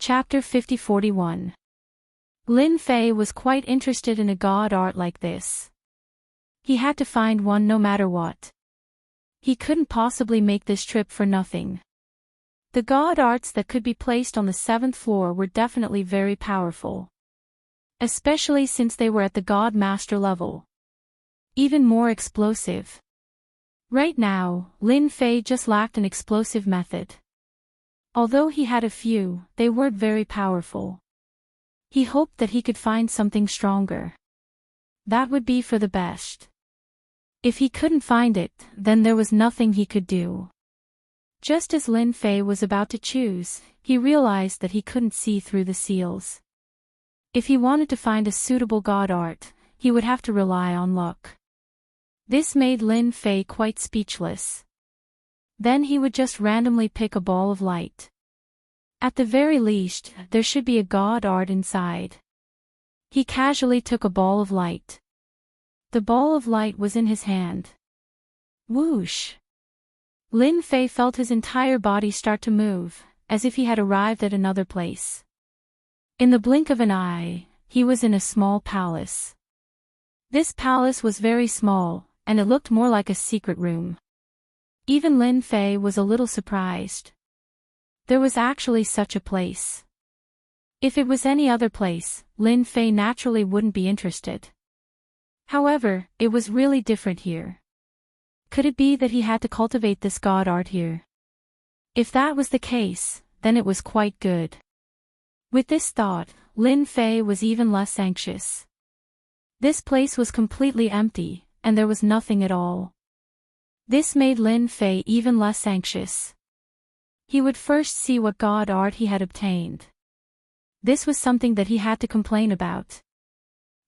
Chapter 5041. Lin Fei was quite interested in a god art like this. He had to find one no matter what. He couldn't possibly make this trip for nothing. The god arts that could be placed on the 7th floor were definitely very powerful. Especially since they were at the god master level. Even more explosive. Right now, Lin Fei just lacked an explosive method. Although he had a few, they weren't very powerful. He hoped that he could find something stronger. That would be for the best. If he couldn't find it, then there was nothing he could do. Just as Lin Fei was about to choose, he realized that he couldn't see through the seals. If he wanted to find a suitable god art, he would have to rely on luck. This made Lin Fei quite speechless. Then he would just randomly pick a ball of light. At the very least, there should be a god art inside. He casually took a ball of light. The ball of light was in his hand. Whoosh! Lin Fei felt his entire body start to move, as if he had arrived at another place. In the blink of an eye, he was in a small palace. This palace was very small, and it looked more like a secret room. Even Lin Fei was a little surprised. There was actually such a place. If it was any other place, Lin Fei naturally wouldn't be interested. However, it was really different here. Could it be that he had to cultivate this god art here? If that was the case, then it was quite good. With this thought, Lin Fei was even less anxious. This place was completely empty, and there was nothing at all. This made Lin Fei even less anxious. He would first see what god art he had obtained. This was something that he had to complain about.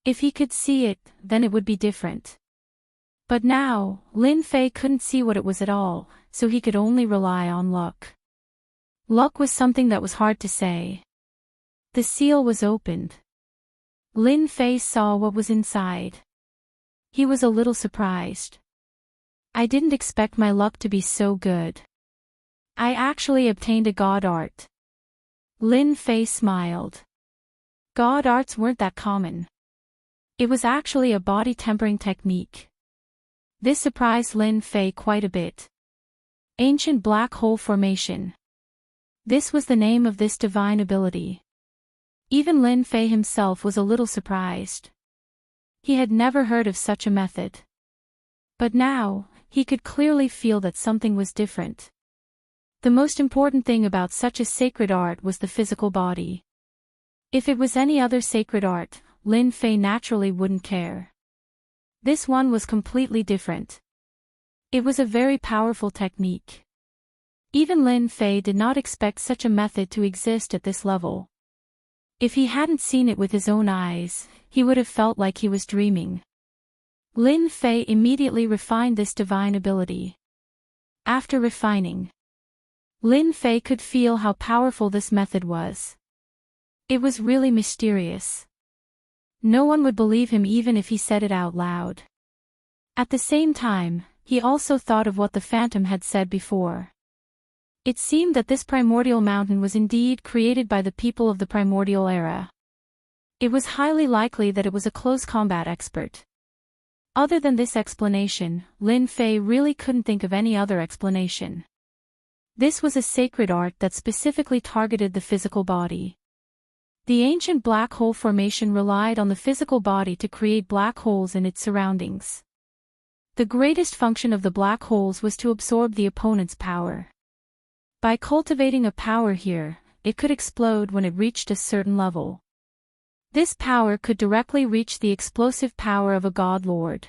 If he could see it, then it would be different. But now, Lin Fei couldn't see what it was at all, so he could only rely on luck. Luck was something that was hard to say. The seal was opened. Lin Fei saw what was inside. He was a little surprised. I didn't expect my luck to be so good. I actually obtained a god art. Lin Fei smiled. God arts weren't that common. It was actually a body tempering technique. This surprised Lin Fei quite a bit. Ancient Black Hole Formation. This was the name of this divine ability. Even Lin Fei himself was a little surprised. He had never heard of such a method. But now, he could clearly feel that something was different. The most important thing about such a sacred art was the physical body. If it was any other sacred art, Lin Fei naturally wouldn't care. This one was completely different. It was a very powerful technique. Even Lin Fei did not expect such a method to exist at this level. If he hadn't seen it with his own eyes, he would have felt like he was dreaming. Lin Fei immediately refined this divine ability. After refining, Lin Fei could feel how powerful this method was. It was really mysterious. No one would believe him even if he said it out loud. At the same time, he also thought of what the Phantom had said before. It seemed that this primordial mountain was indeed created by the people of the primordial era. It was highly likely that it was a close combat expert. Other than this explanation, Lin Fei really couldn't think of any other explanation. This was a sacred art that specifically targeted the physical body. The ancient black hole formation relied on the physical body to create black holes in its surroundings. The greatest function of the black holes was to absorb the opponent's power. By cultivating a power here, it could explode when it reached a certain level. This power could directly reach the explosive power of a god lord.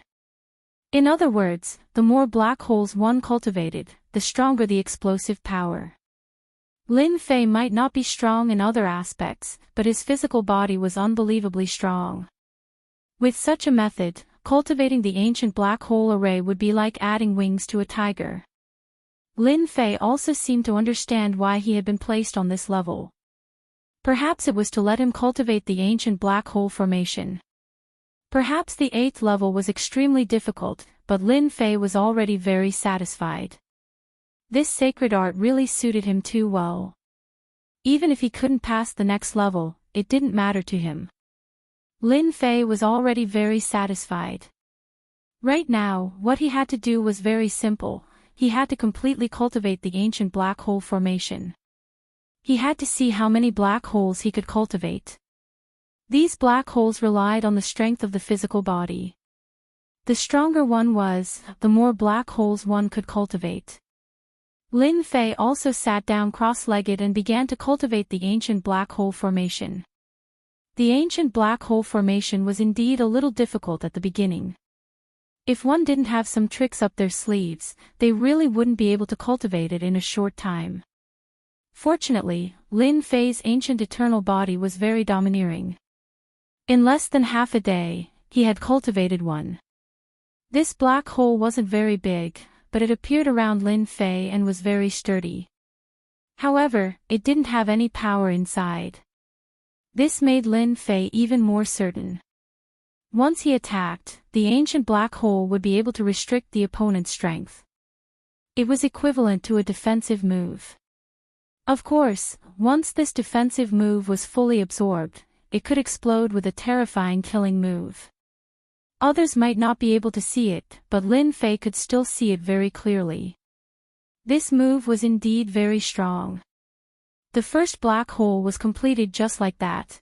In other words, the more black holes one cultivated, the stronger the explosive power. Lin Fei might not be strong in other aspects, but his physical body was unbelievably strong. With such a method, cultivating the ancient black hole array would be like adding wings to a tiger. Lin Fei also seemed to understand why he had been placed on this level. Perhaps it was to let him cultivate the ancient black hole formation. Perhaps the 8th level was extremely difficult, but Lin Fei was already very satisfied. This sacred art really suited him too well. Even if he couldn't pass the next level, it didn't matter to him. Lin Fei was already very satisfied. Right now, what he had to do was very simple. He had to completely cultivate the ancient black hole formation. He had to see how many black holes he could cultivate. These black holes relied on the strength of the physical body. The stronger one was, the more black holes one could cultivate. Lin Fei also sat down cross-legged and began to cultivate the ancient black hole formation. The ancient black hole formation was indeed a little difficult at the beginning. If one didn't have some tricks up their sleeves, they really wouldn't be able to cultivate it in a short time. Fortunately, Lin Fei's ancient eternal body was very domineering. In less than half a day, he had cultivated one. This black hole wasn't very big, but it appeared around Lin Fei and was very sturdy. However, it didn't have any power inside. This made Lin Fei even more certain. Once he attacked, the ancient black hole would be able to restrict the opponent's strength. It was equivalent to a defensive move. Of course, once this defensive move was fully absorbed, it could explode with a terrifying killing move. Others might not be able to see it, but Lin Fei could still see it very clearly. This move was indeed very strong. The first black hole was completed just like that.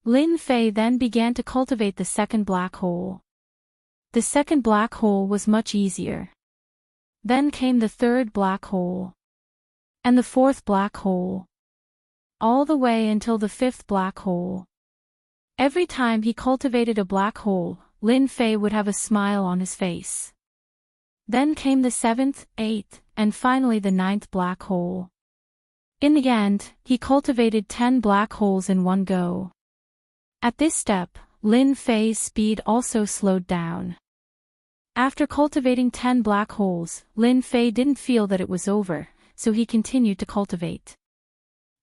Lin Fei then began to cultivate the second black hole. The second black hole was much easier. Then came the third black hole. And the fourth black hole. All the way until the fifth black hole. Every time he cultivated a black hole, Lin Fei would have a smile on his face. Then came the seventh, eighth, and finally the ninth black hole. In the end, he cultivated 10 black holes in one go. At this step, Lin Fei's speed also slowed down. After cultivating 10 black holes, Lin Fei didn't feel that it was over, so he continued to cultivate.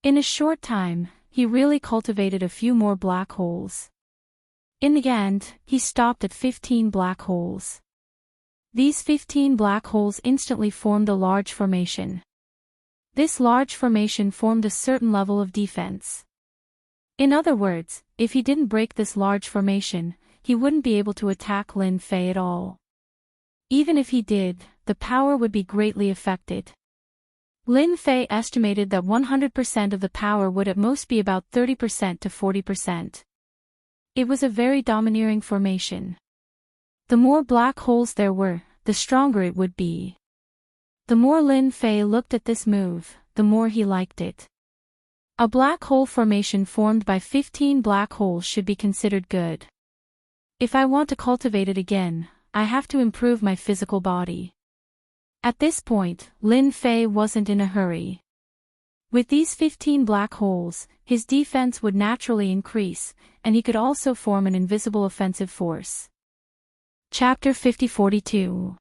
In a short time, he really cultivated a few more black holes. In the end, he stopped at 15 black holes. These 15 black holes instantly formed a large formation. This large formation formed a certain level of defense. In other words, if he didn't break this large formation, he wouldn't be able to attack Lin Fei at all. Even if he did, the power would be greatly affected. Lin Fei estimated that 100% of the power would at most be about 30% to 40%. It was a very domineering formation. The more black holes there were, the stronger it would be. The more Lin Fei looked at this move, the more he liked it. A black hole formation formed by 15 black holes should be considered good. If I want to cultivate it again, I have to improve my physical body. At this point, Lin Fei wasn't in a hurry. With these 15 black holes, his defense would naturally increase, and he could also form an invisible offensive force. Chapter 50-42.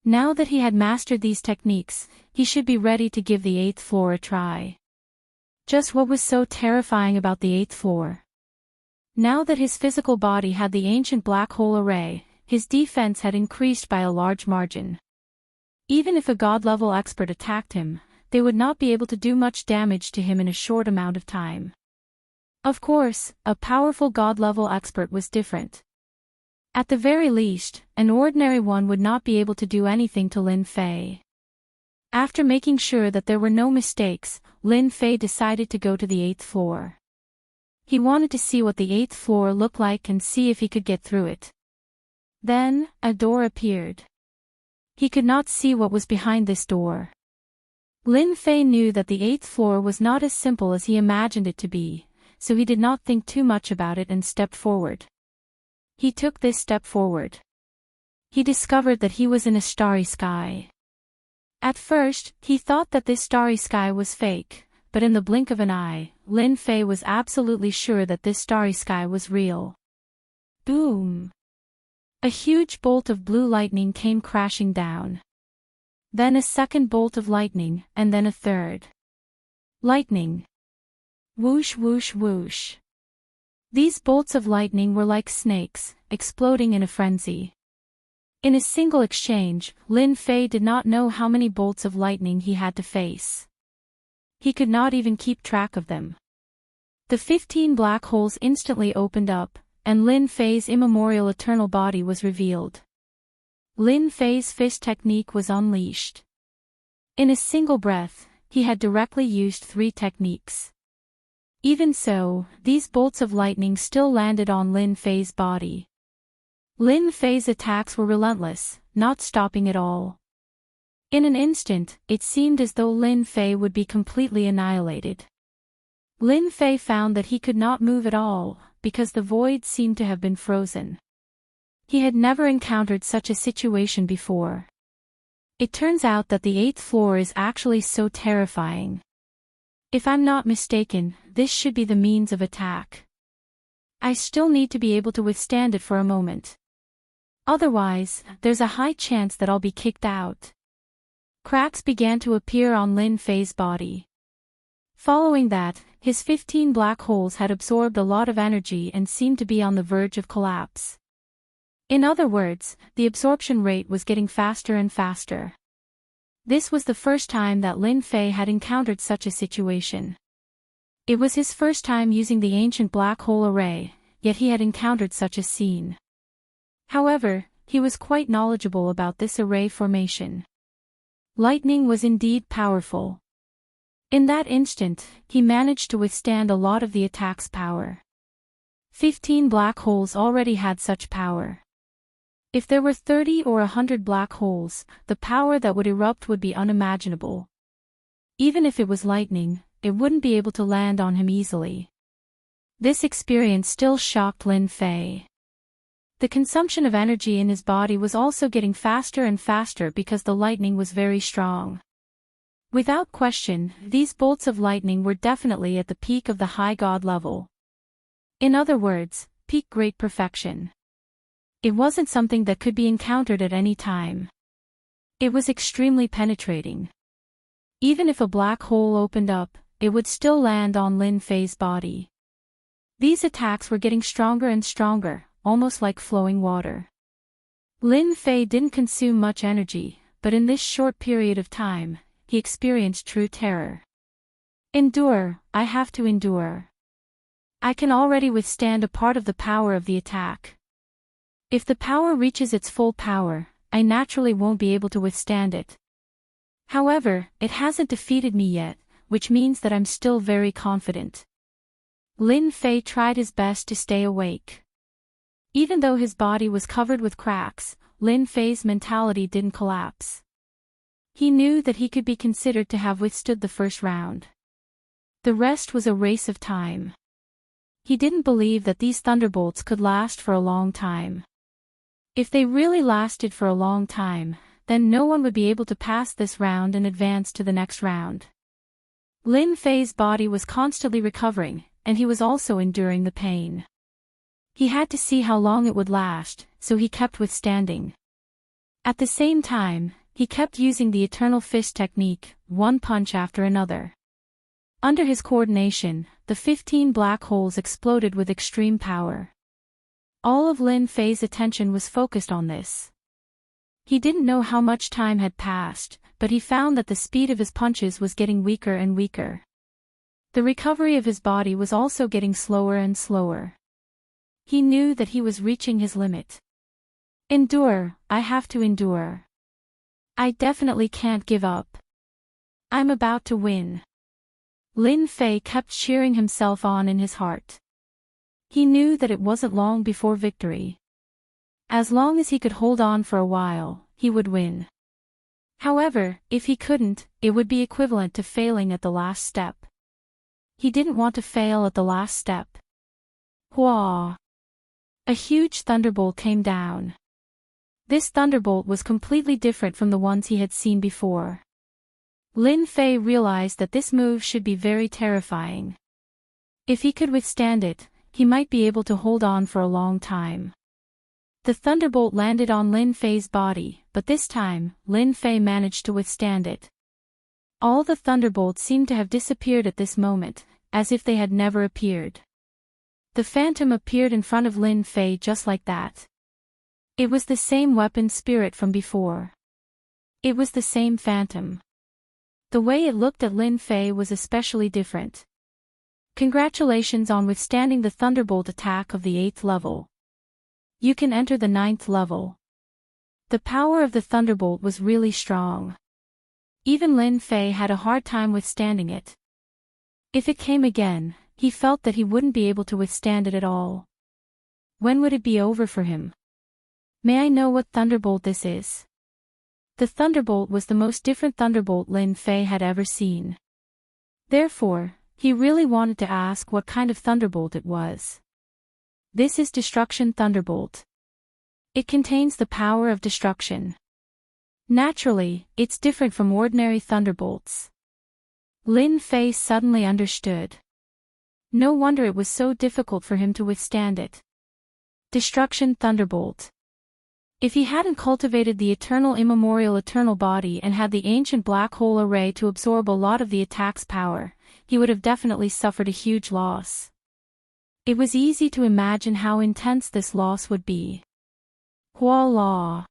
Now that he had mastered these techniques, he should be ready to give the 8th floor a try. Just what was so terrifying about the 8th floor? Now that his physical body had the ancient black hole array, his defense had increased by a large margin. Even if a god-level expert attacked him, they would not be able to do much damage to him in a short amount of time. Of course, a powerful god-level expert was different. At the very least, an ordinary one would not be able to do anything to Lin Fei. After making sure that there were no mistakes, Lin Fei decided to go to the 8th floor. He wanted to see what the 8th floor looked like and see if he could get through it. Then, a door appeared. He could not see what was behind this door. Lin Fei knew that the 8th floor was not as simple as he imagined it to be, so he did not think too much about it and stepped forward. He took this step forward. He discovered that he was in a starry sky. At first, he thought that this starry sky was fake, but in the blink of an eye, Lin Fei was absolutely sure that this starry sky was real. Boom! A huge bolt of blue lightning came crashing down. Then a second bolt of lightning, and then a third. Lightning. Whoosh whoosh whoosh. These bolts of lightning were like snakes, exploding in a frenzy. In a single exchange, Lin Fei did not know how many bolts of lightning he had to face. He could not even keep track of them. The 15 black holes instantly opened up, and Lin Fei's immemorial eternal body was revealed. Lin Fei's fist technique was unleashed. In a single breath, he had directly used 3 techniques. Even so, these bolts of lightning still landed on Lin Fei's body. Lin Fei's attacks were relentless, not stopping at all. In an instant, it seemed as though Lin Fei would be completely annihilated. Lin Fei found that he could not move at all, because the void seemed to have been frozen. He had never encountered such a situation before. It turns out that the 8th floor is actually so terrifying. If I'm not mistaken, this should be the means of attack. I still need to be able to withstand it for a moment. Otherwise, there's a high chance that I'll be kicked out. Cracks began to appear on Lin Fei's body. Following that, his 15 black holes had absorbed a lot of energy and seemed to be on the verge of collapse. In other words, the absorption rate was getting faster and faster. This was the first time that Lin Fei had encountered such a situation. It was his first time using the ancient black hole array, yet he had encountered such a scene. However, he was quite knowledgeable about this array formation. Lightning was indeed powerful. In that instant, he managed to withstand a lot of the attack's power. 15 black holes already had such power. If there were 30 or 100 black holes, the power that would erupt would be unimaginable. Even if it was lightning, it wouldn't be able to land on him easily. This experience still shocked Lin Fei. The consumption of energy in his body was also getting faster and faster because the lightning was very strong. Without question, these bolts of lightning were definitely at the peak of the high god level. In other words, peak great perfection. It wasn't something that could be encountered at any time. It was extremely penetrating. Even if a black hole opened up, it would still land on Lin Fei's body. These attacks were getting stronger and stronger, almost like flowing water. Lin Fei didn't consume much energy, but in this short period of time, he experienced true terror. Endure, I have to endure. I can already withstand a part of the power of the attack. If the power reaches its full power, I naturally won't be able to withstand it. However, it hasn't defeated me yet, which means that I'm still very confident. Lin Fei tried his best to stay awake. Even though his body was covered with cracks, Lin Fei's mentality didn't collapse. He knew that he could be considered to have withstood the first round. The rest was a race of time. He didn't believe that these thunderbolts could last for a long time. If they really lasted for a long time, then no one would be able to pass this round and advance to the next round. Lin Fei's body was constantly recovering, and he was also enduring the pain. He had to see how long it would last, so he kept withstanding. At the same time, he kept using the eternal fist technique, one punch after another. Under his coordination, the 15 black holes exploded with extreme power. All of Lin Fei's attention was focused on this. He didn't know how much time had passed, but he found that the speed of his punches was getting weaker and weaker. The recovery of his body was also getting slower and slower. He knew that he was reaching his limit. Endure, I have to endure. I definitely can't give up. I'm about to win. Lin Fei kept cheering himself on in his heart. He knew that it wasn't long before victory. As long as he could hold on for a while, he would win. However, if he couldn't, it would be equivalent to failing at the last step. He didn't want to fail at the last step. Hua! A huge thunderbolt came down. This thunderbolt was completely different from the ones he had seen before. Lin Fei realized that this move should be very terrifying. If he could withstand it, he might be able to hold on for a long time. The thunderbolt landed on Lin Fei's body, but this time, Lin Fei managed to withstand it. All the thunderbolts seemed to have disappeared at this moment, as if they had never appeared. The phantom appeared in front of Lin Fei just like that. It was the same weapon spirit from before. It was the same phantom. The way it looked at Lin Fei was especially different. Congratulations on withstanding the thunderbolt attack of the 8th level. You can enter the 9th level. The power of the thunderbolt was really strong. Even Lin Fei had a hard time withstanding it. If it came again, he felt that he wouldn't be able to withstand it at all. When would it be over for him? May I know what thunderbolt this is? The thunderbolt was the most different thunderbolt Lin Fei had ever seen. Therefore, he really wanted to ask what kind of thunderbolt it was. This is Destruction Thunderbolt. It contains the power of destruction. Naturally, it's different from ordinary thunderbolts. Lin Fei suddenly understood. No wonder it was so difficult for him to withstand it. Destruction Thunderbolt. If he hadn't cultivated the eternal immemorial eternal body and had the ancient black hole array to absorb a lot of the attack's power, he would have definitely suffered a huge loss. It was easy to imagine how intense this loss would be. Voila!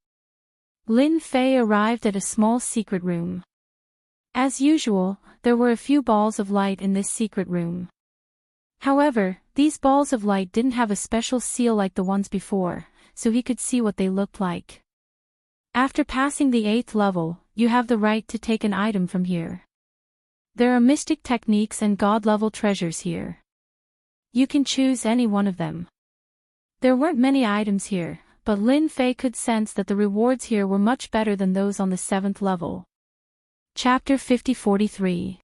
Lin Fei arrived at a small secret room. As usual, there were a few balls of light in this secret room. However, these balls of light didn't have a special seal like the ones before, so he could see what they looked like. After passing the 8th level, you have the right to take an item from here. There are mystic techniques and god-level treasures here. You can choose any one of them. There weren't many items here, but Lin Fei could sense that the rewards here were much better than those on the 7th level. Chapter 50-43.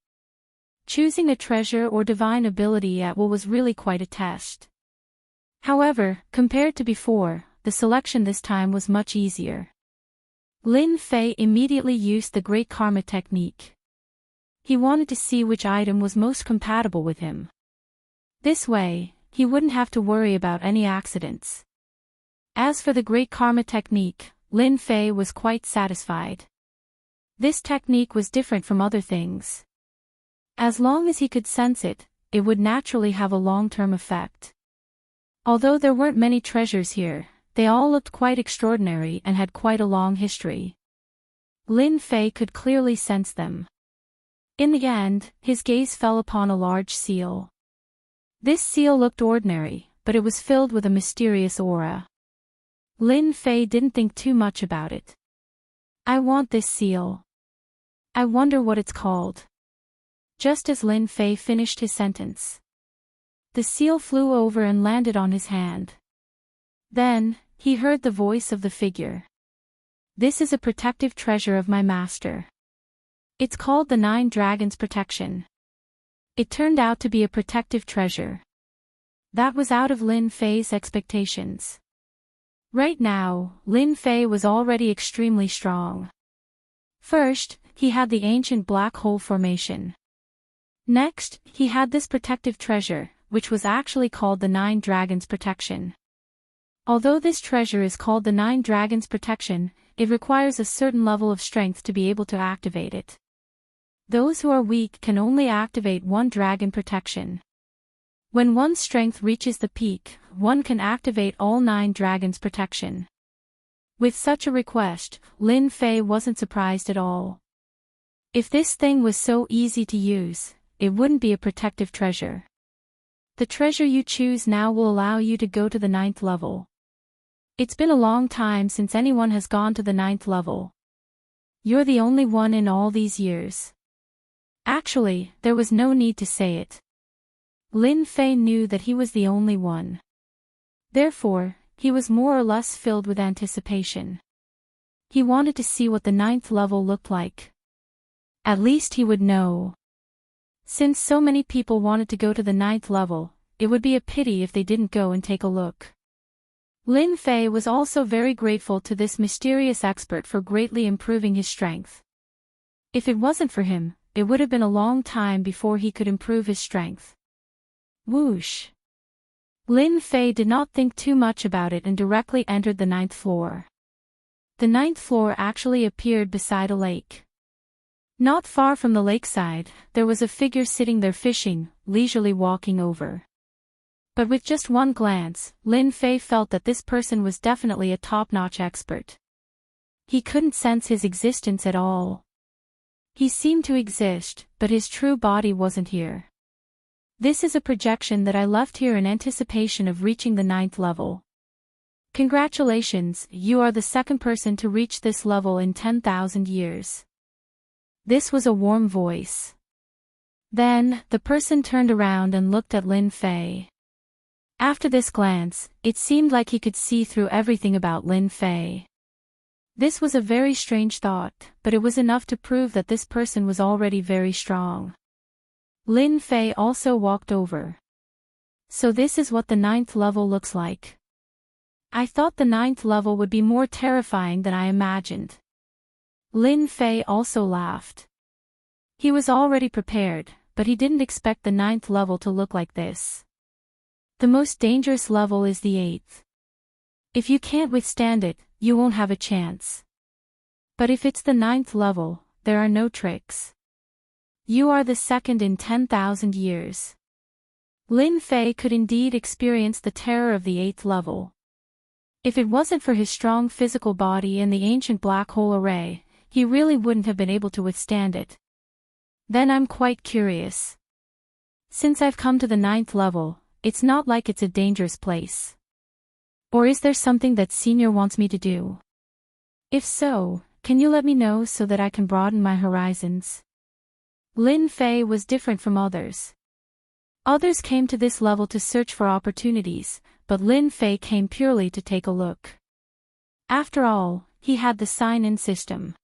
Choosing a treasure or divine ability at will was really quite a test. However, compared to before, the selection this time was much easier. Lin Fei immediately used the Great Karma technique. He wanted to see which item was most compatible with him. This way, he wouldn't have to worry about any accidents. As for the Great Karma technique, Lin Fei was quite satisfied. This technique was different from other things. As long as he could sense it, it would naturally have a long-term effect. Although there weren't many treasures here, they all looked quite extraordinary and had quite a long history. Lin Fei could clearly sense them. In the end, his gaze fell upon a large seal. This seal looked ordinary, but it was filled with a mysterious aura. Lin Fei didn't think too much about it. I want this seal. I wonder what it's called. Just as Lin Fei finished his sentence, the seal flew over and landed on his hand. Then, he heard the voice of the figure. This is a protective treasure of my master. It's called the 9 Dragons Protection. It turned out to be a protective treasure. That was out of Lin Fei's expectations. Right now, Lin Fei was already extremely strong. First, he had the ancient black hole formation. Next, he had this protective treasure, which was actually called the 9 Dragons Protection. Although this treasure is called the 9 Dragons Protection, it requires a certain level of strength to be able to activate it. Those who are weak can only activate 1 dragon protection. When one's strength reaches the peak, one can activate all 9 dragons protection. With such a request, Lin Fei wasn't surprised at all. If this thing was so easy to use, it wouldn't be a protective treasure. The treasure you choose now will allow you to go to the 9th level. It's been a long time since anyone has gone to the 9th level. You're the only one in all these years. Actually, there was no need to say it. Lin Fei knew that he was the only one. Therefore, he was more or less filled with anticipation. He wanted to see what the 9th level looked like. At least he would know. Since so many people wanted to go to the 9th level, it would be a pity if they didn't go and take a look. Lin Fei was also very grateful to this mysterious expert for greatly improving his strength. If it wasn't for him, it would have been a long time before he could improve his strength. Whoosh! Lin Fei did not think too much about it and directly entered the 9th floor. The 9th floor actually appeared beside a lake. Not far from the lakeside, there was a figure sitting there fishing, leisurely walking over. But with just one glance, Lin Fei felt that this person was definitely a top-notch expert. He couldn't sense his existence at all. He seemed to exist, but his true body wasn't here. This is a projection that I left here in anticipation of reaching the 9th level. Congratulations, you are the second person to reach this level in 10,000 years. This was a warm voice. Then, the person turned around and looked at Lin Fei. After this glance, it seemed like he could see through everything about Lin Fei. This was a very strange thought, but it was enough to prove that this person was already very strong. Lin Fei also walked over. So this is what the 9th level looks like. I thought the 9th level would be more terrifying than I imagined. Lin Fei also laughed. He was already prepared, but he didn't expect the 9th level to look like this. The most dangerous level is the 8th. If you can't withstand it, you won't have a chance. But if it's the 9th level, there are no tricks. You are the second in 10,000 years. Lin Fei could indeed experience the terror of the 8th level. If it wasn't for his strong physical body and the ancient black hole array, he really wouldn't have been able to withstand it. Then I'm quite curious. Since I've come to the 9th level, it's not like it's a dangerous place. Or is there something that Senior wants me to do? If so, can you let me know so that I can broaden my horizons? Lin Fei was different from others. Others came to this level to search for opportunities, but Lin Fei came purely to take a look. After all, he had the sign-in system.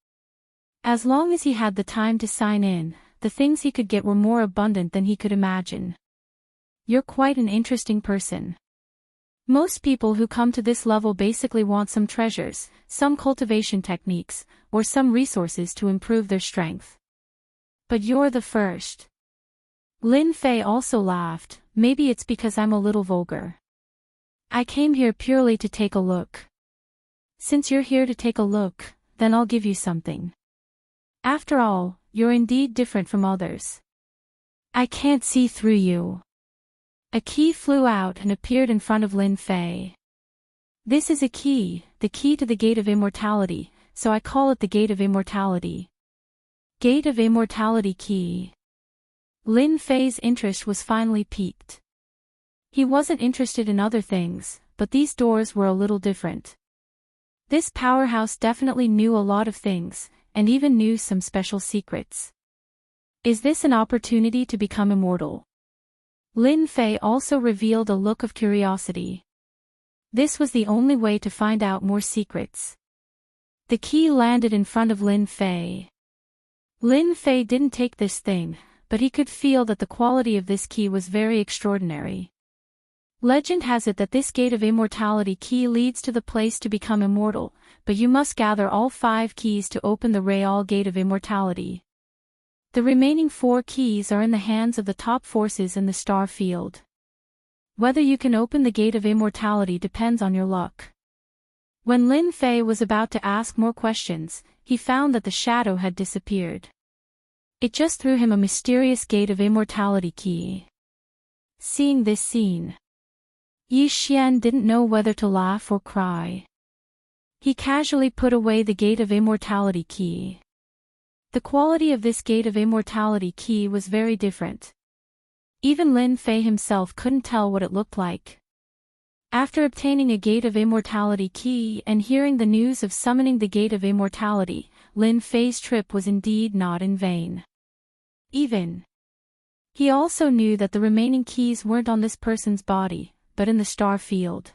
As long as he had the time to sign in, the things he could get were more abundant than he could imagine. You're quite an interesting person. Most people who come to this level basically want some treasures, some cultivation techniques, or some resources to improve their strength. But you're the first. Lin Fei also laughed. Maybe it's because I'm a little vulgar. I came here purely to take a look. Since you're here to take a look, then I'll give you something. After all, you're indeed different from others. I can't see through you. A key flew out and appeared in front of Lin Fei. This is a key, the key to the Gate of Immortality, so I call it the Gate of Immortality. Gate of Immortality key. Lin Fei's interest was finally piqued. He wasn't interested in other things, but these doors were a little different. This powerhouse definitely knew a lot of things, and even knew some special secrets. Is this an opportunity to become immortal? Lin Fei also revealed a look of curiosity. This was the only way to find out more secrets. The key landed in front of Lin Fei. Lin Fei didn't take this thing, but he could feel that the quality of this key was very extraordinary. Legend has it that this Gate of Immortality key leads to the place to become immortal, but you must gather all 5 keys to open the Real Gate of Immortality. The remaining 4 keys are in the hands of the top forces in the star field. Whether you can open the Gate of Immortality depends on your luck. When Lin Fei was about to ask more questions, he found that the shadow had disappeared. It just threw him a mysterious Gate of Immortality key. Seeing this scene, Yi Xian didn't know whether to laugh or cry. He casually put away the Gate of Immortality key. The quality of this Gate of Immortality key was very different. Even Lin Fei himself couldn't tell what it looked like. After obtaining a Gate of Immortality key and hearing the news of summoning the Gate of Immortality, Lin Fei's trip was indeed not in vain. He also knew that the remaining keys weren't on this person's body, but in the star field.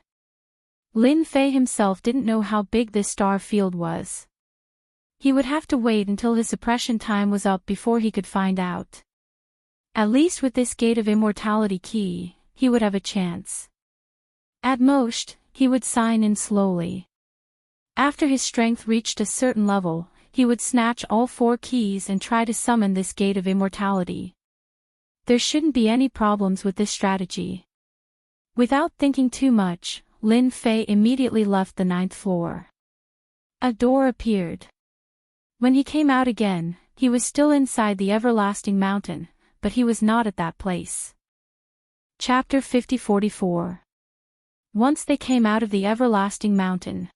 Lin Fei himself didn't know how big this star field was. He would have to wait until his suppression time was up before he could find out. At least with this Gate of Immortality key, he would have a chance. At most, he would sign in slowly. After his strength reached a certain level, he would snatch all 4 keys and try to summon this Gate of Immortality. There shouldn't be any problems with this strategy. Without thinking too much, Lin Fei immediately left the 9th floor. A door appeared. When he came out again, he was still inside the Everlasting Mountain, but he was not at that place. Chapter 50-44. Once they came out of the Everlasting Mountain,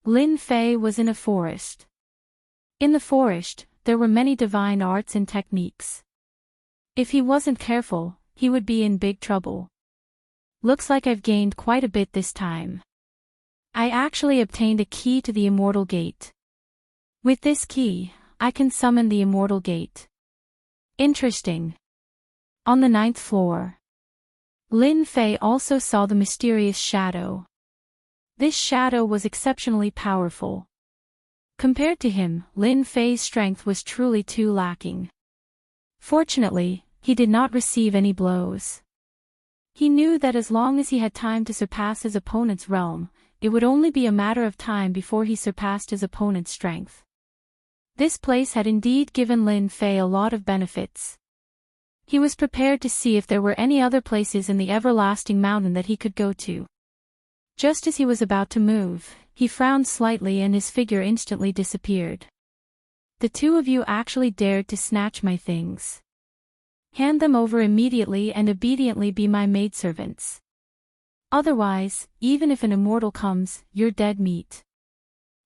Lin Fei was in a forest. In the forest, there were many divine arts and techniques. If he wasn't careful, he would be in big trouble. Looks like I've gained quite a bit this time. I actually obtained a key to the Immortal Gate. With this key, I can summon the Immortal Gate. Interesting. On the 9th floor. Lin Fei also saw the mysterious shadow. This shadow was exceptionally powerful. Compared to him, Lin Fei's strength was truly too lacking. Fortunately, he did not receive any blows. He knew that as long as he had time to surpass his opponent's realm, it would only be a matter of time before he surpassed his opponent's strength. This place had indeed given Lin Fei a lot of benefits. He was prepared to see if there were any other places in the everlasting mountain that he could go to. Just as he was about to move, he frowned slightly and his figure instantly disappeared. The two of you actually dared to snatch my things. Hand them over immediately and obediently be my maidservants. Otherwise, even if an immortal comes, you're dead meat.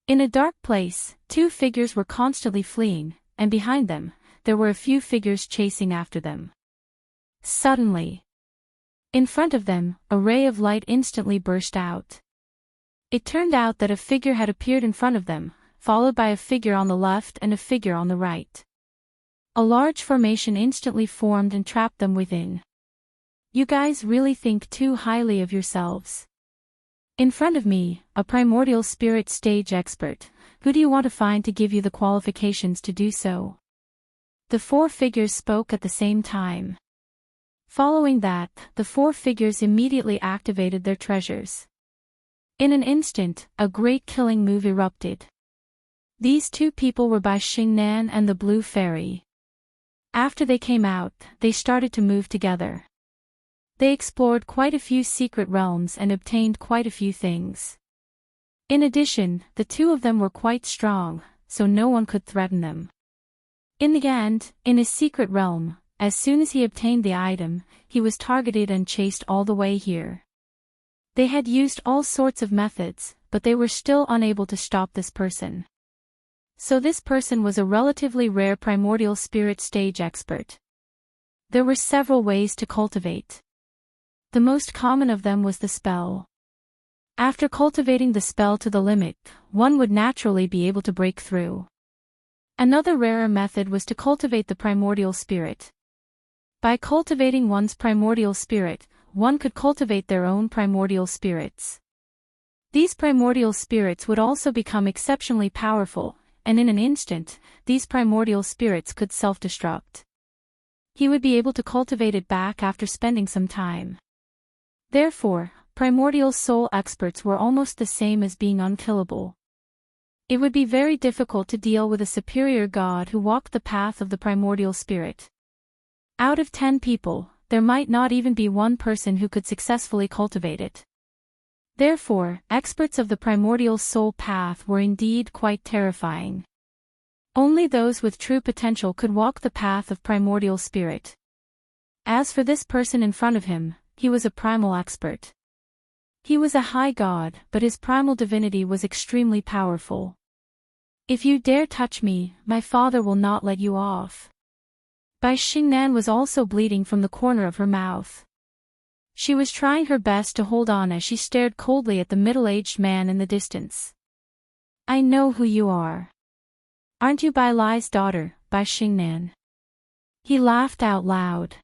In a dark place, two figures were constantly fleeing, and behind them, there were a few figures chasing after them. Suddenly, in front of them, a ray of light instantly burst out. It turned out that a figure had appeared in front of them, followed by a figure on the left and a figure on the right. A large formation instantly formed and trapped them within. You guys really think too highly of yourselves. In front of me, a primordial spirit stage expert. Who do you want to find to give you the qualifications to do so? The four figures spoke at the same time. Following that, the four figures immediately activated their treasures. In an instant, a great killing move erupted. These two people were by Xingnan and the Blue Fairy. After they came out, they started to move together. They explored quite a few secret realms and obtained quite a few things. In addition, the two of them were quite strong, so no one could threaten them. In the end, in his secret realm, as soon as he obtained the item, he was targeted and chased all the way here. They had used all sorts of methods, but they were still unable to stop this person. So this person was a relatively rare primordial spirit stage expert. There were several ways to cultivate. The most common of them was the spell. After cultivating the spell to the limit, one would naturally be able to break through. Another rarer method was to cultivate the primordial spirit. By cultivating one's primordial spirit, one could cultivate their own primordial spirits. These primordial spirits would also become exceptionally powerful, and in an instant, these primordial spirits could self-destruct. He would be able to cultivate it back after spending some time. Therefore, primordial soul experts were almost the same as being unkillable. It would be very difficult to deal with a superior god who walked the path of the primordial spirit. Out of 10 people, there might not even be one person who could successfully cultivate it. Therefore, experts of the primordial soul path were indeed quite terrifying. Only those with true potential could walk the path of primordial spirit. As for this person in front of him, he was a primal expert. He was a high god, but his primal divinity was extremely powerful. If you dare touch me, my father will not let you off. Bai Xingnan was also bleeding from the corner of her mouth. She was trying her best to hold on as she stared coldly at the middle-aged man in the distance. I know who you are. Aren't you Bai Lai's daughter, Bai Xingnan? He laughed out loud.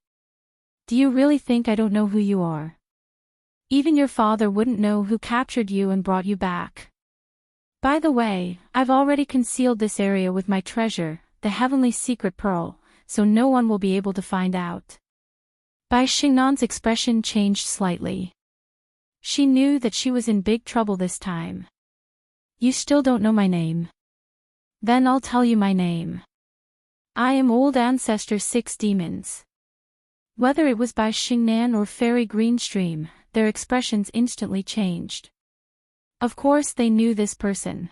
Do you really think I don't know who you are? Even your father wouldn't know who captured you and brought you back. By the way, I've already concealed this area with my treasure, the heavenly secret pearl, so no one will be able to find out. Bai Xingnan's expression changed slightly. She knew that she was in big trouble this time. You still don't know my name? Then I'll tell you my name. I am Old Ancestor 6 Demons. Whether it was Bai Xingnan or Fairy Greenstream, their expressions instantly changed. Of course they knew this person.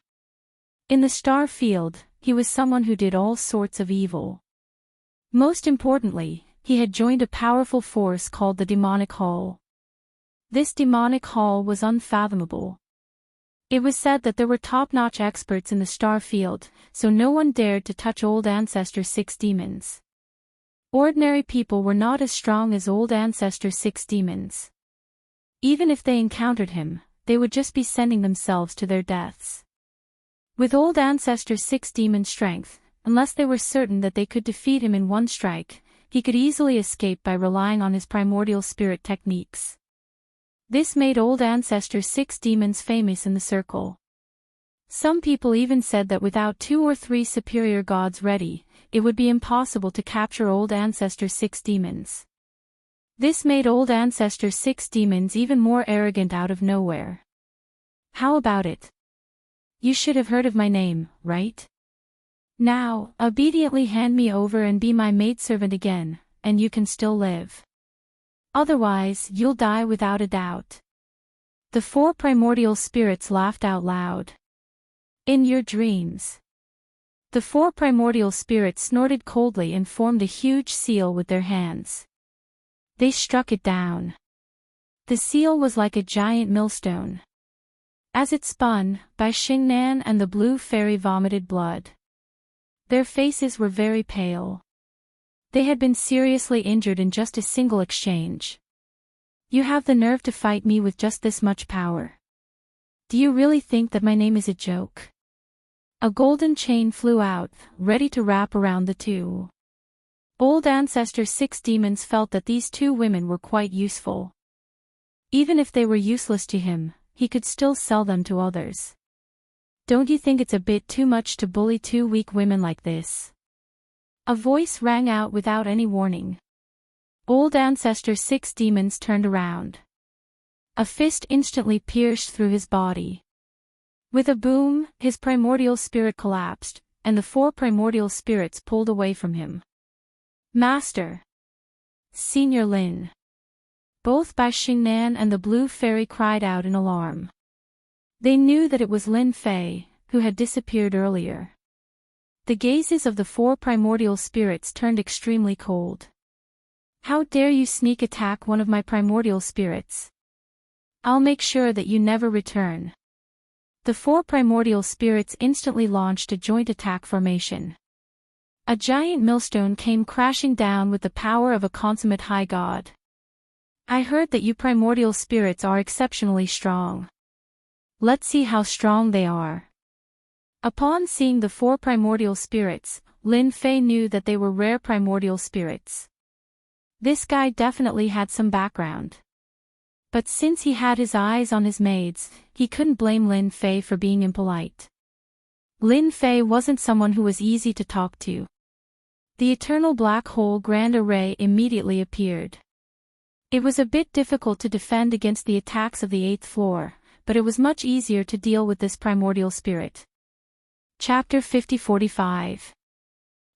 In the star field, he was someone who did all sorts of evil. Most importantly, he had joined a powerful force called the Demonic Hall. This Demonic Hall was unfathomable. It was said that there were top-notch experts in the star field, so no one dared to touch Old Ancestor 6 demons. Ordinary people were not as strong as Old Ancestor 6 demons. Even if they encountered him, they would just be sending themselves to their deaths. With Old Ancestor 6 demon strength, unless they were certain that they could defeat him in one strike, he could easily escape by relying on his primordial spirit techniques. This made Old Ancestor 6 demons famous in the circle. Some people even said that without 2 or 3 superior gods ready, it would be impossible to capture Old Ancestor 6 demons. This made Old Ancestor 6 demons even more arrogant out of nowhere. How about it? You should have heard of my name, right? Now, obediently hand me over and be my maidservant again, and you can still live. Otherwise, you'll die without a doubt. The 4 primordial spirits laughed out loud. In your dreams. The 4 primordial spirits snorted coldly and formed a huge seal with their hands. They struck it down. The seal was like a giant millstone. As it spun, Bai Xingnan and the blue fairy vomited blood. Their faces were very pale. They had been seriously injured in just a single exchange. You have the nerve to fight me with just this much power. Do you really think that my name is a joke? A golden chain flew out, ready to wrap around the two. Old Ancestor 6 demons felt that these 2 women were quite useful. Even if they were useless to him, he could still sell them to others. Don't you think it's a bit too much to bully 2 weak women like this? A voice rang out without any warning. Old Ancestor 6 demons turned around. A fist instantly pierced through his body. With a boom, his primordial spirit collapsed, and the 4 primordial spirits pulled away from him. Master! Senior Lin! Both Bai Xingnan and the blue fairy cried out in alarm. They knew that it was Lin Fei, who had disappeared earlier. The gazes of the 4 primordial spirits turned extremely cold. How dare you sneak attack one of my primordial spirits? I'll make sure that you never return. The 4 primordial spirits instantly launched a joint attack formation. A giant millstone came crashing down with the power of a consummate high god. I heard that you primordial spirits are exceptionally strong. Let's see how strong they are. Upon seeing the 4 primordial spirits, Lin Fei knew that they were rare primordial spirits. This guy definitely had some background. But since he had his eyes on his maids, he couldn't blame Lin Fei for being impolite. Lin Fei wasn't someone who was easy to talk to. The eternal black hole Grand Array immediately appeared. It was a bit difficult to defend against the attacks of the 8th floor, but it was much easier to deal with this primordial spirit. Chapter 50-45.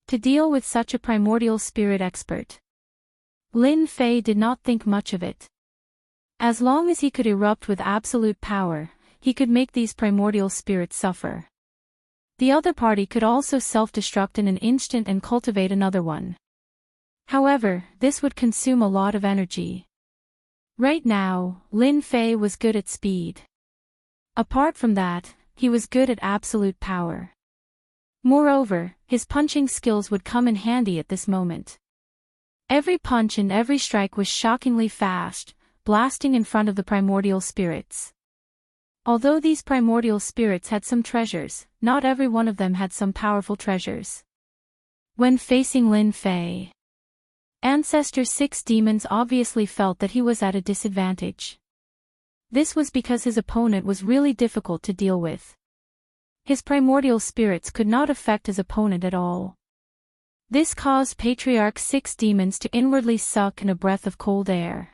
To deal with such a primordial spirit expert. Lin Fei did not think much of it. As long as he could erupt with absolute power, he could make these primordial spirits suffer. The other party could also self-destruct in an instant and cultivate another one. However, this would consume a lot of energy. Right now, Lin Fei was good at speed. Apart from that, he was good at absolute power. Moreover, his punching skills would come in handy at this moment. Every punch and every strike was shockingly fast, blasting in front of the primordial spirits. Although these primordial spirits had some treasures, not every one of them had some powerful treasures. When facing Lin Fei, Ancestor 6 demons obviously felt that he was at a disadvantage. This was because his opponent was really difficult to deal with. His primordial spirits could not affect his opponent at all. This caused Patriarch 6 demons to inwardly suck in a breath of cold air.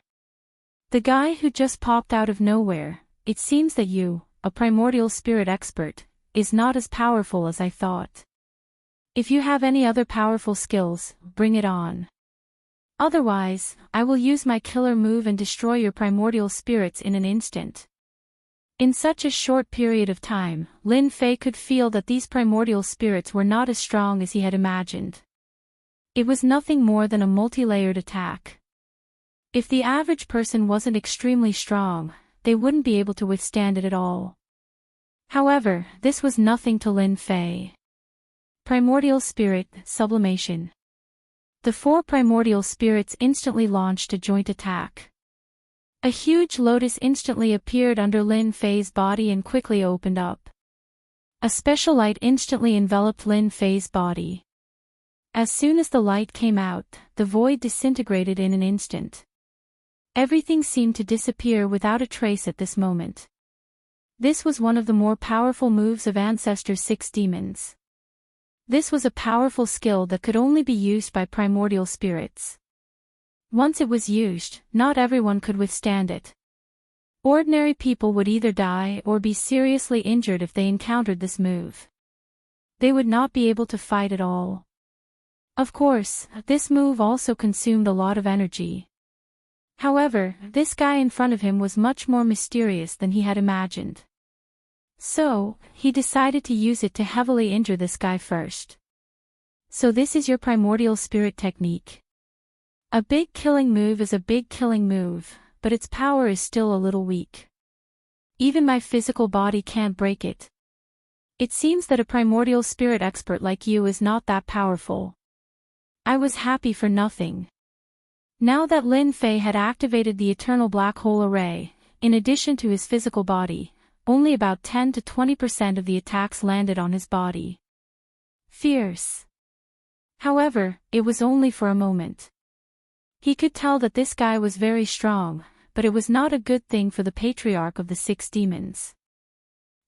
The guy who just popped out of nowhere, it seems that you, a primordial spirit expert, is not as powerful as I thought. If you have any other powerful skills, bring it on. Otherwise, I will use my killer move and destroy your primordial spirits in an instant. In such a short period of time, Lin Fei could feel that these primordial spirits were not as strong as he had imagined. It was nothing more than a multi-layered attack. If the average person wasn't extremely strong, they wouldn't be able to withstand it at all. However, this was nothing to Lin Fei. Primordial Spirit, Sublimation. The 4 primordial spirits instantly launched a joint attack. A huge lotus instantly appeared under Lin Fei's body and quickly opened up. A special light instantly enveloped Lin Fei's body. As soon as the light came out, the void disintegrated in an instant. Everything seemed to disappear without a trace at this moment. This was one of the more powerful moves of Ancestor 6 demons. This was a powerful skill that could only be used by primordial spirits. Once it was used, not everyone could withstand it. Ordinary people would either die or be seriously injured if they encountered this move. They would not be able to fight at all. Of course, this move also consumed a lot of energy. However, this guy in front of him was much more mysterious than he had imagined. So, he decided to use it to heavily injure this guy first. So this is your primordial spirit technique. A big killing move is a big killing move, but its power is still a little weak. Even my physical body can't break it. It seems that a primordial spirit expert like you is not that powerful. I was happy for nothing. Now that Lin Fei had activated the Eternal Black Hole Array, in addition to his physical body, only about 10 to 20% of the attacks landed on his body. Fierce. However, it was only for a moment. He could tell that this guy was very strong, but it was not a good thing for the Patriarch of the 6 demons.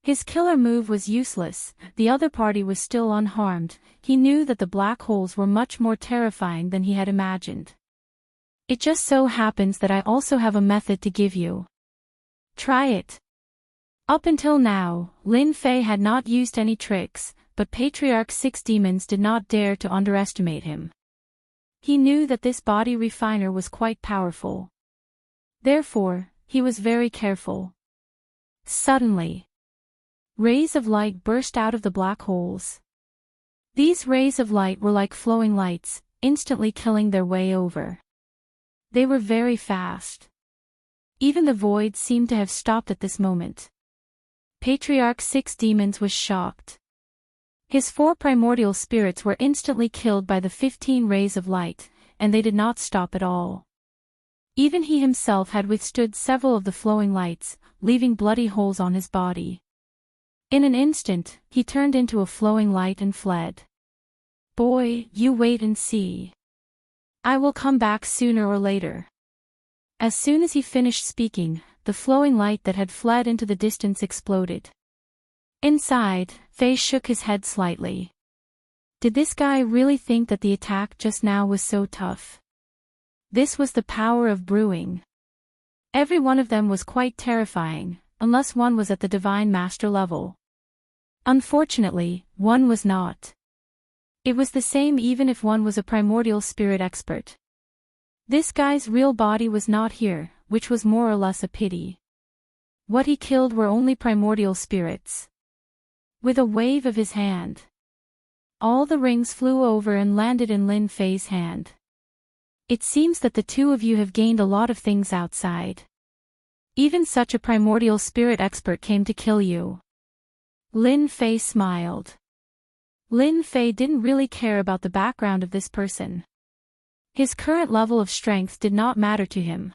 His killer move was useless, the other party was still unharmed. He knew that the black holes were much more terrifying than he had imagined. It just so happens that I also have a method to give you. Try it. Up until now, Lin Fei had not used any tricks, but Patriarch 6 demons did not dare to underestimate him. He knew that this body refiner was quite powerful. Therefore, he was very careful. Suddenly, rays of light burst out of the black holes. These rays of light were like flowing lights, instantly killing their way over. They were very fast. Even the void seemed to have stopped at this moment. Patriarch 6 demons was shocked. His 4 primordial spirits were instantly killed by the 15 rays of light, and they did not stop at all. Even he himself had withstood several of the flowing lights, leaving bloody holes on his body. In an instant, he turned into a flowing light and fled. Boy, you wait and see. I will come back sooner or later. As soon as he finished speaking, the flowing light that had fled into the distance exploded. Inside, Fei shook his head slightly. Did this guy really think that the attack just now was so tough? This was the power of brewing. Every one of them was quite terrifying, unless one was at the Divine Master level. Unfortunately, one was not. It was the same even if one was a primordial spirit expert. This guy's real body was not here, which was more or less a pity. What he killed were only primordial spirits. With a wave of his hand, all the rings flew over and landed in Lin Fei's hand. It seems that the two of you have gained a lot of things outside. Even such a primordial spirit expert came to kill you. Lin Fei smiled. Lin Fei didn't really care about the background of this person. His current level of strength did not matter to him.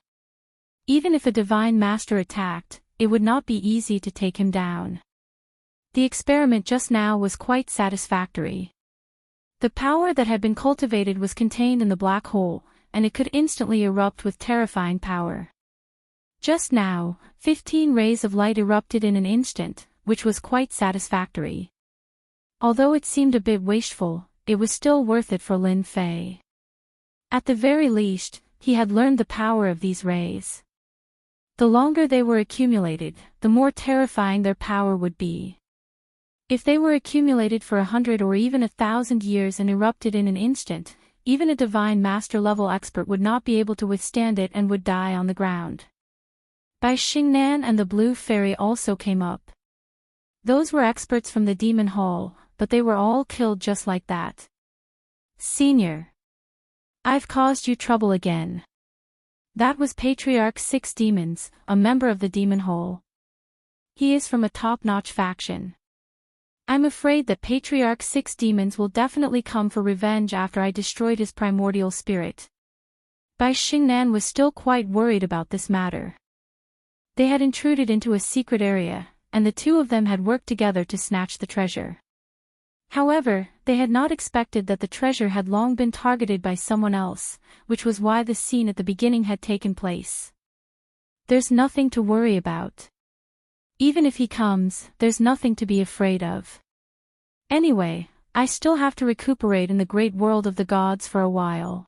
Even if a divine master attacked, it would not be easy to take him down. The experiment just now was quite satisfactory. The power that had been cultivated was contained in the black hole, and it could instantly erupt with terrifying power. Just now, 15 rays of light erupted in an instant, which was quite satisfactory. Although it seemed a bit wasteful, it was still worth it for Lin Fei. At the very least, he had learned the power of these rays. The longer they were accumulated, the more terrifying their power would be. If they were accumulated for 100 or even 1,000 years and erupted in an instant, even a divine master level expert would not be able to withstand it and would die on the ground. Bai Xingnan and the Blue Fairy also came up. Those were experts from the Demon Hall, but they were all killed just like that. Senior. I've caused you trouble again. That was Patriarch 6 Demons, a member of the Demon Hall. He is from a top-notch faction. I'm afraid that Patriarch 6 demons will definitely come for revenge after I destroyed his primordial spirit. Bai Xingnan was still quite worried about this matter. They had intruded into a secret area, and the two of them had worked together to snatch the treasure. However, they had not expected that the treasure had long been targeted by someone else, which was why the scene at the beginning had taken place. There's nothing to worry about. Even if he comes, there's nothing to be afraid of. Anyway, I still have to recuperate in the great world of the gods for a while.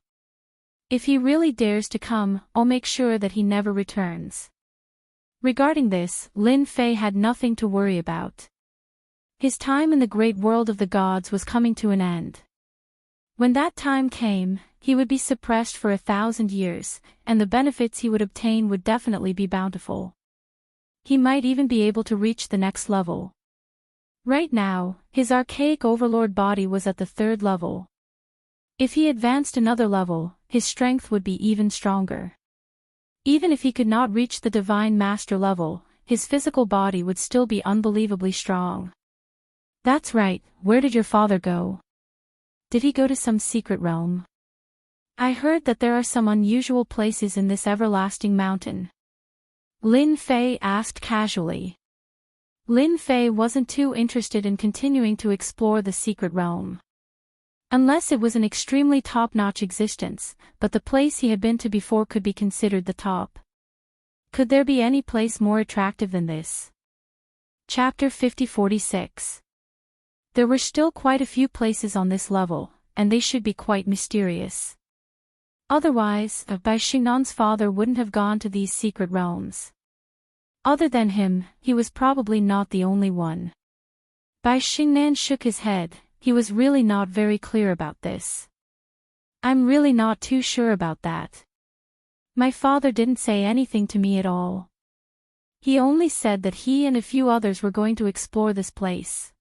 If he really dares to come, I'll make sure that he never returns. Regarding this, Lin Fei had nothing to worry about. His time in the great world of the gods was coming to an end. When that time came, he would be suppressed for 1,000 years, and the benefits he would obtain would definitely be bountiful. He might even be able to reach the next level. Right now, his archaic overlord body was at the 3rd level. If he advanced another level, his strength would be even stronger. Even if he could not reach the divine master level, his physical body would still be unbelievably strong. That's right, where did your father go? Did he go to some secret realm? I heard that there are some unusual places in this everlasting mountain. Lin Fei asked casually. Lin Fei wasn't too interested in continuing to explore the secret realm. Unless it was an extremely top-notch existence, but the place he had been to before could be considered the top. Could there be any place more attractive than this? Chapter 50-46. There were still quite a few places on this level, and they should be quite mysterious. Otherwise, Bai Xingnan's father wouldn't have gone to these secret realms. Other than him, he was probably not the only one. Bai Xingnan shook his head, he was really not very clear about this. I'm really not too sure about that. My father didn't say anything to me at all. He only said that he and a few others were going to explore this place.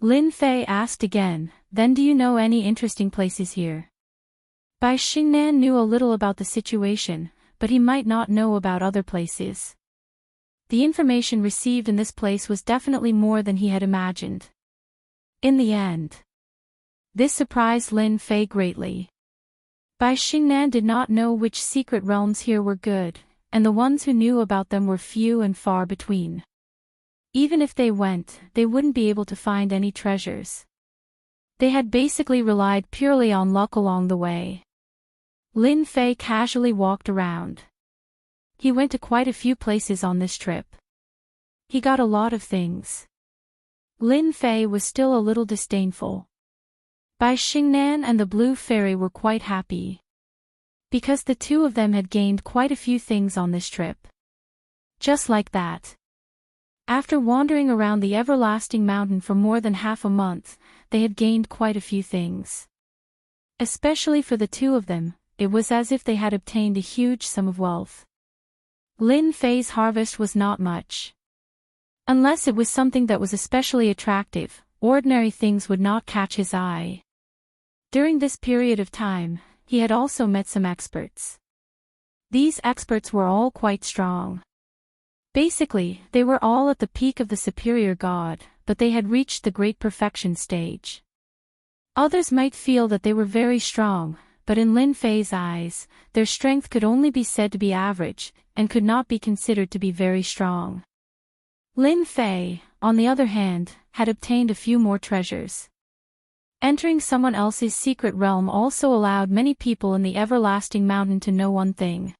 Lin Fei asked again, then do you know any interesting places here? Bai Xingnan knew a little about the situation, but he might not know about other places. The information received in this place was definitely more than he had imagined. In the end, this surprised Lin Fei greatly. Bai Xingnan did not know which secret realms here were good, and the ones who knew about them were few and far between. Even if they went, they wouldn't be able to find any treasures. They had basically relied purely on luck along the way. Lin Fei casually walked around. He went to quite a few places on this trip. He got a lot of things. Lin Fei was still a little disdainful. Bai Xingnan and the Blue Fairy were quite happy. Because the two of them had gained quite a few things on this trip. Just like that. After wandering around the everlasting mountain for more than half a month, they had gained quite a few things. Especially for the two of them, it was as if they had obtained a huge sum of wealth. Lin Fei's harvest was not much. Unless it was something that was especially attractive, ordinary things would not catch his eye. During this period of time, he had also met some experts. These experts were all quite strong. Basically, they were all at the peak of the superior god, but they had reached the great perfection stage. Others might feel that they were very strong, but in Lin Fei's eyes, their strength could only be said to be average, and could not be considered to be very strong. Lin Fei, on the other hand, had obtained a few more treasures. Entering someone else's secret realm also allowed many people in the everlasting mountain to know one thing.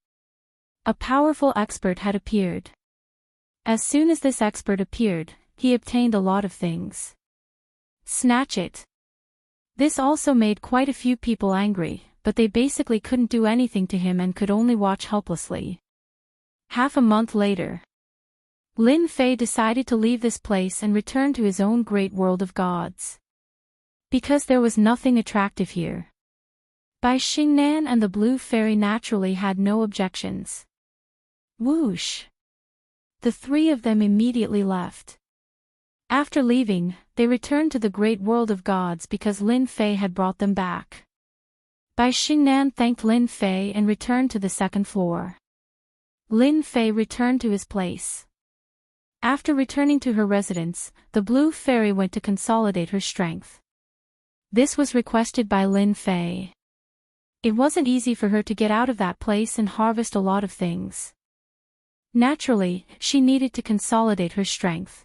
A powerful expert had appeared. As soon as this expert appeared, he obtained a lot of things. Snatch it. This also made quite a few people angry, but they basically couldn't do anything to him and could only watch helplessly. Half a month later, Lin Fei decided to leave this place and return to his own great world of gods. Because there was nothing attractive here. Bai Xingnan and the Blue Fairy naturally had no objections. Whoosh! The three of them immediately left. After leaving, they returned to the great world of gods because Lin Fei had brought them back. Bai Xingnan thanked Lin Fei and returned to the second floor. Lin Fei returned to his place. After returning to her residence, the Blue Fairy went to consolidate her strength. This was requested by Lin Fei. It wasn't easy for her to get out of that place and harvest a lot of things. Naturally, she needed to consolidate her strength.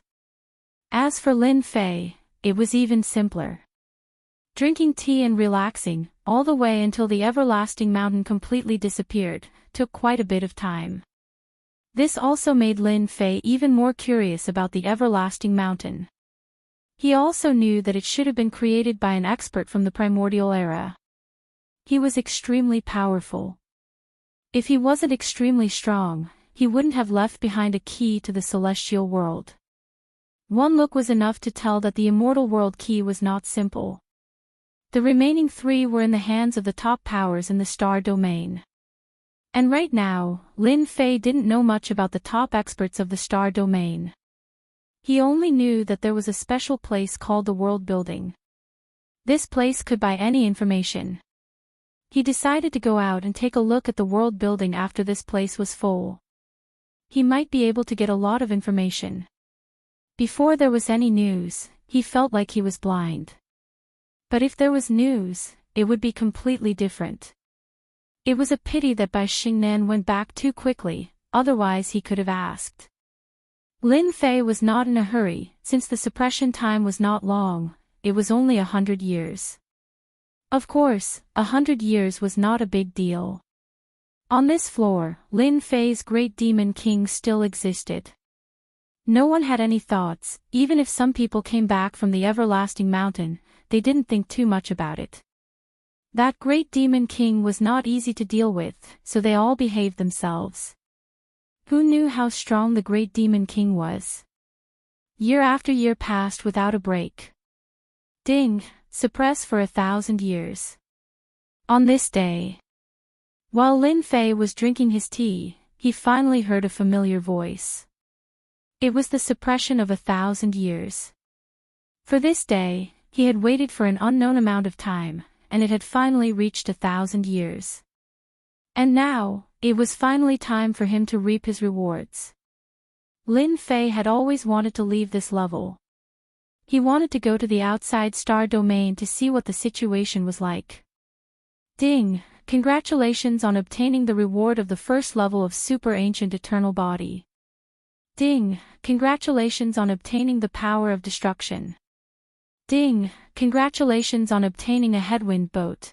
As for Lin Fei, it was even simpler. Drinking tea and relaxing, all the way until the everlasting mountain completely disappeared, took quite a bit of time. This also made Lin Fei even more curious about the everlasting mountain. He also knew that it should have been created by an expert from the primordial era. He was extremely powerful. If he wasn't extremely strong, he wouldn't have left behind a key to the celestial world. One look was enough to tell that the immortal world key was not simple. The remaining 3 were in the hands of the top powers in the star domain. And right now, Lin Fei didn't know much about the top experts of the star domain. He only knew that there was a special place called the World Building. This place could buy any information. He decided to go out and take a look at the World Building after this place was full. He might be able to get a lot of information. Before there was any news, he felt like he was blind. But if there was news, it would be completely different. It was a pity that Bai Xingnan went back too quickly, otherwise he could have asked. Lin Fei was not in a hurry, since the suppression time was not long, it was only 100 years. Of course, 100 years was not a big deal. On this floor, Lin Fei's great demon king still existed. No one had any thoughts, even if some people came back from the everlasting mountain, they didn't think too much about it. That great demon king was not easy to deal with, so they all behaved themselves. Who knew how strong the great demon king was? Year after year passed without a break. Ding, suppress for 1,000 years. On this day, while Lin Fei was drinking his tea, he finally heard a familiar voice. It was the suppression of 1,000 years. For this day, he had waited for an unknown amount of time, and it had finally reached 1,000 years. And now, it was finally time for him to reap his rewards. Lin Fei had always wanted to leave this level. He wanted to go to the outside star domain to see what the situation was like. Ding, congratulations on obtaining the reward of the first level of Super Ancient Eternal Body. Ding, congratulations on obtaining the power of destruction. Ding, congratulations on obtaining a headwind boat.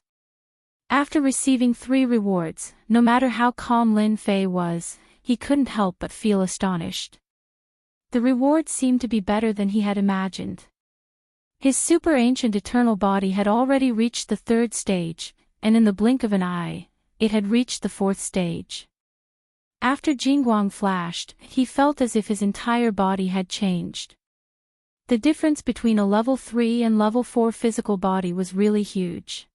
After receiving 3 rewards, no matter how calm Lin Fei was, he couldn't help but feel astonished. The rewards seemed to be better than he had imagined. His super ancient eternal body had already reached the 3rd stage, and in the blink of an eye, it had reached the 4th stage. After Jingguang flashed, he felt as if his entire body had changed. The difference between a level 3 and level 4 physical body was really huge.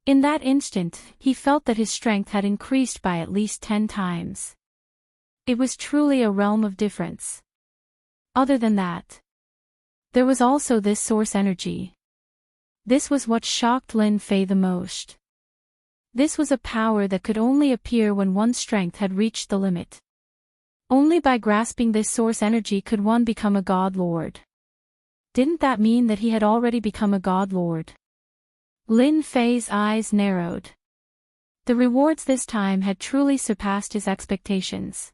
In that instant, he felt that his strength had increased by at least 10 times. It was truly a realm of difference. Other than that, there was also this source energy. This was what shocked Lin Fei the most. This was a power that could only appear when one's strength had reached the limit. Only by grasping this source energy could one become a God Lord. Didn't that mean that he had already become a God Lord? Lin Fei's eyes narrowed. The rewards this time had truly surpassed his expectations.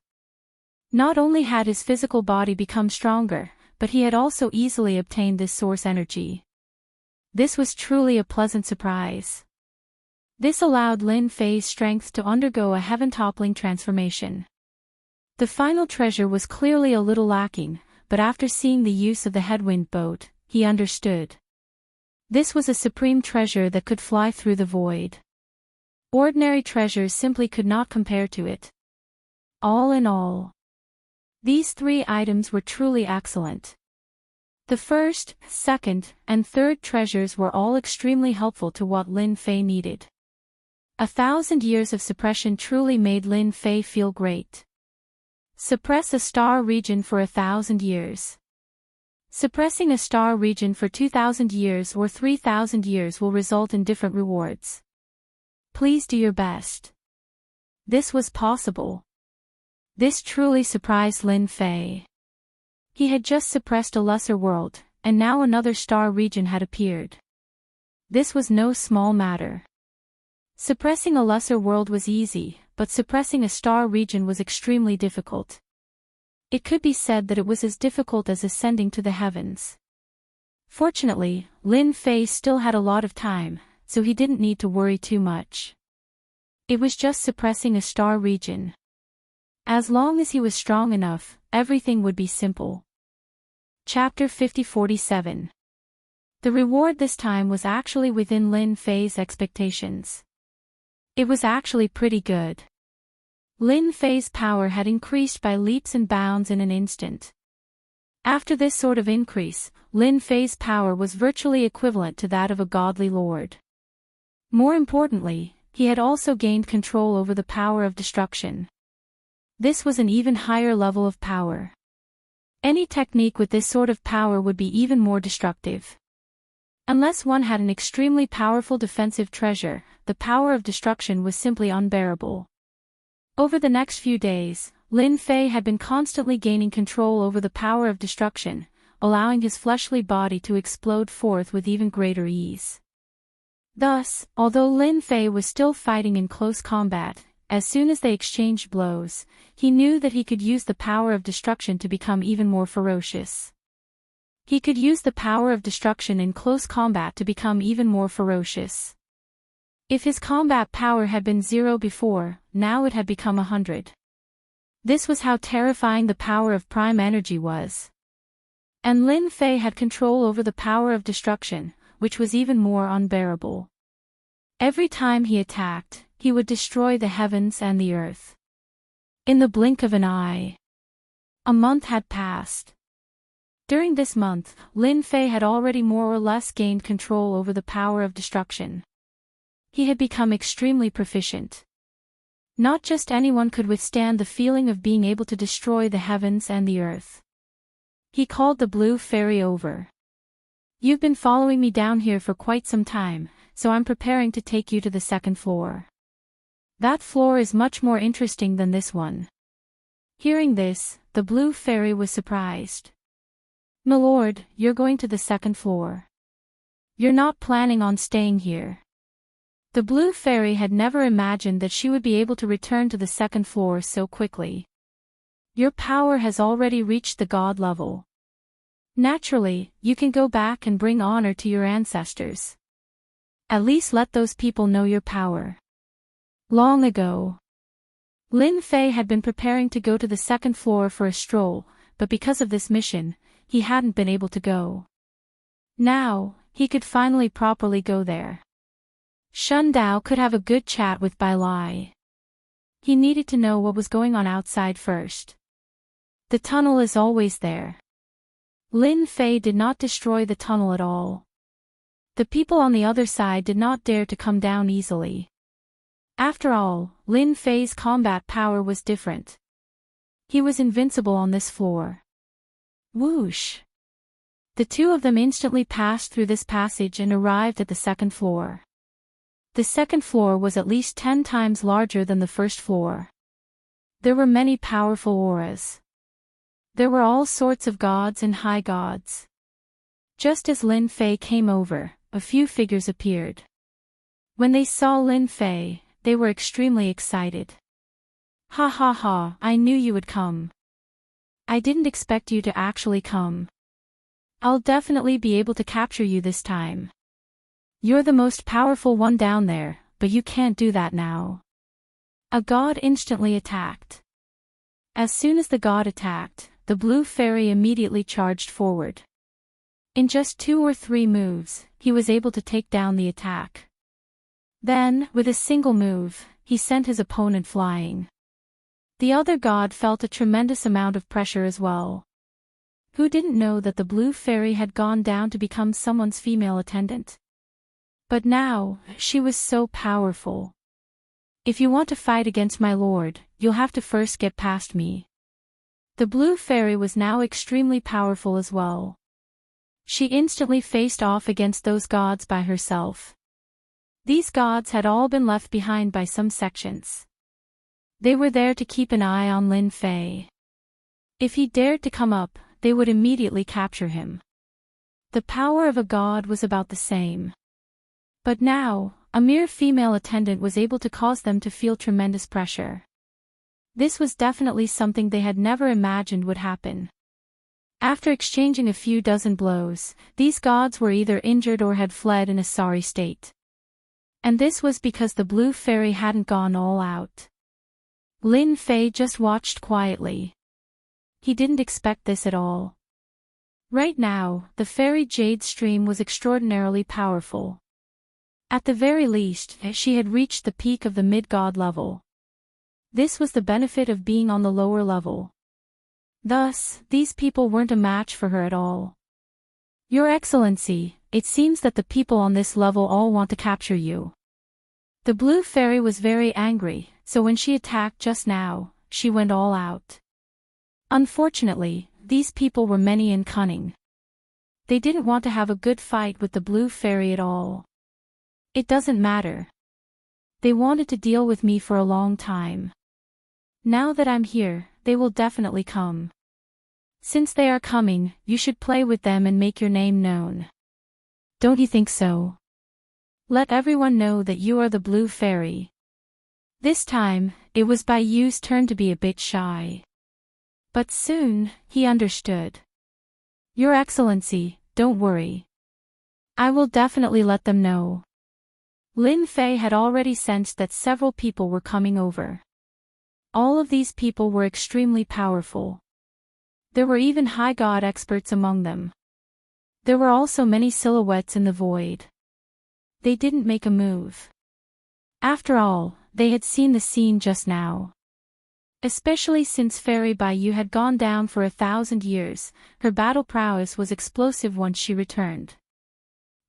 Not only had his physical body become stronger, but he had also easily obtained this source energy. This was truly a pleasant surprise. This allowed Lin Fei's strength to undergo a heaven-toppling transformation. The final treasure was clearly a little lacking, but after seeing the use of the headwind boat, he understood. This was a supreme treasure that could fly through the void. Ordinary treasures simply could not compare to it. All in all, these 3 items were truly excellent. The first, second, and third treasures were all extremely helpful to what Lin Fei needed. 1,000 years of suppression truly made Lin Fei feel great. Suppress a star region for 1,000 years. Suppressing a star region for 2,000 years or 3,000 years will result in different rewards. Please do your best. This was possible. This truly surprised Lin Fei. He had just suppressed a lesser world, and now another star region had appeared. This was no small matter. Suppressing a lesser world was easy, but suppressing a star region was extremely difficult. It could be said that it was as difficult as ascending to the heavens. Fortunately, Lin Fei still had a lot of time, so he didn't need to worry too much. It was just suppressing a star region. As long as he was strong enough, everything would be simple. Chapter 50-47. The reward this time was actually within Lin Fei's expectations. It was actually pretty good. Lin Fei's power had increased by leaps and bounds in an instant. After this sort of increase, Lin Fei's power was virtually equivalent to that of a godly lord. More importantly, he had also gained control over the power of destruction. This was an even higher level of power. Any technique with this sort of power would be even more destructive. Unless one had an extremely powerful defensive treasure, the power of destruction was simply unbearable. Over the next few days, Lin Fei had been constantly gaining control over the power of destruction, allowing his fleshly body to explode forth with even greater ease. Thus, although Lin Fei was still fighting in close combat, as soon as they exchanged blows, he knew that he could use the power of destruction to become even more ferocious. He could use the power of destruction in close combat to become even more ferocious. If his combat power had been 0 before, now it had become 100. This was how terrifying the power of prime energy was. And Lin Fei had control over the power of destruction, which was even more unbearable. Every time he attacked, he would destroy the heavens and the earth. In the blink of an eye. A month had passed. During this month, Lin Fei had already more or less gained control over the power of destruction. He had become extremely proficient. Not just anyone could withstand the feeling of being able to destroy the heavens and the earth. He called the blue fairy over. "You've been following me down here for quite some time, so I'm preparing to take you to the second floor. That floor is much more interesting than this one." Hearing this, the blue fairy was surprised. "My lord, you're going to the second floor. You're not planning on staying here." The blue fairy had never imagined that she would be able to return to the second floor so quickly. "Your power has already reached the god level. Naturally, you can go back and bring honor to your ancestors. At least let those people know your power." Long ago, Lin Fei had been preparing to go to the second floor for a stroll, but because of this mission, he hadn't been able to go. Now, he could finally properly go there. Shun Dao could have a good chat with Bai Lai. He needed to know what was going on outside first. The tunnel is always there. Lin Fei did not destroy the tunnel at all. The people on the other side did not dare to come down easily. After all, Lin Fei's combat power was different. He was invincible on this floor. Whoosh! The two of them instantly passed through this passage and arrived at the second floor. The second floor was at least 10 times larger than the first floor. There were many powerful auras. There were all sorts of gods and high gods. Just as Lin Fei came over, a few figures appeared. When they saw Lin Fei, they were extremely excited. "Ha ha ha, I knew you would come. I didn't expect you to actually come. I'll definitely be able to capture you this time. You're the most powerful one down there, but you can't do that now." A god instantly attacked. As soon as the god attacked, the blue fairy immediately charged forward. In just 2 or 3 moves, he was able to take down the attack. Then, with a single move, he sent his opponent flying. The other god felt a tremendous amount of pressure as well. Who didn't know that the blue fairy had gone down to become someone's female attendant? But now, she was so powerful. "If you want to fight against my lord, you'll have to first get past me." The blue fairy was now extremely powerful as well. She instantly faced off against those gods by herself. These gods had all been left behind by some sections. They were there to keep an eye on Lin Fei. If he dared to come up, they would immediately capture him. The power of a god was about the same. But now, a mere female attendant was able to cause them to feel tremendous pressure. This was definitely something they had never imagined would happen. After exchanging a few dozen blows, these gods were either injured or had fled in a sorry state. And this was because the blue fairy hadn't gone all out. Lin Fei just watched quietly. He didn't expect this at all. Right now, the fairy jade stream was extraordinarily powerful. At the very least, she had reached the peak of the mid-god level. This was the benefit of being on the lower level. Thus, these people weren't a match for her at all. Your Excellency, it seems that the people on this level all want to capture you. The blue fairy was very angry, so when she attacked just now, she went all out. Unfortunately, these people were many and cunning. They didn't want to have a good fight with the blue fairy at all. It doesn't matter. They wanted to deal with me for a long time. Now that I'm here, they will definitely come. Since they are coming, you should play with them and make your name known. Don't you think so? Let everyone know that you are the blue fairy. This time, it was Bai Yu's turn to be a bit shy. But soon, he understood. Your Excellency, don't worry. I will definitely let them know. Lin Fei had already sensed that several people were coming over. All of these people were extremely powerful. There were even high god experts among them. There were also many silhouettes in the void. They didn't make a move. After all, they had seen the scene just now. Especially since Fairy Bai Yu had gone down for 1,000 years, her battle prowess was explosive once she returned.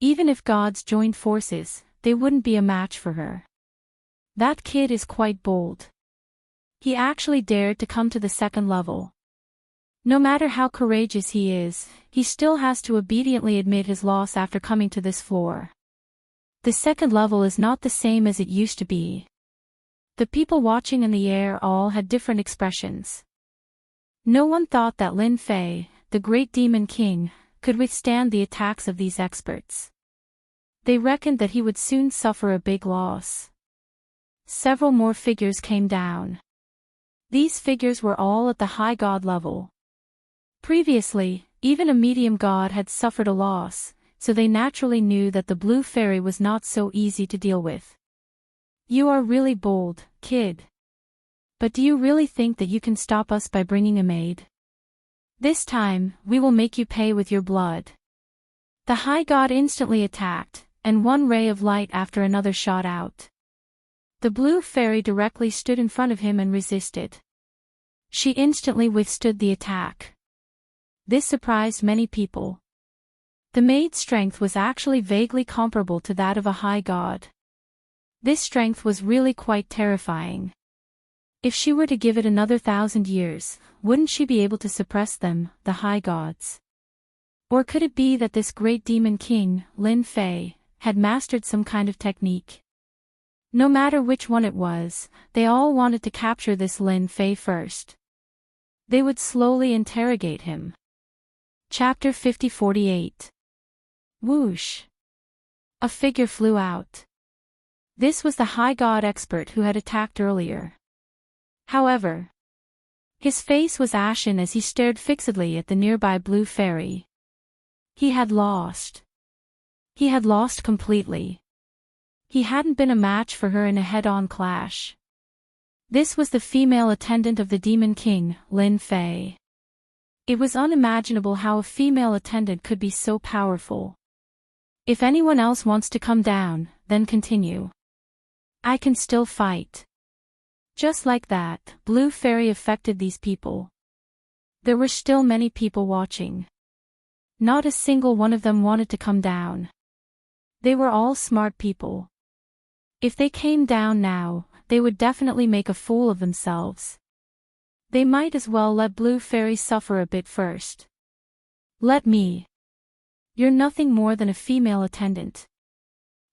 Even if gods joined forces, they wouldn't be a match for her. That kid is quite bold. He actually dared to come to the second level. No matter how courageous he is, he still has to obediently admit his loss after coming to this floor. The second level is not the same as it used to be. The people watching in the air all had different expressions. No one thought that Lin Fei, the great demon king, could withstand the attacks of these experts. They reckoned that he would soon suffer a big loss. Several more figures came down. These figures were all at the high god level. Previously, even a medium god had suffered a loss, so they naturally knew that the blue fairy was not so easy to deal with. You are really bold, kid. But do you really think that you can stop us by bringing a maid? This time, we will make you pay with your blood. The high god instantly attacked, and one ray of light after another shot out. The blue fairy directly stood in front of him and resisted. She instantly withstood the attack. This surprised many people. The maid's strength was actually vaguely comparable to that of a high god. This strength was really quite terrifying. If she were to give it another 1,000 years, wouldn't she be able to suppress them, the high gods? Or could it be that this great demon king, Lin Fei, had mastered some kind of technique? No matter which one it was, they all wanted to capture this Lin Fei first. They would slowly interrogate him. Chapter 50-48. Whoosh! A figure flew out. This was the high god expert who had attacked earlier. However, his face was ashen as he stared fixedly at the nearby blue fairy. He had lost. He had lost completely. He hadn't been a match for her in a head-on clash. This was the female attendant of the Demon King, Lin Fei. It was unimaginable how a female attendant could be so powerful. If anyone else wants to come down, then continue. I can still fight. Just like that, Blue Fairy affected these people. There were still many people watching. Not a single one of them wanted to come down. They were all smart people. If they came down now, they would definitely make a fool of themselves. They might as well let Blue Fairy suffer a bit first. Let me. You're nothing more than a female attendant.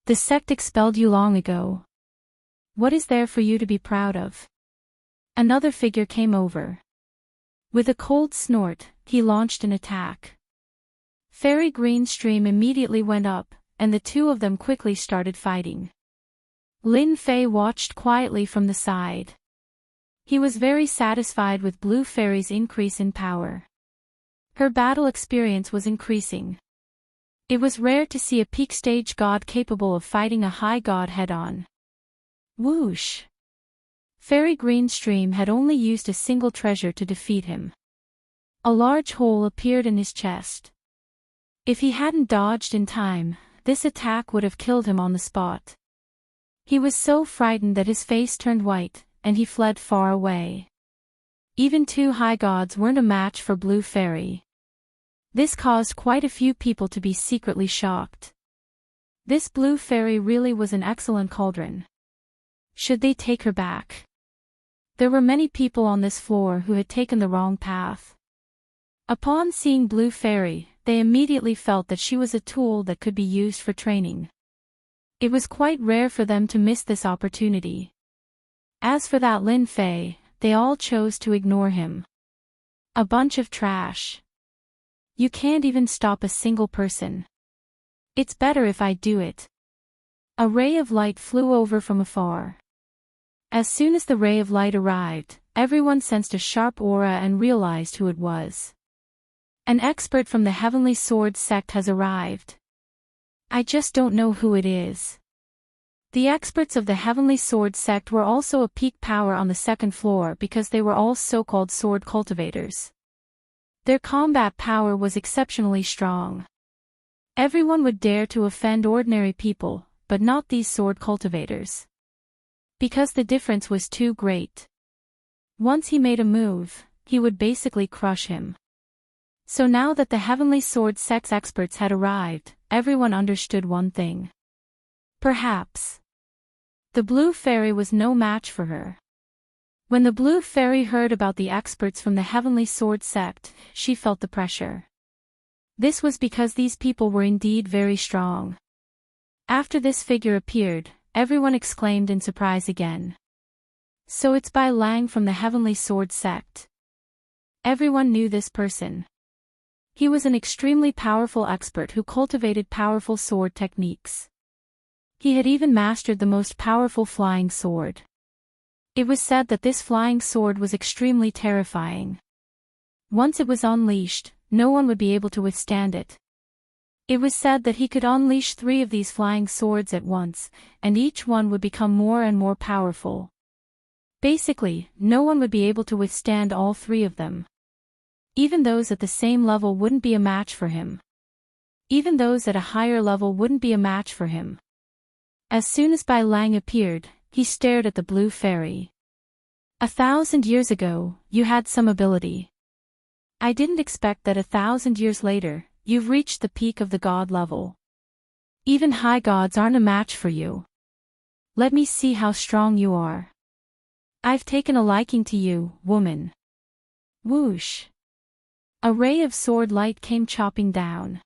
The sect expelled you long ago. What is there for you to be proud of? Another figure came over. With a cold snort, he launched an attack. Fairy Green Stream immediately went up, and the two of them quickly started fighting. Lin Fei watched quietly from the side. He was very satisfied with Blue Fairy's increase in power. Her battle experience was increasing. It was rare to see a peak stage god capable of fighting a high god head-on. Whoosh! Fairy Green Stream had only used a single treasure to defeat him. A large hole appeared in his chest. If he hadn't dodged in time, this attack would have killed him on the spot. He was so frightened that his face turned white, and he fled far away. Even two high gods weren't a match for Blue Fairy. This caused quite a few people to be secretly shocked. This Blue Fairy really was an excellent cauldron. Should they take her back? There were many people on this floor who had taken the wrong path. Upon seeing Blue Fairy, they immediately felt that she was a tool that could be used for training. It was quite rare for them to miss this opportunity. As for that Lin Fei, they all chose to ignore him. A bunch of trash. You can't even stop a single person. It's better if I do it. A ray of light flew over from afar. As soon as the ray of light arrived, everyone sensed a sharp aura and realized who it was. An expert from the Heavenly Sword sect has arrived. I just don't know who it is. The experts of the Heavenly Sword sect were also a peak power on the second floor because they were all so-called sword cultivators. Their combat power was exceptionally strong. Everyone would dare to offend ordinary people, but not these sword cultivators. Because the difference was too great. Once he made a move, he would basically crush him. So now that the Heavenly Sword sect's experts had arrived, everyone understood one thing. Perhaps the Blue Fairy was no match for her. When the Blue Fairy heard about the experts from the Heavenly Sword sect, she felt the pressure. This was because these people were indeed very strong. After this figure appeared, everyone exclaimed in surprise again. So it's Bai Lang from the Heavenly Sword sect. Everyone knew this person. He was an extremely powerful expert who cultivated powerful sword techniques. He had even mastered the most powerful flying sword. It was said that this flying sword was extremely terrifying. Once it was unleashed, no one would be able to withstand it. It was said that he could unleash 3 of these flying swords at once, and each one would become more and more powerful. Basically, no one would be able to withstand all 3 of them. Even those at the same level wouldn't be a match for him. Even those at a higher level wouldn't be a match for him. As soon as Bai Lang appeared, he stared at the Blue Fairy. 1,000 years ago, you had some ability. I didn't expect that 1,000 years later, you've reached the peak of the god level. Even high gods aren't a match for you. Let me see how strong you are. I've taken a liking to you, woman. Whoosh! A ray of sword light came chopping down.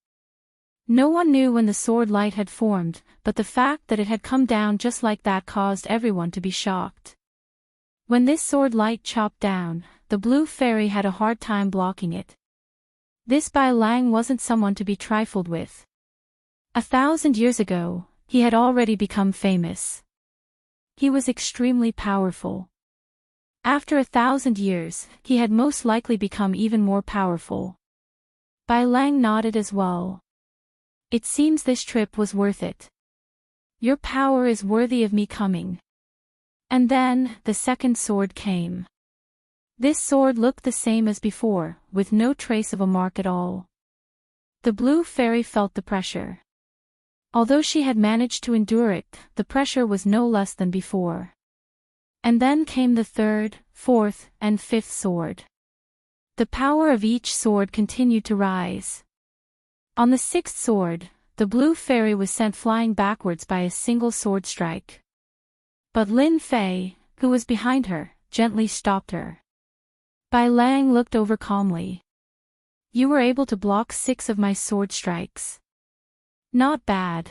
No one knew when the sword light had formed, but the fact that it had come down just like that caused everyone to be shocked. When this sword light chopped down, the Blue Fairy had a hard time blocking it. This Bai Lang wasn't someone to be trifled with. 1,000 years ago, he had already become famous. He was extremely powerful. After 1,000 years, he had most likely become even more powerful. Bai Lang nodded as well. It seems this trip was worth it. Your power is worthy of me coming. And then, the second sword came. This sword looked the same as before, with no trace of a mark at all. The Blue Fairy felt the pressure. Although she had managed to endure it, the pressure was no less than before. And then came the 3rd, 4th, and 5th sword. The power of each sword continued to rise. On the 6th sword, the Blue Fairy was sent flying backwards by a single sword strike. But Lin Fei, who was behind her, gently stopped her. Bai Lang looked over calmly. You were able to block 6 of my sword strikes. Not bad.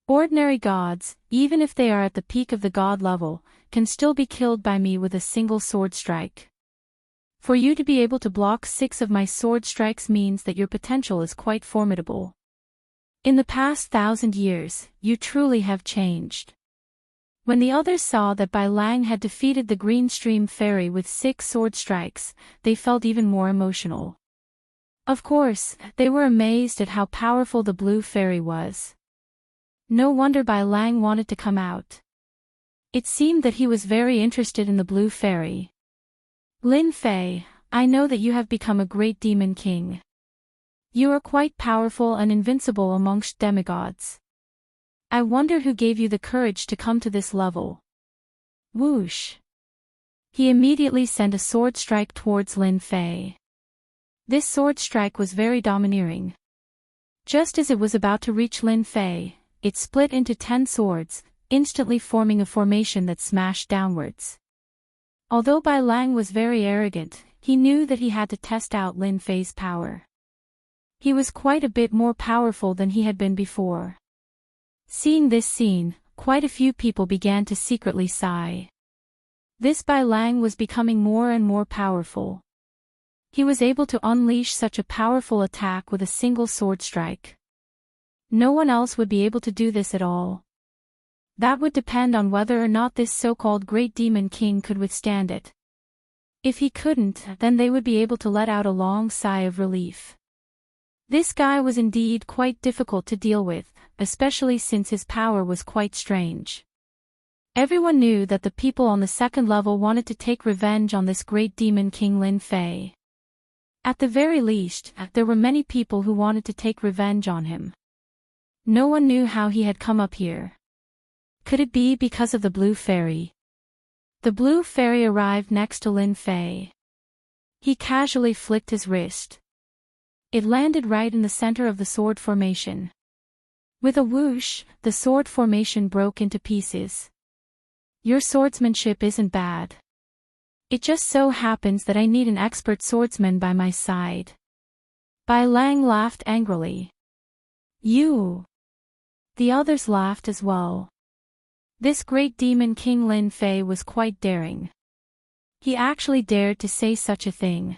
Ordinary gods, even if they are at the peak of the god level, can still be killed by me with a single sword strike. For you to be able to block 6 of my sword strikes means that your potential is quite formidable. In the past 1,000 years, you truly have changed. When the others saw that Bai Lang had defeated the Green Stream Fairy with 6 sword strikes, they felt even more emotional. Of course, they were amazed at how powerful the Blue Fairy was. No wonder Bai Lang wanted to come out. It seemed that he was very interested in the Blue Fairy. Lin Fei, I know that you have become a great demon king. You are quite powerful and invincible amongst demigods. I wonder who gave you the courage to come to this level. Whoosh. He immediately sent a sword strike towards Lin Fei. This sword strike was very domineering. Just as it was about to reach Lin Fei, it split into 10 swords, instantly forming a formation that smashed downwards. Although Bai Lang was very arrogant, he knew that he had to test out Lin Fei's power. He was quite a bit more powerful than he had been before. Seeing this scene, quite a few people began to secretly sigh. This Bai Lang was becoming more and more powerful. He was able to unleash such a powerful attack with a single sword strike. No one else would be able to do this at all. That would depend on whether or not this so-called Great Demon King could withstand it. If he couldn't, then they would be able to let out a long sigh of relief. This guy was indeed quite difficult to deal with, especially since his power was quite strange. Everyone knew that the people on the second level wanted to take revenge on this Great Demon King Lin Fei. At the very least, there were many people who wanted to take revenge on him. No one knew how he had come up here. Could it be because of the Blue Fairy? The Blue Fairy arrived next to Lin Fei. He casually flicked his wrist. It landed right in the center of the sword formation. With a whoosh, the sword formation broke into pieces. Your swordsmanship isn't bad. It just so happens that I need an expert swordsman by my side. Bai Lang laughed angrily. You! The others laughed as well. This Great Demon King Lin Fei was quite daring. He actually dared to say such a thing.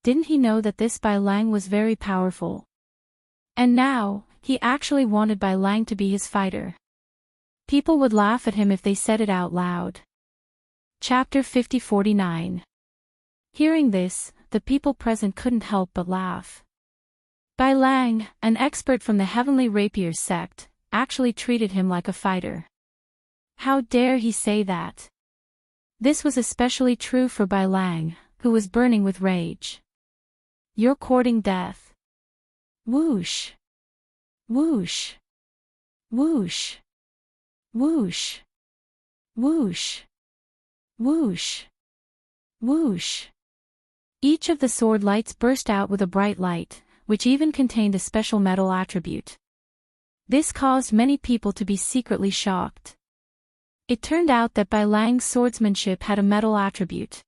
Didn't he know that this Bai Lang was very powerful? And now, he actually wanted Bai Lang to be his fighter. People would laugh at him if they said it out loud. Chapter 50-49. Hearing this, the people present couldn't help but laugh. Bai Lang, an expert from the Heavenly Rapier sect, actually treated him like a fighter. How dare he say that? This was especially true for Bai Lang, who was burning with rage. You're courting death. Whoosh. Whoosh. Whoosh. Whoosh. Whoosh. Whoosh. Whoosh. Each of the sword lights burst out with a bright light, which even contained a special metal attribute. This caused many people to be secretly shocked. It turned out that Bai Lang's swordsmanship had a metal attribute.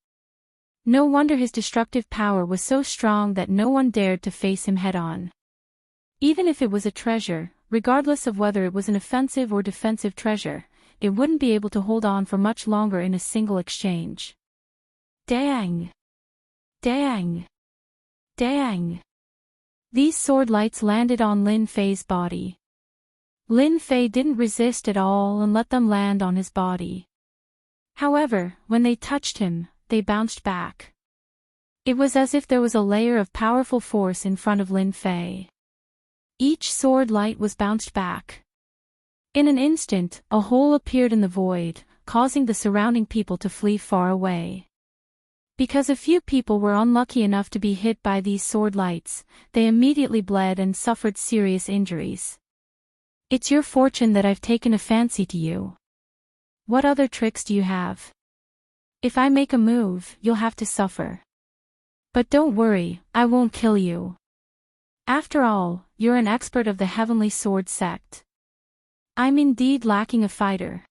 No wonder his destructive power was so strong that no one dared to face him head-on. Even if it was a treasure, regardless of whether it was an offensive or defensive treasure, it wouldn't be able to hold on for much longer in a single exchange. Dang! Dang! Dang! These sword lights landed on Lin Fei's body. Lin Fei didn't resist at all and let them land on his body. However, when they touched him, they bounced back. It was as if there was a layer of powerful force in front of Lin Fei. Each sword light was bounced back. In an instant, a hole appeared in the void, causing the surrounding people to flee far away. Because a few people were unlucky enough to be hit by these sword lights, they immediately bled and suffered serious injuries. It's your fortune that I've taken a fancy to you. What other tricks do you have? If I make a move, you'll have to suffer. But don't worry, I won't kill you. After all, you're an expert of the Heavenly Sword sect. I'm indeed lacking a fighter.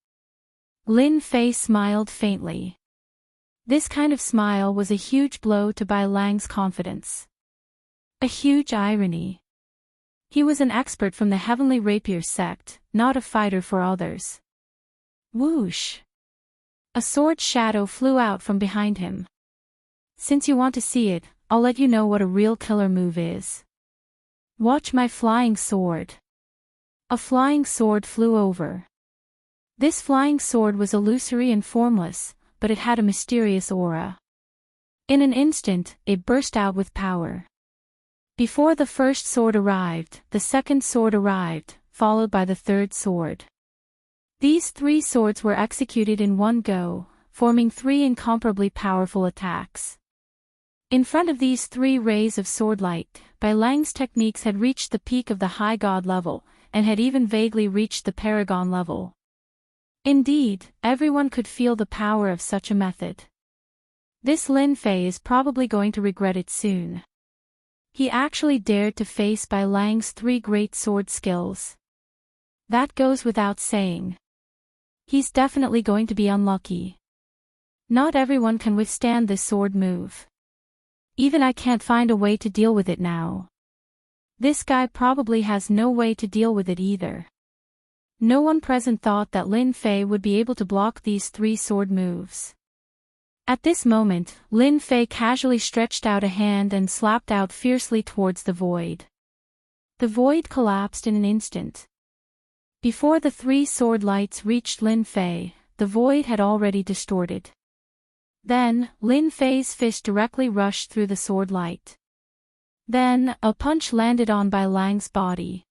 Lin Fei smiled faintly. This kind of smile was a huge blow to Bai Lang's confidence. A huge irony. He was an expert from the Heavenly Rapier sect, not a fighter for others. Whoosh! A sword shadow flew out from behind him. Since you want to see it, I'll let you know what a real killer move is. Watch my flying sword. A flying sword flew over. This flying sword was illusory and formless, but it had a mysterious aura. In an instant, it burst out with power. Before the first sword arrived, the second sword arrived, followed by the third sword. These 3 swords were executed in one go, forming 3 incomparably powerful attacks. In front of these 3 rays of swordlight, Bai Lang's techniques had reached the peak of the high god level, and had even vaguely reached the paragon level. Indeed, everyone could feel the power of such a method. This Lin Fei is probably going to regret it soon. He actually dared to face Bai Lang's 3 great sword skills. That goes without saying. He's definitely going to be unlucky. Not everyone can withstand this sword move. Even I can't find a way to deal with it now. This guy probably has no way to deal with it either. No one present thought that Lin Fei would be able to block these 3 sword moves. At this moment, Lin Fei casually stretched out a hand and slapped out fiercely towards the void. The void collapsed in an instant. Before the 3 sword lights reached Lin Fei, the void had already distorted. Then, Lin Fei's fist directly rushed through the sword light. Then, a punch landed on Bai Lang's body.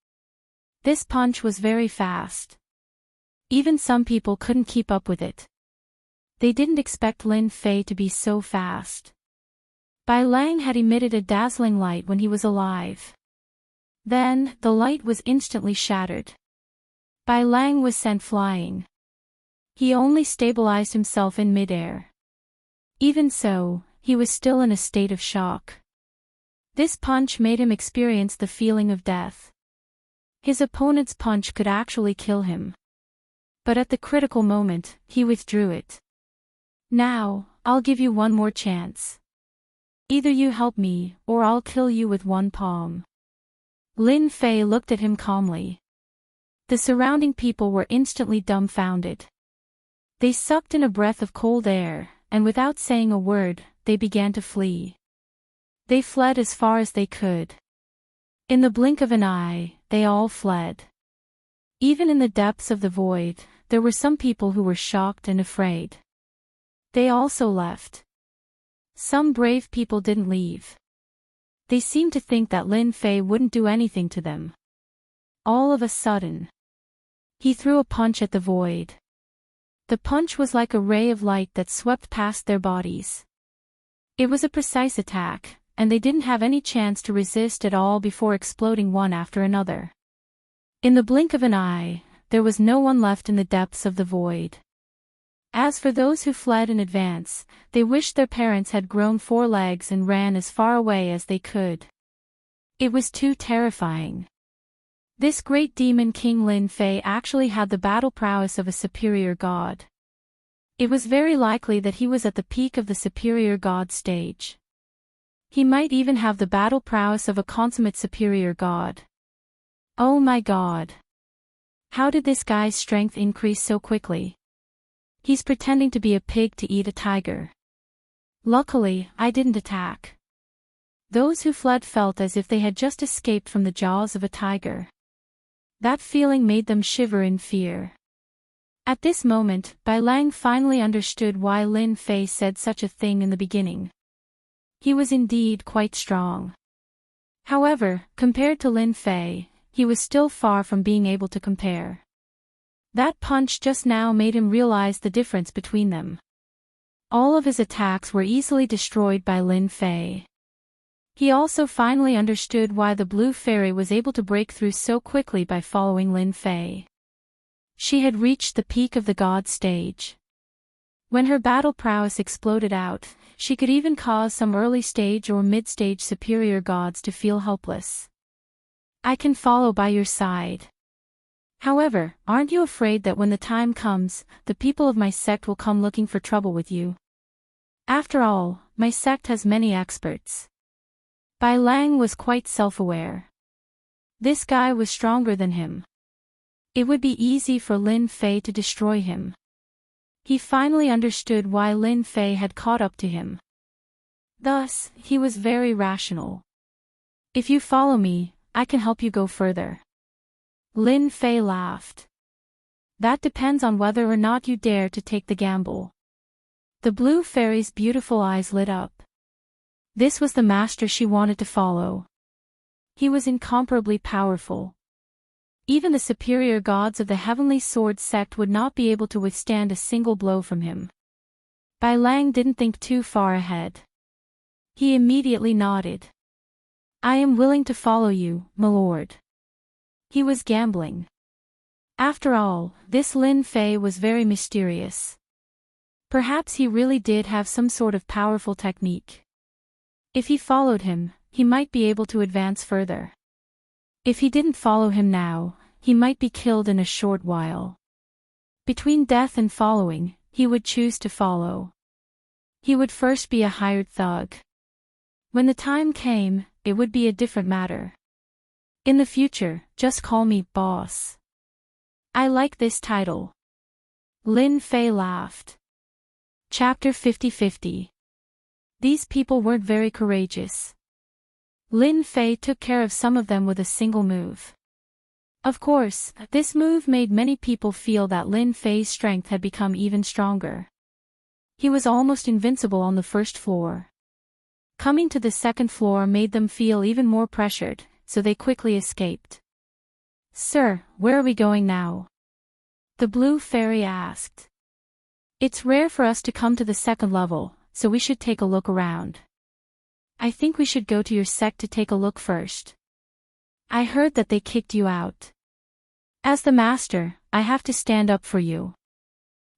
This punch was very fast. Even some people couldn't keep up with it. They didn't expect Lin Fei to be so fast. Bai Lang had emitted a dazzling light when he was alive. Then, the light was instantly shattered. Bai Lang was sent flying. He only stabilized himself in midair. Even so, he was still in a state of shock. This punch made him experience the feeling of death. His opponent's punch could actually kill him. But at the critical moment, he withdrew it. Now, I'll give you one more chance. Either you help me, or I'll kill you with one palm. Lin Fei looked at him calmly. The surrounding people were instantly dumbfounded. They sucked in a breath of cold air, and without saying a word, they began to flee. They fled as far as they could. In the blink of an eye, they all fled. Even in the depths of the void, there were some people who were shocked and afraid. They also left. Some brave people didn't leave. They seemed to think that Lin Fei wouldn't do anything to them. All of a sudden, he threw a punch at the void. The punch was like a ray of light that swept past their bodies. It was a precise attack, and they didn't have any chance to resist at all before exploding one after another. In the blink of an eye, there was no one left in the depths of the void. As for those who fled in advance, they wished their parents had grown 4 legs and ran as far away as they could. It was too terrifying. This great demon King Lin Fei actually had the battle prowess of a superior god. It was very likely that he was at the peak of the superior god stage. He might even have the battle prowess of a consummate superior god. Oh my god. How did this guy's strength increase so quickly? He's pretending to be a pig to eat a tiger. Luckily, I didn't attack. Those who fled felt as if they had just escaped from the jaws of a tiger. That feeling made them shiver in fear. At this moment, Bai Lang finally understood why Lin Fei said such a thing in the beginning. He was indeed quite strong. However, compared to Lin Fei, he was still far from being able to compare. That punch just now made him realize the difference between them. All of his attacks were easily destroyed by Lin Fei. He also finally understood why the blue fairy was able to break through so quickly by following Lin Fei. She had reached the peak of the god stage. When her battle prowess exploded out, she could even cause some early stage or mid-stage superior gods to feel helpless. I can follow by your side. However, aren't you afraid that when the time comes, the people of my sect will come looking for trouble with you? After all, my sect has many experts. Bai Lang was quite self-aware. This guy was stronger than him. It would be easy for Lin Fei to destroy him. He finally understood why Lin Fei had caught up to him. Thus, he was very rational. If you follow me, I can help you go further. Lin Fei laughed. That depends on whether or not you dare to take the gamble. The blue fairy's beautiful eyes lit up. This was the master she wanted to follow. He was incomparably powerful. Even the superior gods of the Heavenly Sword sect would not be able to withstand a single blow from him. Bai Lang didn't think too far ahead. He immediately nodded. I am willing to follow you, my lord. He was gambling. After all, this Lin Fei was very mysterious. Perhaps he really did have some sort of powerful technique. If he followed him, he might be able to advance further. If he didn't follow him now, he might be killed in a short while. Between death and following, he would choose to follow. He would first be a hired thug. When the time came, it would be a different matter. In the future, just call me boss. I like this title. Lin Fei laughed. Chapter 50-50. These people weren't very courageous. Lin Fei took care of some of them with a single move. Of course, this move made many people feel that Lin Fei's strength had become even stronger. He was almost invincible on the first floor. Coming to the second floor made them feel even more pressured, so they quickly escaped. Sir, where are we going now? The blue fairy asked. It's rare for us to come to the second level, so we should take a look around. I think we should go to your sect to take a look first. I heard that they kicked you out. As the master, I have to stand up for you.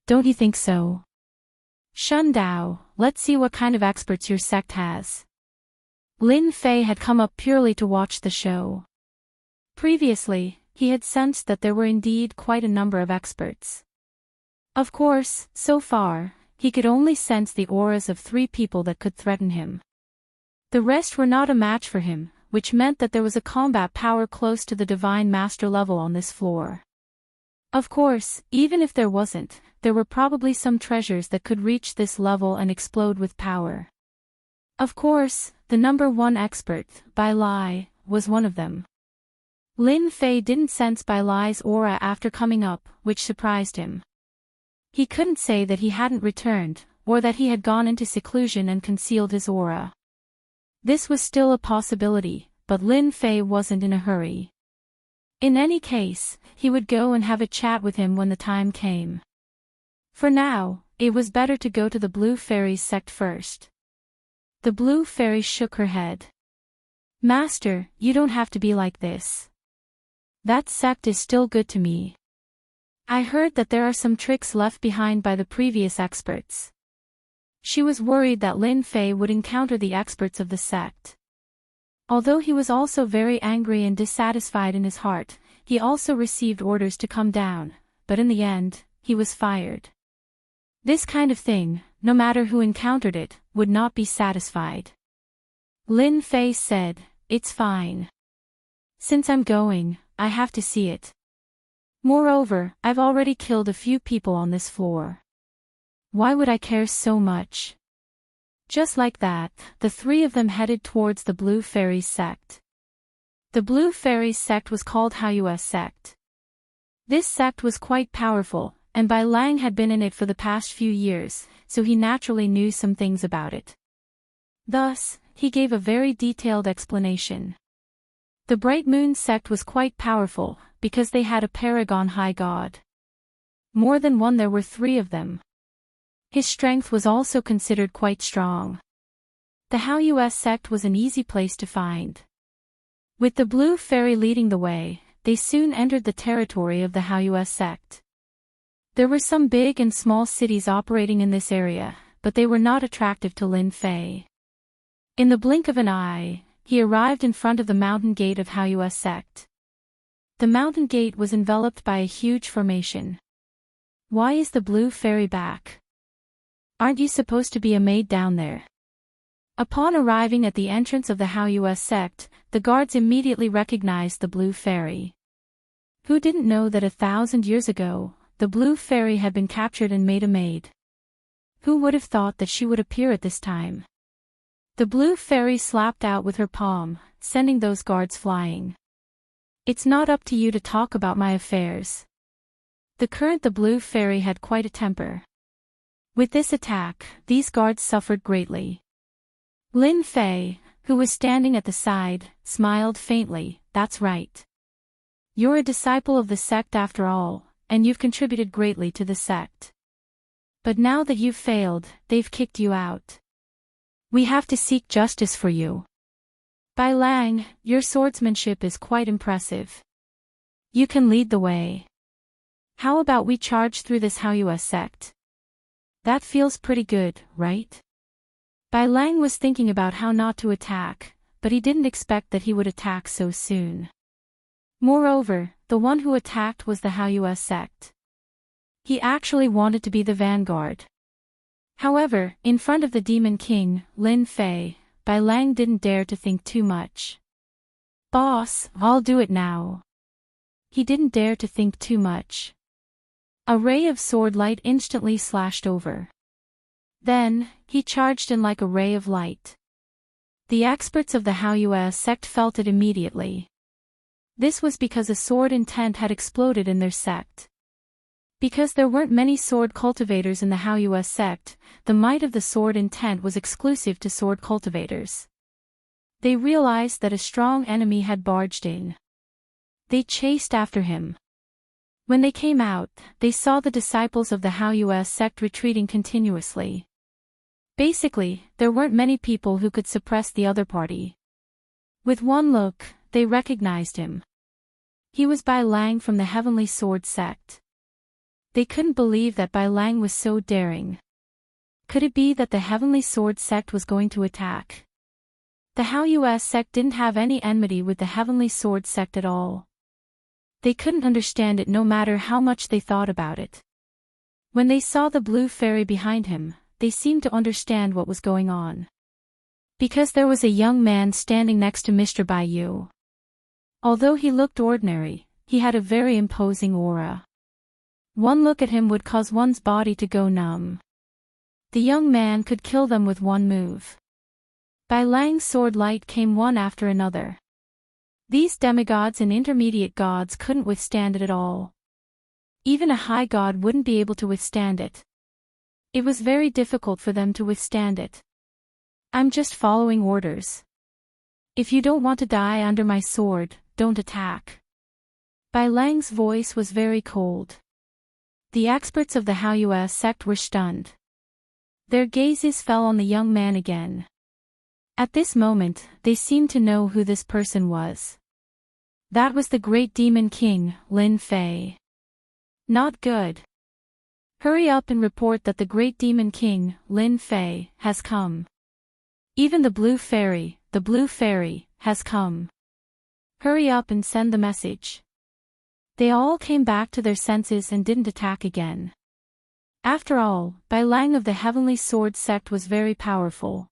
Don't you think so? Shun Dao, let's see what kind of experts your sect has. Lin Fei had come up purely to watch the show. Previously, he had sensed that there were indeed quite a number of experts. Of course, so far, he could only sense the auras of 3 people that could threaten him. The rest were not a match for him, which meant that there was a combat power close to the Divine Master level on this floor. Of course, even if there wasn't, there were probably some treasures that could reach this level and explode with power. Of course, the number 1 expert, Bai Lai, was one of them. Lin Fei didn't sense Bai Lai's aura after coming up, which surprised him. He couldn't say that he hadn't returned, or that he had gone into seclusion and concealed his aura. This was still a possibility, but Lin Fei wasn't in a hurry. In any case, he would go and have a chat with him when the time came. For now, it was better to go to the Blue Fairy's sect first. The Blue Fairy shook her head. Master, you don't have to be like this. That sect is still good to me. I heard that there are some tricks left behind by the previous experts. She was worried that Lin Fei would encounter the experts of the sect. Although he was also very angry and dissatisfied in his heart, he also received orders to come down, but in the end, he was fired. This kind of thing, no matter who encountered it, would not be satisfied. Lin Fei said, It's fine. Since I'm going, I have to see it. Moreover, I've already killed a few people on this floor. Why would I care so much? Just like that, the 3 of them headed towards the Blue Fairy's sect. The Blue Fairy's sect was called Haoyu's sect. This sect was quite powerful, and Bai Lang had been in it for the past few years, so he naturally knew some things about it. Thus, he gave a very detailed explanation. The Bright Moon sect was quite powerful, because they had a paragon high god. More than one, there were 3 of them. His strength was also considered quite strong. The Haoyu sect was an easy place to find. With the Blue Fairy leading the way, they soon entered the territory of the Haoyu sect. There were some big and small cities operating in this area, but they were not attractive to Lin Fei. In the blink of an eye, he arrived in front of the mountain gate of Haoyu sect. The mountain gate was enveloped by a huge formation. Why is the Blue Fairy back? Aren't you supposed to be a maid down there? Upon arriving at the entrance of the Haoyu sect, the guards immediately recognized the Blue Fairy. Who didn't know that 1,000 years ago, the Blue Fairy had been captured and made a maid? Who would have thought that she would appear at this time? The blue fairy slapped out with her palm, sending those guards flying. It's not up to you to talk about my affairs. The blue fairy had quite a temper. With this attack, these guards suffered greatly. Lin Fei, who was standing at the side, smiled faintly. That's right. You're a disciple of the sect after all, and you've contributed greatly to the sect. But now that you've failed, they've kicked you out. We have to seek justice for you. Bai Lang, your swordsmanship is quite impressive. You can lead the way. How about we charge through this Haoyue sect? That feels pretty good, right? Bai Lang was thinking about how not to attack, but he didn't expect that he would attack so soon. Moreover, the one who attacked was the Haoyue sect. He actually wanted to be the vanguard. However, in front of the Demon King, Lin Fei, Bai Lang didn't dare to think too much. Boss, I'll do it now. He didn't dare to think too much. A ray of sword light instantly slashed over. Then, he charged in like a ray of light. The experts of the Haoyue sect felt it immediately. This was because a sword intent had exploded in their sect. Because there weren't many sword cultivators in the Haoyue sect, the might of the sword intent was exclusive to sword cultivators. They realized that a strong enemy had barged in. They chased after him. When they came out, they saw the disciples of the Haoyue sect retreating continuously. Basically, there weren't many people who could suppress the other party. With one look, they recognized him. He was Bai Lang from the Heavenly Sword sect. They couldn't believe that Bai Lang was so daring. Could it be that the Heavenly Sword sect was going to attack? The Haoyue sect didn't have any enmity with the Heavenly Sword sect at all. They couldn't understand it no matter how much they thought about it. When they saw the blue fairy behind him, they seemed to understand what was going on. Because there was a young man standing next to Mr. Bai Yu. Although he looked ordinary, he had a very imposing aura. One look at him would cause one's body to go numb. The young man could kill them with one move. Bai Lang's sword light came one after another. These demigods and intermediate gods couldn't withstand it at all. Even a high god wouldn't be able to withstand it. It was very difficult for them to withstand it. I'm just following orders. If you don't want to die under my sword, don't attack. Bai Lang's voice was very cold. The experts of the Haoyue sect were stunned. Their gazes fell on the young man again. At this moment, they seemed to know who this person was. That was the great demon king, Lin Fei. Not good. Hurry up and report that the great demon king, Lin Fei, has come. Even the blue fairy, has come. Hurry up and send the message. They all came back to their senses and didn't attack again. After all, Bai Lang of the Heavenly Sword sect was very powerful.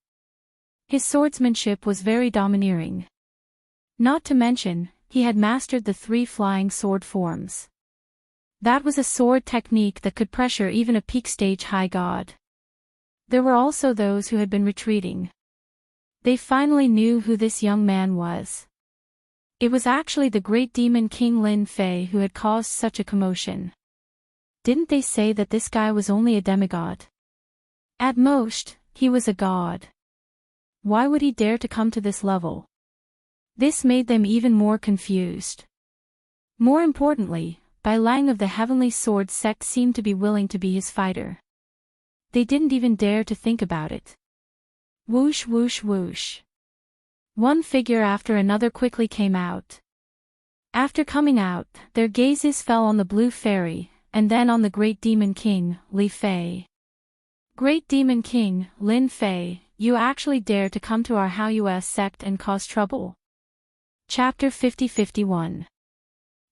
His swordsmanship was very domineering. Not to mention, he had mastered the 3 flying sword forms. That was a sword technique that could pressure even a peak stage high god. There were also those who had been retreating. They finally knew who this young man was. It was actually the great demon king Lin Fei who had caused such a commotion. Didn't they say that this guy was only a demigod? At most, he was a god. Why would he dare to come to this level? This made them even more confused. More importantly, Bai Lang of the Heavenly Sword sect seemed to be willing to be his fighter. They didn't even dare to think about it. Whoosh whoosh whoosh. One figure after another quickly came out. After coming out, their gazes fell on the blue fairy, and then on the great demon king, Li Fei. Great demon king, Lin Fei, you actually dare to come to our Haoyue sect and cause trouble? Chapter 50-51.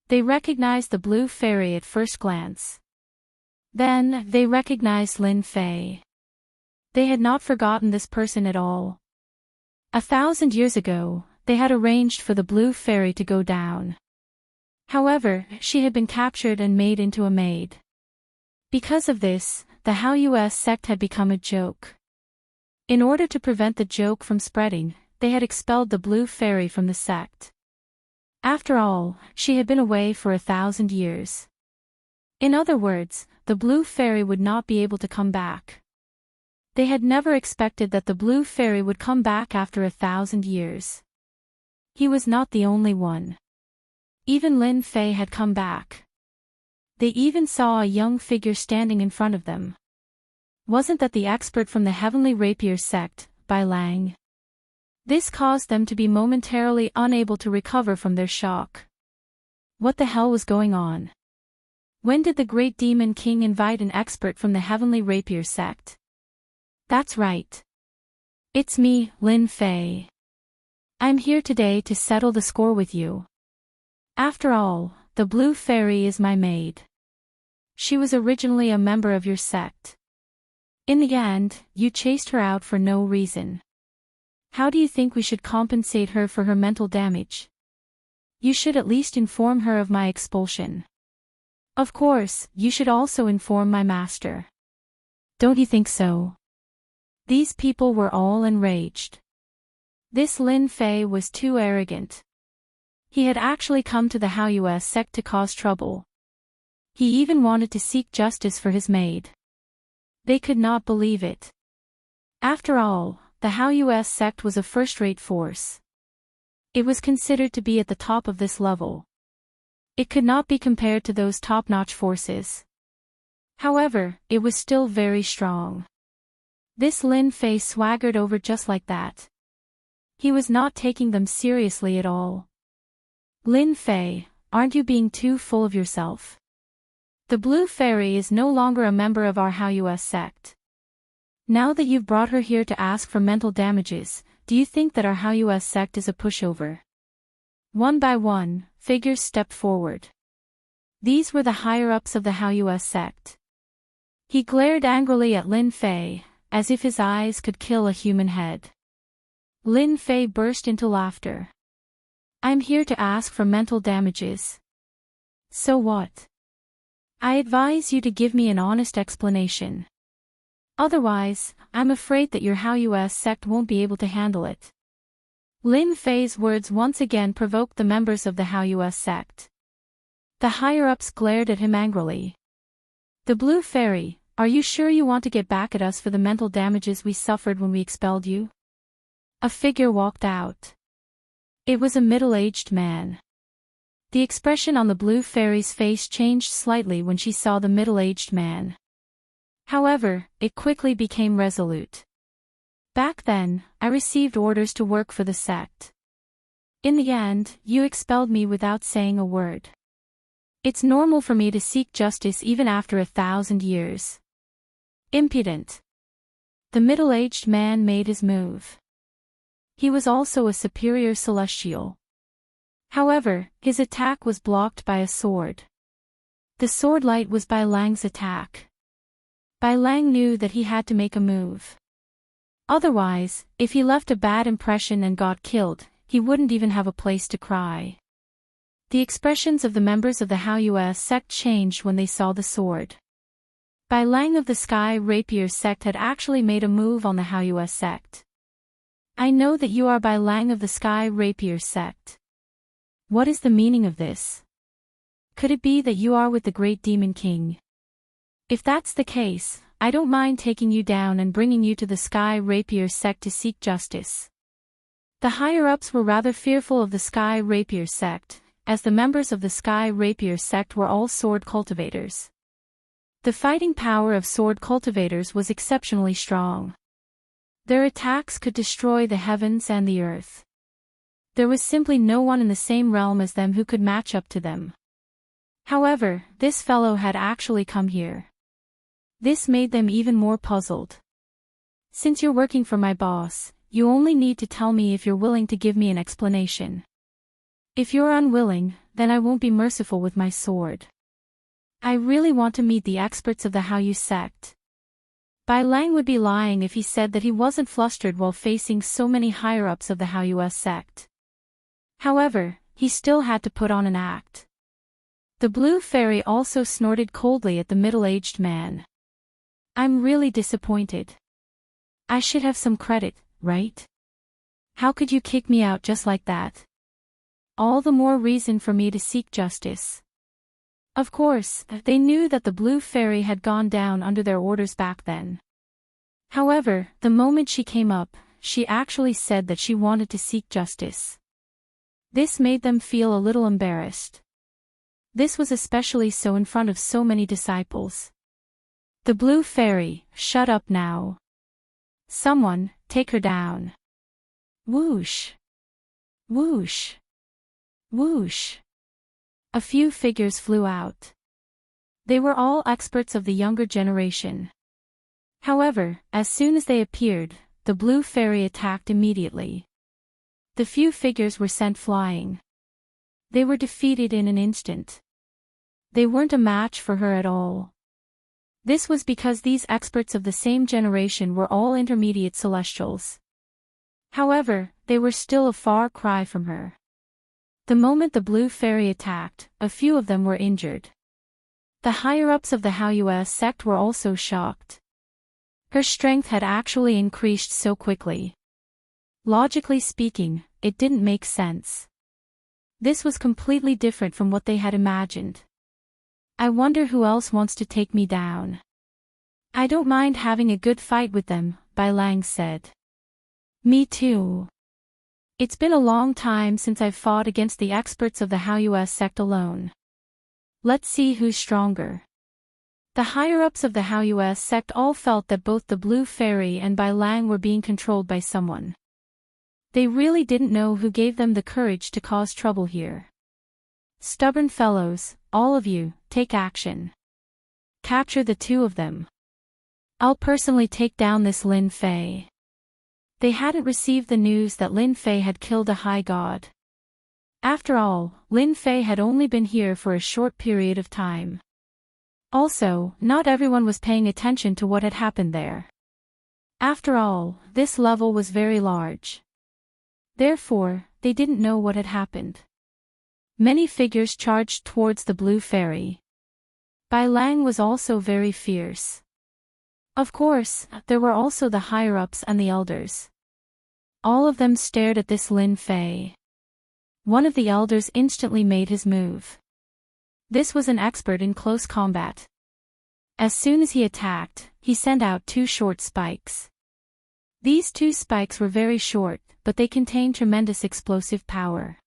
They recognized the blue fairy at first glance. Then, they recognized Lin Fei. They had not forgotten this person at all. 1,000 years ago, they had arranged for the blue fairy to go down. However, she had been captured and made into a maid. Because of this, the Haoyue sect had become a joke. In order to prevent the joke from spreading, they had expelled the blue fairy from the sect. After all, she had been away for 1,000 years. In other words, the blue fairy would not be able to come back. They had never expected that the blue fairy would come back after 1,000 years. He was not the only one. Even Lin Fei had come back. They even saw a young figure standing in front of them. Wasn't that the expert from the Heavenly Rapier sect, Bai Lang? This caused them to be momentarily unable to recover from their shock. What the hell was going on? When did the Great Demon King invite an expert from the Heavenly Rapier sect? That's right. It's me, Lin Fei. I'm here today to settle the score with you. After all, the Blue Fairy is my maid. She was originally a member of your sect. In the end, you chased her out for no reason. How do you think we should compensate her for her mental damage? You should at least inform her of my expulsion. Of course, you should also inform my master. Don't you think so? These people were all enraged. This Lin Fei was too arrogant. He had actually come to the Haoyue sect to cause trouble. He even wanted to seek justice for his maid. They could not believe it. After all, the Haoyue sect was a first-rate force. It was considered to be at the top of this level. It could not be compared to those top-notch forces. However, it was still very strong. This Lin Fei swaggered over just like that. He was not taking them seriously at all. Lin Fei, aren't you being too full of yourself? The Blue Fairy is no longer a member of our Haoyue sect. Now that you've brought her here to ask for mental damages, do you think that our Haoyue sect is a pushover? One by one, figures stepped forward. These were the higher-ups of the Haoyue sect. He glared angrily at Lin Fei, as if his eyes could kill a human head. Lin Fei burst into laughter. I'm here to ask for mental damages. So what? I advise you to give me an honest explanation. Otherwise, I'm afraid that your Haoyue sect won't be able to handle it. Lin Fei's words once again provoked the members of the Haoyue sect. The higher-ups glared at him angrily. The Blue Fairy, are you sure you want to get back at us for the mental damages we suffered when we expelled you? A figure walked out. It was a middle-aged man. The expression on the Blue Fairy's face changed slightly when she saw the middle-aged man. However, it quickly became resolute. Back then, I received orders to work for the sect. In the end, you expelled me without saying a word. It's normal for me to seek justice even after 1,000 years. Impudent. The middle-aged man made his move. He was also a superior celestial. However, his attack was blocked by a sword. The sword light was Bai Lang's attack. Bai Lang knew that he had to make a move. Otherwise, if he left a bad impression and got killed, he wouldn't even have a place to cry. The expressions of the members of the Haoyue sect changed when they saw the sword. Bai Lang of the Sky Rapier sect had actually made a move on the Haoyue sect. I know that you are Bai Lang of the Sky Rapier sect. What is the meaning of this? Could it be that you are with the Great Demon King? If that's the case, I don't mind taking you down and bringing you to the Sky Rapier sect to seek justice. The higher-ups were rather fearful of the Sky Rapier sect, as the members of the Sky Rapier sect were all sword cultivators. The fighting power of sword cultivators was exceptionally strong. Their attacks could destroy the heavens and the earth. There was simply no one in the same realm as them who could match up to them. However, this fellow had actually come here. This made them even more puzzled. Since you're working for my boss, you only need to tell me if you're willing to give me an explanation. If you're unwilling, then I won't be merciful with my sword. I really want to meet the experts of the Haoyue sect. Bai Lang would be lying if he said that he wasn't flustered while facing so many higher-ups of the Haoyue sect. However, he still had to put on an act. The Blue Fairy also snorted coldly at the middle-aged man. I'm really disappointed. I should have some credit, right? How could you kick me out just like that? All the more reason for me to seek justice. Of course, they knew that the blue fairy had gone down under their orders back then. However, the moment she came up, she actually said that she wanted to seek justice. This made them feel a little embarrassed. This was especially so in front of so many disciples. The blue fairy, shut up now. Someone, take her down. Whoosh. Whoosh. Whoosh. A few figures flew out. They were all experts of the younger generation. However, as soon as they appeared, the blue fairy attacked immediately. The few figures were sent flying. They were defeated in an instant. They weren't a match for her at all. This was because these experts of the same generation were all intermediate celestials. However, they were still a far cry from her. The moment the blue fairy attacked, a few of them were injured. The higher-ups of the Haoyue sect were also shocked. Her strength had actually increased so quickly. Logically speaking, it didn't make sense. This was completely different from what they had imagined. I wonder who else wants to take me down. I don't mind having a good fight with them, Bai Lang said. Me too. It's been a long time since I've fought against the experts of the Haoyue sect alone. Let's see who's stronger. The higher-ups of the Haoyue sect all felt that both the Blue Fairy and Bai Lang were being controlled by someone. They really didn't know who gave them the courage to cause trouble here. Stubborn fellows, all of you, take action. Capture the two of them. I'll personally take down this Lin Fei. They hadn't received the news that Lin Fei had killed a high god. After all, Lin Fei had only been here for a short period of time. Also, not everyone was paying attention to what had happened there. After all, this level was very large. Therefore, they didn't know what had happened. Many figures charged towards the Blue Fairy. Bai Lang was also very fierce. Of course, there were also the higher-ups and the elders. All of them stared at this Lin Fei. One of the elders instantly made his move. This was an expert in close combat. As soon as he attacked, he sent out two short spikes. These two spikes were very short, but they contained tremendous explosive power.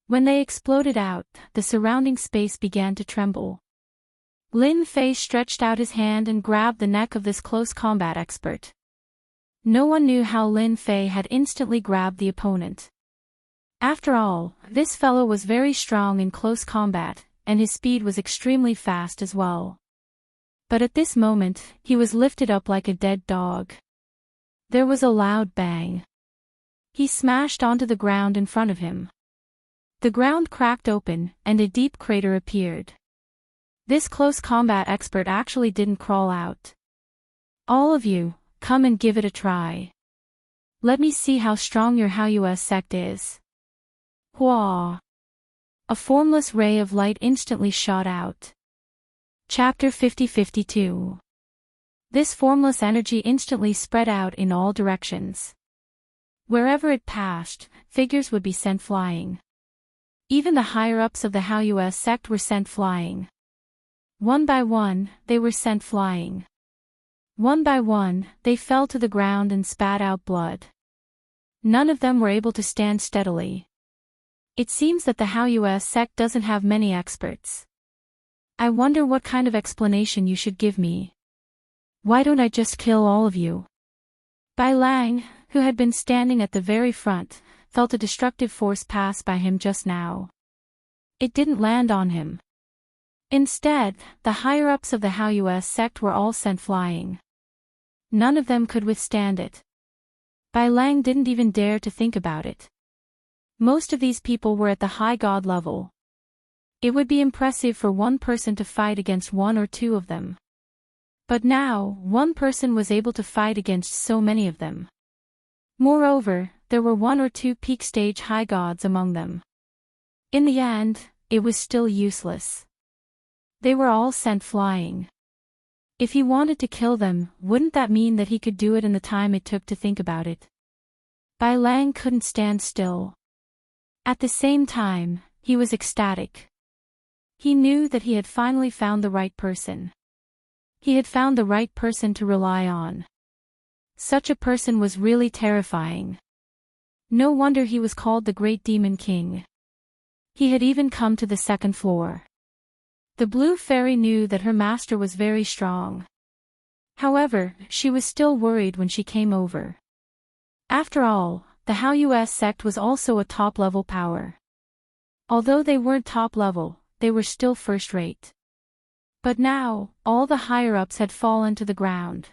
When they exploded out, the surrounding space began to tremble. Lin Fei stretched out his hand and grabbed the neck of this close combat expert. No one knew how Lin Fei had instantly grabbed the opponent. After all, this fellow was very strong in close combat, and his speed was extremely fast as well. But at this moment, he was lifted up like a dead dog. There was a loud bang. He smashed onto the ground in front of him. The ground cracked open, and a deep crater appeared. This close combat expert actually didn't crawl out. All of you, come and give it a try. Let me see how strong your Haoyue sect is. Hua! A formless ray of light instantly shot out. Chapter 50-52. This formless energy instantly spread out in all directions. Wherever it passed, figures would be sent flying. Even the higher-ups of the Haoyue sect were sent flying. One by one, they were sent flying. One by one, they fell to the ground and spat out blood. None of them were able to stand steadily. It seems that the Haoyue sect doesn't have many experts. I wonder what kind of explanation you should give me. Why don't I just kill all of you? Bai Lang, who had been standing at the very front, felt a destructive force pass by him just now. It didn't land on him. Instead, the higher-ups of the Haoyue sect were all sent flying. None of them could withstand it. Bai Lang didn't even dare to think about it. Most of these people were at the high god level. It would be impressive for one person to fight against one or two of them. But now, one person was able to fight against so many of them. Moreover, there were one or two peak stage high gods among them. In the end, it was still useless. They were all sent flying. If he wanted to kill them, wouldn't that mean that he could do it in the time it took to think about it? Bai Lang couldn't stand still. At the same time, he was ecstatic. He knew that he had finally found the right person. He had found the right person to rely on. Such a person was really terrifying. No wonder he was called the Great Demon King. He had even come to the second floor. The blue fairy knew that her master was very strong. However, she was still worried when she came over. After all, the Haoyues sect was also a top-level power. Although they weren't top-level, they were still first-rate. But now, all the higher-ups had fallen to the ground.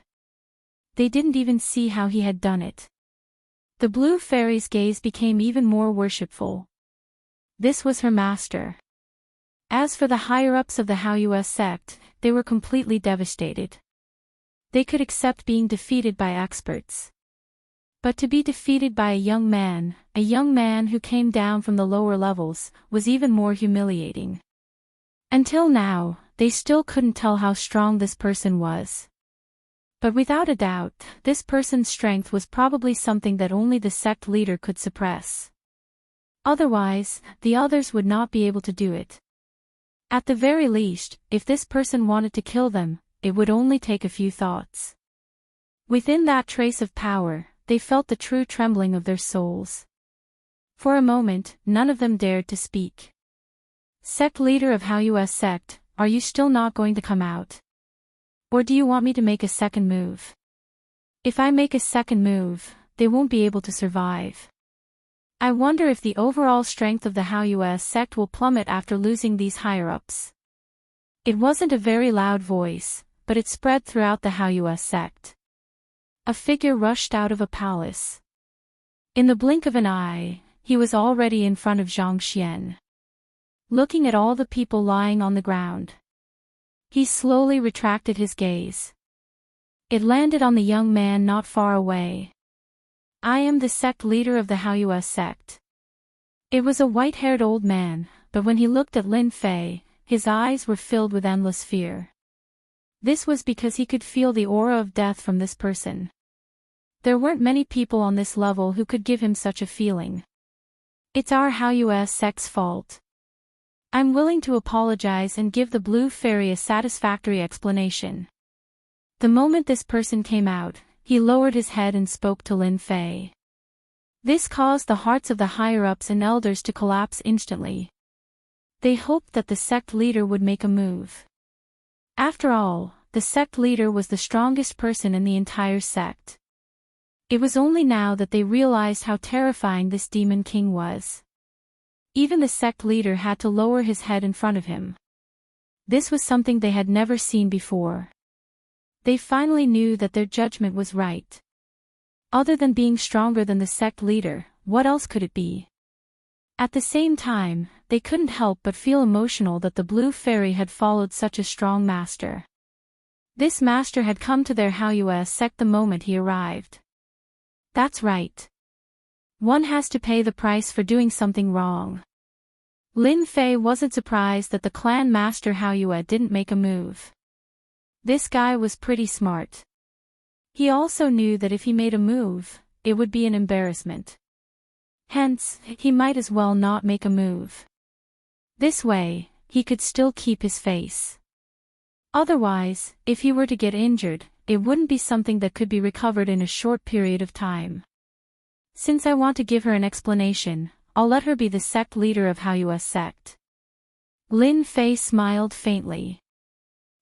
They didn't even see how he had done it. The blue fairy's gaze became even more worshipful. This was her master. As for the higher-ups of the Haoyues sect, they were completely devastated. They could accept being defeated by experts. But to be defeated by a young man who came down from the lower levels, was even more humiliating. Until now, they still couldn't tell how strong this person was. But without a doubt, this person's strength was probably something that only the sect leader could suppress. Otherwise, the others would not be able to do it. At the very least, if this person wanted to kill them, it would only take a few thoughts. Within that trace of power, they felt the true trembling of their souls. For a moment, none of them dared to speak. Sect leader of Haoyues sect, are you still not going to come out? Or do you want me to make a second move? If I make a second move, they won't be able to survive. I wonder if the overall strength of the Haoyues sect will plummet after losing these higher-ups. It wasn't a very loud voice, but it spread throughout the Haoyues sect. A figure rushed out of a palace. In the blink of an eye, he was already in front of Zhang Xian. Looking at all the people lying on the ground, he slowly retracted his gaze. It landed on the young man not far away. I am the sect leader of the Haoyues sect. It was a white-haired old man, but when he looked at Lin Fei, his eyes were filled with endless fear. This was because he could feel the aura of death from this person. There weren't many people on this level who could give him such a feeling. It's our Haoyues sect's fault. I'm willing to apologize and give the blue fairy a satisfactory explanation. The moment this person came out, he lowered his head and spoke to Lin Fei. This caused the hearts of the higher-ups and elders to collapse instantly. They hoped that the sect leader would make a move. After all, the sect leader was the strongest person in the entire sect. It was only now that they realized how terrifying this demon king was. Even the sect leader had to lower his head in front of him. This was something they had never seen before. They finally knew that their judgment was right. Other than being stronger than the sect leader, what else could it be? At the same time, they couldn't help but feel emotional that the blue fairy had followed such a strong master. This master had come to their Haoyues sect the moment he arrived. That's right. One has to pay the price for doing something wrong. Lin Fei wasn't surprised that the clan master Haoyue didn't make a move. This guy was pretty smart. He also knew that if he made a move, it would be an embarrassment. Hence, he might as well not make a move. This way, he could still keep his face. Otherwise, if he were to get injured, it wouldn't be something that could be recovered in a short period of time. Since I want to give her an explanation, I'll let her be the sect leader of Haoyues sect. Lin Fei smiled faintly.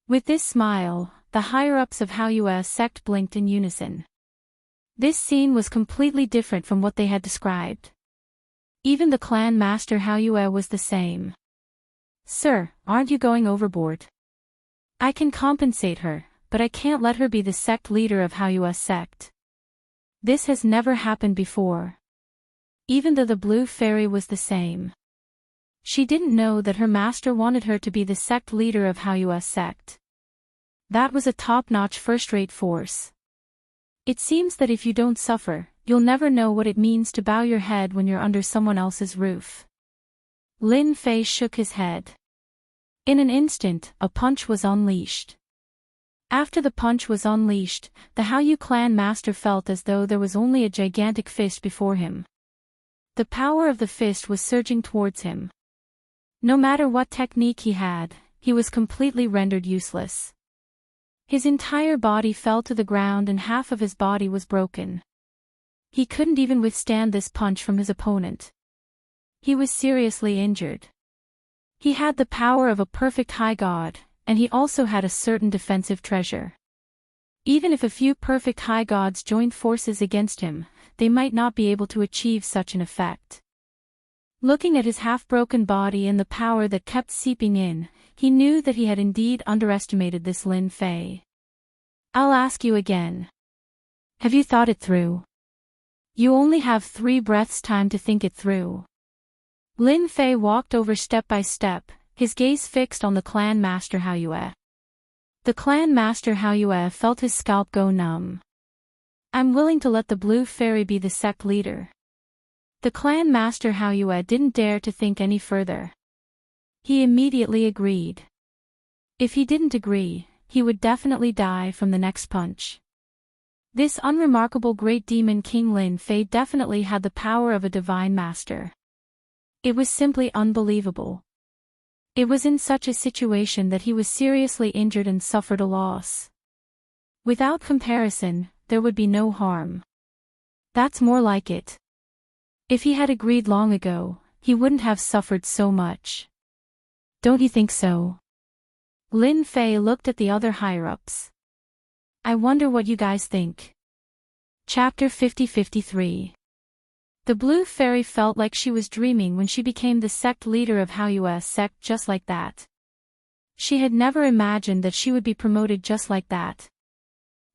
With this smile, the higher-ups of Haoyues sect blinked in unison. This scene was completely different from what they had described. Even the clan master Haoyue was the same. Sir, aren't you going overboard? I can compensate her, but I can't let her be the sect leader of Haoyues sect. This has never happened before. Even though the blue fairy was the same. She didn't know that her master wanted her to be the sect leader of Haoyues sect. That was a top-notch first-rate force. It seems that if you don't suffer, you'll never know what it means to bow your head when you're under someone else's roof. Lin Fei shook his head. In an instant, a punch was unleashed. After the punch was unleashed, the Hallyu clan master felt as though there was only a gigantic fist before him. The power of the fist was surging towards him. No matter what technique he had, he was completely rendered useless. His entire body fell to the ground and half of his body was broken. He couldn't even withstand this punch from his opponent. He was seriously injured. He had the power of a perfect high god, and he also had a certain defensive treasure. Even if a few perfect high gods joined forces against him, they might not be able to achieve such an effect. Looking at his half-broken body and the power that kept seeping in, he knew that he had indeed underestimated this Lin Fei. I'll ask you again. Have you thought it through? You only have 3 breaths time to think it through. Lin Fei walked over step by step, his gaze fixed on the clan master Hallyu. The clan master Hallyu felt his scalp go numb. I'm willing to let the blue fairy be the sect leader. The clan master Hallyu didn't dare to think any further. He immediately agreed. If he didn't agree, he would definitely die from the next punch. This unremarkable great demon King Lin Fei definitely had the power of a divine master. It was simply unbelievable. It was in such a situation that he was seriously injured and suffered a loss. Without comparison, there would be no harm. That's more like it. If he had agreed long ago, he wouldn't have suffered so much. Don't you think so? Lin Fei looked at the other higher-ups. I wonder what you guys think. Chapter 50-53. The blue fairy felt like she was dreaming when she became the sect leader of Hallyu's sect just like that. She had never imagined that she would be promoted just like that.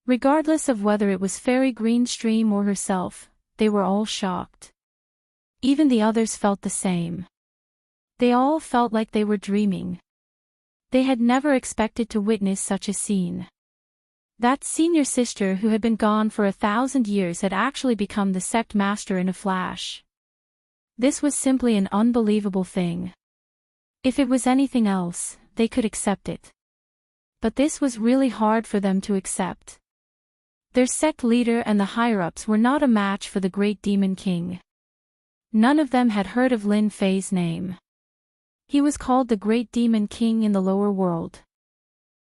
Regardless of whether it was Fairy Greenstream or herself, they were all shocked. Even the others felt the same. They all felt like they were dreaming. They had never expected to witness such a scene. That senior sister who had been gone for 1,000 years had actually become the sect master in a flash. This was simply an unbelievable thing. If it was anything else, they could accept it. But this was really hard for them to accept. Their sect leader and the higher-ups were not a match for the great demon king. None of them had heard of Lin Fei's name. He was called the great demon king in the lower world.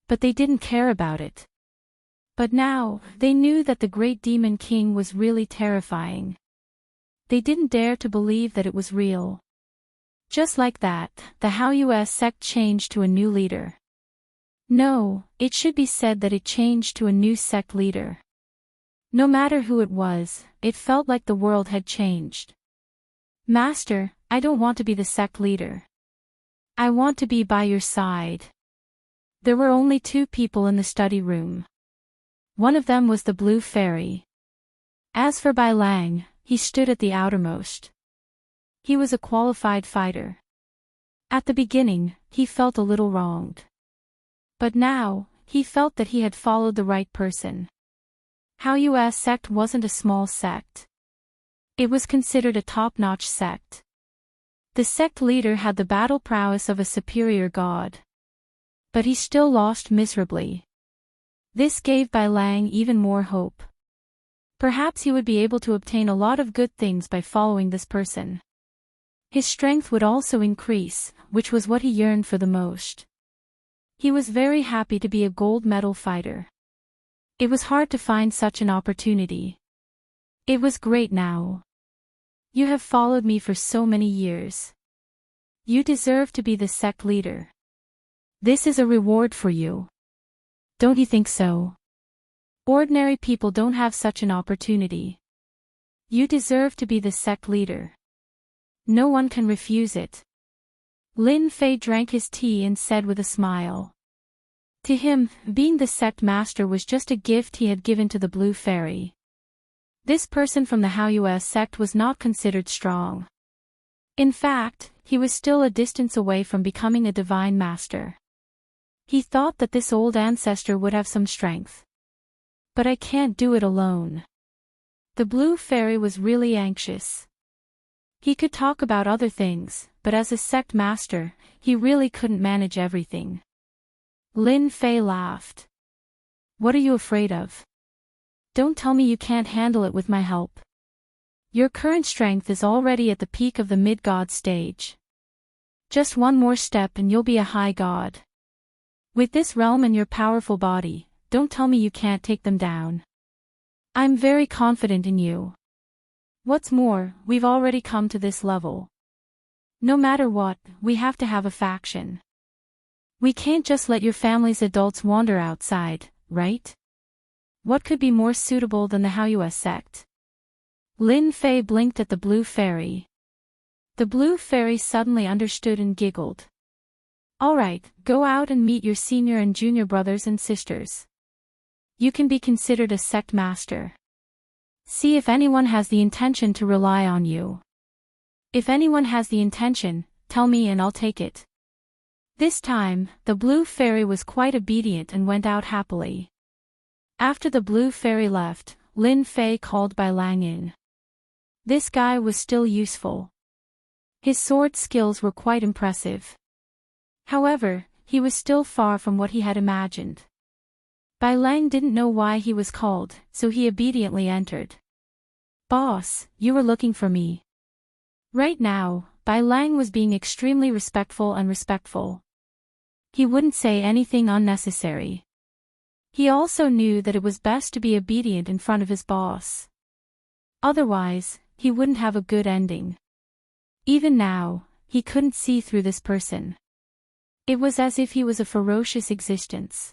But they didn't care about it. But now, they knew that the great demon king was really terrifying. They didn't dare to believe that it was real. Just like that, the Hallyu sect changed to a new leader. No, it should be said that it changed to a new sect leader. No matter who it was, it felt like the world had changed. Master, I don't want to be the sect leader. I want to be by your side. There were only 2 people in the study room. One of them was the blue fairy. As for Bai Lang, he stood at the outermost. He was a qualified fighter. At the beginning, he felt a little wronged. But now, he felt that he had followed the right person. Hallyu sect wasn't a small sect. It was considered a top-notch sect. The sect leader had the battle prowess of a superior god. But he still lost miserably. This gave Bai Lang even more hope. Perhaps he would be able to obtain a lot of good things by following this person. His strength would also increase, which was what he yearned for the most. He was very happy to be a gold medal fighter. It was hard to find such an opportunity. It was great now. You have followed me for so many years. You deserve to be the sect leader. This is a reward for you. Don't you think so? Ordinary people don't have such an opportunity. You deserve to be the sect leader. No one can refuse it. Lin Fei drank his tea and said with a smile. To him, being the sect master was just a gift he had given to the blue fairy. This person from the Hallyu sect was not considered strong. In fact, he was still a distance away from becoming a divine master. He thought that this old ancestor would have some strength. But I can't do it alone. The blue fairy was really anxious. He could talk about other things, but as a sect master, he really couldn't manage everything. Lin Fei laughed. What are you afraid of? Don't tell me you can't handle it with my help. Your current strength is already at the peak of the mid-god stage. Just one more step and you'll be a high god. With this realm and your powerful body, don't tell me you can't take them down. I'm very confident in you. What's more, we've already come to this level. No matter what, we have to have a faction. We can't just let your family's adults wander outside, right? What could be more suitable than the Haoyue sect? Lin Fei blinked at the blue fairy. The blue fairy suddenly understood and giggled. All right, go out and meet your senior and junior brothers and sisters. You can be considered a sect master. See if anyone has the intention to rely on you. If anyone has the intention, tell me and I'll take it. This time, the blue fairy was quite obedient and went out happily. After the blue fairy left, Lin Fei called Bai Lang in. This guy was still useful. His sword skills were quite impressive. However, he was still far from what he had imagined. Bai Lang didn't know why he was called, so he obediently entered. Boss, you were looking for me. Right now, Bai Lang was being extremely respectful and respectful. He wouldn't say anything unnecessary. He also knew that it was best to be obedient in front of his boss. Otherwise, he wouldn't have a good ending. Even now, he couldn't see through this person. It was as if he was a ferocious existence.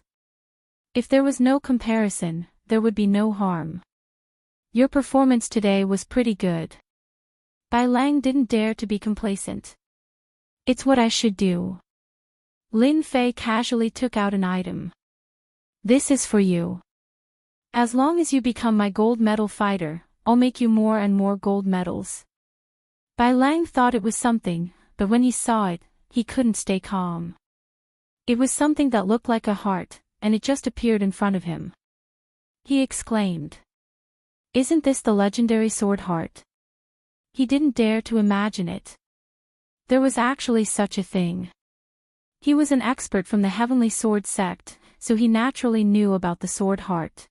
If there was no comparison, there would be no harm. Your performance today was pretty good. Bai Lang didn't dare to be complacent. It's what I should do. Lin Fei casually took out an item. This is for you. As long as you become my gold medal fighter, I'll make you more and more gold medals. Bai Lang thought it was something, but when he saw it, he couldn't stay calm. It was something that looked like a heart, and it just appeared in front of him. He exclaimed. Isn't this the legendary sword heart? He didn't dare to imagine it. There was actually such a thing. He was an expert from the Heavenly Sword sect, so he naturally knew about the sword heart.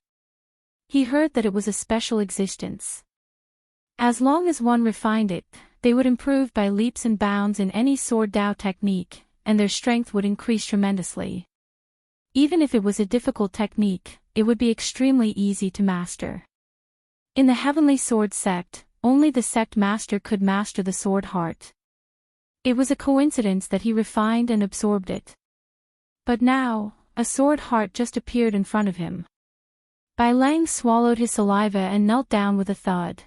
He heard that it was a special existence. As long as one refined it, they would improve by leaps and bounds in any sword Dao technique, and their strength would increase tremendously. Even if it was a difficult technique, it would be extremely easy to master. In the Heavenly Sword sect, only the sect master could master the sword heart. It was a coincidence that he refined and absorbed it. But now, a sword heart just appeared in front of him. Bai Lang swallowed his saliva and knelt down with a thud.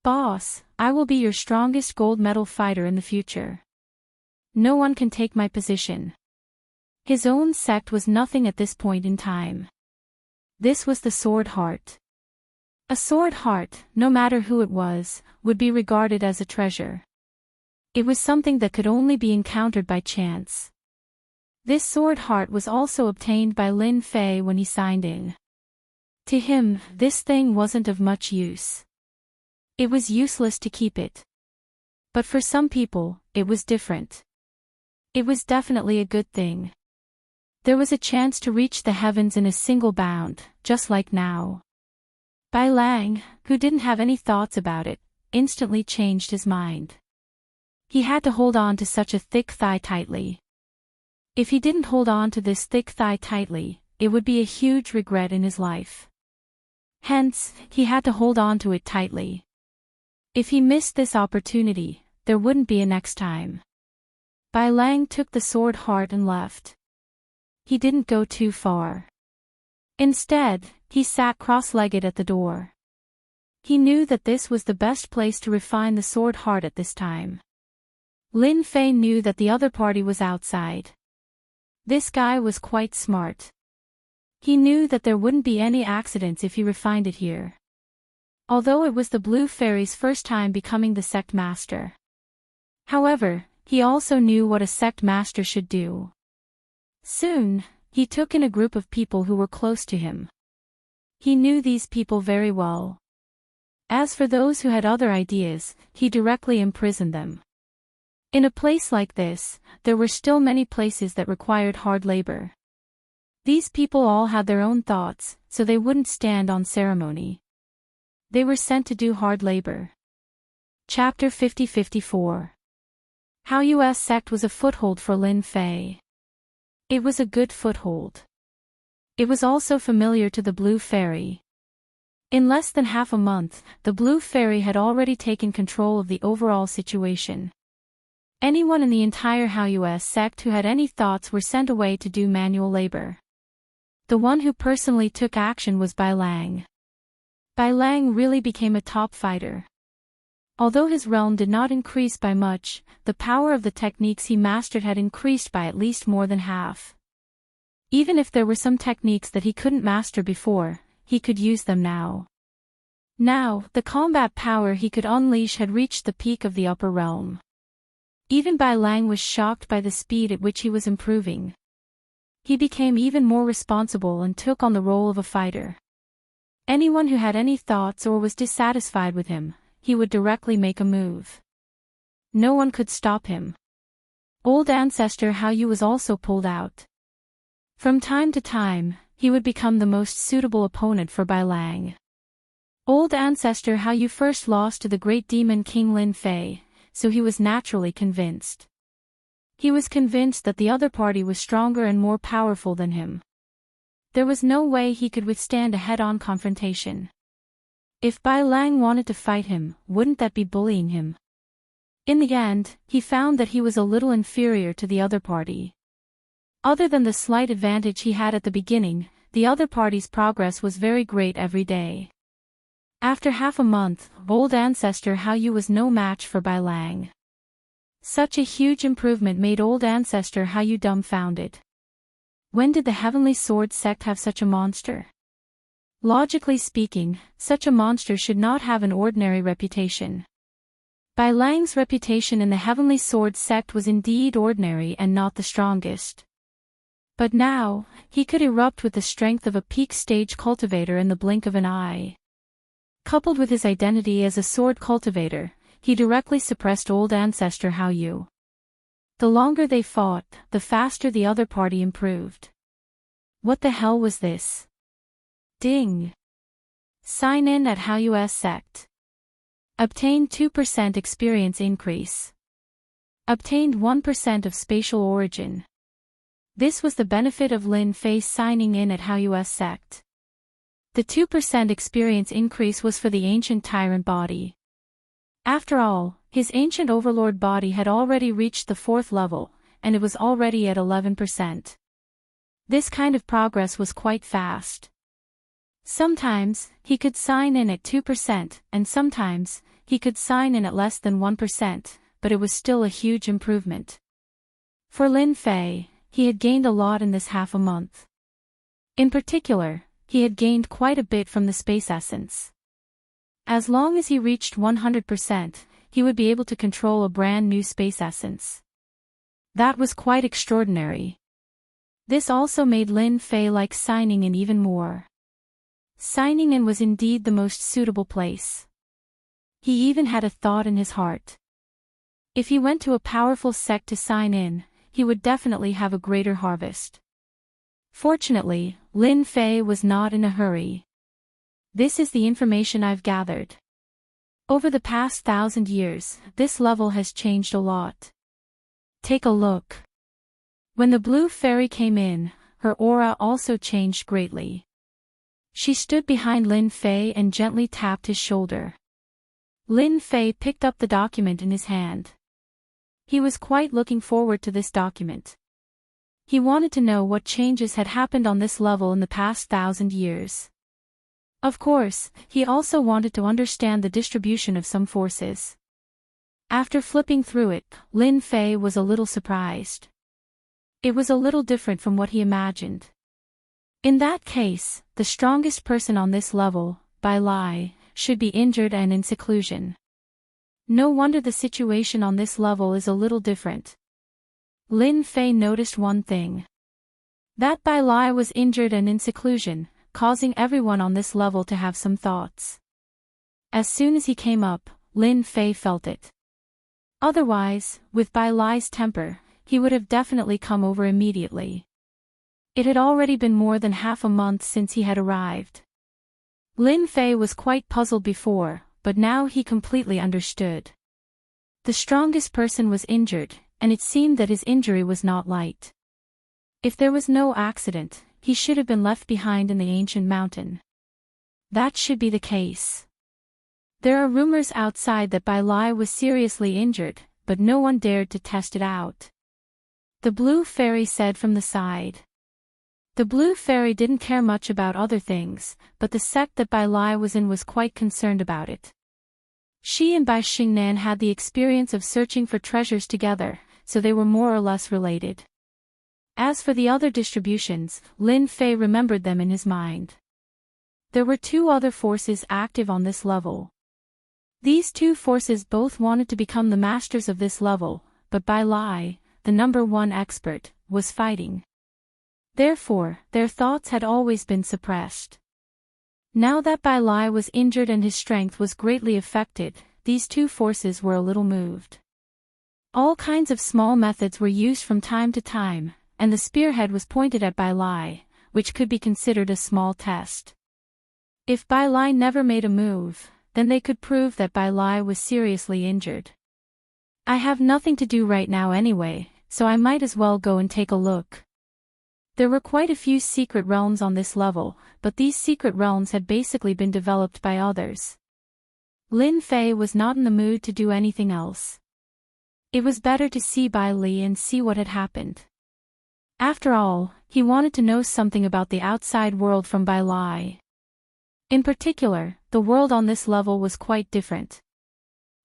Boss, I will be your strongest gold medal fighter in the future. No one can take my position. His own sect was nothing at this point in time. This was the sword heart. A sword heart, no matter who it was, would be regarded as a treasure. It was something that could only be encountered by chance. This sword heart was also obtained by Lin Fei when he signed in. To him, this thing wasn't of much use. It was useless to keep it. But for some people, it was different. It was definitely a good thing. There was a chance to reach the heavens in a single bound, just like now. Bai Lang, who didn't have any thoughts about it, instantly changed his mind. He had to hold on to such a thick thigh tightly. If he didn't hold on to this thick thigh tightly, it would be a huge regret in his life. Hence, he had to hold on to it tightly. If he missed this opportunity, there wouldn't be a next time. Bai Lang took the sword heart and left. He didn't go too far. Instead, he sat cross-legged at the door. He knew that this was the best place to refine the sword heart at this time. Lin Fei knew that the other party was outside. This guy was quite smart. He knew that there wouldn't be any accidents if he refined it here. Although it was the Blue Fairy's first time becoming the sect master. However, he also knew what a sect master should do. Soon, he took in a group of people who were close to him. He knew these people very well. As for those who had other ideas, he directly imprisoned them. In a place like this, there were still many places that required hard labor. These people all had their own thoughts, so they wouldn't stand on ceremony. They were sent to do hard labor. Chapter 50-54. How U.S. sect was a foothold for Lin Fei. It was a good foothold. It was also familiar to the Blue Fairy. In less than half a month, the Blue Fairy had already taken control of the overall situation. Anyone in the entire How U.S. sect who had any thoughts were sent away to do manual labor. The one who personally took action was Bai Lang. Bai Lang really became a top fighter. Although his realm did not increase by much, the power of the techniques he mastered had increased by at least more than half. Even if there were some techniques that he couldn't master before, he could use them now. Now, the combat power he could unleash had reached the peak of the upper realm. Even Bai Lang was shocked by the speed at which he was improving. He became even more responsible and took on the role of a fighter. Anyone who had any thoughts or was dissatisfied with him, he would directly make a move. No one could stop him. Old ancestor Hao Yu was also pulled out. From time to time, he would become the most suitable opponent for Bai Lang. Old ancestor Hao Yu first lost to the great demon King Lin Fei, so he was naturally convinced. He was convinced that the other party was stronger and more powerful than him. There was no way he could withstand a head-on confrontation. If Bai Lang wanted to fight him, wouldn't that be bullying him? In the end, he found that he was a little inferior to the other party. Other than the slight advantage he had at the beginning, the other party's progress was very great every day. After half a month, old ancestor Hao Yu was no match for Bai Lang. Such a huge improvement made old ancestor Hao Yu dumbfounded. When did the Heavenly Sword sect have such a monster? Logically speaking, such a monster should not have an ordinary reputation. Bai Lang's reputation in the Heavenly Sword sect was indeed ordinary and not the strongest. But now, he could erupt with the strength of a peak stage cultivator in the blink of an eye. Coupled with his identity as a sword cultivator, he directly suppressed old ancestor Hao Yu. The longer they fought, the faster the other party improved. What the hell was this? Ding! Sign in at How U.S. sect. Obtained 2% experience increase. Obtained 1% of spatial origin. This was the benefit of Lin Fei signing in at How U.S. sect. The 2% experience increase was for the ancient tyrant body. After all, his ancient overlord body had already reached the 4th level, and it was already at 11%. This kind of progress was quite fast. Sometimes, he could sign in at 2%, and sometimes, he could sign in at less than 1%, but it was still a huge improvement. For Lin Fei, he had gained a lot in this half a month. In particular, he had gained quite a bit from the space essence. As long as he reached 100%, he would be able to control a brand new space essence. That was quite extraordinary. This also made Lin Fei like signing in even more. Signing in was indeed the most suitable place. He even had a thought in his heart. If he went to a powerful sect to sign in, he would definitely have a greater harvest. Fortunately, Lin Fei was not in a hurry. This is the information I've gathered. Over the past 1,000 years, this level has changed a lot. Take a look. When the Blue Fairy came in, her aura also changed greatly. She stood behind Lin Fei and gently tapped his shoulder. Lin Fei picked up the document in his hand. He was quite looking forward to this document. He wanted to know what changes had happened on this level in the past 1,000 years. Of course, he also wanted to understand the distribution of some forces. After flipping through it, Lin Fei was a little surprised. It was a little different from what he imagined. In that case, the strongest person on this level, Bai Lai, should be injured and in seclusion. No wonder the situation on this level is a little different. Lin Fei noticed one thing. That Bai Lai was injured and in seclusion, causing everyone on this level to have some thoughts. As soon as he came up, Lin Fei felt it. Otherwise, with Bai Lai's temper, he would have definitely come over immediately. It had already been more than half a month since he had arrived. Lin Fei was quite puzzled before, but now he completely understood. The strongest person was injured, and it seemed that his injury was not light. If there was no accident, he should have been left behind in the ancient mountain. That should be the case. There are rumors outside that Bai Lai was seriously injured, but no one dared to test it out. The blue fairy said from the side. The blue fairy didn't care much about other things, but the sect that Bai Lai was in was quite concerned about it. She and Bai Xingnan had the experience of searching for treasures together, so they were more or less related. As for the other distributions, Lin Fei remembered them in his mind. There were two other forces active on this level. These two forces both wanted to become the masters of this level, but Bai Lai, the number one expert, was fighting. Therefore, their thoughts had always been suppressed. Now that Bai Lai was injured and his strength was greatly affected, these two forces were a little moved. All kinds of small methods were used from time to time, and the spearhead was pointed at Bai Lai, which could be considered a small test. If Bai Lai never made a move, then they could prove that Bai Lai was seriously injured. I have nothing to do right now anyway, so I might as well go and take a look. There were quite a few secret realms on this level, but these secret realms had basically been developed by others. Lin Fei was not in the mood to do anything else. It was better to see Bai Li and see what had happened. After all, he wanted to know something about the outside world from Bai Lai. In particular, the world on this level was quite different.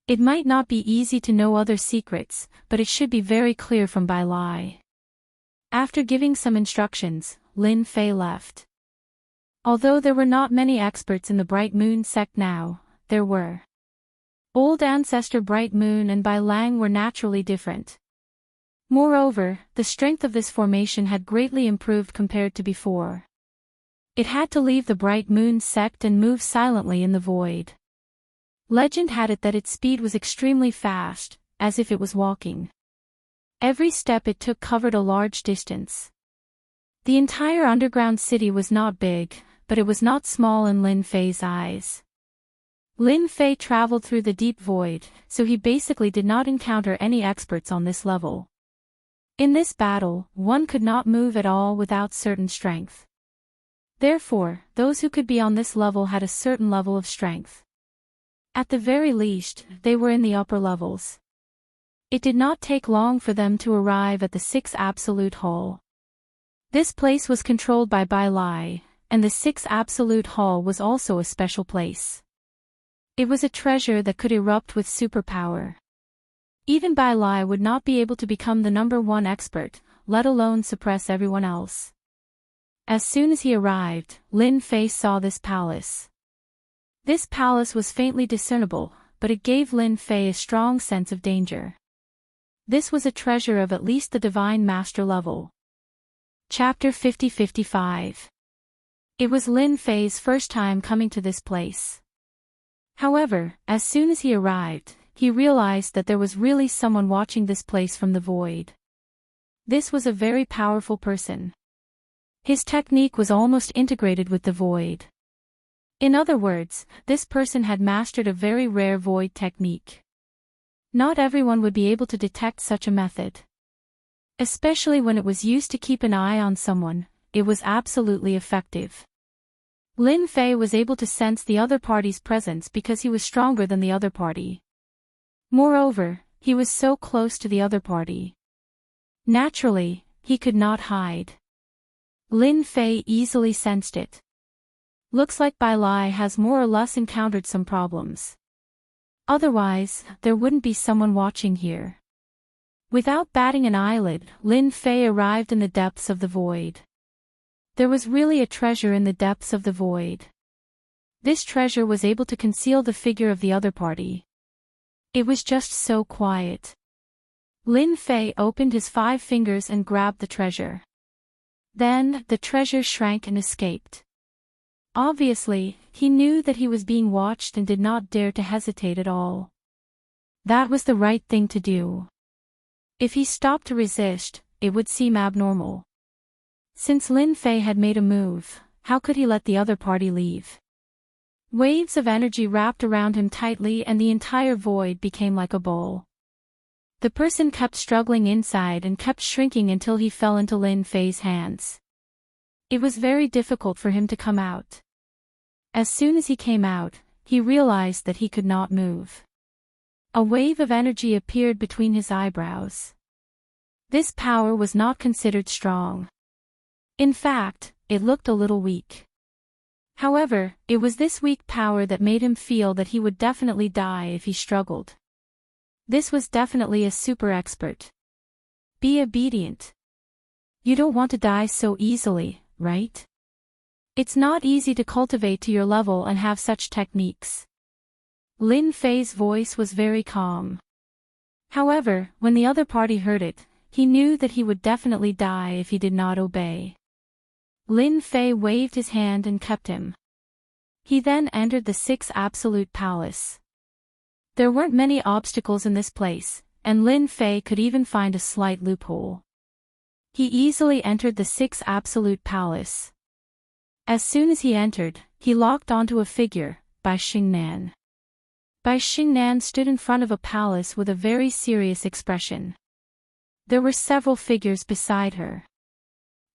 It might not be easy to know other secrets, but it should be very clear from Bai Lai. After giving some instructions, Lin Fei left. Although there were not many experts in the Bright Moon sect now, there were. Old ancestor Bright Moon and Bai Lang were naturally different. Moreover, the strength of this formation had greatly improved compared to before. It had to leave the Bright Moon sect and move silently in the void. Legend had it that its speed was extremely fast, as if it was walking. Every step it took covered a large distance. The entire underground city was not big, but it was not small in Lin Fei's eyes. Lin Fei traveled through the deep void, so he basically did not encounter any experts on this level. In this battle, one could not move at all without certain strength. Therefore, those who could be on this level had a certain level of strength. At the very least, they were in the upper levels. It did not take long for them to arrive at the 6th Absolute Hall. This place was controlled by Bai Lai, and the 6th Absolute Hall was also a special place. It was a treasure that could erupt with superpower. Even Bai Lai would not be able to become the number one expert, let alone suppress everyone else. As soon as he arrived, Lin Fei saw this palace. This palace was faintly discernible, but it gave Lin Fei a strong sense of danger. This was a treasure of at least the Divine Master level. Chapter 50-55. It was Lin Fei's first time coming to this place. However, as soon as he arrived, he realized that there was really someone watching this place from the void. This was a very powerful person. His technique was almost integrated with the void. In other words, this person had mastered a very rare void technique. Not everyone would be able to detect such a method. Especially when it was used to keep an eye on someone, it was absolutely effective. Lin Fei was able to sense the other party's presence because he was stronger than the other party. Moreover, he was so close to the other party. Naturally, he could not hide. Lin Fei easily sensed it. Looks like Bai Lai has more or less encountered some problems. Otherwise, there wouldn't be someone watching here. Without batting an eyelid, Lin Fei arrived in the depths of the void. There was really a treasure in the depths of the void. This treasure was able to conceal the figure of the other party. It was just so quiet. Lin Fei opened his 5 fingers and grabbed the treasure. Then, the treasure shrank and escaped. Obviously, he knew that he was being watched and did not dare to hesitate at all. That was the right thing to do. If he stopped to resist, it would seem abnormal. Since Lin Fei had made a move, how could he let the other party leave? Waves of energy wrapped around him tightly and the entire void became like a bowl. The person kept struggling inside and kept shrinking until he fell into Lin Fei's hands. It was very difficult for him to come out. As soon as he came out, he realized that he could not move. A wave of energy appeared between his eyebrows. This power was not considered strong. In fact, it looked a little weak. However, it was this weak power that made him feel that he would definitely die if he struggled. This was definitely a super expert. Be obedient. You don't want to die so easily, right? It's not easy to cultivate to your level and have such techniques. Lin Fei's voice was very calm. However, when the other party heard it, he knew that he would definitely die if he did not obey. Lin Fei waved his hand and kept him. He then entered the 6 Absolute Palace. There weren't many obstacles in this place, and Lin Fei could even find a slight loophole. He easily entered the 6 Absolute Palace. As soon as he entered, he locked onto a figure, Bai Xingnan. Bai Xingnan stood in front of a palace with a very serious expression. There were several figures beside her.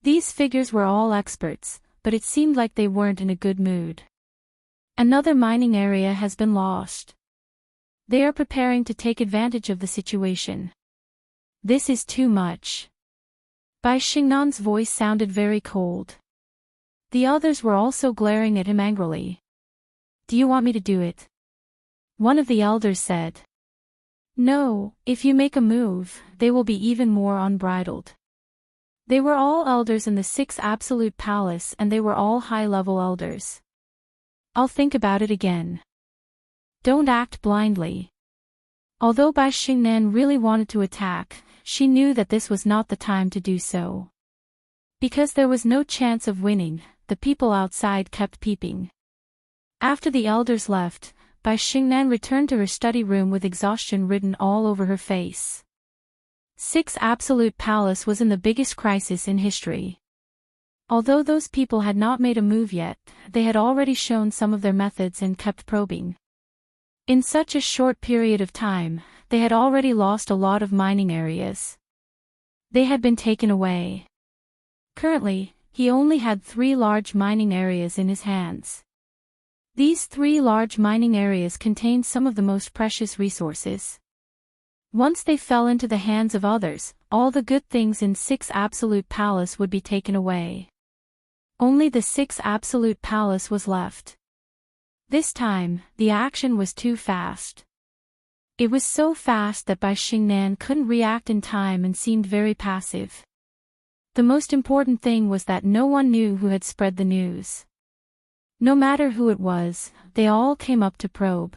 These figures were all experts, but it seemed like they weren't in a good mood. Another mining area has been lost. They are preparing to take advantage of the situation. This is too much. Bai Xingnan's voice sounded very cold. The others were also glaring at him angrily. Do you want me to do it? One of the elders said. No, if you make a move, they will be even more unbridled. They were all elders in the 6 Absolute Palace and they were all high-level elders. I'll think about it again. Don't act blindly. Although Bai Xingnan really wanted to attack, she knew that this was not the time to do so. Because there was no chance of winning, the people outside kept peeping. After the elders left, Bai Xingnan returned to her study room with exhaustion written all over her face. 6 Absolute Palace was in the biggest crisis in history. Although those people had not made a move yet, they had already shown some of their methods and kept probing. In such a short period of time, they had already lost a lot of mining areas. They had been taken away. Currently, he only had 3 large mining areas in his hands. These 3 large mining areas contained some of the most precious resources. Once they fell into the hands of others, all the good things in 6 Absolute Palace would be taken away. Only the 6 Absolute Palace was left. This time, the action was too fast. It was so fast that Bai Xingnan couldn't react in time and seemed very passive. The most important thing was that no one knew who had spread the news. No matter who it was, they all came up to probe.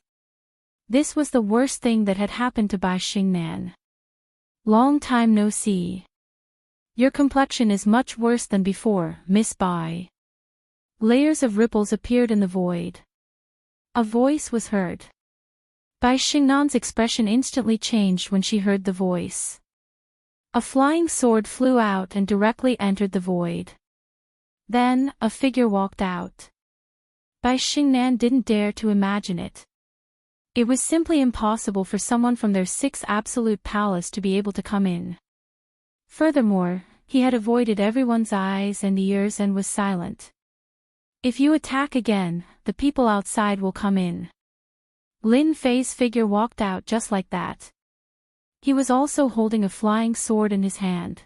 This was the worst thing that had happened to Bai Xingnan. Long time no see. Your complexion is much worse than before, Miss Bai. Layers of ripples appeared in the void. A voice was heard. Bai Xingnan's expression instantly changed when she heard the voice. A flying sword flew out and directly entered the void. Then, a figure walked out. Bai Xingnan didn't dare to imagine it. It was simply impossible for someone from their 6 Absolute Palace to be able to come in. Furthermore, he had avoided everyone's eyes and ears and was silent. If you attack again, the people outside will come in. Lin Fei's figure walked out just like that. He was also holding a flying sword in his hand.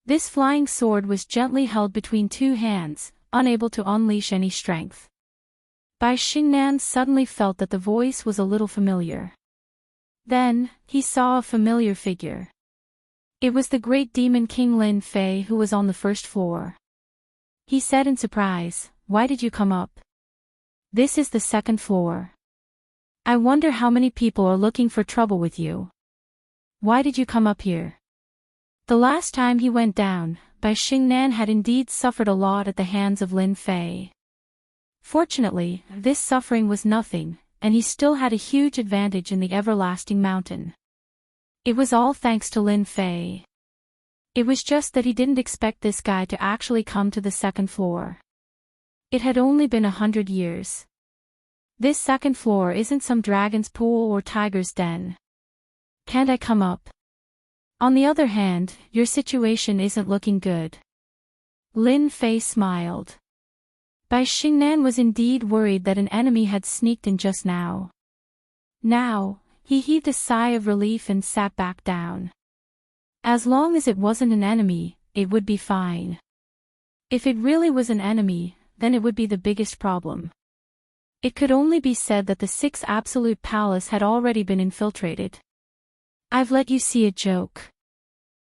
This flying sword was gently held between 2 hands, unable to unleash any strength. Bai Xingnan suddenly felt that the voice was a little familiar. Then, he saw a familiar figure. It was the great demon king Lin Fei who was on the first floor. He said in surprise, "Why did you come up? This is the 2nd floor. I wonder how many people are looking for trouble with you. Why did you come up here?" The last time he went down, Bai Xingnan had indeed suffered a lot at the hands of Lin Fei. Fortunately, this suffering was nothing, and he still had a huge advantage in the everlasting mountain. It was all thanks to Lin Fei. It was just that he didn't expect this guy to actually come to the second floor. It had only been 100 years. This second floor isn't some dragon's pool or tiger's den. Can't I come up? On the other hand, your situation isn't looking good. Lin Fei smiled. Bai Xingnan was indeed worried that an enemy had sneaked in just now. Now, he heaved a sigh of relief and sat back down. As long as it wasn't an enemy, it would be fine. If it really was an enemy, then it would be the biggest problem. It could only be said that the 6th Absolute Palace had already been infiltrated. I've let you see a joke.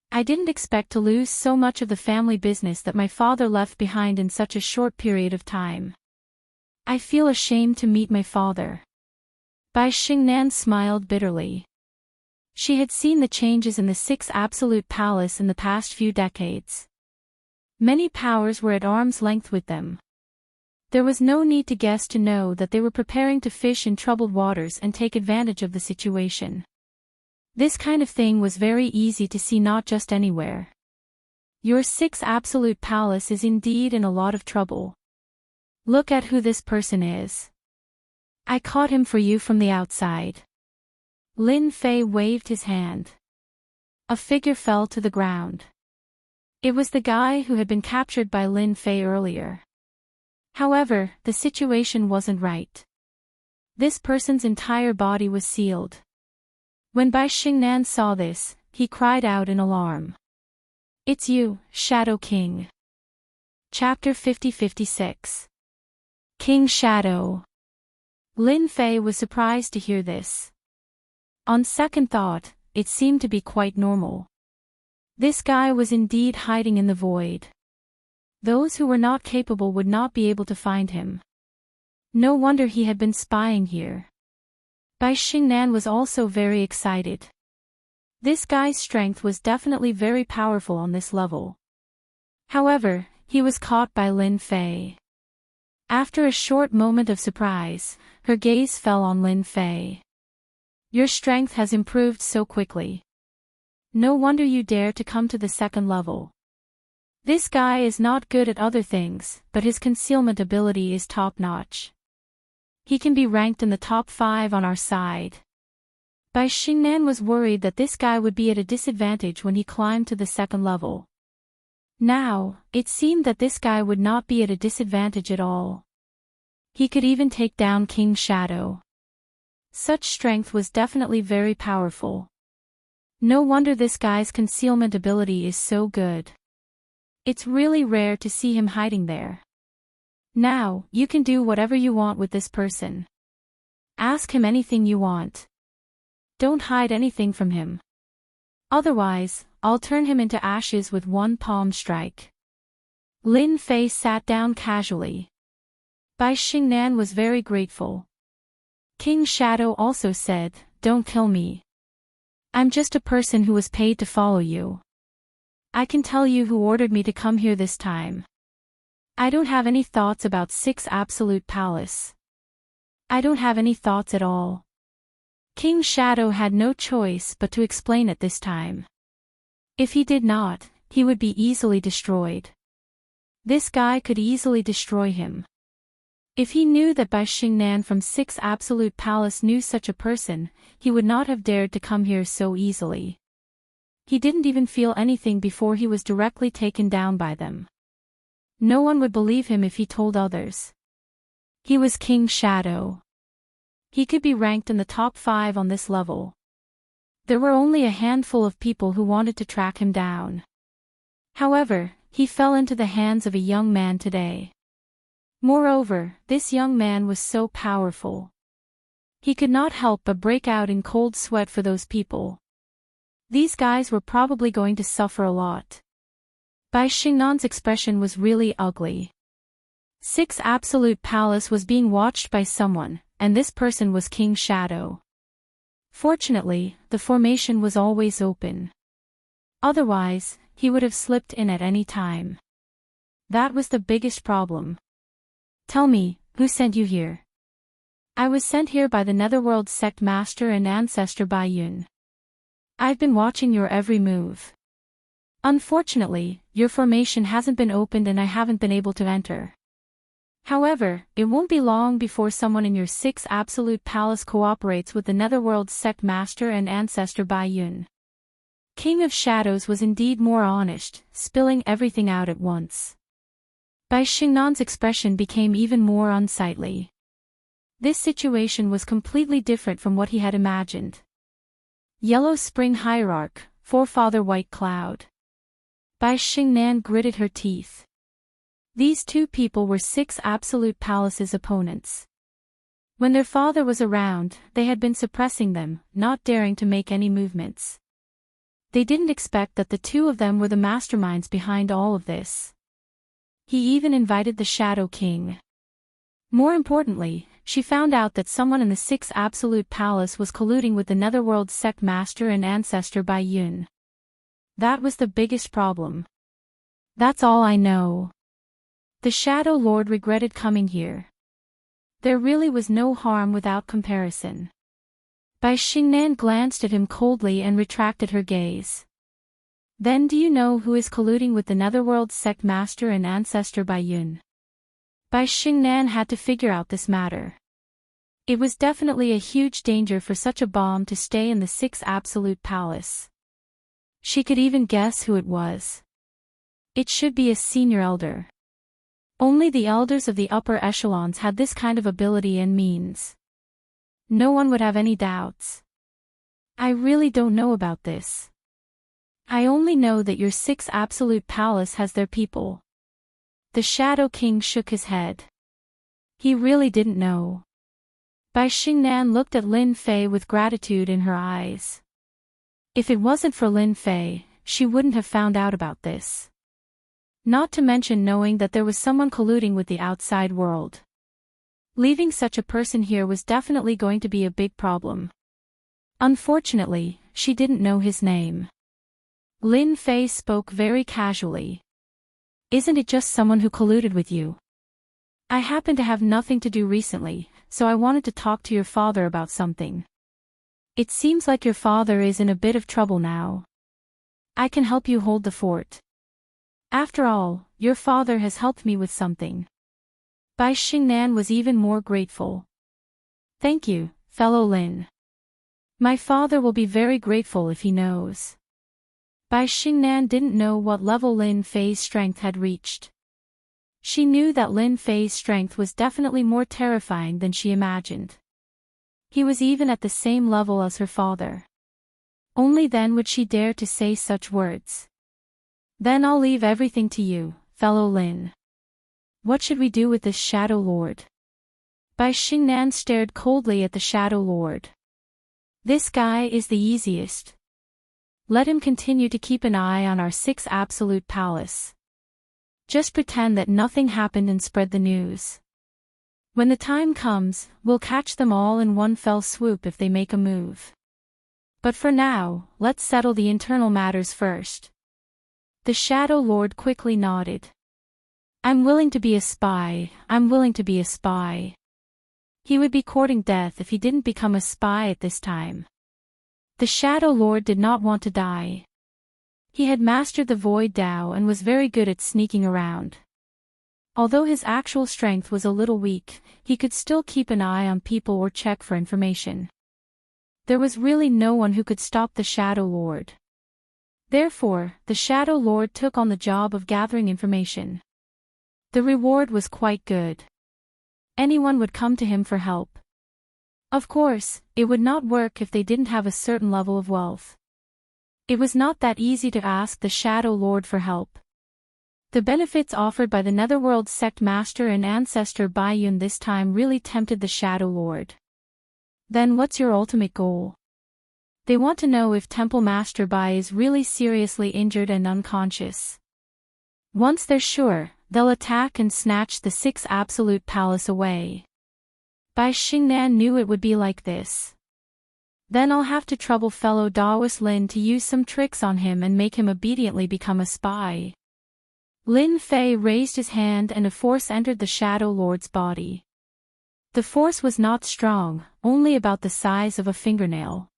I didn't expect to lose so much of the family business that my father left behind in such a short period of time. I feel ashamed to meet my father. Bai Xingnan smiled bitterly. She had seen the changes in the 6th Absolute Palace in the past few decades. Many powers were at arm's length with them. There was no need to guess to know that they were preparing to fish in troubled waters and take advantage of the situation. This kind of thing was very easy to see not just anywhere. Your 6th Absolute Palace is indeed in a lot of trouble. Look at who this person is. I caught him for you from the outside. Lin Fei waved his hand. A figure fell to the ground. It was the guy who had been captured by Lin Fei earlier. However, the situation wasn't right. This person's entire body was sealed. When Bai Xingnan saw this, he cried out in alarm. It's you, Shadow King. Chapter 50-56. King Shadow. Lin Fei was surprised to hear this. On second thought, it seemed to be quite normal. This guy was indeed hiding in the void. Those who were not capable would not be able to find him. No wonder he had been spying here. Bai Xingnan was also very excited. This guy's strength was definitely very powerful on this level. However, he was caught by Lin Fei. After a short moment of surprise, her gaze fell on Lin Fei. Your strength has improved so quickly. No wonder you dare to come to the second level. This guy is not good at other things, but his concealment ability is top-notch. He can be ranked in the top 5 on our side. Bai Xingnan was worried that this guy would be at a disadvantage when he climbed to the second level. Now, it seemed that this guy would not be at a disadvantage at all. He could even take down King Shadow. Such strength was definitely very powerful. No wonder this guy's concealment ability is so good. It's really rare to see him hiding there. Now, you can do whatever you want with this person. Ask him anything you want. Don't hide anything from him. Otherwise, I'll turn him into ashes with one palm strike. Lin Fei sat down casually. Bai Xingnan was very grateful. King Shadow also said, Don't kill me. I'm just a person who was paid to follow you. I can tell you who ordered me to come here this time. I don't have any thoughts about 6th Absolute Palace. I don't have any thoughts at all. King Shadow had no choice but to explain it this time. If he did not, he would be easily destroyed. This guy could easily destroy him. If he knew that Bai Xingnan from 6th Absolute Palace knew such a person, he would not have dared to come here so easily. He didn't even feel anything before he was directly taken down by them. No one would believe him if he told others. He was King Shadow. He could be ranked in the top 5 on this level. There were only a handful of people who wanted to track him down. However, he fell into the hands of a young man today. Moreover, this young man was so powerful. He could not help but break out in cold sweat for those people. These guys were probably going to suffer a lot. Bai Xingnan's expression was really ugly. 6th Absolute Palace was being watched by someone, and this person was King Shadow. Fortunately, the formation was always open. Otherwise, he would have slipped in at any time. That was the biggest problem. Tell me, who sent you here? I was sent here by the Netherworld Sect Master and Ancestor Bai Yun. I've been watching your every move. Unfortunately, your formation hasn't been opened and I haven't been able to enter. However, it won't be long before someone in your 6 Absolute Palace cooperates with the Netherworld's Sect Master and Ancestor Bai Yun. King of Shadows was indeed more honest, spilling everything out at once. Bai Xingnan's expression became even more unsightly. This situation was completely different from what he had imagined. Yellow Spring Hierarch, Forefather White Cloud. Bai Xingnan gritted her teeth. These two people were 6 Absolute Palace's opponents. When their father was around, they had been suppressing them, not daring to make any movements. They didn't expect that the two of them were the masterminds behind all of this. He even invited the Shadow King. More importantly, she found out that someone in the 6 Absolute Palace was colluding with the Netherworld Sect Master and Ancestor Bai Yun. That was the biggest problem. That's all I know. The Shadow Lord regretted coming here. There really was no harm without comparison. Bai Xingnan glanced at him coldly and retracted her gaze. Then do you know who is colluding with the Netherworld Sect Master and Ancestor Bai Yun? Bai Xingnan had to figure out this matter. It was definitely a huge danger for such a bomb to stay in the 6 Absolute Palace. She could even guess who it was. It should be a senior elder. Only the elders of the upper echelons had this kind of ability and means. No one would have any doubts. I really don't know about this. I only know that your 6 Absolute Palace has their people. The Shadow King shook his head. He really didn't know. Bai Xingnan looked at Lin Fei with gratitude in her eyes. If it wasn't for Lin Fei, she wouldn't have found out about this. Not to mention knowing that there was someone colluding with the outside world. Leaving such a person here was definitely going to be a big problem. Unfortunately, she didn't know his name. Lin Fei spoke very casually. Isn't it just someone who colluded with you? I happen to have nothing to do recently, so I wanted to talk to your father about something. It seems like your father is in a bit of trouble now. I can help you hold the fort. After all, your father has helped me with something. Bai Xingnan was even more grateful. Thank you, fellow Lin. My father will be very grateful if he knows. Bai Xingnan didn't know what level Lin Fei's strength had reached. She knew that Lin Fei's strength was definitely more terrifying than she imagined. He was even at the same level as her father. Only then would she dare to say such words. Then I'll leave everything to you, fellow Lin. What should we do with this Shadow Lord? Bai Xingnan stared coldly at the Shadow Lord. This guy is the easiest. Let him continue to keep an eye on our 6 Absolute Palace. Just pretend that nothing happened and spread the news. When the time comes, we'll catch them all in one fell swoop if they make a move. But for now, let's settle the internal matters first. The Shadow Lord quickly nodded. I'm willing to be a spy, I'm willing to be a spy. He would be courting death if he didn't become a spy at this time. The Shadow Lord did not want to die. He had mastered the Void Dao and was very good at sneaking around. Although his actual strength was a little weak, he could still keep an eye on people or check for information. There was really no one who could stop the Shadow Lord. Therefore, the Shadow Lord took on the job of gathering information. The reward was quite good. Anyone would come to him for help. Of course, it would not work if they didn't have a certain level of wealth. It was not that easy to ask the Shadow Lord for help. The benefits offered by the Netherworld Sect Master and Ancestor Bai Yun this time really tempted the Shadow Lord. Then what's your ultimate goal? They want to know if Temple Master Bai is really seriously injured and unconscious. Once they're sure, they'll attack and snatch the 6 Absolute Palace away. Bai Xingnan knew it would be like this. Then I'll have to trouble fellow Daoist Lin to use some tricks on him and make him obediently become a spy. Lin Fei raised his hand and a force entered the Shadow Lord's body. The force was not strong, only about the size of a fingernail.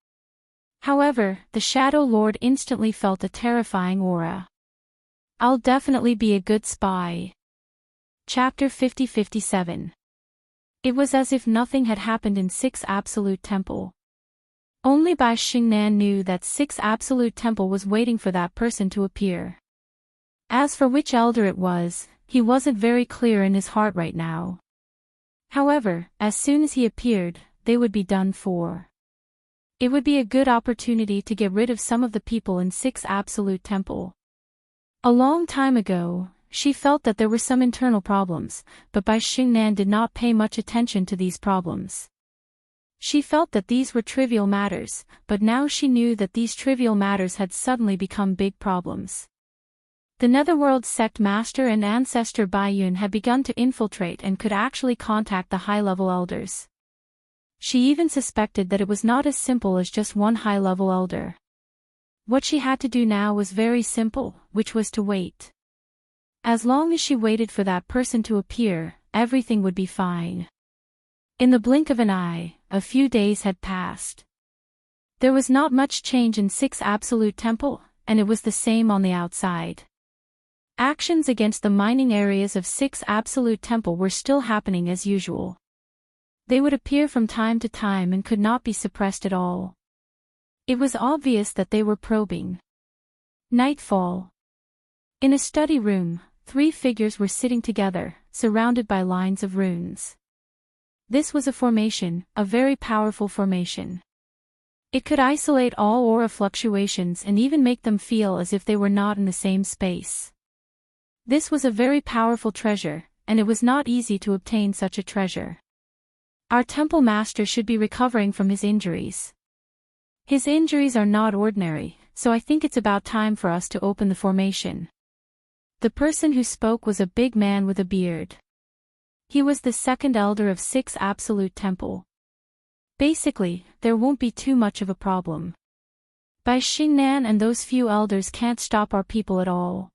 However, the Shadow Lord instantly felt a terrifying aura. I'll definitely be a good spy. Chapter 50-57. It was as if nothing had happened in Six Absolute Temple. Only Bai Xingnan knew that Six Absolute Temple was waiting for that person to appear. As for which elder it was, he wasn't very clear in his heart right now. However, as soon as he appeared, they would be done for. It would be a good opportunity to get rid of some of the people in Six Absolute Temple. A long time ago, she felt that there were some internal problems, but Bai Xingnan did not pay much attention to these problems. She felt that these were trivial matters, but now she knew that these trivial matters had suddenly become big problems. The Netherworld sect master and ancestor Bai Yun had begun to infiltrate and could actually contact the high-level elders. She even suspected that it was not as simple as just one high-level elder. What she had to do now was very simple, which was to wait. As long as she waited for that person to appear, everything would be fine. In the blink of an eye, a few days had passed. There was not much change in Six Absolute Temple, and it was the same on the outside. Actions against the mining areas of Six Absolute Temple were still happening as usual. They would appear from time to time and could not be suppressed at all. It was obvious that they were probing. Nightfall. In a study room, 3 figures were sitting together, surrounded by lines of runes. This was a formation, a very powerful formation. It could isolate all aura fluctuations and even make them feel as if they were not in the same space. This was a very powerful treasure, and it was not easy to obtain such a treasure. Our temple master should be recovering from his injuries. His injuries are not ordinary, so I think it's about time for us to open the formation. The person who spoke was a big man with a beard. He was the second elder of Six Absolute Temple. Basically, there won't be too much of a problem. Bai Xingnan and those few elders can't stop our people at all.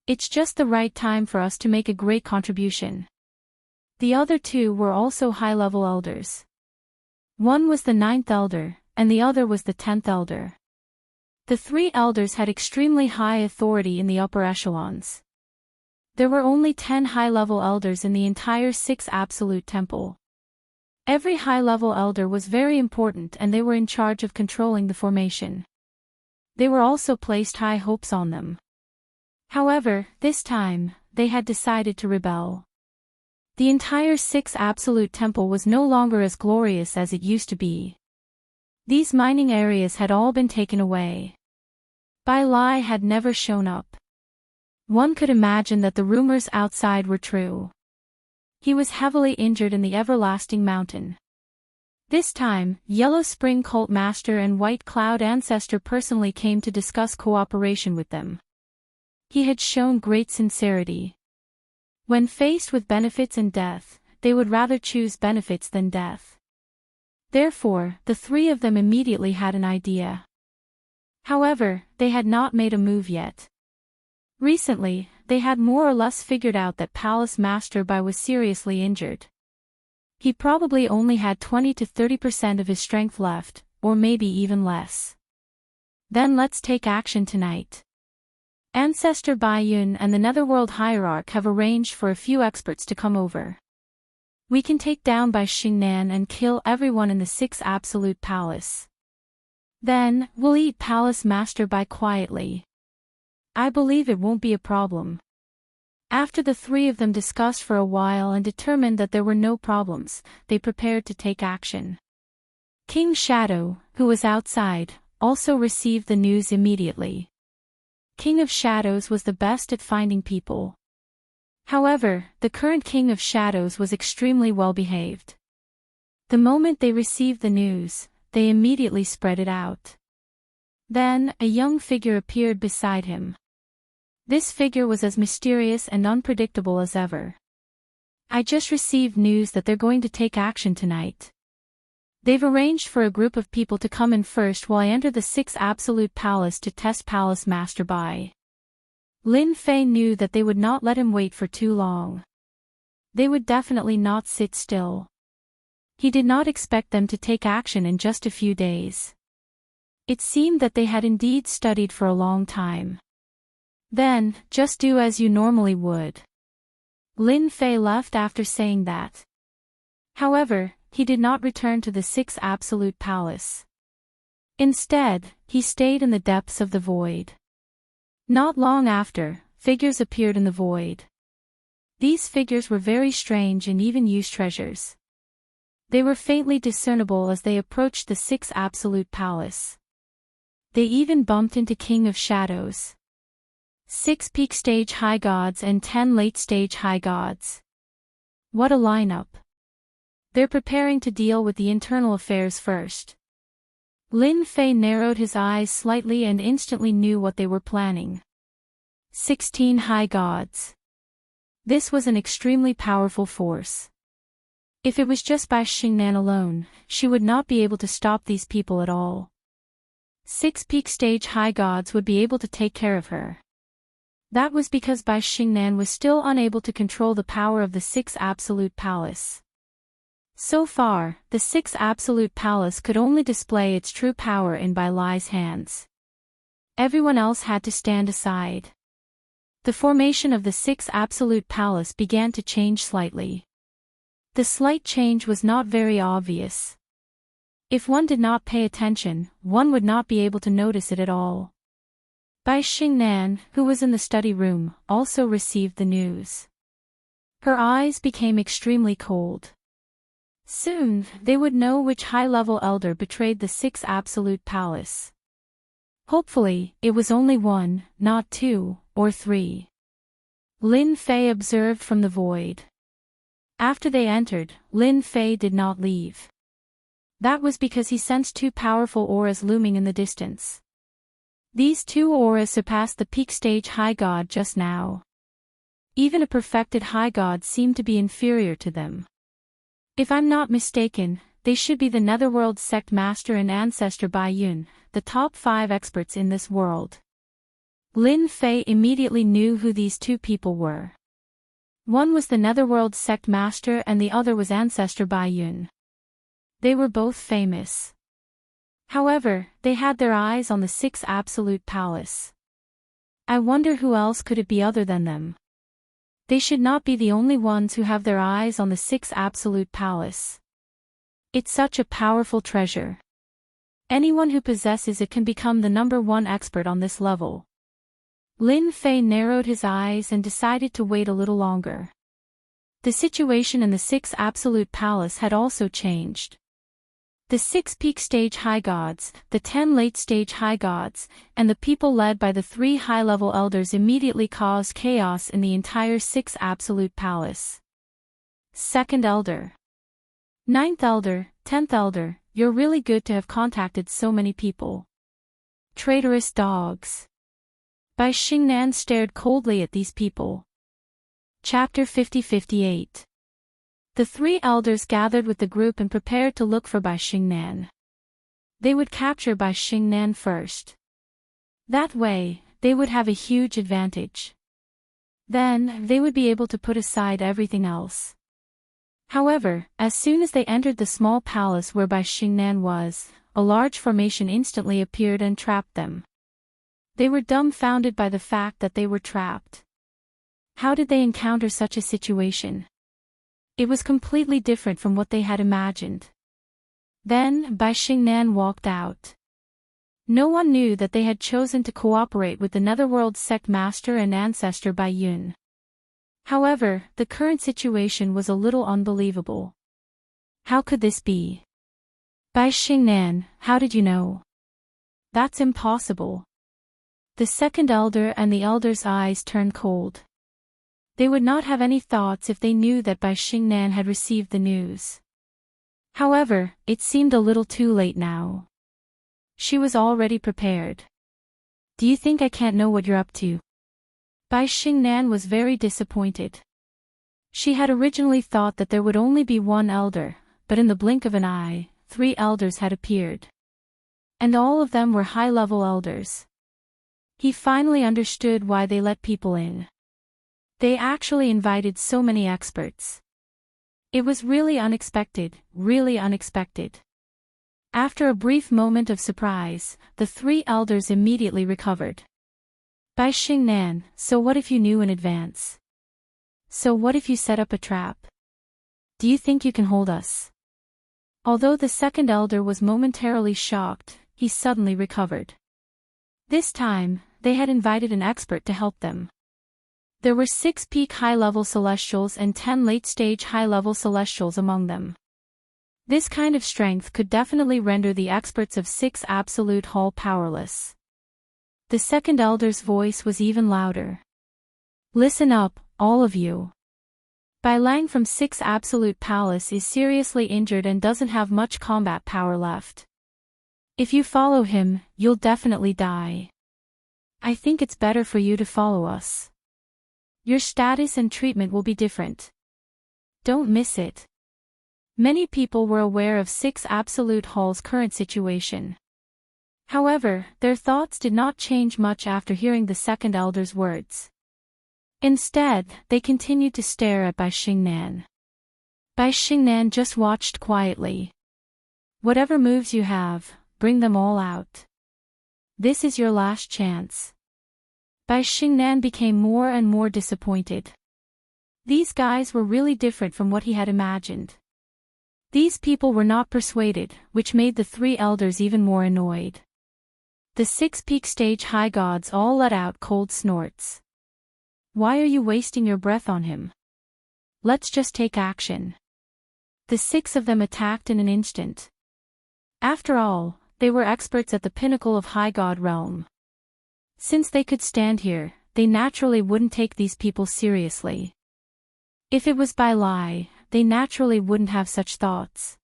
It's just the right time for us to make a great contribution. The other 2 were also high-level elders. One was the 9th elder, and the other was the 10th elder. The 3 elders had extremely high authority in the upper echelons. There were only 10 high-level elders in the entire Six Absolute Temple. Every high-level elder was very important and they were in charge of controlling the formation. They were also placed high hopes on them. However, this time, they had decided to rebel. The entire Six Absolute Temple was no longer as glorious as it used to be. These mining areas had all been taken away. Bai Lai had never shown up. One could imagine that the rumors outside were true. He was heavily injured in the Everlasting Mountain. This time, Yellow Spring Cult Master and White Cloud Ancestor personally came to discuss cooperation with them. He had shown great sincerity. When faced with benefits and death, they would rather choose benefits than death. Therefore, the 3 of them immediately had an idea. However, they had not made a move yet. Recently, they had more or less figured out that Palace Master Bai was seriously injured. He probably only had 20 to 30% of his strength left, or maybe even less. Then let's take action tonight. Ancestor Bai Yun and the Netherworld Hierarch have arranged for a few experts to come over. We can take down Bai Xingnan and kill everyone in the Six Absolute Palace. Then, we'll eat Palace Master Bai quietly. I believe it won't be a problem. After the 3 of them discussed for a while and determined that there were no problems, they prepared to take action. King Shadow, who was outside, also received the news immediately. King of Shadows was the best at finding people. However, the current King of Shadows was extremely well behaved. The moment they received the news, they immediately spread it out. Then, a young figure appeared beside him. This figure was as mysterious and unpredictable as ever. I just received news that they're going to take action tonight. They've arranged for a group of people to come in first while I enter the Six Absolute Palace to test Palace Master Bai. Lin Fei knew that they would not let him wait for too long. They would definitely not sit still. He did not expect them to take action in just a few days. It seemed that they had indeed studied for a long time. Then, just do as you normally would. Lin Fei left after saying that. However, he did not return to the Sixth Absolute Palace. Instead, he stayed in the depths of the void. Not long after, figures appeared in the void. These figures were very strange and even used treasures. They were faintly discernible as they approached the Sixth Absolute Palace. They even bumped into King of Shadows. 6 peak stage high gods and 10 late stage high gods. What a lineup. They're preparing to deal with the internal affairs first. Lin Fei narrowed his eyes slightly and instantly knew what they were planning. 16 high gods. This was an extremely powerful force. If it was just by Xingnan alone, she would not be able to stop these people at all. 6 peak stage high gods would be able to take care of her. That was because Bai Xingnan was still unable to control the power of the Sixth Absolute Palace. So far, the Sixth Absolute Palace could only display its true power in Bai Lai's hands. Everyone else had to stand aside. The formation of the Sixth Absolute Palace began to change slightly. The slight change was not very obvious. If one did not pay attention, one would not be able to notice it at all. Bai Xingnan, who was in the study room, also received the news. Her eyes became extremely cold. Soon, they would know which high-level elder betrayed the Sixth Absolute Palace. Hopefully, it was only 1, not 2, or 3. Lin Fei observed from the void. After they entered, Lin Fei did not leave. That was because he sensed 2 powerful auras looming in the distance. These 2 auras surpassed the peak stage high god just now. Even a perfected high god seemed to be inferior to them. If I'm not mistaken, they should be the Netherworld Sect Master and Ancestor Bai Yun, the top 5 experts in this world. Lin Fei immediately knew who these 2 people were. One was the Netherworld Sect Master and the other was Ancestor Bai Yun. They were both famous. However, they had their eyes on the Sixth Absolute Palace. I wonder who else could it be other than them. They should not be the only ones who have their eyes on the Sixth Absolute Palace. It's such a powerful treasure. Anyone who possesses it can become the #1 expert on this level. Lin Fei narrowed his eyes and decided to wait a little longer. The situation in the Sixth Absolute Palace had also changed. The 6 peak stage high gods, the 10 late stage high gods, and the people led by the 3 high-level elders immediately caused chaos in the entire Sixth Absolute Palace. 2nd Elder. 9th Elder, 10th Elder, you're really good to have contacted so many people. Traitorous dogs. Bai Xingnan stared coldly at these people. Chapter 50-58. The 3 elders gathered with the group and prepared to look for Bai Xingnan. They would capture Bai Xingnan first. That way, they would have a huge advantage. Then, they would be able to put aside everything else. However, as soon as they entered the small palace where Bai Xingnan was, a large formation instantly appeared and trapped them. They were dumbfounded by the fact that they were trapped. How did they encounter such a situation? It was completely different from what they had imagined. Then, Bai Xingnan walked out. No one knew that they had chosen to cooperate with the Netherworld Sect Master and Ancestor Bai Yun. However, the current situation was a little unbelievable. How could this be? Bai Xingnan, how did you know? That's impossible. The 2nd elder and the elder's eyes turned cold. They would not have any thoughts if they knew that Bai Xingnan had received the news. However, it seemed a little too late now. She was already prepared. Do you think I can't know what you're up to? Bai Xingnan was very disappointed. She had originally thought that there would only be 1 elder, but in the blink of an eye, 3 elders had appeared. And all of them were high-level elders. He finally understood why they let people in. They actually invited so many experts. It was really unexpected, really unexpected. After a brief moment of surprise, the 3 elders immediately recovered. Bai Xingnan, so what if you knew in advance? So what if you set up a trap? Do you think you can hold us? Although the second elder was momentarily shocked, he suddenly recovered. This time, they had invited an expert to help them. There were 6 peak high-level celestials and 10 late-stage high-level celestials among them. This kind of strength could definitely render the experts of 6 Absolute Hall powerless. The second elder's voice was even louder. Listen up, all of you. Bai Lang from 6 Absolute Palace is seriously injured and doesn't have much combat power left. If you follow him, you'll definitely die. I think it's better for you to follow us. Your status and treatment will be different. Don't miss it. Many people were aware of 6 Absolute Hall's current situation. However, their thoughts did not change much after hearing the second elder's words. Instead, they continued to stare at Bai Xingnan. Bai Xingnan just watched quietly. Whatever moves you have, bring them all out. This is your last chance. Bai Xingnan became more and more disappointed. These guys were really different from what he had imagined. These people were not persuaded, which made the 3 elders even more annoyed. The 6 peak stage high gods all let out cold snorts. Why are you wasting your breath on him? Let's just take action. The 6 of them attacked in an instant. After all, they were experts at the pinnacle of high god realm. Since they could stand here, they naturally wouldn't take these people seriously. If it was Bai Lai, they naturally wouldn't have such thoughts.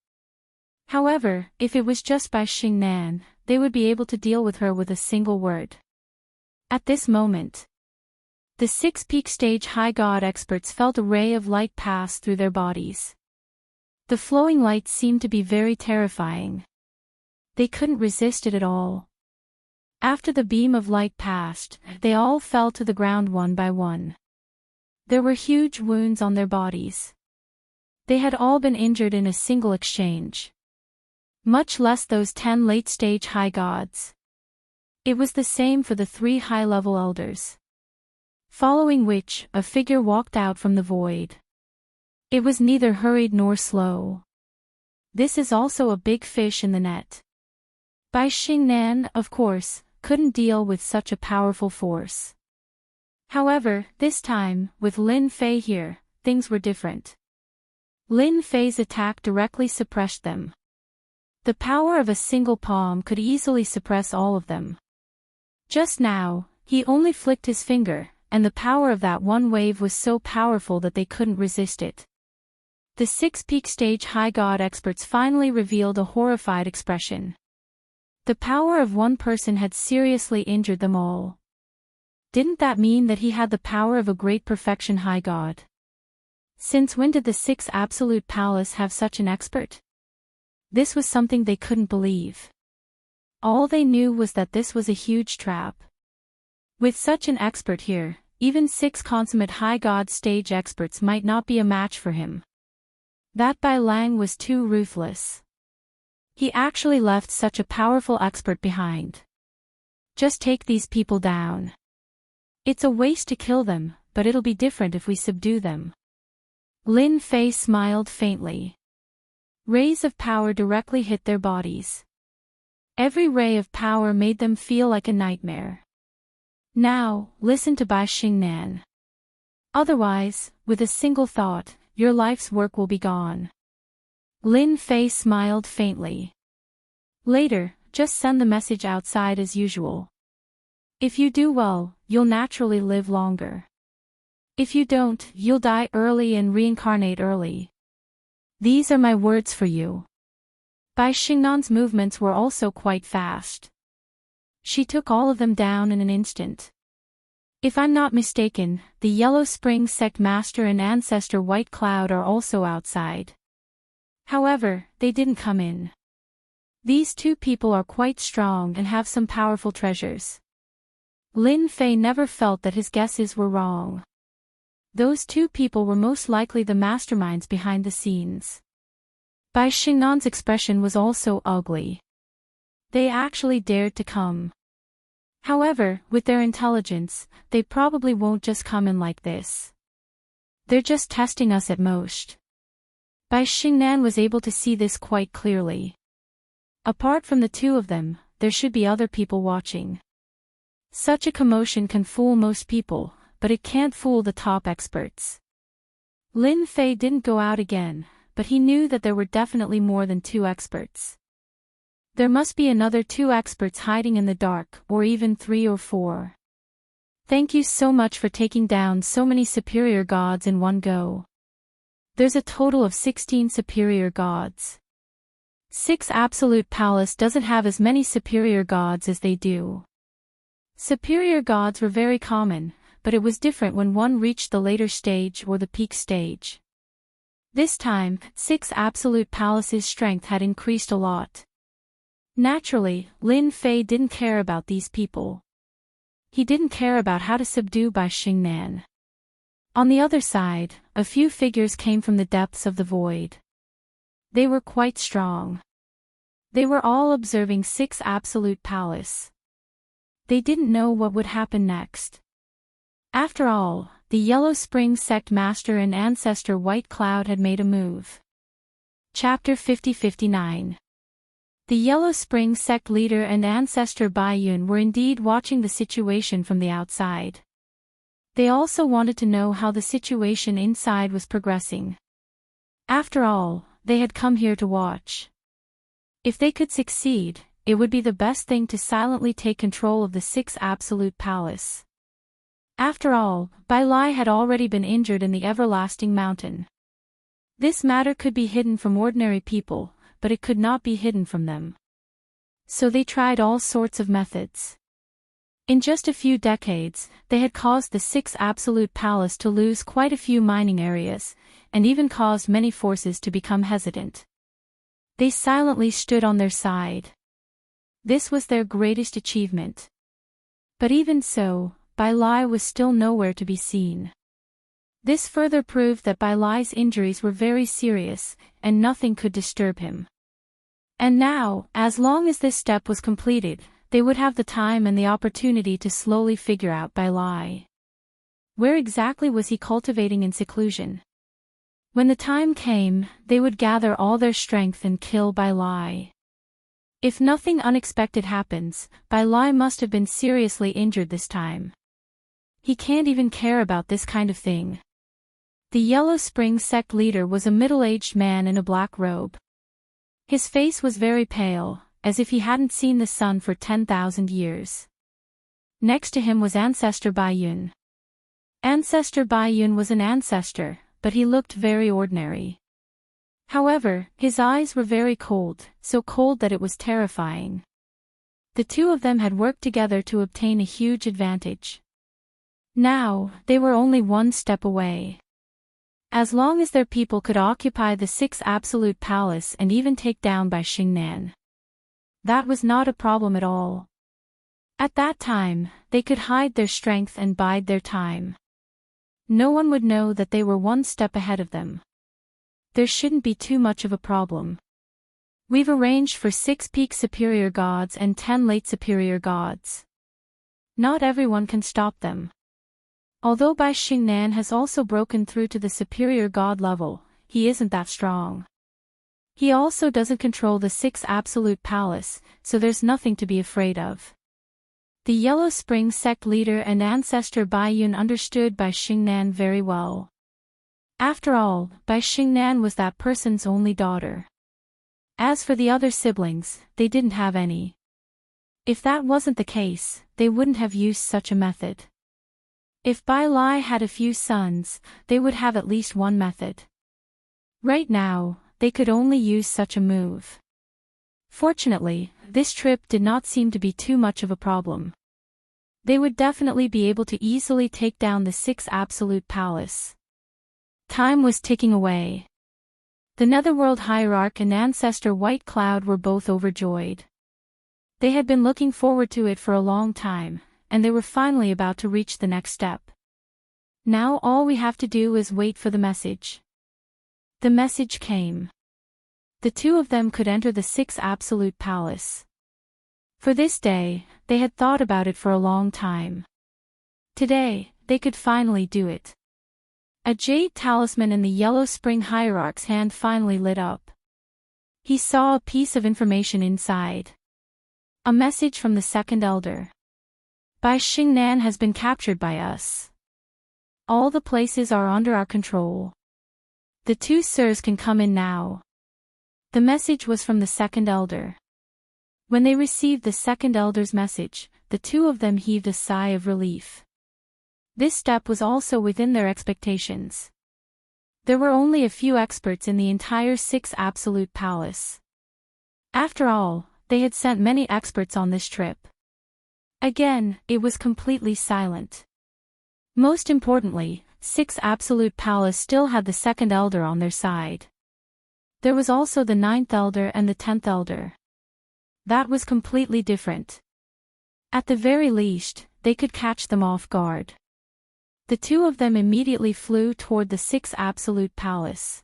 However, if it was just Bai Xingnan, they would be able to deal with her with a single word. At this moment, the 6 peak stage high god experts felt a ray of light pass through their bodies. The flowing light seemed to be very terrifying. They couldn't resist it at all. After the beam of light passed, they all fell to the ground one by one. There were huge wounds on their bodies. They had all been injured in a single exchange. Much less those 10 late-stage high gods. It was the same for the 3 high-level elders. Following which, a figure walked out from the void. It was neither hurried nor slow. This is also a big fish in the net. Bai Xingnan, of course, couldn't deal with such a powerful force. However, this time, with Lin Fei here, things were different. Lin Fei's attack directly suppressed them. The power of a single palm could easily suppress all of them. Just now, he only flicked his finger, and the power of that one wave was so powerful that they couldn't resist it. The 6 peak stage high god experts finally revealed a horrified expression. The power of one person had seriously injured them all. Didn't that mean that he had the power of a great perfection high god? Since when did the 6 Absolute Palace have such an expert? This was something they couldn't believe. All they knew was that this was a huge trap. With such an expert here, even 6 consummate high god stage experts might not be a match for him. That Bai Lang was too ruthless. He actually left such a powerful expert behind. Just take these people down. It's a waste to kill them, but it'll be different if we subdue them. Lin Fei smiled faintly. Rays of power directly hit their bodies. Every ray of power made them feel like a nightmare. Now, listen to Bai Xingnan. Otherwise, with a single thought, your life's work will be gone. Lin Fei smiled faintly. Later, just send the message outside as usual. If you do well, you'll naturally live longer. If you don't, you'll die early and reincarnate early. These are my words for you. Bai Xingnan's movements were also quite fast. She took all of them down in an instant. If I'm not mistaken, the Yellow Spring Sect Master and Ancestor White Cloud are also outside. However, they didn't come in. These 2 people are quite strong and have some powerful treasures. Lin Fei never felt that his guesses were wrong. Those 2 people were most likely the masterminds behind the scenes. Bai Xingnan's expression was also ugly. They actually dared to come. However, with their intelligence, they probably won't just come in like this. They're just testing us at most. Bai Xingnan was able to see this quite clearly. Apart from the two of them, there should be other people watching. Such a commotion can fool most people, but it can't fool the top experts. Lin Fei didn't go out again, but he knew that there were definitely more than 2 experts. There must be another 2 experts hiding in the dark, or even 3 or 4. Thank you so much for taking down so many superior gods in one go. There's a total of 16 superior gods. 6 Absolute Palace doesn't have as many superior gods as they do. Superior gods were very common, but it was different when one reached the later stage or the peak stage. This time, 6 Absolute Palace's strength had increased a lot. Naturally, Lin Fei didn't care about these people. He didn't care about how to subdue Bai Xingnan. On the other side, a few figures came from the depths of the void. They were quite strong. They were all observing 6 Absolute Palace. They didn't know what would happen next. After all, the Yellow Spring Sect Master and Ancestor White Cloud had made a move. Chapter 50-59. The Yellow Spring Sect leader and Ancestor Bai Yun were indeed watching the situation from the outside. They also wanted to know how the situation inside was progressing. After all, they had come here to watch. If they could succeed, it would be the best thing to silently take control of the 6 Absolute Palace. After all, Bai Lai had already been injured in the Everlasting Mountain. This matter could be hidden from ordinary people, but it could not be hidden from them. So they tried all sorts of methods. In just a few decades, they had caused the 6 Absolute Palace to lose quite a few mining areas, and even caused many forces to become hesitant. They silently stood on their side. This was their greatest achievement. But even so, Bai Lai was still nowhere to be seen. This further proved that Bai Lai's injuries were very serious, and nothing could disturb him. And now, as long as this step was completed, they would have the time and the opportunity to slowly figure out Bai Lai. Where exactly was he cultivating in seclusion? When the time came, they would gather all their strength and kill Bai Lai. If nothing unexpected happens, Bai Lai must have been seriously injured this time. He can't even care about this kind of thing. The Yellow Spring Sect leader was a middle-aged man in a black robe. His face was very pale, as if he hadn't seen the sun for 10,000 years. Next to him was Ancestor Bai Yun. Ancestor Bai Yun was an ancestor, but he looked very ordinary. However, his eyes were very cold, so cold that it was terrifying. The two of them had worked together to obtain a huge advantage. Now, they were only one step away. As long as their people could occupy the 6 Absolute Palace and even take down Bai Xingnan, that was not a problem at all. At that time, they could hide their strength and bide their time. No one would know that they were one step ahead of them. There shouldn't be too much of a problem. We've arranged for 6 peak superior gods and 10 late superior gods. Not everyone can stop them. Although Bai Xingnan has also broken through to the superior god level, he isn't that strong. He also doesn't control the 6 Absolute Palace, so there's nothing to be afraid of. The Yellow Spring Sect leader and ancestor Bai Yun understood Bai Xingnan very well. After all, Bai Xingnan was that person's only daughter. As for the other siblings, they didn't have any. If that wasn't the case, they wouldn't have used such a method. If Bai Lai had a few sons, they would have at least one method. Right now, they could only use such a move. Fortunately, this trip did not seem to be too much of a problem. They would definitely be able to easily take down the 6 Absolute Palace. Time was ticking away. The Netherworld Hierarch and Ancestor White Cloud were both overjoyed. They had been looking forward to it for a long time, and they were finally about to reach the next step. Now all we have to do is wait for the message. The message came. The two of them could enter the 6 Absolute Palace. For this day, they had thought about it for a long time. Today, they could finally do it. A jade talisman in the Yellow Spring Hierarch's hand finally lit up. He saw a piece of information inside. A message from the second elder. Bai Xingnan has been captured by us. All the places are under our control. The two sirs can come in now. The message was from the second elder. When they received the second elder's message, the two of them heaved a sigh of relief. This step was also within their expectations. There were only a few experts in the entire 6 Absolute Palace. After all, they had sent many experts on this trip. Again, it was completely silent. Most importantly, 6 Absolute Palace still had the second elder on their side. There was also the 9th elder and the 10th elder. That was completely different. At the very least, they could catch them off guard. The two of them immediately flew toward the 6 Absolute Palace.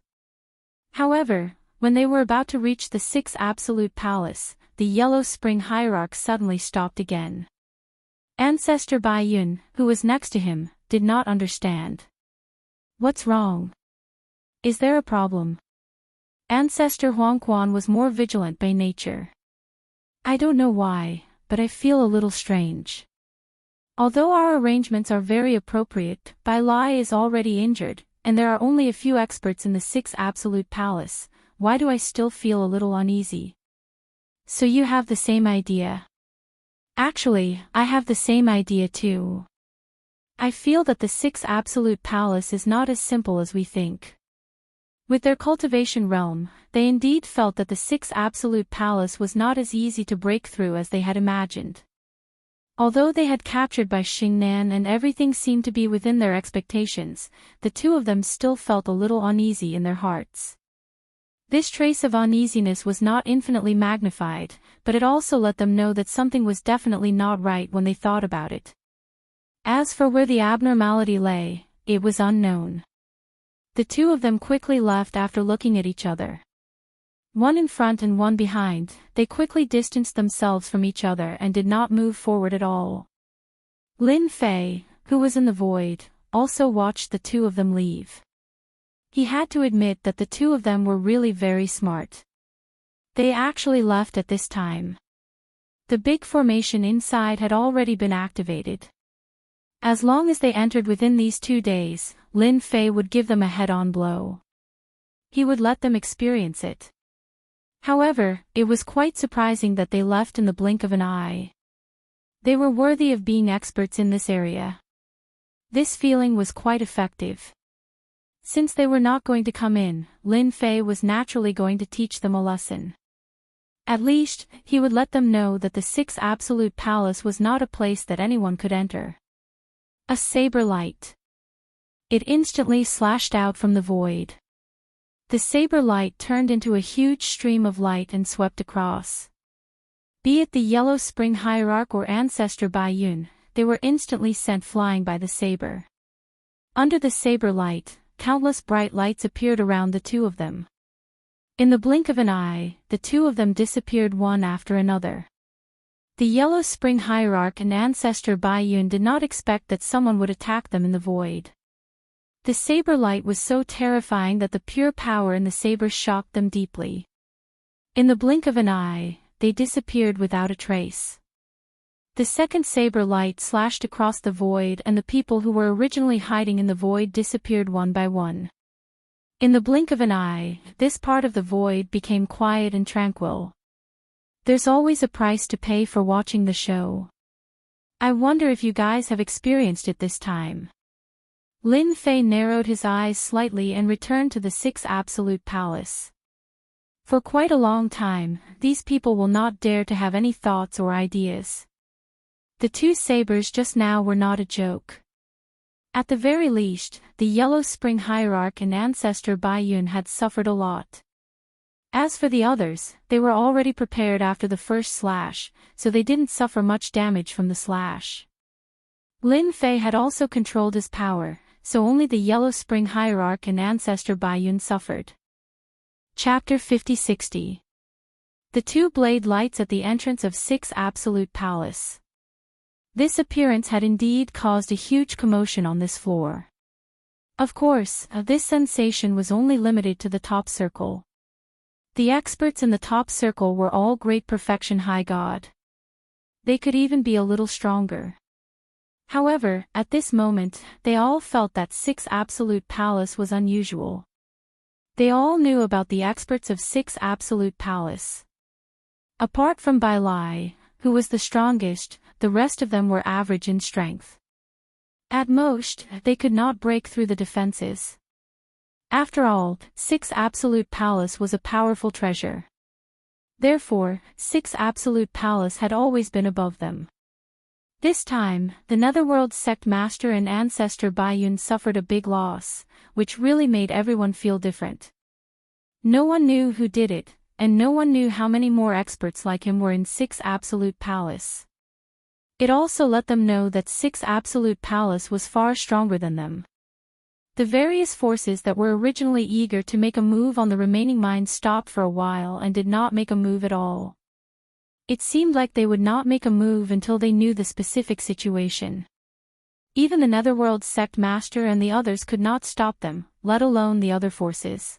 However, when they were about to reach the 6 Absolute Palace, the Yellow Spring Hierarch suddenly stopped again. Ancestor Bai Yun, who was next to him, did not understand. What's wrong? Is there a problem? Ancestor Huang Quan was more vigilant by nature. I don't know why, but I feel a little strange. Although our arrangements are very appropriate, Bai Lai is already injured, and there are only a few experts in the 6 Absolute Palace, why do I still feel a little uneasy? So you have the same idea? Actually, I have the same idea too. I feel that the 6 Absolute Palace is not as simple as we think. With their cultivation realm, they indeed felt that the 6 Absolute Palace was not as easy to break through as they had imagined. Although they had captured Bai Xingnan and everything seemed to be within their expectations, the two of them still felt a little uneasy in their hearts. This trace of uneasiness was not infinitely magnified, but it also let them know that something was definitely not right when they thought about it. As for where the abnormality lay, it was unknown. The two of them quickly left after looking at each other. One in front and one behind, they quickly distanced themselves from each other and did not move forward at all. Lin Fei, who was in the void, also watched the two of them leave. He had to admit that the two of them were really very smart. They actually left at this time. The big formation inside had already been activated. As long as they entered within these 2 days, Lin Fei would give them a head-on blow. He would let them experience it. However, it was quite surprising that they left in the blink of an eye. They were worthy of being experts in this area. This feeling was quite effective. Since they were not going to come in, Lin Fei was naturally going to teach them a lesson. At least, he would let them know that the 6 Absolute Palace was not a place that anyone could enter. A saber light. It instantly slashed out from the void. The saber light turned into a huge stream of light and swept across. Be it the Yellow Spring Hierarch or Ancestor Bai Yun, they were instantly sent flying by the saber. Under the saber light, countless bright lights appeared around the two of them. In the blink of an eye, the two of them disappeared one after another. The Yellow Spring Hierarch and Ancestor Bai Yun did not expect that someone would attack them in the void. The saber light was so terrifying that the pure power in the saber shocked them deeply. In the blink of an eye, they disappeared without a trace. The second saber light slashed across the void and the people who were originally hiding in the void disappeared one by one. In the blink of an eye, this part of the void became quiet and tranquil. There's always a price to pay for watching the show. I wonder if you guys have experienced it this time. Lin Fei narrowed his eyes slightly and returned to the 6 Absolute Palace. For quite a long time, these people will not dare to have any thoughts or ideas. The two sabers just now were not a joke. At the very least, the Yellow Spring Hierarch and Ancestor Bai Yun had suffered a lot. As for the others, they were already prepared after the first slash, so they didn't suffer much damage from the slash. Lin Fei had also controlled his power, so only the Yellow Spring Hierarch and Ancestor Bai Yun suffered. Chapter 50-60. The two blade lights at the entrance of 6 Absolute Palace. This appearance had indeed caused a huge commotion on this floor. Of course, this sensation was only limited to the top circle. The experts in the top circle were all great perfection high god. They could even be a little stronger. However, at this moment, they all felt that 6 Absolute Palace was unusual. They all knew about the experts of 6 Absolute Palace. Apart from Bai Lai, who was the strongest, the rest of them were average in strength. At most, they could not break through the defenses. After all, 6 Absolute Palace was a powerful treasure. Therefore, 6 Absolute Palace had always been above them. This time, the Netherworld Sect Master and Ancestor Baiyun suffered a big loss, which really made everyone feel different. No one knew who did it, and no one knew how many more experts like him were in 6 Absolute Palace. It also let them know that 6 Absolute Palace was far stronger than them. The various forces that were originally eager to make a move on the remaining mines stopped for a while and did not make a move at all. It seemed like they would not make a move until they knew the specific situation. Even the Netherworld Sect Master and the others could not stop them, let alone the other forces.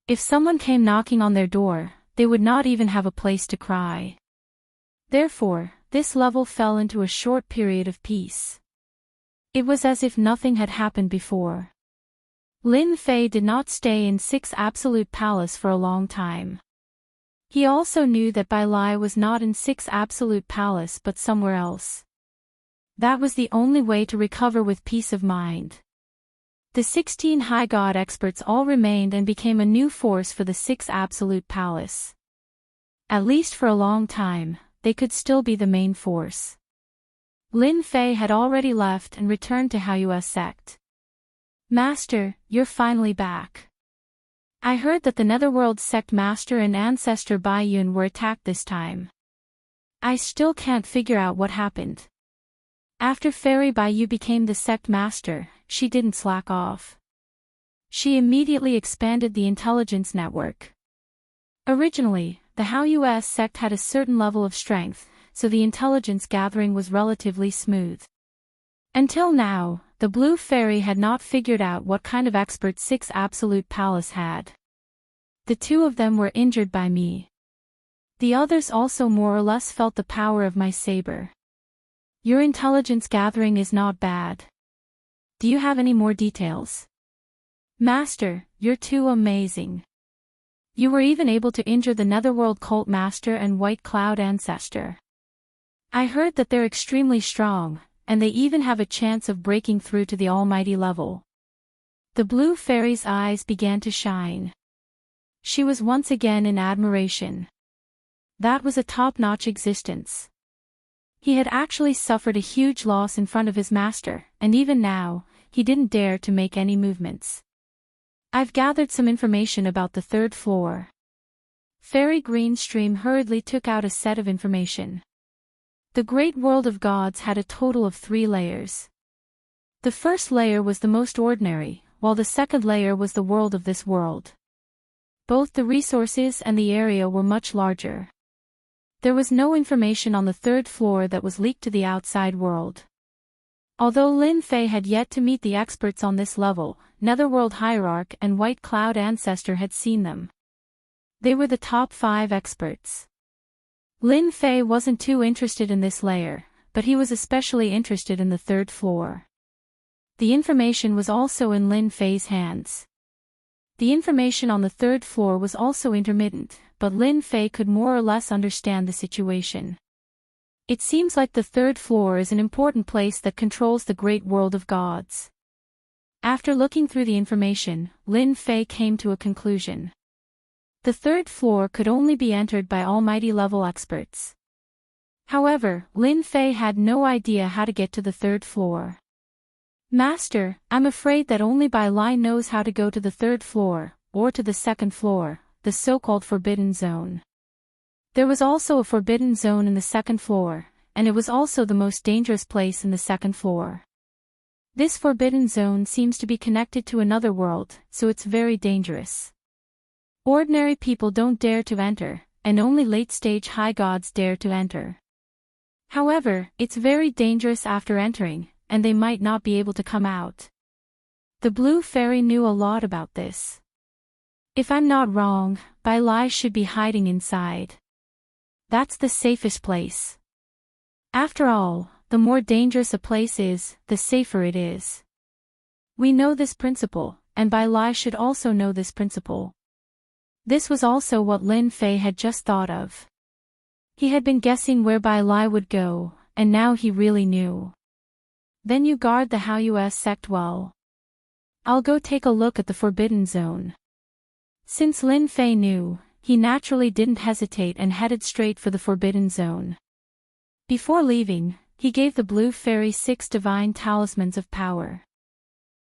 If someone came knocking on their door, they would not even have a place to cry. Therefore, this level fell into a short period of peace. It was as if nothing had happened before. Lin Fei did not stay in 6 Absolute Palace for a long time. He also knew that Bai Lai was not in 6 Absolute Palace but somewhere else. That was the only way to recover with peace of mind. The 16 High God experts all remained and became a new force for the 6 Absolute Palace. At least for a long time, they could still be the main force. Lin Fei had already left and returned to Haoyue's sect. Master, you're finally back. I heard that the Netherworld Sect Master and Ancestor Baiyun were attacked this time. I still can't figure out what happened. After Fairy Baiyu became the Sect Master, she didn't slack off. She immediately expanded the intelligence network. Originally, the Haoyue sect had a certain level of strength, so the intelligence gathering was relatively smooth. Until now, the Blue Fairy had not figured out what kind of expert 6 Absolute Palace had. The two of them were injured by me. The others also more or less felt the power of my saber. Your intelligence gathering is not bad. Do you have any more details? Master, you're too amazing. You were even able to injure the Netherworld Cult Master and White Cloud Ancestor. I heard that they're extremely strong, and they even have a chance of breaking through to the almighty level. The Blue Fairy's eyes began to shine. She was once again in admiration. That was a top-notch existence. He had actually suffered a huge loss in front of his master, and even now, he didn't dare to make any movements. I've gathered some information about the 3rd floor. Fairy Greenstream hurriedly took out a set of information. The Great World of Gods had a total of 3 layers. The first layer was the most ordinary, while the second layer was the world of this world. Both the resources and the area were much larger. There was no information on the 3rd floor that was leaked to the outside world. Although Lin Fei had yet to meet the experts on this level, Netherworld Hierarch and White Cloud Ancestor had seen them. They were the top 5 experts. Lin Fei wasn't too interested in this layer, but he was especially interested in the 3rd floor. The information was also in Lin Fei's hands. The information on the 3rd floor was also intermittent, but Lin Fei could more or less understand the situation. It seems like the 3rd floor is an important place that controls the great world of gods. After looking through the information, Lin Fei came to a conclusion. The 3rd floor could only be entered by almighty level experts. However, Lin Fei had no idea how to get to the 3rd floor. Master, I'm afraid that only Bai Lai knows how to go to the 3rd floor, or to the 2nd floor, the so-called Forbidden Zone. There was also a Forbidden Zone in the 2nd floor, and it was also the most dangerous place in the 2nd floor. This Forbidden Zone seems to be connected to another world, so it's very dangerous. Ordinary people don't dare to enter, and only late-stage high gods dare to enter. However, it's very dangerous after entering, and they might not be able to come out. The blue fairy knew a lot about this. If I'm not wrong, Bai Lai should be hiding inside. That's the safest place. After all, the more dangerous a place is, the safer it is. We know this principle, and Bai Lai should also know this principle. This was also what Lin Fei had just thought of. He had been guessing where Bai Lai would go, and now he really knew. Then you guard the Haoyue sect well. I'll go take a look at the Forbidden Zone. Since Lin Fei knew, he naturally didn't hesitate and headed straight for the Forbidden Zone. Before leaving, he gave the blue fairy 6 divine talismans of power.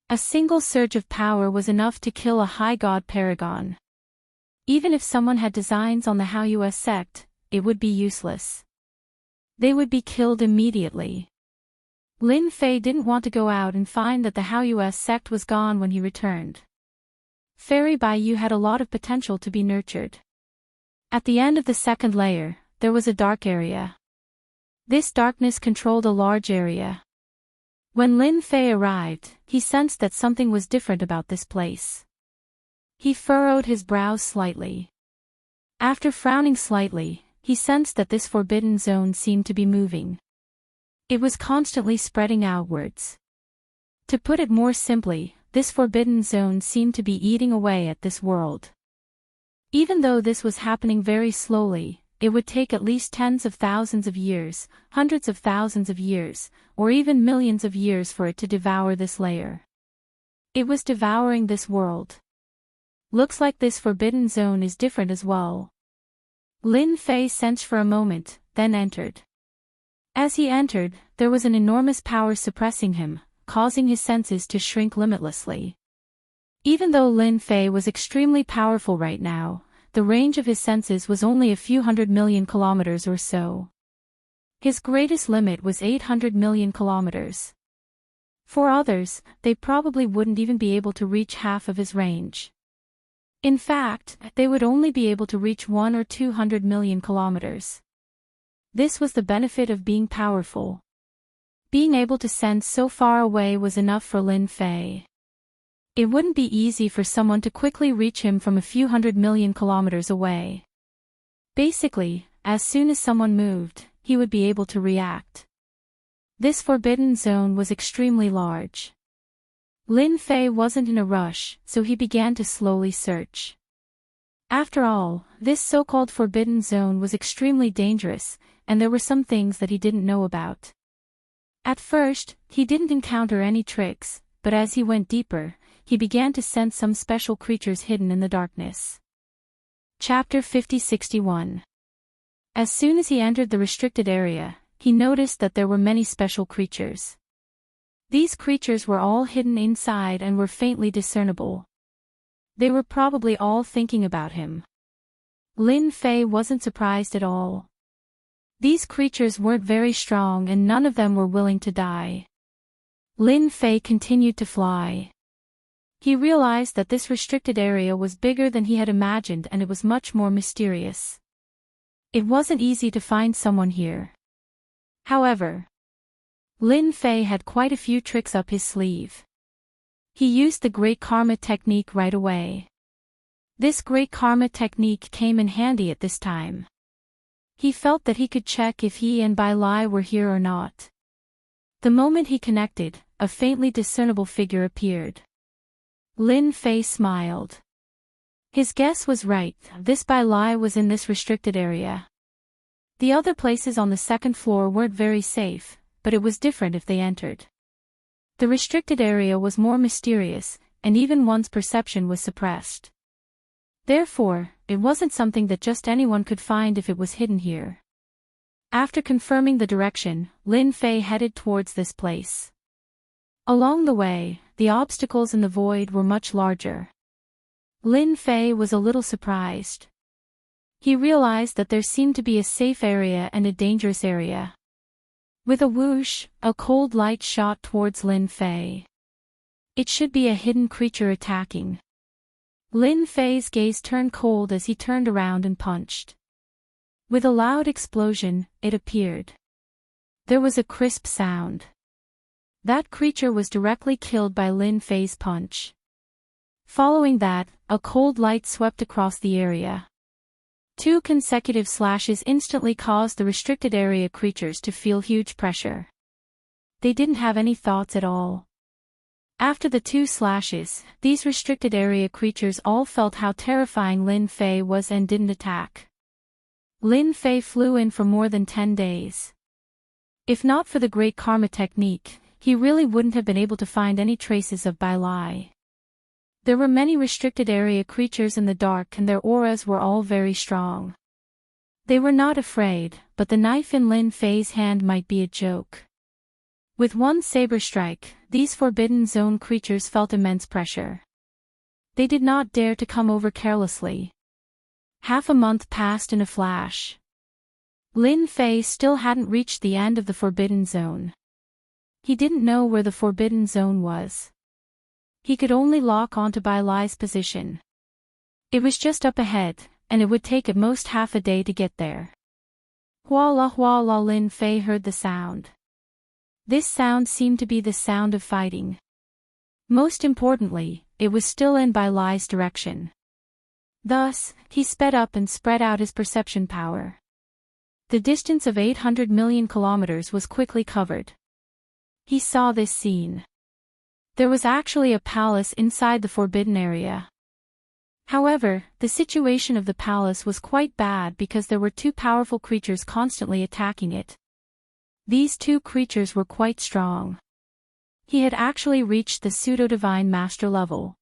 A single surge of power was enough to kill a high god paragon. Even if someone had designs on the Haoyue sect, it would be useless. They would be killed immediately. Lin Fei didn't want to go out and find that the Haoyue sect was gone when he returned. Fairy Baiyu had a lot of potential to be nurtured. At the end of the second layer, there was a dark area. This darkness controlled a large area. When Lin Fei arrived, he sensed that something was different about this place. He furrowed his brows slightly. After frowning slightly, he sensed that this forbidden zone seemed to be moving. It was constantly spreading outwards. To put it more simply, this forbidden zone seemed to be eating away at this world. Even though this was happening very slowly, it would take at least tens of thousands of years, hundreds of thousands of years, or even millions of years for it to devour this layer. It was devouring this world. Looks like this forbidden zone is different as well. Lin Fei sensed for a moment, then entered. As he entered, there was an enormous power suppressing him, causing his senses to shrink limitlessly. Even though Lin Fei was extremely powerful right now, the range of his senses was only a few 100 million kilometers or so. His greatest limit was 800 million kilometers. For others, they probably wouldn't even be able to reach half of his range. In fact, they would only be able to reach 1 or 200 million kilometers. This was the benefit of being powerful. Being able to sense so far away was enough for Lin Fei. It wouldn't be easy for someone to quickly reach him from a few 100 million kilometers away. Basically, as soon as someone moved, he would be able to react. This forbidden zone was extremely large. Lin Fei wasn't in a rush, so he began to slowly search. After all, this so-called forbidden zone was extremely dangerous, and there were some things that he didn't know about. At first, he didn't encounter any tricks, but as he went deeper, he began to sense some special creatures hidden in the darkness. Chapter 5061. As soon as he entered the restricted area, he noticed that there were many special creatures. These creatures were all hidden inside and were faintly discernible. They were probably all thinking about him. Lin Fei wasn't surprised at all. These creatures weren't very strong and none of them were willing to die. Lin Fei continued to fly. He realized that this restricted area was bigger than he had imagined and it was much more mysterious. It wasn't easy to find someone here. However, Lin Fei had quite a few tricks up his sleeve. He used the Great Karma technique right away. This Great Karma technique came in handy at this time. He felt that he could check if he and Bai Lai were here or not. The moment he connected, a faintly discernible figure appeared. Lin Fei smiled. His guess was right, this Bai Lai was in this restricted area. The other places on the second floor weren't very safe, but it was different if they entered. The restricted area was more mysterious, and even one's perception was suppressed. Therefore, it wasn't something that just anyone could find if it was hidden here. After confirming the direction, Lin Fei headed towards this place. Along the way, the obstacles in the void were much larger. Lin Fei was a little surprised. He realized that there seemed to be a safe area and a dangerous area. With a whoosh, a cold light shot towards Lin Fei. It should be a hidden creature attacking. Lin Fei's gaze turned cold as he turned around and punched. With a loud explosion, it appeared. There was a crisp sound. That creature was directly killed by Lin Fei's punch. Following that, a cold light swept across the area. 2 consecutive slashes instantly caused the restricted area creatures to feel huge pressure. They didn't have any thoughts at all. After the 2 slashes, these restricted area creatures all felt how terrifying Lin Fei was and didn't attack. Lin Fei flew in for more than 10 days. If not for the Great Karma technique, he really wouldn't have been able to find any traces of Bai Lai. There were many restricted area creatures in the dark and their auras were all very strong. They were not afraid, but the knife in Lin Fei's hand might be a joke. With one saber strike, these Forbidden Zone creatures felt immense pressure. They did not dare to come over carelessly. Half a month passed in a flash. Lin Fei still hadn't reached the end of the Forbidden Zone. He didn't know where the Forbidden Zone was. He could only lock onto Bai Lai's position. It was just up ahead, and it would take at most half a day to get there. Hua la Lin Fei heard the sound. This sound seemed to be the sound of fighting. Most importantly, it was still in Bai Lai's direction. Thus, he sped up and spread out his perception power. The distance of 800 million kilometers was quickly covered. He saw this scene. There was actually a palace inside the forbidden area. However, the situation of the palace was quite bad because there were 2 powerful creatures constantly attacking it. These 2 creatures were quite strong. He had actually reached the pseudo-divine master level.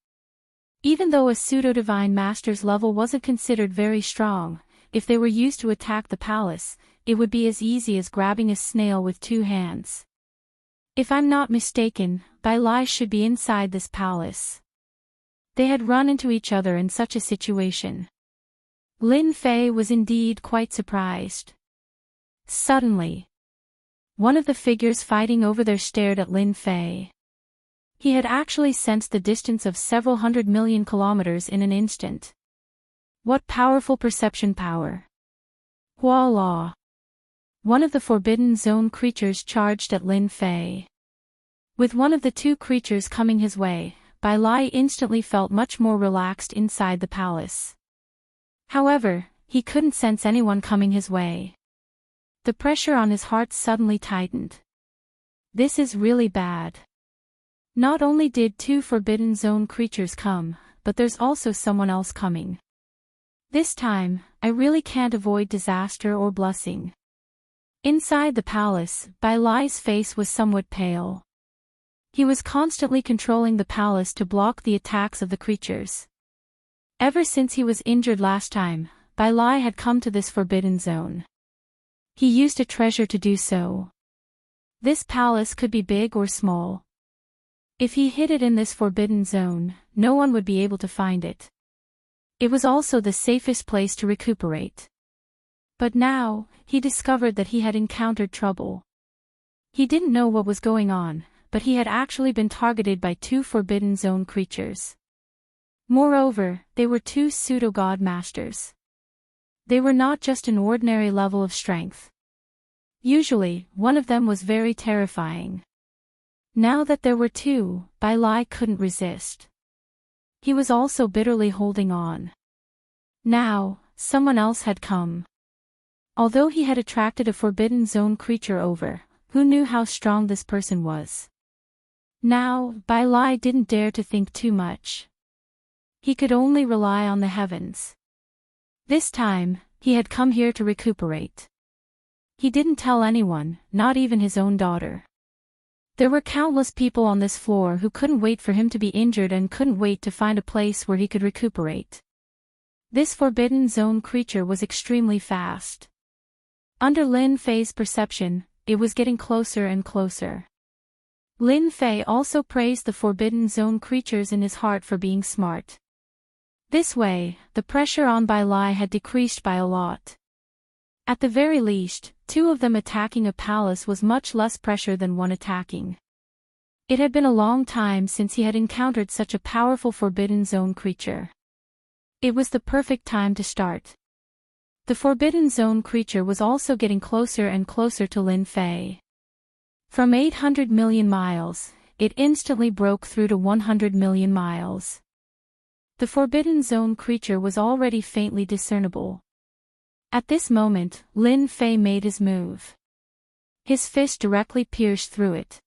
Even though a pseudo-divine master's level wasn't considered very strong, if they were used to attack the palace, it would be as easy as grabbing a snail with 2 hands. If I'm not mistaken, Bai Lai should be inside this palace. They had run into each other in such a situation. Lin Fei was indeed quite surprised. Suddenly, one of the figures fighting over there stared at Lin Fei. He had actually sensed the distance of several 100 million kilometers in an instant. What powerful perception power! Hua la! One of the Forbidden Zone creatures charged at Lin Fei. With one of the 2 creatures coming his way, Bai Lai instantly felt much more relaxed inside the palace. However, he couldn't sense anyone coming his way. The pressure on his heart suddenly tightened. This is really bad. Not only did 2 Forbidden Zone creatures come, but there's also someone else coming. This time, I really can't avoid disaster or blessing. Inside the palace, Bai Lai's face was somewhat pale. He was constantly controlling the palace to block the attacks of the creatures. Ever since he was injured last time, Bai Lai had come to this Forbidden Zone. He used a treasure to do so. This palace could be big or small. If he hid it in this Forbidden Zone, no one would be able to find it. It was also the safest place to recuperate. But now, he discovered that he had encountered trouble. He didn't know what was going on, but he had actually been targeted by 2 Forbidden Zone creatures. Moreover, they were 2 pseudo-god masters. They were not just an ordinary level of strength. Usually, one of them was very terrifying. Now that there were 2, Bai Lai couldn't resist. He was also bitterly holding on. Now, someone else had come. Although he had attracted a Forbidden Zone creature over, who knew how strong this person was? Now, Bai Lai didn't dare to think too much. He could only rely on the heavens. This time, he had come here to recuperate. He didn't tell anyone, not even his own daughter. There were countless people on this floor who couldn't wait for him to be injured and couldn't wait to find a place where he could recuperate. This Forbidden Zone creature was extremely fast. Under Lin Fei's perception, it was getting closer and closer. Lin Fei also praised the Forbidden Zone creatures in his heart for being smart. This way, the pressure on Bai Lai had decreased by a lot. At the very least, 2 of them attacking a palace was much less pressure than one attacking. It had been a long time since he had encountered such a powerful Forbidden Zone creature. It was the perfect time to start. The Forbidden Zone creature was also getting closer and closer to Lin Fei. From 800 million miles, it instantly broke through to 100 million miles. The Forbidden Zone creature was already faintly discernible. At this moment, Lin Fei made his move. His fist directly pierced through it.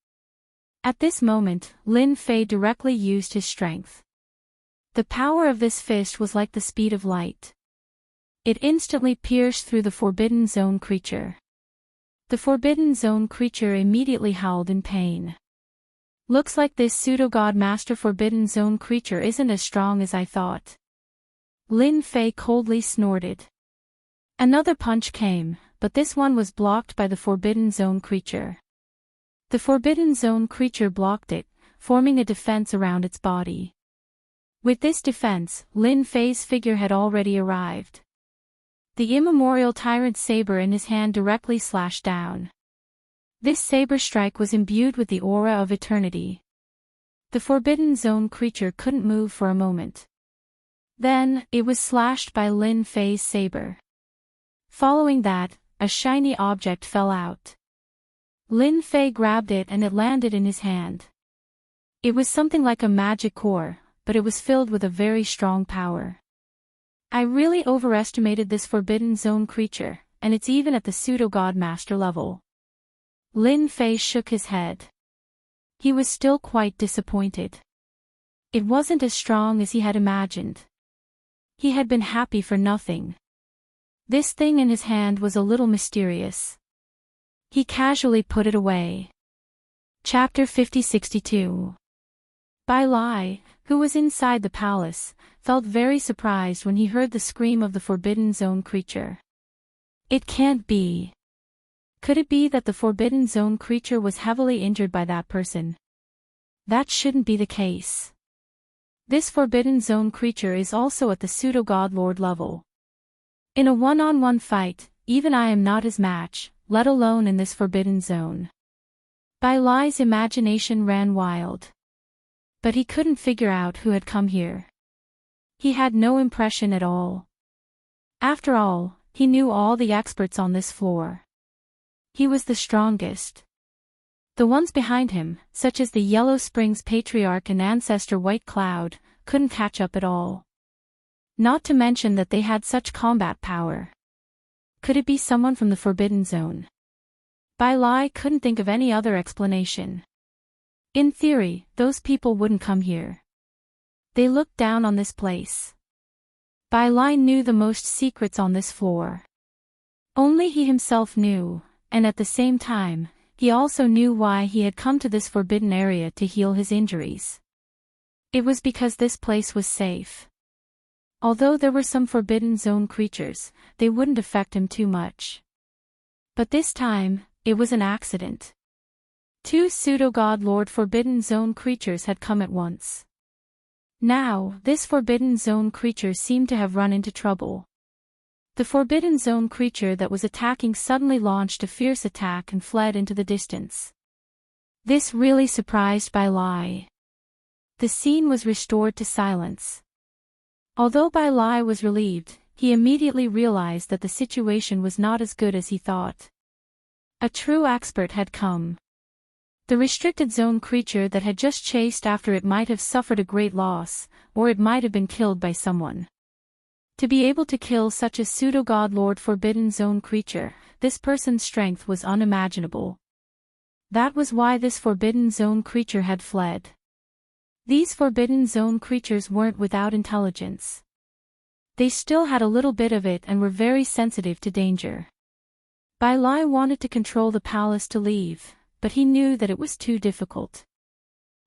At this moment, Lin Fei directly used his strength. The power of this fist was like the speed of light. It instantly pierced through the Forbidden Zone creature. The Forbidden Zone creature immediately howled in pain. Looks like this pseudo-god master Forbidden Zone creature isn't as strong as I thought. Lin Fei coldly snorted. Another punch came, but this one was blocked by the Forbidden Zone creature. The Forbidden Zone creature blocked it, forming a defense around its body. With this defense, Lin Fei's figure had already arrived. The immemorial tyrant saber in his hand directly slashed down. This saber strike was imbued with the aura of eternity. The Forbidden Zone creature couldn't move for a moment. Then, it was slashed by Lin Fei's saber. Following that, a shiny object fell out. Lin Fei grabbed it and it landed in his hand. It was something like a magic core, but it was filled with a very strong power. I really overestimated this Forbidden Zone creature, and it's even at the pseudo-god master level. Lin Fei shook his head. He was still quite disappointed. It wasn't as strong as he had imagined. He had been happy for nothing. This thing in his hand was a little mysterious. He casually put it away. Chapter 5062. Bai Lai, who was inside the palace, felt very surprised when he heard the scream of the Forbidden Zone creature. It can't be. Could it be that the Forbidden Zone creature was heavily injured by that person? That shouldn't be the case. This Forbidden Zone creature is also at the pseudo-god lord level. In a one-on-one fight, even I am not his match, let alone in this Forbidden Zone. Bai Lai's imagination ran wild. But he couldn't figure out who had come here. He had no impression at all. After all, he knew all the experts on this floor. He was the strongest. The ones behind him, such as the Yellow Springs Patriarch and Ancestor White Cloud, couldn't catch up at all. Not to mention that they had such combat power. Could it be someone from the Forbidden Zone? Bai Lai couldn't think of any other explanation. In theory, those people wouldn't come here. They looked down on this place. Bai Lai knew the most secrets on this floor. Only he himself knew, and at the same time, he also knew why he had come to this forbidden area to heal his injuries. It was because this place was safe. Although there were some Forbidden Zone creatures, they wouldn't affect him too much. But this time, it was an accident. Two pseudo-god lord Forbidden Zone creatures had come at once. Now, this Forbidden Zone creature seemed to have run into trouble. The Forbidden Zone creature that was attacking suddenly launched a fierce attack and fled into the distance. This really surprised Bai Lai. The scene was restored to silence. Although Bai Lai was relieved, he immediately realized that the situation was not as good as he thought. A true expert had come. The restricted zone creature that had just chased after it might have suffered a great loss, or it might have been killed by someone. To be able to kill such a pseudo-god lord Forbidden Zone creature, this person's strength was unimaginable. That was why this Forbidden Zone creature had fled. These Forbidden Zone creatures weren't without intelligence. They still had a little bit of it and were very sensitive to danger. Bai Lai wanted to control the palace to leave, but he knew that it was too difficult.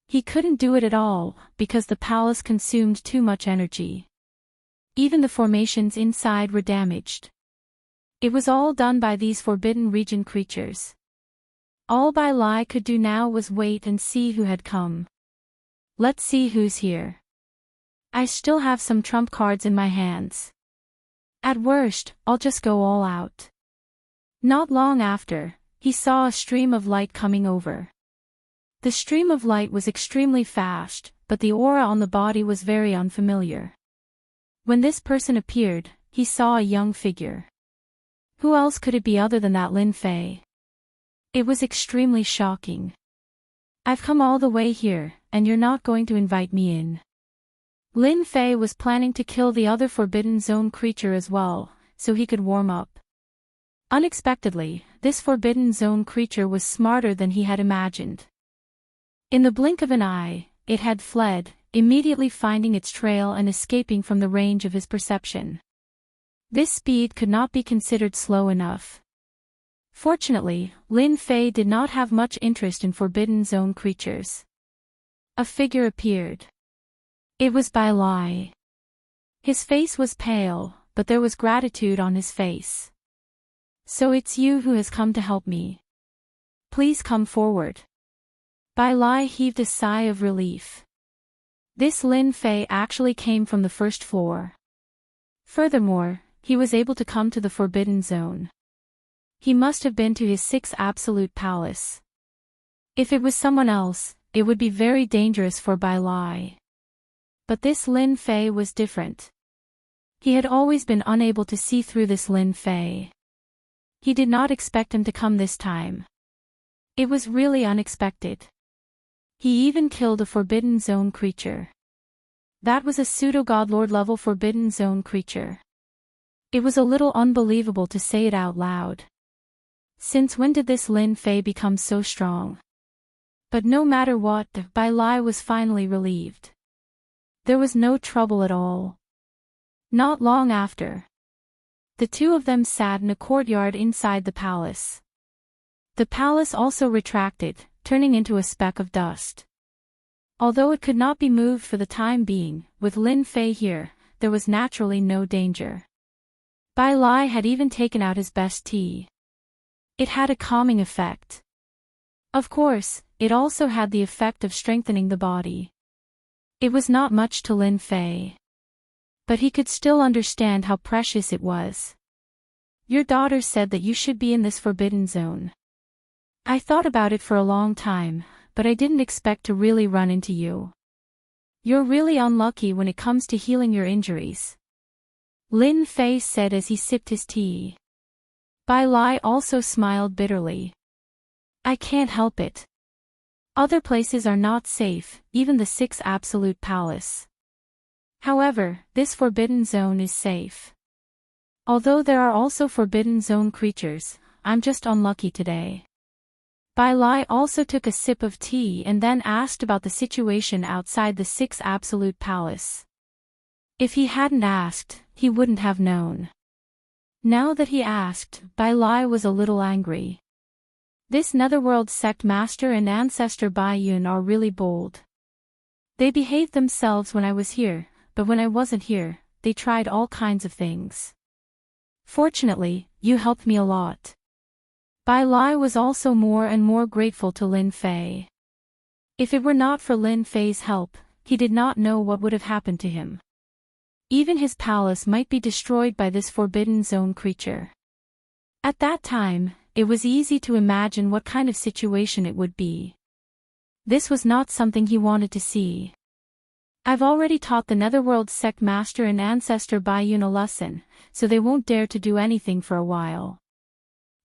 He couldn't do it at all, because the palace consumed too much energy. Even the formations inside were damaged. It was all done by these Forbidden Region creatures. All Bai Lai could do now was wait and see who had come. Let's see who's here. I still have some trump cards in my hands. At worst, I'll just go all out. Not long after, he saw a stream of light coming over. The stream of light was extremely fast, but the aura on the body was very unfamiliar. When this person appeared, he saw a young figure. Who else could it be other than that Lin Fei? It was extremely shocking. I've come all the way here, and you're not going to invite me in. Lin Fei was planning to kill the other Forbidden Zone creature as well, so he could warm up. Unexpectedly, this Forbidden Zone creature was smarter than he had imagined. In the blink of an eye, it had fled, immediately finding its trail and escaping from the range of his perception. This speed could not be considered slow enough. Fortunately, Lin Fei did not have much interest in Forbidden Zone creatures. A figure appeared. It was Bai Lai. His face was pale, but there was gratitude on his face. So it's you who has come to help me. Please come forward. Bai Lai heaved a sigh of relief. This Lin Fei actually came from the first floor. Furthermore, he was able to come to the Forbidden Zone. He must have been to his 6th Absolute Palace. If it was someone else, it would be very dangerous for Bai Lai. But this Lin Fei was different. He had always been unable to see through this Lin Fei. He did not expect him to come this time. It was really unexpected. He even killed a Forbidden Zone creature. That was a pseudo-God Lord level Forbidden Zone creature. It was a little unbelievable to say it out loud. Since when did this Lin Fei become so strong? But no matter what, Bai Lai was finally relieved. There was no trouble at all. Not long after, the two of them sat in a courtyard inside the palace. The palace also retracted, turning into a speck of dust. Although it could not be moved for the time being, with Lin Fei here, there was naturally no danger. Bai Lai had even taken out his best tea. It had a calming effect. Of course, it also had the effect of strengthening the body. It was not much to Lin Fei. But he could still understand how precious it was. Your daughter said that you should be in this Forbidden Zone. I thought about it for a long time, but I didn't expect to really run into you. You're really unlucky when it comes to healing your injuries. Lin Fei said as he sipped his tea. Bai Lai also smiled bitterly. I can't help it. Other places are not safe, even the 6th Absolute Palace. However, this Forbidden Zone is safe. Although there are also Forbidden Zone creatures, I'm just unlucky today. Bai Lai also took a sip of tea and then asked about the situation outside the 6th Absolute Palace. If he hadn't asked, he wouldn't have known. Now that he asked, Bai Lai was a little angry. This Netherworld sect master and ancestor Bai Yun are really bold. They behaved themselves when I was here, but when I wasn't here, they tried all kinds of things. Fortunately, you helped me a lot. Bai Lai was also more and more grateful to Lin Fei. If it were not for Lin Fei's help, he did not know what would have happened to him. Even his palace might be destroyed by this Forbidden Zone creature. At that time, it was easy to imagine what kind of situation it would be. This was not something he wanted to see. I've already taught the Netherworld sect master and ancestor Bai Yun a lesson, so they won't dare to do anything for a while.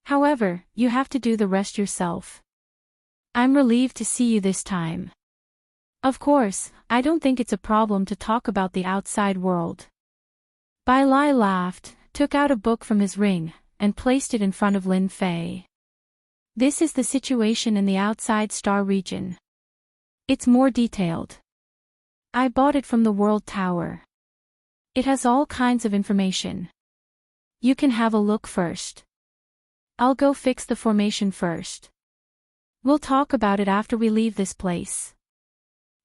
However, you have to do the rest yourself. I'm relieved to see you this time. Of course, I don't think it's a problem to talk about the outside world. Bai Lai laughed, took out a book from his ring, and placed it in front of Lin Fei. This is the situation in the outside star region. It's more detailed. I bought it from the World Tower. It has all kinds of information. You can have a look first. I'll go fix the formation first. We'll talk about it after we leave this place.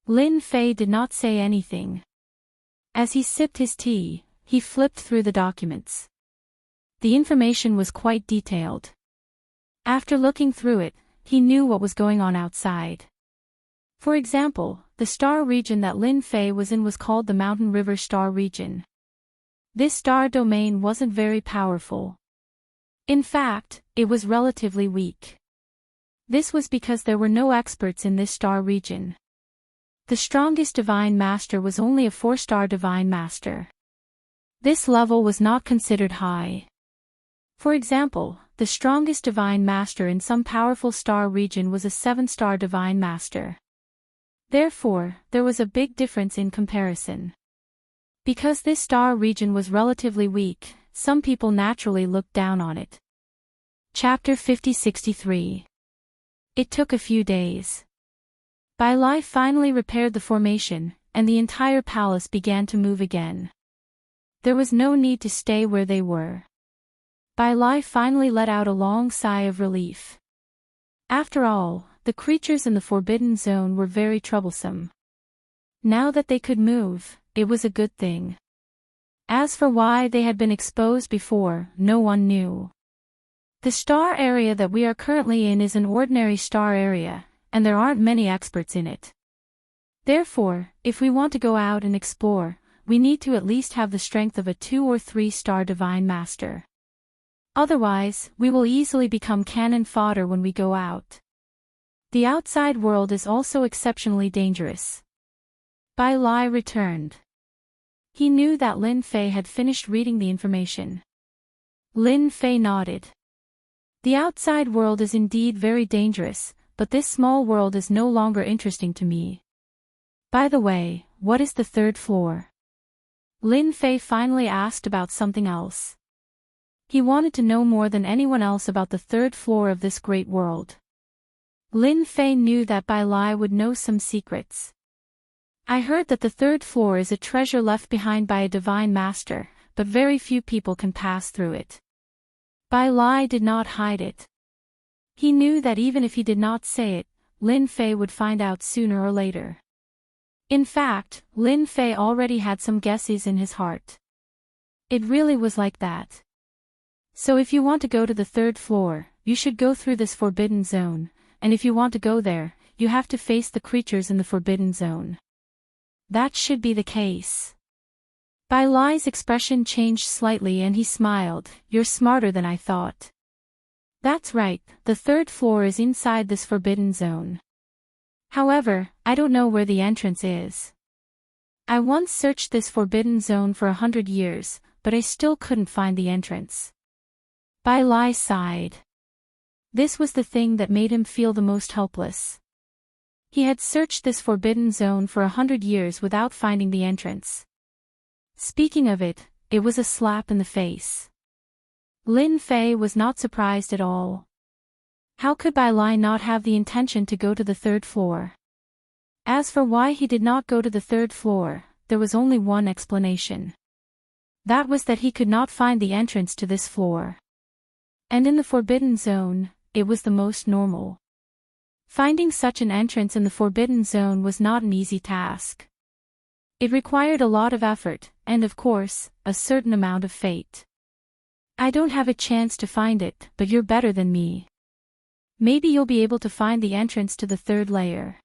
Lin Fei did not say anything. As he sipped his tea, he flipped through the documents. The information was quite detailed. After looking through it, he knew what was going on outside. For example, the star region that Lin Fei was in was called the Mountain River Star Region. This star domain wasn't very powerful. In fact, it was relatively weak. This was because there were no experts in this star region. The strongest Divine Master was only a 4-star Divine Master. This level was not considered high. For example, the strongest Divine Master in some powerful star region was a 7-star Divine Master. Therefore, there was a big difference in comparison. Because this star region was relatively weak, some people naturally looked down on it. Chapter 5063. It took a few days. Bai Lai finally repaired the formation, and the entire palace began to move again. There was no need to stay where they were. Bai Lai finally let out a long sigh of relief. After all, the creatures in the Forbidden Zone were very troublesome. Now that they could move, it was a good thing. As for why they had been exposed before, no one knew. The star area that we are currently in is an ordinary star area, and there aren't many experts in it. Therefore, if we want to go out and explore, we need to at least have the strength of a 2 or 3-star Divine Master. Otherwise, we will easily become cannon fodder when we go out. The outside world is also exceptionally dangerous. Bai Lai returned. He knew that Lin Fei had finished reading the information. Lin Fei nodded. The outside world is indeed very dangerous, but this small world is no longer interesting to me. By the way, what is the 3rd floor? Lin Fei finally asked about something else. He wanted to know more than anyone else about the 3rd floor of this great world. Lin Fei knew that Bai Lai would know some secrets. I heard that the 3rd floor is a treasure left behind by a Divine Master, but very few people can pass through it. Bai Lai did not hide it. He knew that even if he did not say it, Lin Fei would find out sooner or later. In fact, Lin Fei already had some guesses in his heart. It really was like that. So if you want to go to the 3rd floor, you should go through this Forbidden Zone, and if you want to go there, you have to face the creatures in the Forbidden Zone. That should be the case. Bai Lai's expression changed slightly and he smiled. You're smarter than I thought. That's right, the 3rd floor is inside this Forbidden Zone. However, I don't know where the entrance is. I once searched this Forbidden Zone for 100 years, but I still couldn't find the entrance. Bai Lai sighed. This was the thing that made him feel the most helpless. He had searched this Forbidden Zone for 100 years without finding the entrance. Speaking of it, it was a slap in the face. Lin Fei was not surprised at all. How could Bai Lai not have the intention to go to the 3rd floor? As for why he did not go to the 3rd floor, there was only one explanation. That was that he could not find the entrance to this floor. And in the Forbidden Zone, it was the most normal. Finding such an entrance in the Forbidden Zone was not an easy task. It required a lot of effort, and of course, a certain amount of fate. I don't have a chance to find it, but you're better than me. Maybe you'll be able to find the entrance to the 3rd layer.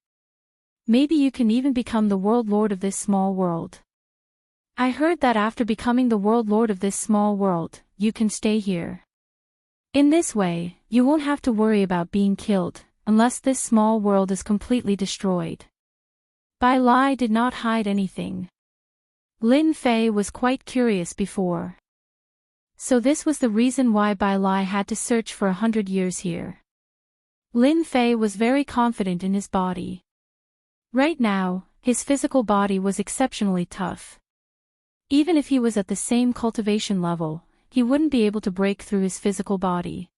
Maybe you can even become the world lord of this small world. I heard that after becoming the world lord of this small world, you can stay here. In this way, you won't have to worry about being killed, unless this small world is completely destroyed. Bai Lai did not hide anything. Lin Fei was quite curious before. So this was the reason why Bai Lai had to search for 100 years here. Lin Fei was very confident in his body. Right now, his physical body was exceptionally tough. Even if he was at the same cultivation level, he wouldn't be able to break through his physical body.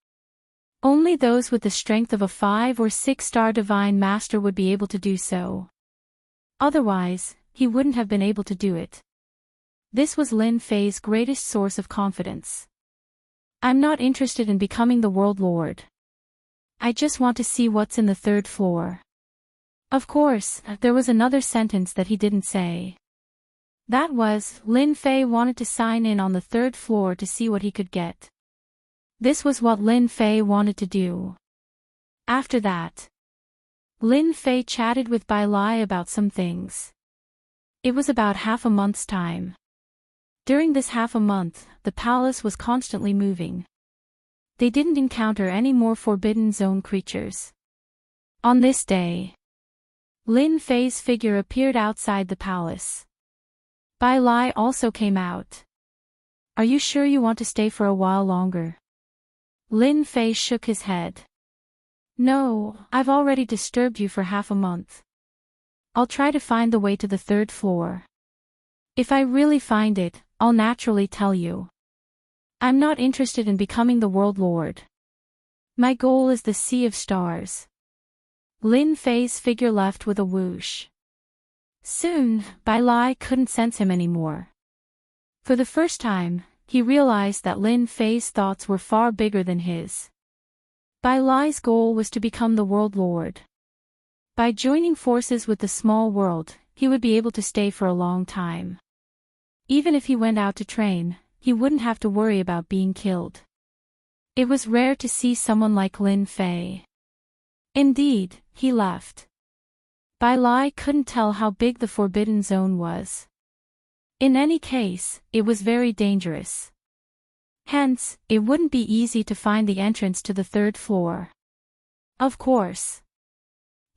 Only those with the strength of a 5 or 6-star Divine Master would be able to do so. Otherwise, he wouldn't have been able to do it. This was Lin Fei's greatest source of confidence. I'm not interested in becoming the world lord. I just want to see what's in the 3rd floor. Of course, there was another sentence that he didn't say. That was, Lin Fei wanted to sign in on the 3rd floor to see what he could get. This was what Lin Fei wanted to do. After that, Lin Fei chatted with Bai Lai about some things. It was about half a month's time. During this half a month, the palace was constantly moving. They didn't encounter any more Forbidden Zone creatures. On this day, Lin Fei's figure appeared outside the palace. Bai Lai also came out. Are you sure you want to stay for a while longer? Lin Fei shook his head. No, I've already disturbed you for half a month. I'll try to find the way to the 3rd floor. If I really find it, I'll naturally tell you. I'm not interested in becoming the world lord. My goal is the Sea of Stars. Lin Fei's figure left with a whoosh. Soon, Bai Lai couldn't sense him anymore. For the first time, he realized that Lin Fei's thoughts were far bigger than his. Bai Lai's goal was to become the world lord. By joining forces with the small world, he would be able to stay for a long time. Even if he went out to train, he wouldn't have to worry about being killed. It was rare to see someone like Lin Fei. Indeed, he left. Bai Lai couldn't tell how big the Forbidden Zone was. In any case, it was very dangerous. Hence, it wouldn't be easy to find the entrance to the 3rd floor. Of course.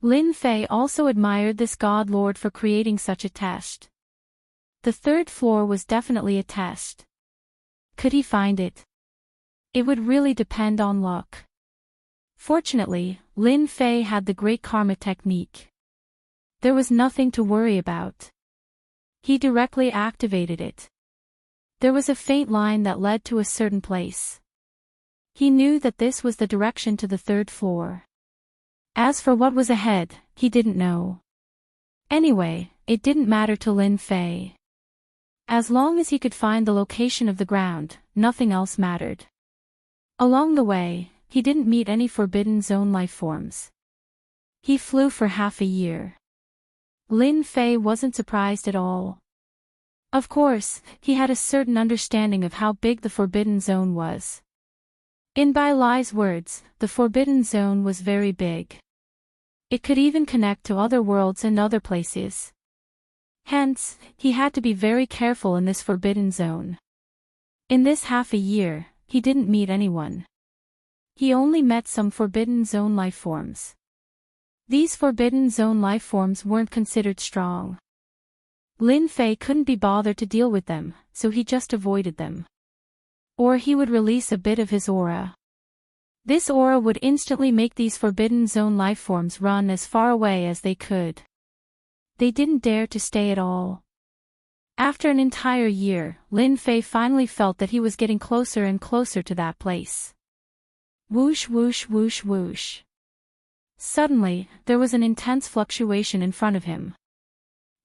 Lin Fei also admired this god lord for creating such a test. The 3rd floor was definitely a test. Could he find it? It would really depend on luck. Fortunately, Lin Fei had the Great Karma technique. There was nothing to worry about. He directly activated it. There was a faint line that led to a certain place. He knew that this was the direction to the 3rd floor. As for what was ahead, he didn't know. Anyway, it didn't matter to Lin Fei. As long as he could find the location of the ground, nothing else mattered. Along the way, he didn't meet any Forbidden Zone lifeforms. He flew for half a year. Lin Fei wasn't surprised at all. Of course, he had a certain understanding of how big the Forbidden Zone was. In Bai Lai's words, the Forbidden Zone was very big. It could even connect to other worlds and other places. Hence, he had to be very careful in this Forbidden Zone. In this half a year, he didn't meet anyone. He only met some Forbidden Zone lifeforms. These Forbidden Zone lifeforms weren't considered strong. Lin Fei couldn't be bothered to deal with them, so he just avoided them. Or he would release a bit of his aura. This aura would instantly make these Forbidden Zone lifeforms run as far away as they could. They didn't dare to stay at all. After an entire year, Lin Fei finally felt that he was getting closer and closer to that place. Whoosh whoosh whoosh whoosh. Suddenly, there was an intense fluctuation in front of him.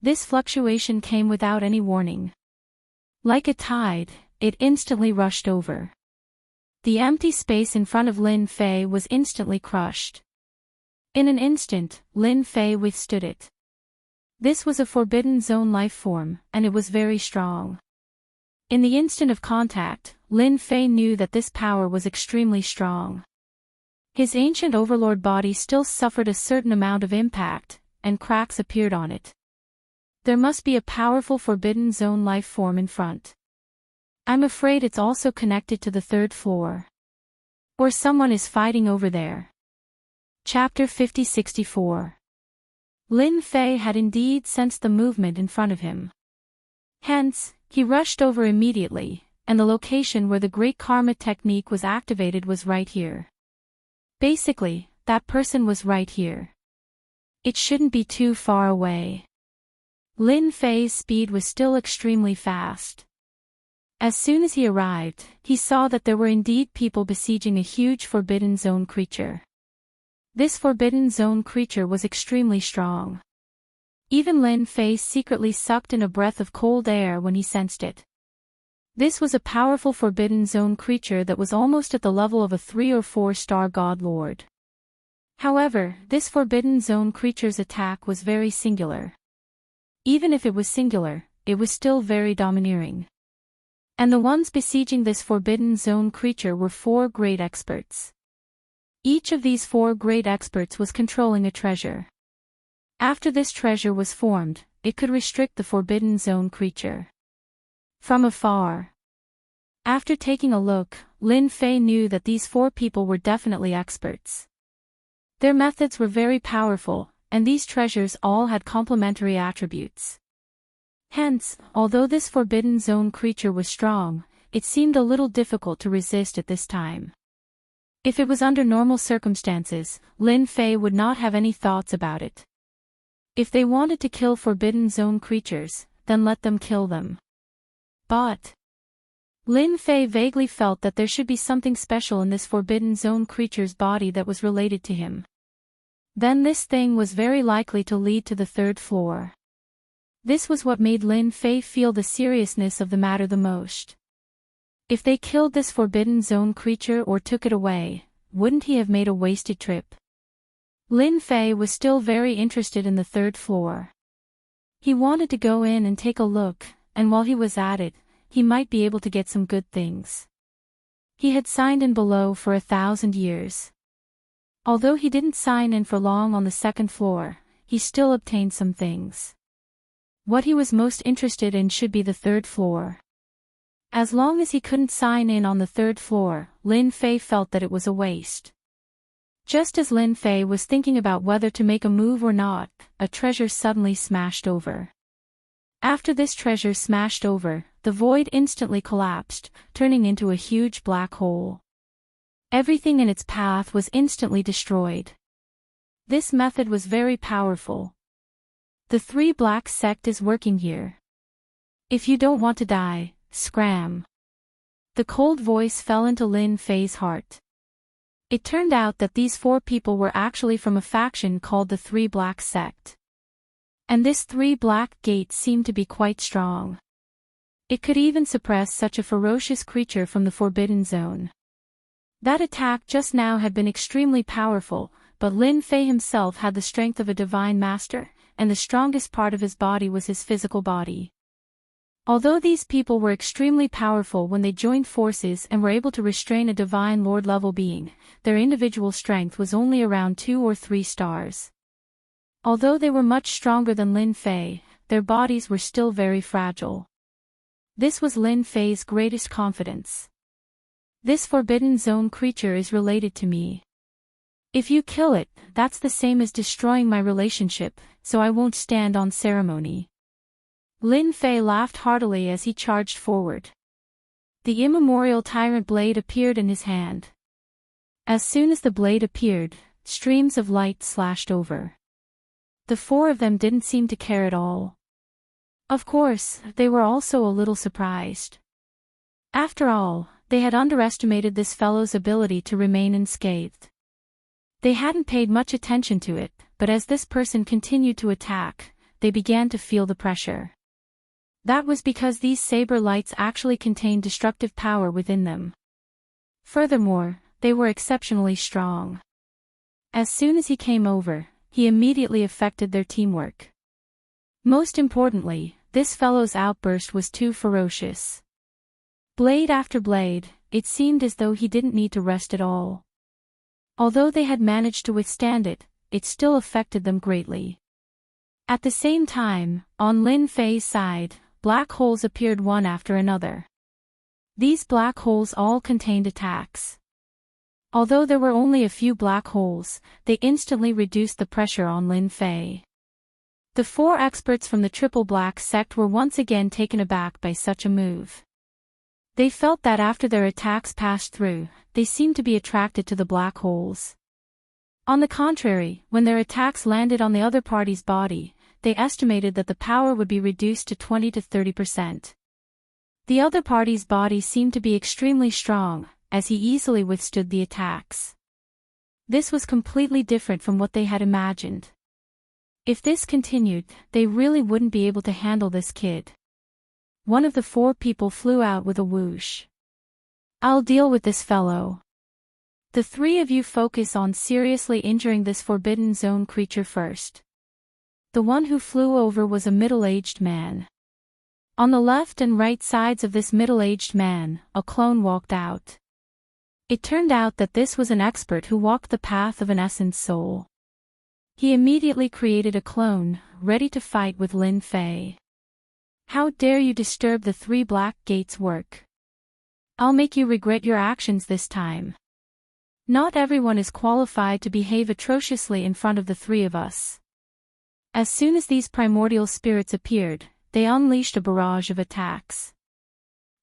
This fluctuation came without any warning. Like a tide, it instantly rushed over. The empty space in front of Lin Fei was instantly crushed. In an instant, Lin Fei withstood it. This was a Forbidden Zone life form, and it was very strong. In the instant of contact, Lin Fei knew that this power was extremely strong. His ancient overlord body still suffered a certain amount of impact, and cracks appeared on it. There must be a powerful Forbidden Zone life form in front. I'm afraid it's also connected to the 3rd floor. Or someone is fighting over there. Chapter 50-64. Lin Fei had indeed sensed the movement in front of him. Hence, he rushed over immediately, and the location where the Great Karma technique was activated was right here. Basically, that person was right here. It shouldn't be too far away. Lin Fei's speed was still extremely fast. As soon as he arrived, he saw that there were indeed people besieging a huge Forbidden Zone creature. This Forbidden Zone creature was extremely strong. Even Lin Fei secretly sucked in a breath of cold air when he sensed it. This was a powerful Forbidden Zone creature that was almost at the level of a 3 or 4-star god lord. However, this Forbidden Zone creature's attack was very singular. Even if it was singular, it was still very domineering. And the ones besieging this Forbidden Zone creature were 4 great experts. Each of these 4 great experts was controlling a treasure. After this treasure was formed, it could restrict the Forbidden Zone creature. From afar. After taking a look, Lin Fei knew that these 4 people were definitely experts. Their methods were very powerful, and these treasures all had complementary attributes. Hence, although this Forbidden Zone creature was strong, it seemed a little difficult to resist at this time. If it was under normal circumstances, Lin Fei would not have any thoughts about it. If they wanted to kill Forbidden Zone creatures, then let them kill them. But Lin Fei vaguely felt that there should be something special in this Forbidden Zone creature's body that was related to him. Then this thing was very likely to lead to the third floor. This was what made Lin Fei feel the seriousness of the matter the most. If they killed this Forbidden Zone creature or took it away, wouldn't he have made a wasted trip? Lin Fei was still very interested in the third floor. He wanted to go in and take a look, and while he was at it, he might be able to get some good things. He had signed in below for 1,000 years. Although he didn't sign in for long on the second floor, he still obtained some things. What he was most interested in should be the third floor. As long as he couldn't sign in on the third floor, Lin Fei felt that it was a waste. Just as Lin Fei was thinking about whether to make a move or not, a treasure suddenly smashed over. After this treasure smashed over, the void instantly collapsed, turning into a huge black hole. Everything in its path was instantly destroyed. This method was very powerful. The Three Black Sect is working here. If you don't want to die, scram. The cold voice fell into Lin Fei's heart. It turned out that these 4 people were actually from a faction called the Three Black Sect. And this Three Black Gate seemed to be quite strong. It could even suppress such a ferocious creature from the Forbidden Zone. That attack just now had been extremely powerful, but Lin Fei himself had the strength of a divine master, and the strongest part of his body was his physical body. Although these people were extremely powerful when they joined forces and were able to restrain a divine lord-level being, their individual strength was only around 2 or 3 stars. Although they were much stronger than Lin Fei, their bodies were still very fragile. This was Lin Fei's greatest confidence. This Forbidden Zone creature is related to me. If you kill it, that's the same as destroying my relationship, so I won't stand on ceremony. Lin Fei laughed heartily as he charged forward. The immemorial tyrant blade appeared in his hand. As soon as the blade appeared, streams of light slashed over. The 4 of them didn't seem to care at all. Of course, they were also a little surprised. After all, they had underestimated this fellow's ability to remain unscathed. They hadn't paid much attention to it, but as this person continued to attack, they began to feel the pressure. That was because these saber lights actually contained destructive power within them. Furthermore, they were exceptionally strong. As soon as he came over, he immediately affected their teamwork. Most importantly, this fellow's outburst was too ferocious. Blade after blade, it seemed as though he didn't need to rest at all. Although they had managed to withstand it, it still affected them greatly. At the same time, on Lin Fei's side, black holes appeared one after another. These black holes all contained attacks. Although there were only a few black holes, they instantly reduced the pressure on Lin Fei. The 4 experts from the Triple Black Sect were once again taken aback by such a move. They felt that after their attacks passed through, they seemed to be attracted to the black holes. On the contrary, when their attacks landed on the other party's body, they estimated that the power would be reduced to 20 to 30%. The other party's body seemed to be extremely strong, as he easily withstood the attacks. This was completely different from what they had imagined. If this continued, they really wouldn't be able to handle this kid. One of the 4 people flew out with a whoosh. I'll deal with this fellow. The 3 of you focus on seriously injuring this Forbidden Zone creature first. The one who flew over was a middle-aged man. On the left and right sides of this middle-aged man, a clone walked out. It turned out that this was an expert who walked the path of an essence soul. He immediately created a clone, ready to fight with Lin Fei. How dare you disturb the Three Black Gates' work? I'll make you regret your actions this time. Not everyone is qualified to behave atrociously in front of the 3 of us. As soon as these primordial spirits appeared, they unleashed a barrage of attacks.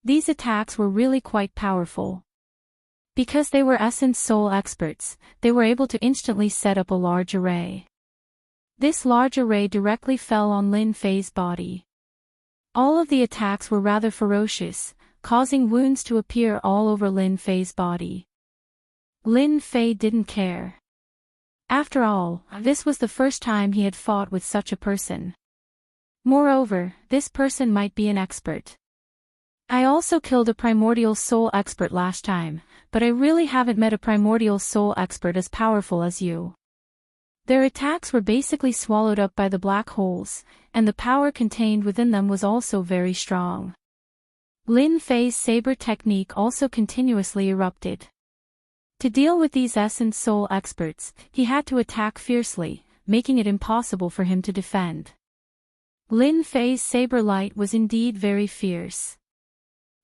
These attacks were really quite powerful. Because they were Essence Soul experts, they were able to instantly set up a large array. This large array directly fell on Lin Fei's body. All of the attacks were rather ferocious, causing wounds to appear all over Lin Fei's body. Lin Fei didn't care. After all, this was the first time he had fought with such a person. Moreover, this person might be an expert. I also killed a primordial soul expert last time, but I really haven't met a primordial soul expert as powerful as you. Their attacks were basically swallowed up by the black holes, and the power contained within them was also very strong. Lin Fei's saber technique also continuously erupted. To deal with these Essence Soul experts, he had to attack fiercely, making it impossible for him to defend. Lin Fei's saber light was indeed very fierce.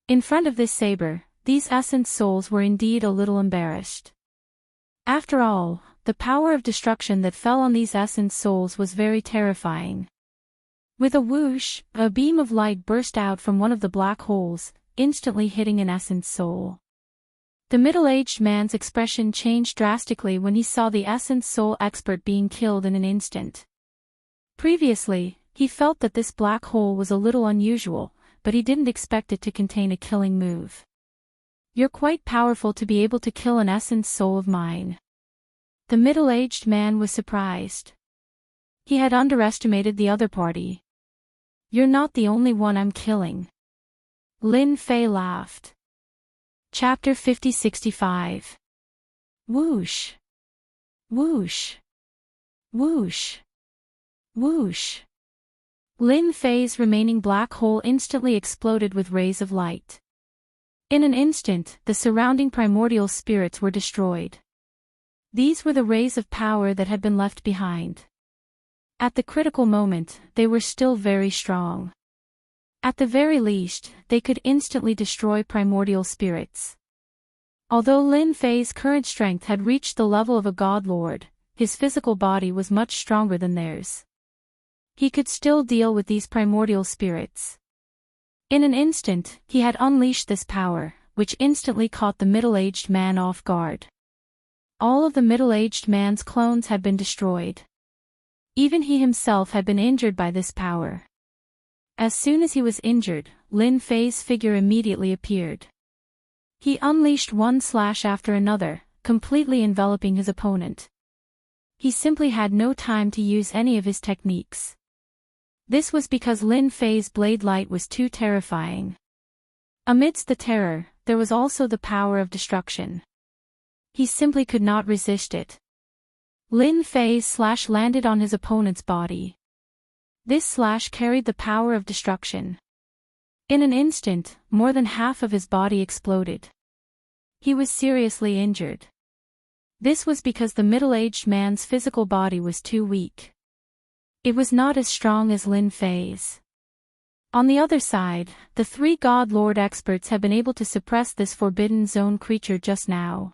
In front of this saber, these Essence Souls were indeed a little embarrassed. After all, the power of destruction that fell on these Essence Souls was very terrifying. With a whoosh, a beam of light burst out from one of the black holes, instantly hitting an Essence Soul. The middle-aged man's expression changed drastically when he saw the Essence Soul expert being killed in an instant. Previously, he felt that this black hole was a little unusual, but he didn't expect it to contain a killing move. You're quite powerful to be able to kill an Essence Soul of mine. The middle-aged man was surprised. He had underestimated the other party. You're not the only one I'm killing. Lin Fei laughed. Chapter 50-65. Whoosh. Whoosh. Whoosh. Whoosh. Lin Fei's remaining black hole instantly exploded with rays of light. In an instant, the surrounding primordial spirits were destroyed. These were the rays of power that had been left behind. At the critical moment, they were still very strong. At the very least, they could instantly destroy primordial spirits. Although Lin Fei's current strength had reached the level of a god lord, his physical body was much stronger than theirs. He could still deal with these primordial spirits. In an instant, he had unleashed this power, which instantly caught the middle-aged man off guard. All of the middle-aged man's clones had been destroyed. Even he himself had been injured by this power. As soon as he was injured, Lin Fei's figure immediately appeared. He unleashed one slash after another, completely enveloping his opponent. He simply had no time to use any of his techniques. This was because Lin Fei's blade light was too terrifying. Amidst the terror, there was also the power of destruction. He simply could not resist it. Lin Fei's slash landed on his opponent's body. This slash carried the power of destruction. In an instant, more than half of his body exploded. He was seriously injured. This was because the middle-aged man's physical body was too weak. It was not as strong as Lin Fei's. On the other side, the three God Lord experts had been able to suppress this Forbidden Zone creature just now.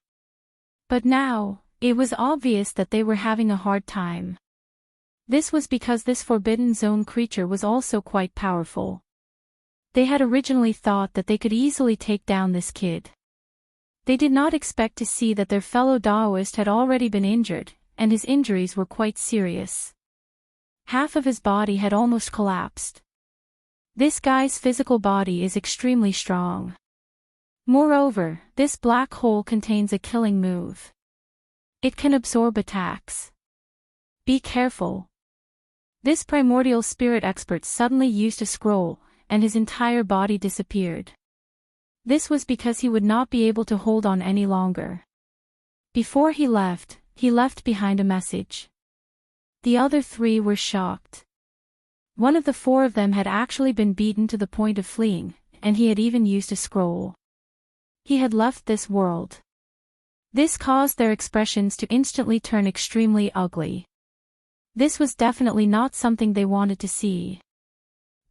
But now, it was obvious that they were having a hard time. This was because this Forbidden Zone creature was also quite powerful. They had originally thought that they could easily take down this kid. They did not expect to see that their fellow Daoist had already been injured, and his injuries were quite serious. Half of his body had almost collapsed. This guy's physical body is extremely strong. Moreover, this black hole contains a killing move. It can absorb attacks. Be careful. This primordial spirit expert suddenly used a scroll, and his entire body disappeared. This was because he would not be able to hold on any longer. Before he left behind a message. The other three were shocked. One of the four of them had actually been beaten to the point of fleeing, and he had even used a scroll. He had left this world. This caused their expressions to instantly turn extremely ugly. This was definitely not something they wanted to see.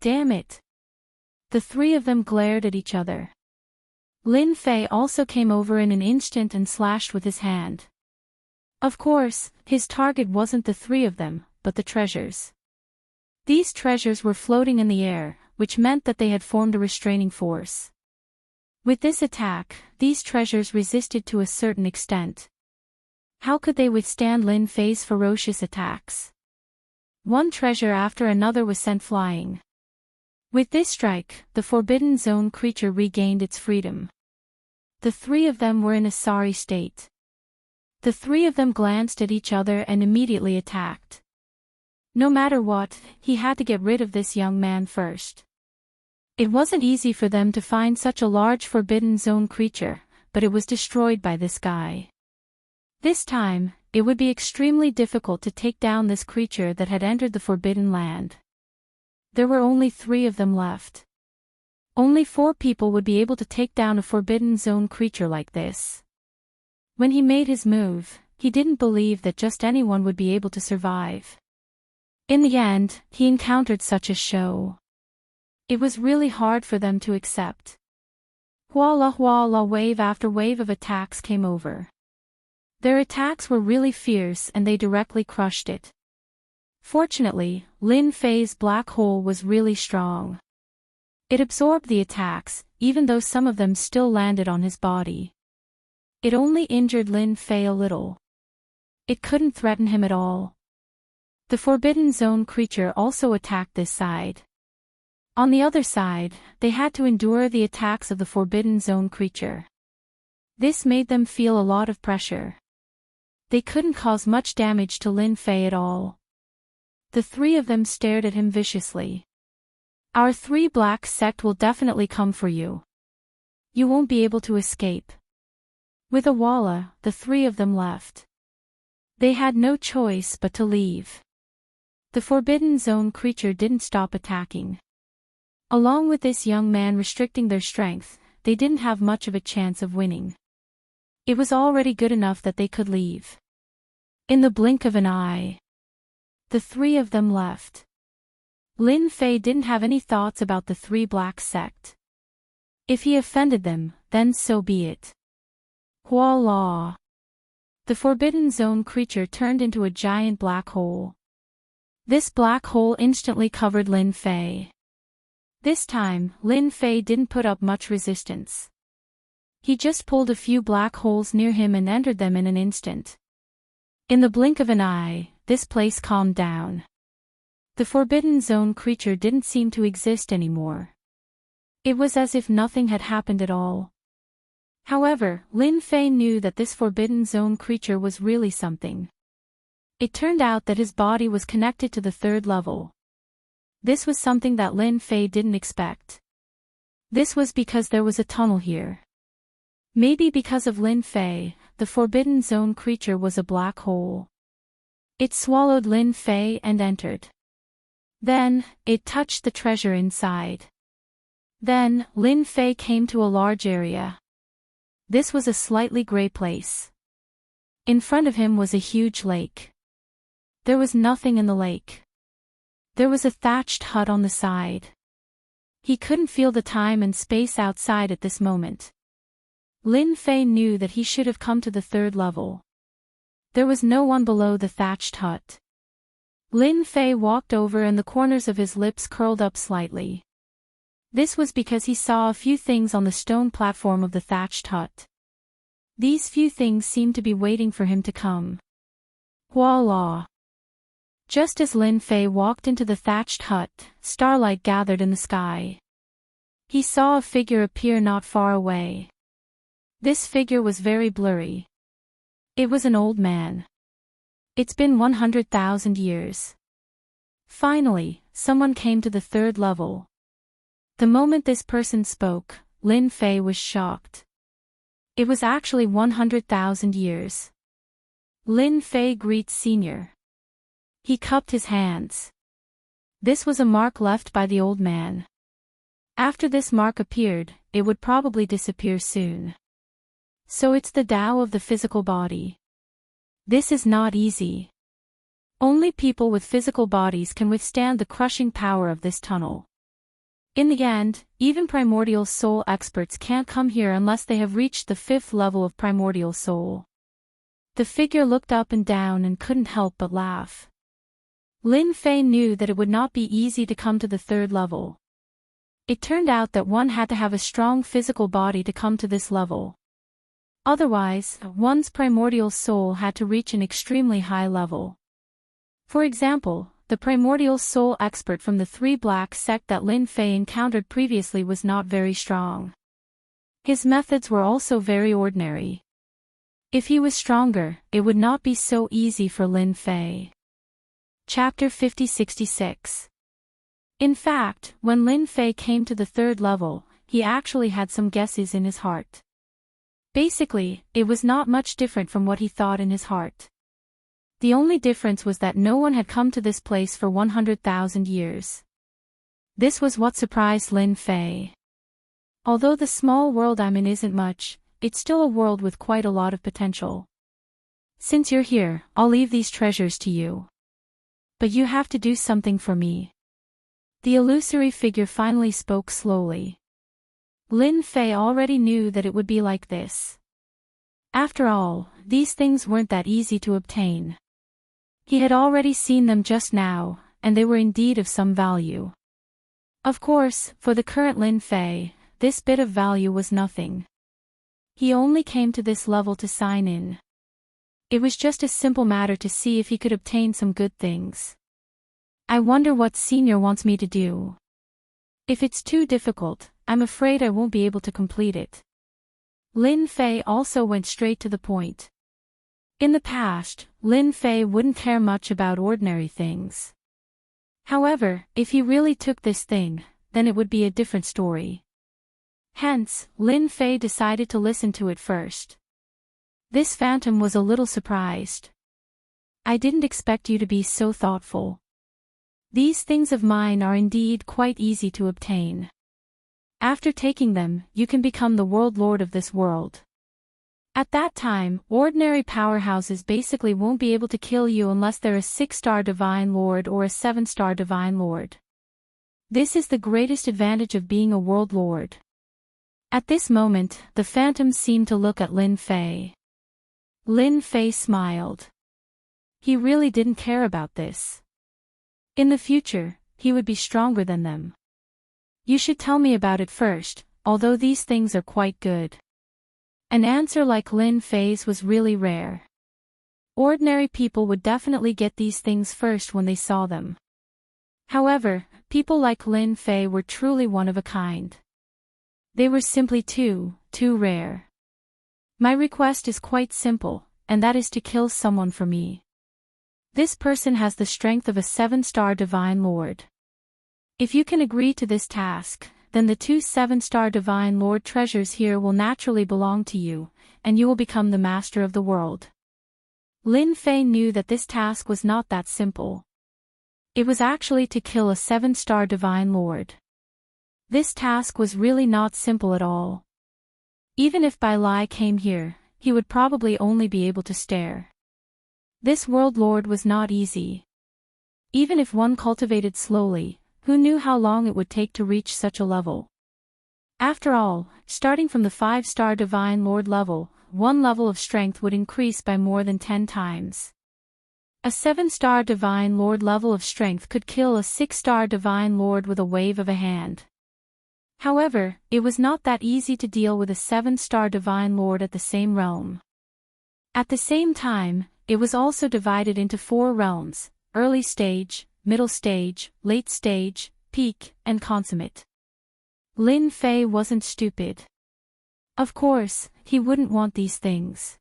Damn it! The three of them glared at each other. Lin Fei also came over in an instant and slashed with his hand. Of course, his target wasn't the three of them, but the treasures. These treasures were floating in the air, which meant that they had formed a restraining force. With this attack, these treasures resisted to a certain extent. How could they withstand Lin Fei's ferocious attacks? One treasure after another was sent flying. With this strike, the Forbidden Zone creature regained its freedom. The three of them were in a sorry state. The three of them glanced at each other and immediately attacked. No matter what, he had to get rid of this young man first. It wasn't easy for them to find such a large Forbidden Zone creature, but it was destroyed by this guy. This time, it would be extremely difficult to take down this creature that had entered the Forbidden Land. There were only 3 of them left. Only 4 people would be able to take down a Forbidden Zone creature like this. When he made his move, he didn't believe that just anyone would be able to survive. In the end, he encountered such a show. It was really hard for them to accept. Huala wave after wave of attacks came over. Their attacks were really fierce and they directly crushed it. Fortunately, Lin Fei's black hole was really strong. It absorbed the attacks, even though some of them still landed on his body. It only injured Lin Fei a little. It couldn't threaten him at all. The Forbidden Zone creature also attacked this side. On the other side, they had to endure the attacks of the Forbidden Zone creature. This made them feel a lot of pressure. They couldn't cause much damage to Lin Fei at all. The 3 of them stared at him viciously. Our 3 black sect will definitely come for you. You won't be able to escape. With a walla, the 3 of them left. They had no choice but to leave. The Forbidden Zone creature didn't stop attacking. Along with this young man restricting their strength, they didn't have much of a chance of winning. It was already good enough that they could leave. In the blink of an eye, the 3 of them left. Lin Fei didn't have any thoughts about the 3 black sect. If he offended them, then so be it. Voila! The Forbidden Zone creature turned into a giant black hole. This black hole instantly covered Lin Fei. This time, Lin Fei didn't put up much resistance. He just pulled a few black holes near him and entered them in an instant. In the blink of an eye, this place calmed down. The Forbidden Zone creature didn't seem to exist anymore. It was as if nothing had happened at all. However, Lin Fei knew that this Forbidden Zone creature was really something. It turned out that his body was connected to the 3rd level. This was something that Lin Fei didn't expect. This was because there was a tunnel here. Maybe because of Lin Fei, the Forbidden Zone creature was a black hole. It swallowed Lin Fei and entered. Then, it touched the treasure inside. Then, Lin Fei came to a large area. This was a slightly gray place. In front of him was a huge lake. There was nothing in the lake. There was a thatched hut on the side. He couldn't feel the time and space outside at this moment. Lin Fei knew that he should have come to the 3rd level. There was no one below the thatched hut. Lin Fei walked over and the corners of his lips curled up slightly. This was because he saw a few things on the stone platform of the thatched hut. These few things seemed to be waiting for him to come. Voila! Just as Lin Fei walked into the thatched hut, starlight gathered in the sky. He saw a figure appear not far away. This figure was very blurry. It was an old man. It's been 100,000 years. Finally, someone came to the 3rd level. The moment this person spoke, Lin Fei was shocked. It was actually 100,000 years. Lin Fei greets Senior. He cupped his hands. This was a mark left by the old man. After this mark appeared, it would probably disappear soon. So it's the Tao of the physical body. This is not easy. Only people with physical bodies can withstand the crushing power of this tunnel. In the end, even primordial soul experts can't come here unless they have reached the 5th level of primordial soul. The figure looked up and down and couldn't help but laugh. Lin Fei knew that it would not be easy to come to the 3rd level. It turned out that one had to have a strong physical body to come to this level. Otherwise, one's primordial soul had to reach an extremely high level. For example, the primordial soul expert from the Three Black sect that Lin Fei encountered previously was not very strong. His methods were also very ordinary. If he was stronger, it would not be so easy for Lin Fei. Chapter 5066. In fact, when Lin Fei came to the third level, he actually had some guesses in his heart. Basically, it was not much different from what he thought in his heart. The only difference was that no one had come to this place for 100,000 years. This was what surprised Lin Fei. Although the small world I'm in isn't much, it's still a world with quite a lot of potential. Since you're here, I'll leave these treasures to you. But you have to do something for me. The illusory figure finally spoke slowly. Lin Fei already knew that it would be like this. After all, these things weren't that easy to obtain. He had already seen them just now, and they were indeed of some value. Of course, for the current Lin Fei, this bit of value was nothing. He only came to this level to sign in. It was just a simple matter to see if he could obtain some good things. I wonder what Senior wants me to do. If it's too difficult, I'm afraid I won't be able to complete it. Lin Fei also went straight to the point. In the past, Lin Fei wouldn't care much about ordinary things. However, if he really took this thing, then it would be a different story. Hence, Lin Fei decided to listen to it first. This phantom was a little surprised. I didn't expect you to be so thoughtful. These things of mine are indeed quite easy to obtain. After taking them, you can become the world lord of this world. At that time, ordinary powerhouses basically won't be able to kill you unless they're a 6-star divine lord or a 7-star divine lord. This is the greatest advantage of being a world lord. At this moment, the phantom seemed to look at Lin Fei. Lin Fei smiled. He really didn't care about this. In the future, he would be stronger than them. You should tell me about it first, although these things are quite good. An answer like Lin Fei's was really rare. Ordinary people would definitely get these things first when they saw them. However, people like Lin Fei were truly one of a kind. They were simply too rare. My request is quite simple, and that is to kill someone for me. This person has the strength of a 7-star divine lord. If you can agree to this task, then the 2 7-star divine lord treasures here will naturally belong to you, and you will become the master of the world. Lin Fei knew that this task was not that simple. It was actually to kill a 7-star divine lord. This task was really not simple at all. Even if Bai Lai came here, he would probably only be able to stare. This world lord was not easy. Even if one cultivated slowly, who knew how long it would take to reach such a level? After all, starting from the 5-star divine lord level, one level of strength would increase by more than 10 times. A 7-star divine lord level of strength could kill a 6-star divine lord with a wave of a hand. However, it was not that easy to deal with a 7-star divine lord at the same realm. At the same time, it was also divided into 4 realms: early stage, middle stage, late stage, peak, and consummate. Lin Fei wasn't stupid. Of course, he wouldn't want these things.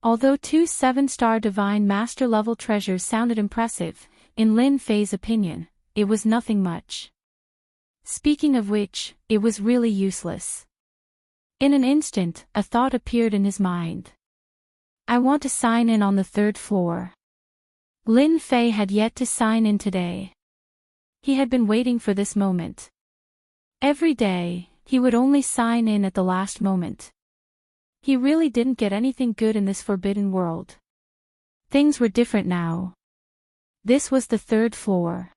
Although 2 7-star divine master level treasures sounded impressive, in Lin Fei's opinion, it was nothing much. Speaking of which, it was really useless. In an instant, a thought appeared in his mind. I want to sign in on the 3rd floor. Lin Fei had yet to sign in today. He had been waiting for this moment. Every day, he would only sign in at the last moment. He really didn't get anything good in this forbidden world. Things were different now. This was the 3rd floor.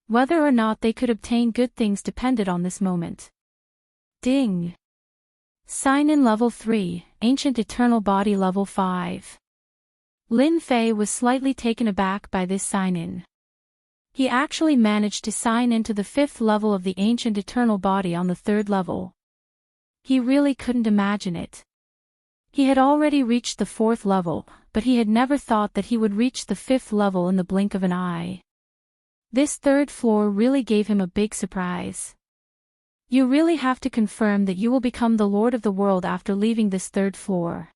Whether or not they could obtain good things depended on this moment. Ding! Sign in level 3, Ancient Eternal Body level 5. Lin Fei was slightly taken aback by this sign-in. He actually managed to sign into the 5th level of the ancient eternal body on the 3rd level. He really couldn't imagine it. He had already reached the 4th level, but he had never thought that he would reach the 5th level in the blink of an eye. This 3rd floor really gave him a big surprise. You really have to confirm that you will become the Lord of the World after leaving this 3rd floor.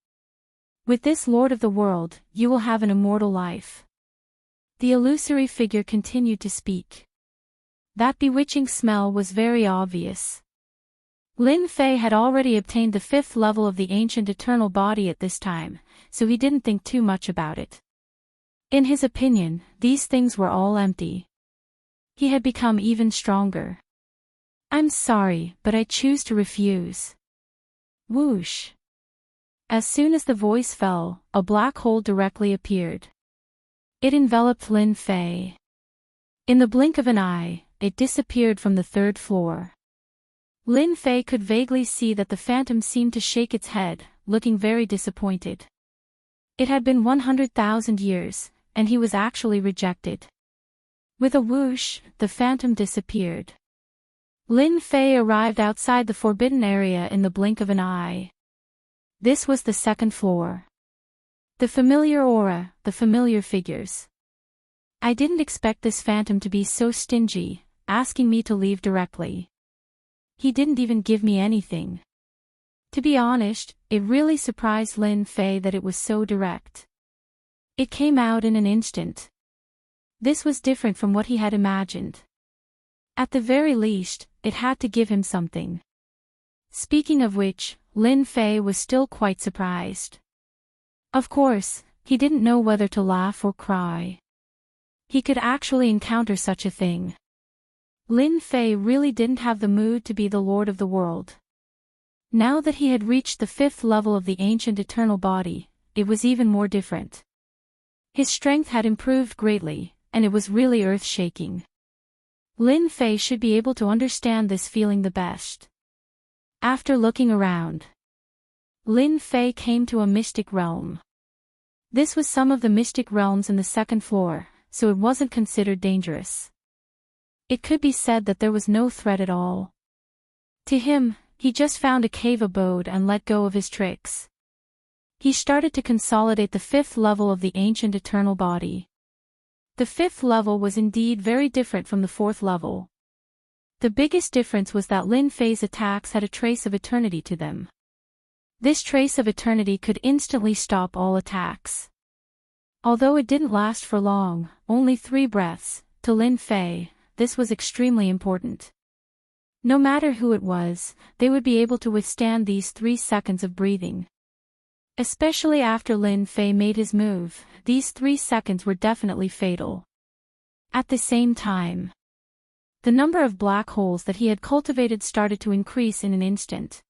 With this Lord of the World, you will have an immortal life. The illusory figure continued to speak. That bewitching smell was very obvious. Lin Fei had already obtained the 5th level of the ancient eternal body at this time, so he didn't think too much about it. In his opinion, these things were all empty. He had become even stronger. I'm sorry, but I choose to refuse. Whoosh. As soon as the voice fell, a black hole directly appeared. It enveloped Lin Fei. In the blink of an eye, it disappeared from the 3rd floor. Lin Fei could vaguely see that the phantom seemed to shake its head, looking very disappointed. It had been 100,000 years, and he was actually rejected. With a whoosh, the phantom disappeared. Lin Fei arrived outside the forbidden area in the blink of an eye. This was the 2nd floor. The familiar aura, the familiar figures. I didn't expect this phantom to be so stingy, asking me to leave directly. He didn't even give me anything. To be honest, it really surprised Lin Fei that it was so direct. It came out in an instant. This was different from what he had imagined. At the very least, it had to give him something. Speaking of which, Lin Fei was still quite surprised. Of course, he didn't know whether to laugh or cry. He could actually encounter such a thing. Lin Fei really didn't have the mood to be the Lord of the World. Now that he had reached the 5th level of the ancient eternal body, it was even more different. His strength had improved greatly, and it was really earth-shaking. Lin Fei should be able to understand this feeling the best. After looking around, Lin Fei came to a mystic realm. This was some of the mystic realms in the 2nd floor, so it wasn't considered dangerous. It could be said that there was no threat at all. To him, he just found a cave abode and let go of his tricks. He started to consolidate the 5th level of the ancient eternal body. The 5th level was indeed very different from the 4th level. The biggest difference was that Lin Fei's attacks had a trace of eternity to them. This trace of eternity could instantly stop all attacks. Although it didn't last for long, only 3 breaths, to Lin Fei, this was extremely important. No matter who it was, they would be able to withstand these 3 seconds of breathing. Especially after Lin Fei made his move, these 3 seconds were definitely fatal. At the same time, the number of black holes that he had cultivated started to increase in an instant.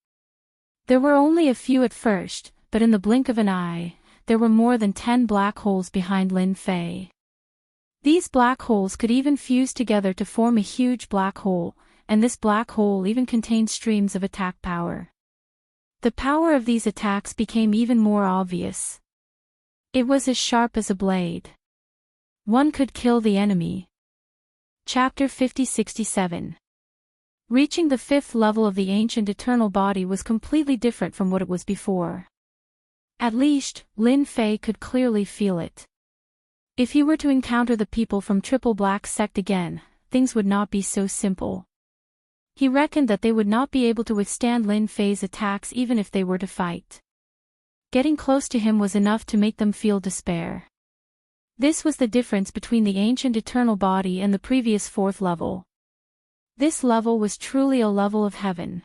There were only a few at first, but in the blink of an eye, there were more than 10 black holes behind Lin Fei. These black holes could even fuse together to form a huge black hole, and this black hole even contained streams of attack power. The power of these attacks became even more obvious. It was as sharp as a blade. One could kill the enemy. Chapter 50-67. Reaching the 5th level of the ancient eternal body was completely different from what it was before. At least, Lin Fei could clearly feel it. If he were to encounter the people from Triple Black Sect again, things would not be so simple. He reckoned that they would not be able to withstand Lin Fei's attacks even if they were to fight. Getting close to him was enough to make them feel despair. This was the difference between the ancient eternal body and the previous 4th level. This level was truly a level of heaven.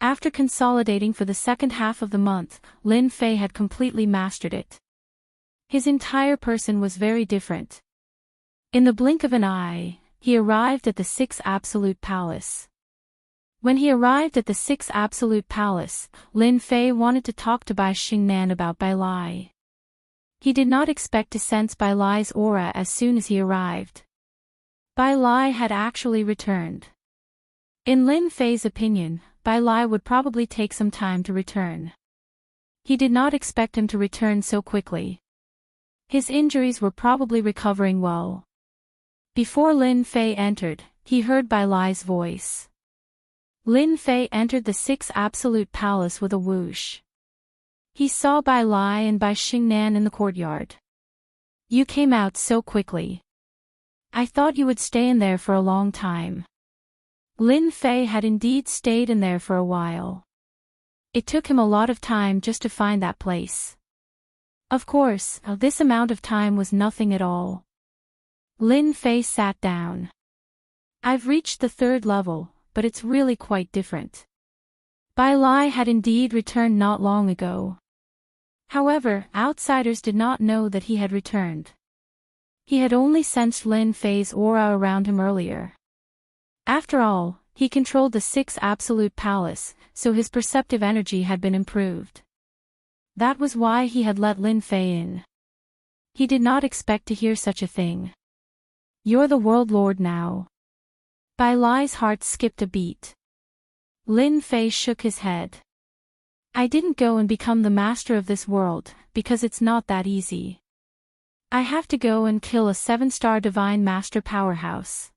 After consolidating for the 2nd half of the month, Lin Fei had completely mastered it. His entire person was very different. In the blink of an eye, he arrived at the 6th Absolute Palace. When he arrived at the 6th Absolute Palace, Lin Fei wanted to talk to Bai Xingnan about Bai Lai. He did not expect to sense Bai Lai's aura as soon as he arrived. Bai Lai had actually returned. In Lin Fei's opinion, Bai Lai would probably take some time to return. He did not expect him to return so quickly. His injuries were probably recovering well. Before Lin Fei entered, he heard Bai Lai's voice. Lin Fei entered the Six Absolute Palace with a whoosh. He saw Bai Lai and Bai Xingnan in the courtyard. You came out so quickly. I thought you would stay in there for a long time. Lin Fei had indeed stayed in there for a while. It took him a lot of time just to find that place. Of course, this amount of time was nothing at all. Lin Fei sat down. I've reached the 3rd level, but it's really quite different. Bai Lai had indeed returned not long ago. However, outsiders did not know that he had returned. He had only sensed Lin Fei's aura around him earlier. After all, he controlled the 6 Absolute Palace, so his perceptive energy had been improved. That was why he had let Lin Fei in. He did not expect to hear such a thing. You're the world lord now. Bai Lai's heart skipped a beat. Lin Fei shook his head. I didn't go and become the master of this world, because it's not that easy. I have to go and kill a 7-star divine master powerhouse.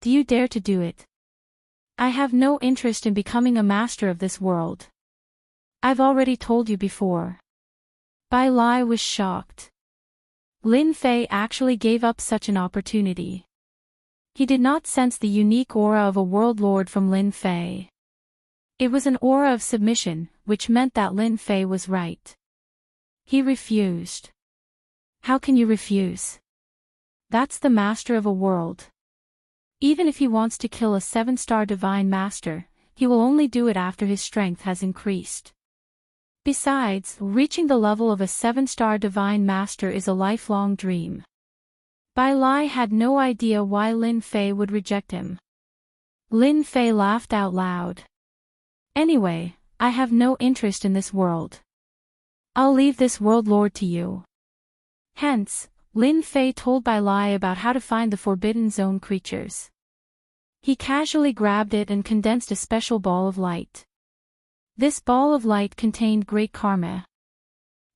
Do you dare to do it? I have no interest in becoming a master of this world. I've already told you before. Bai Lai was shocked. Lin Fei actually gave up such an opportunity. He did not sense the unique aura of a world lord from Lin Fei. It was an aura of submission, which meant that Lin Fei was right. He refused. How can you refuse? That's the master of a world. Even if he wants to kill a 7-star divine master, he will only do it after his strength has increased. Besides, reaching the level of a 7-star divine master is a lifelong dream. Bai Lai had no idea why Lin Fei would reject him. Lin Fei laughed out loud. Anyway, I have no interest in this world. I'll leave this world lord to you. Hence, Lin Fei told Bai Lai about how to find the Forbidden Zone creatures. He casually grabbed it and condensed a special ball of light. This ball of light contained great karma.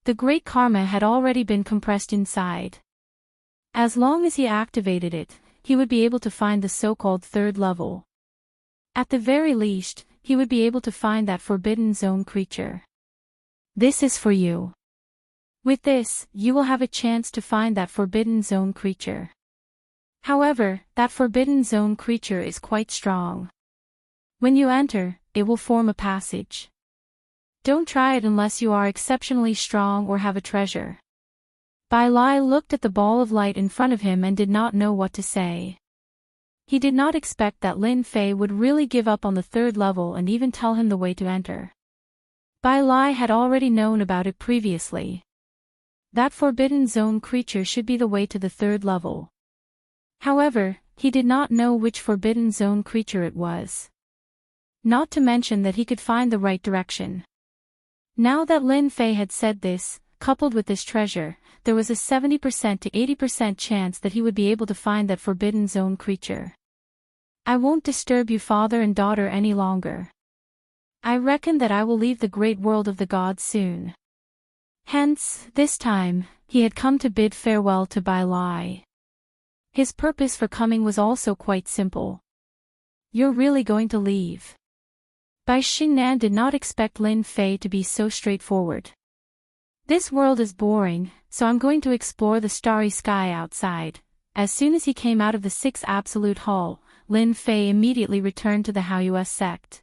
The great karma had already been compressed inside. As long as he activated it, he would be able to find the so-called 3rd level. At the very least, he would be able to find that Forbidden Zone creature. This is for you. With this, you will have a chance to find that Forbidden Zone creature. However, that Forbidden Zone creature is quite strong. When you enter, it will form a passage. Don't try it unless you are exceptionally strong or have a treasure. Bai Lai looked at the ball of light in front of him and did not know what to say. He did not expect that Lin Fei would really give up on the 3rd level and even tell him the way to enter. Bai Lai had already known about it previously. That Forbidden Zone creature should be the way to the 3rd level. However, he did not know which Forbidden Zone creature it was. Not to mention that he could find the right direction. Now that Lin Fei had said this, coupled with this treasure, there was a 70% to 80% chance that he would be able to find that Forbidden Zone creature. I won't disturb you father and daughter any longer. I reckon that I will leave the great world of the gods soon. Hence, this time, he had come to bid farewell to Bai Lai. His purpose for coming was also quite simple. You're really going to leave? Bai Xingnan did not expect Lin Fei to be so straightforward. This world is boring, so I'm going to explore the starry sky outside. As soon as he came out of the 6 Absolute Hall, Lin Fei immediately returned to the Haoyues sect.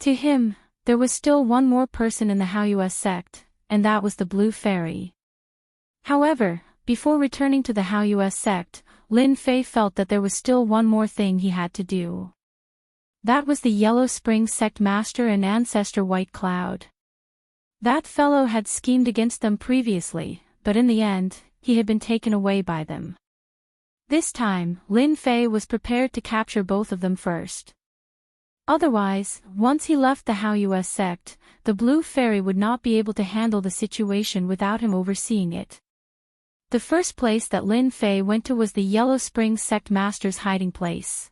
To him, there was still one more person in the Haoyues sect, and that was the Blue Fairy. However, before returning to the Haoyues sect, Lin Fei felt that there was still one more thing he had to do. That was the Yellow Spring sect master and ancestor White Cloud. That fellow had schemed against them previously, but in the end, he had been taken away by them. This time, Lin Fei was prepared to capture both of them first. Otherwise, once he left the Haoyues sect, the Blue Fairy would not be able to handle the situation without him overseeing it. The first place that Lin Fei went to was the Yellow Spring sect master's hiding place.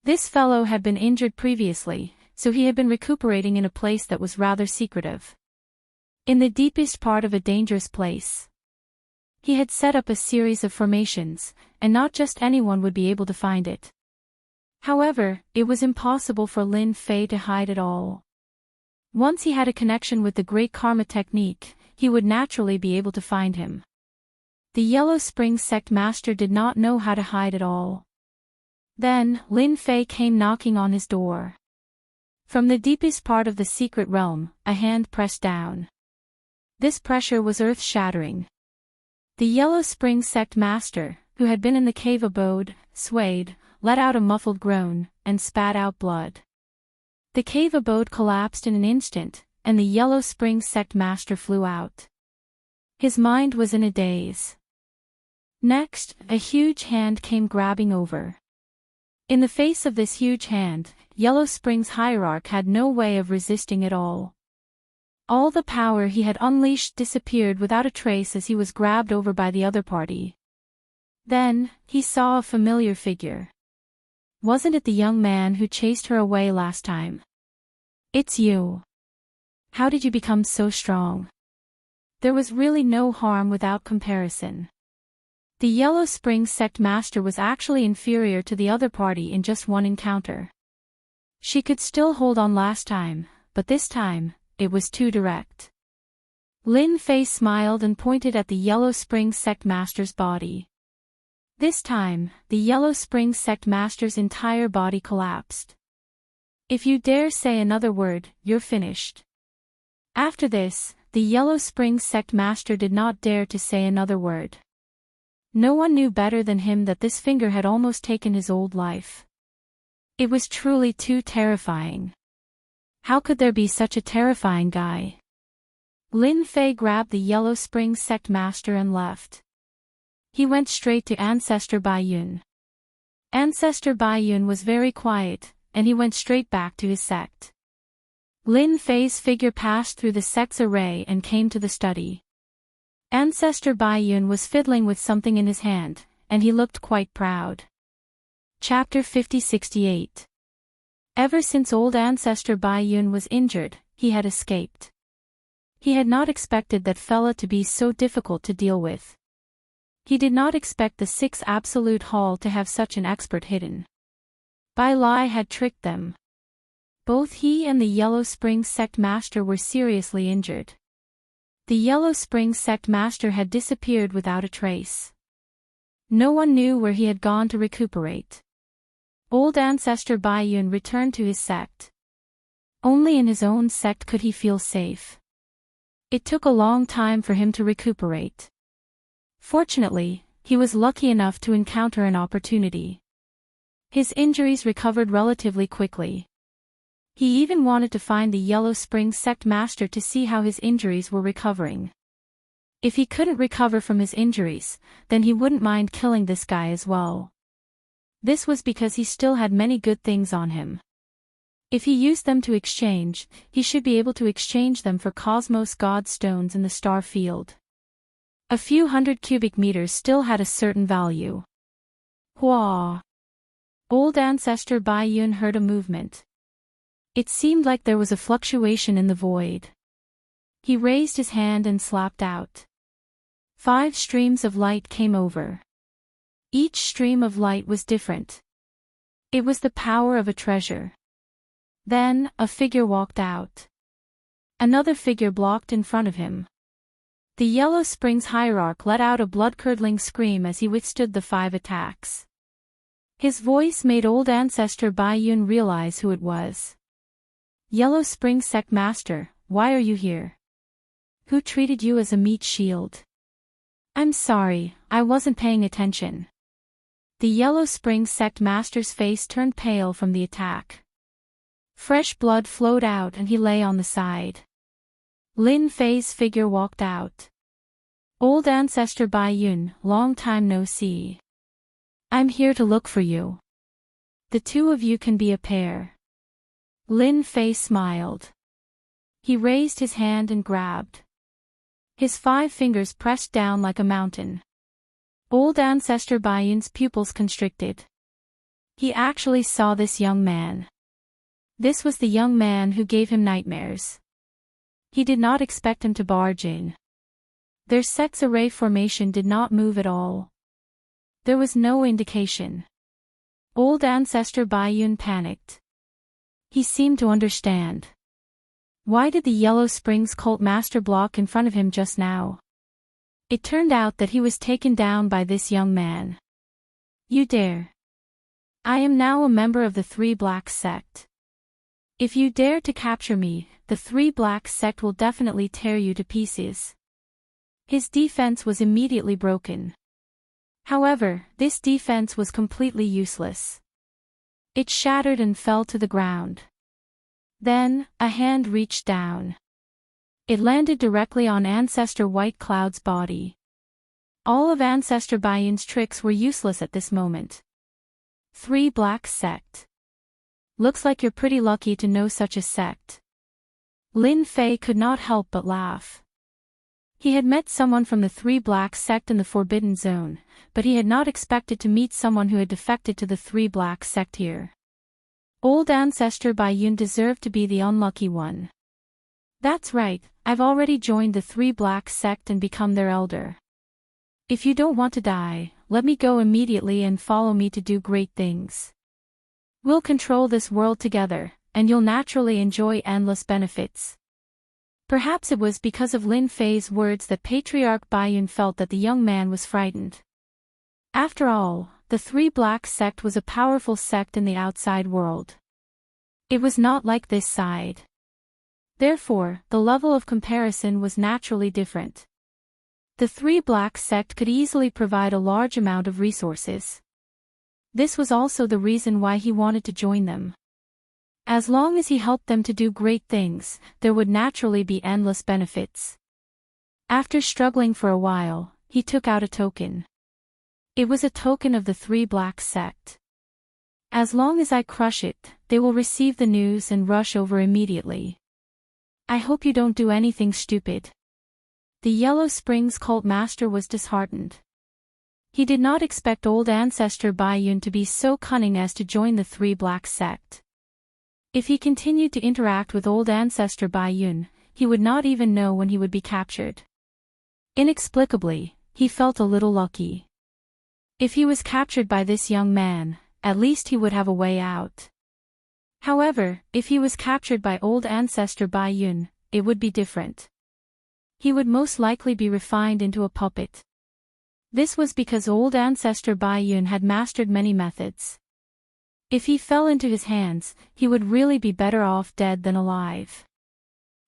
This fellow had been injured previously, so he had been recuperating in a place that was rather secretive. In the deepest part of a dangerous place. He had set up a series of formations, and not just anyone would be able to find it. However, it was impossible for Lin Fei to hide it all. Once he had a connection with the Great Karma technique, he would naturally be able to find him. The Yellow Spring Sect Master did not know how to hide it all. Then, Lin Fei came knocking on his door. From the deepest part of the secret realm, a hand pressed down. This pressure was earth-shattering. The Yellow Spring Sect Master, who had been in the cave abode, swayed, let out a muffled groan, and spat out blood. The cave abode collapsed in an instant, and the Yellow Spring Sect Master flew out. His mind was in a daze. Next, a huge hand came grabbing over. In the face of this huge hand, Yellow Spring's hierarch had no way of resisting it all. All the power he had unleashed disappeared without a trace as he was grabbed over by the other party. Then, he saw a familiar figure. Wasn't it the young man who chased her away last time? It's you. How did you become so strong? There was really no harm without comparison. The Yellow Spring Sect Master was actually inferior to the other party in just one encounter. She could still hold on last time, but this time, it was too direct. Lin Fei smiled and pointed at the Yellow Spring Sect Master's body. This time, the Yellow Spring Sect Master's entire body collapsed. If you dare say another word, you're finished. After this, the Yellow Spring Sect Master did not dare to say another word. No one knew better than him that this finger had almost taken his old life. It was truly too terrifying. How could there be such a terrifying guy? Lin Fei grabbed the Yellow Spring Sect Master and left. He went straight to Ancestor Baiyun. Ancestor Baiyun was very quiet, and he went straight back to his sect. Lin Fei's figure passed through the sect's array and came to the study. Ancestor Baiyun was fiddling with something in his hand, and he looked quite proud. Chapter 5068. Ever since old Ancestor Baiyun was injured, he had escaped. He had not expected that fella to be so difficult to deal with. He did not expect the 6th Absolute Hall to have such an expert hidden. Bai Lai had tricked them. Both he and the Yellow Spring Sect Master were seriously injured. The Yellow Spring Sect Master had disappeared without a trace. No one knew where he had gone to recuperate. Old Ancestor Baiyun returned to his sect. Only in his own sect could he feel safe. It took a long time for him to recuperate. Fortunately, he was lucky enough to encounter an opportunity. His injuries recovered relatively quickly. He even wanted to find the Yellow Spring Sect Master to see how his injuries were recovering. If he couldn't recover from his injuries, then he wouldn't mind killing this guy as well. This was because he still had many good things on him. If he used them to exchange, he should be able to exchange them for Cosmos God Stones in the star field. A few hundred cubic meters still had a certain value. Hua! Old Ancestor Baiyun heard a movement. It seemed like there was a fluctuation in the void. He raised his hand and slapped out. 5 streams of light came over. Each stream of light was different. It was the power of a treasure. Then, a figure walked out. Another figure blocked in front of him. The Yellow Springs hierarch let out a blood-curdling scream as he withstood the 5 attacks. His voice made old Ancestor Baiyun realize who it was. Yellow Spring Sect Master, why are you here? Who treated you as a meat shield? I'm sorry, I wasn't paying attention. The Yellow Spring Sect Master's face turned pale from the attack. Fresh blood flowed out and he lay on the side. Lin Fei's figure walked out. Old Ancestor Baiyun, long time no see. I'm here to look for you. The two of you can be a pair. Lin Fei smiled. He raised his hand and grabbed. His 5 fingers pressed down like a mountain. Old Ancestor Baiyun's pupils constricted. He actually saw this young man. This was the young man who gave him nightmares. He did not expect him to barge in. Their sect's array formation did not move at all. There was no indication. Old Ancestor Baiyun panicked. He seemed to understand. Why did the Yellow Springs cult master block in front of him just now? It turned out that he was taken down by this young man. You dare. I am now a member of the Three Blacks sect. If you dare to capture me, the Three Blacks sect will definitely tear you to pieces. His defense was immediately broken. However, this defense was completely useless. It shattered and fell to the ground. Then, a hand reached down. It landed directly on Ancestor White Cloud's body. All of Ancestor Baiyun's tricks were useless at this moment. Three Blacks sect. Looks like you're pretty lucky to know such a sect. Lin Fei could not help but laugh. He had met someone from the Three Blacks sect in the Forbidden Zone, but he had not expected to meet someone who had defected to the Three Blacks sect here. Old Ancestor Baiyun deserved to be the unlucky one. That's right, I've already joined the Three Blacks sect and become their elder. If you don't want to die, let me go immediately and follow me to do great things. We'll control this world together, and you'll naturally enjoy endless benefits. Perhaps it was because of Lin Fei's words that Patriarch Baiyun felt that the young man was frightened. After all, the Three Blacks sect was a powerful sect in the outside world. It was not like this side. Therefore, the level of comparison was naturally different. The Three Blacks sect could easily provide a large amount of resources. This was also the reason why he wanted to join them. As long as he helped them to do great things, there would naturally be endless benefits. After struggling for a while, he took out a token. It was a token of the Three Blacks sect. As long as I crush it, they will receive the news and rush over immediately. I hope you don't do anything stupid. The Yellow Springs cult master was disheartened. He did not expect old Ancestor Baiyun to be so cunning as to join the Three Blacks sect. If he continued to interact with old Ancestor Baiyun, he would not even know when he would be captured. Inexplicably, he felt a little lucky. If he was captured by this young man, at least he would have a way out. However, if he was captured by old Ancestor Baiyun, it would be different. He would most likely be refined into a puppet. This was because old Ancestor Baiyun had mastered many methods. If he fell into his hands, he would really be better off dead than alive.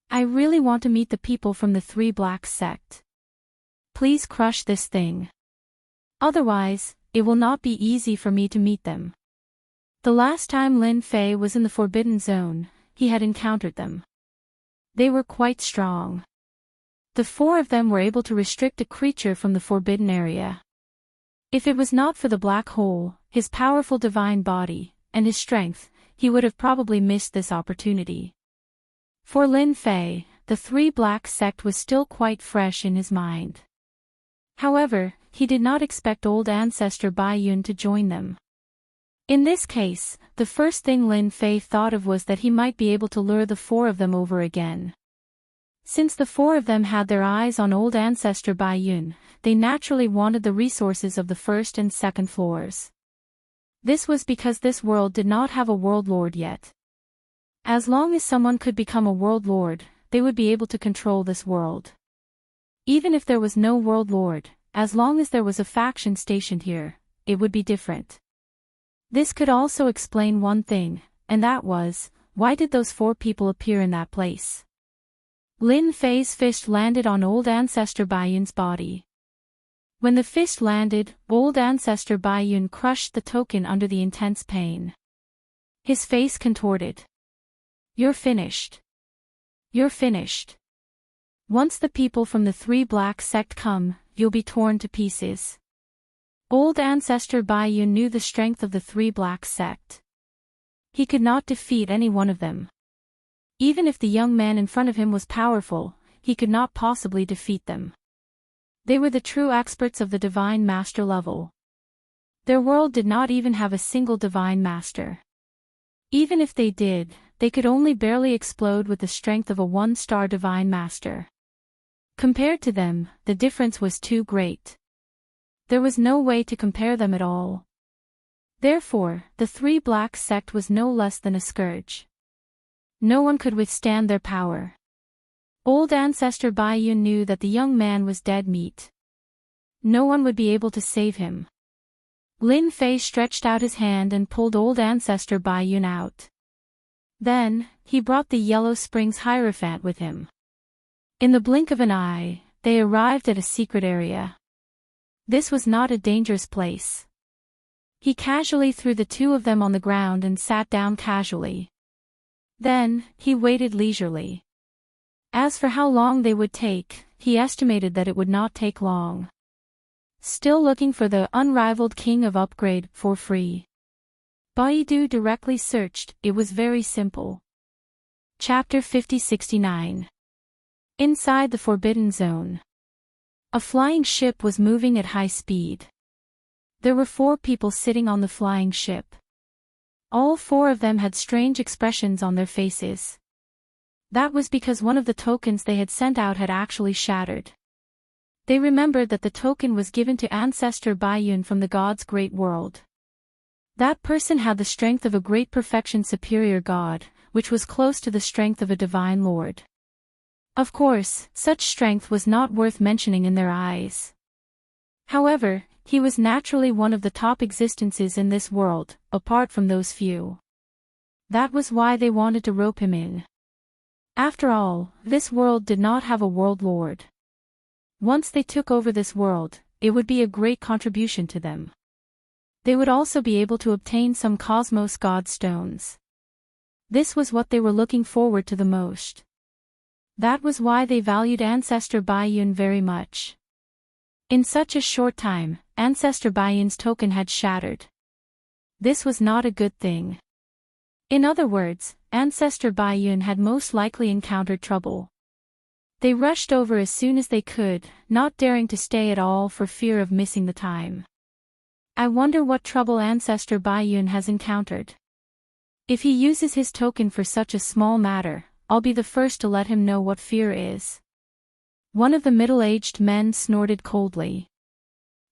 I really want to meet the people from the Three Blacks sect. Please crush this thing. Otherwise, it will not be easy for me to meet them. The last time Lin Fei was in the Forbidden Zone, he had encountered them. They were quite strong. The four of them were able to restrict a creature from the forbidden area. If it was not for the black hole, his powerful divine body, and his strength, he would have probably missed this opportunity. For Lin Fei, the Three Blacks sect was still quite fresh in his mind. However, he did not expect old Ancestor Baiyun to join them. In this case, the first thing Lin Fei thought of was that he might be able to lure the four of them over again. Since the four of them had their eyes on old Ancestor Baiyun, they naturally wanted the resources of the first and second floors. This was because this world did not have a world lord yet. As long as someone could become a world lord, they would be able to control this world. Even if there was no world lord, as long as there was a faction stationed here, it would be different. This could also explain one thing, and that was, why did those four people appear in that place? Lin Fei's fist landed on old Ancestor Baiyun's body. When the fist landed, old Ancestor Baiyun crushed the token under the intense pain. His face contorted. You're finished. You're finished. Once the people from the Three Blacks sect come, you'll be torn to pieces. Old Ancestor Baiyun knew the strength of the Three Blacks sect. He could not defeat any one of them. Even if the young man in front of him was powerful, he could not possibly defeat them. They were the true experts of the Divine Master level. Their world did not even have a single Divine Master. Even if they did, they could only barely explode with the strength of a one-star Divine Master. Compared to them, the difference was too great. There was no way to compare them at all. Therefore, the Three Blacks sect was no less than a scourge. No one could withstand their power. Old Ancestor Baiyun knew that the young man was dead meat. No one would be able to save him. Lin Fei stretched out his hand and pulled old Ancestor Baiyun out. Then, he brought the Yellow Springs Hierophant with him. In the blink of an eye, they arrived at a secret area. This was not a dangerous place. He casually threw the two of them on the ground and sat down casually. Then, he waited leisurely. As for how long they would take, he estimated that it would not take long. Still looking for the unrivaled king of upgrade for free. Baidu directly searched. It was very simple. Chapter 5069. Inside the Forbidden Zone. A flying ship was moving at high speed. There were 4 people sitting on the flying ship. All 4 of them had strange expressions on their faces. That was because one of the tokens they had sent out had actually shattered. They remembered that the token was given to Ancestor Baiyun from the god's great world. That person had the strength of a great perfection superior god, which was close to the strength of a divine lord. Of course, such strength was not worth mentioning in their eyes. However, he was naturally one of the top existences in this world, apart from those few. That was why they wanted to rope him in. After all, this world did not have a world lord. Once they took over this world, it would be a great contribution to them. They would also be able to obtain some Cosmos God Stones. This was what they were looking forward to the most. That was why they valued Ancestor Baiyun very much. In such a short time, Ancestor Baiyun's token had shattered. This was not a good thing. In other words, Ancestor Baiyun had most likely encountered trouble. They rushed over as soon as they could, not daring to stay at all for fear of missing the time. I wonder what trouble Ancestor Baiyun has encountered. If he uses his token for such a small matter, I'll be the first to let him know what fear is. One of the middle-aged men snorted coldly.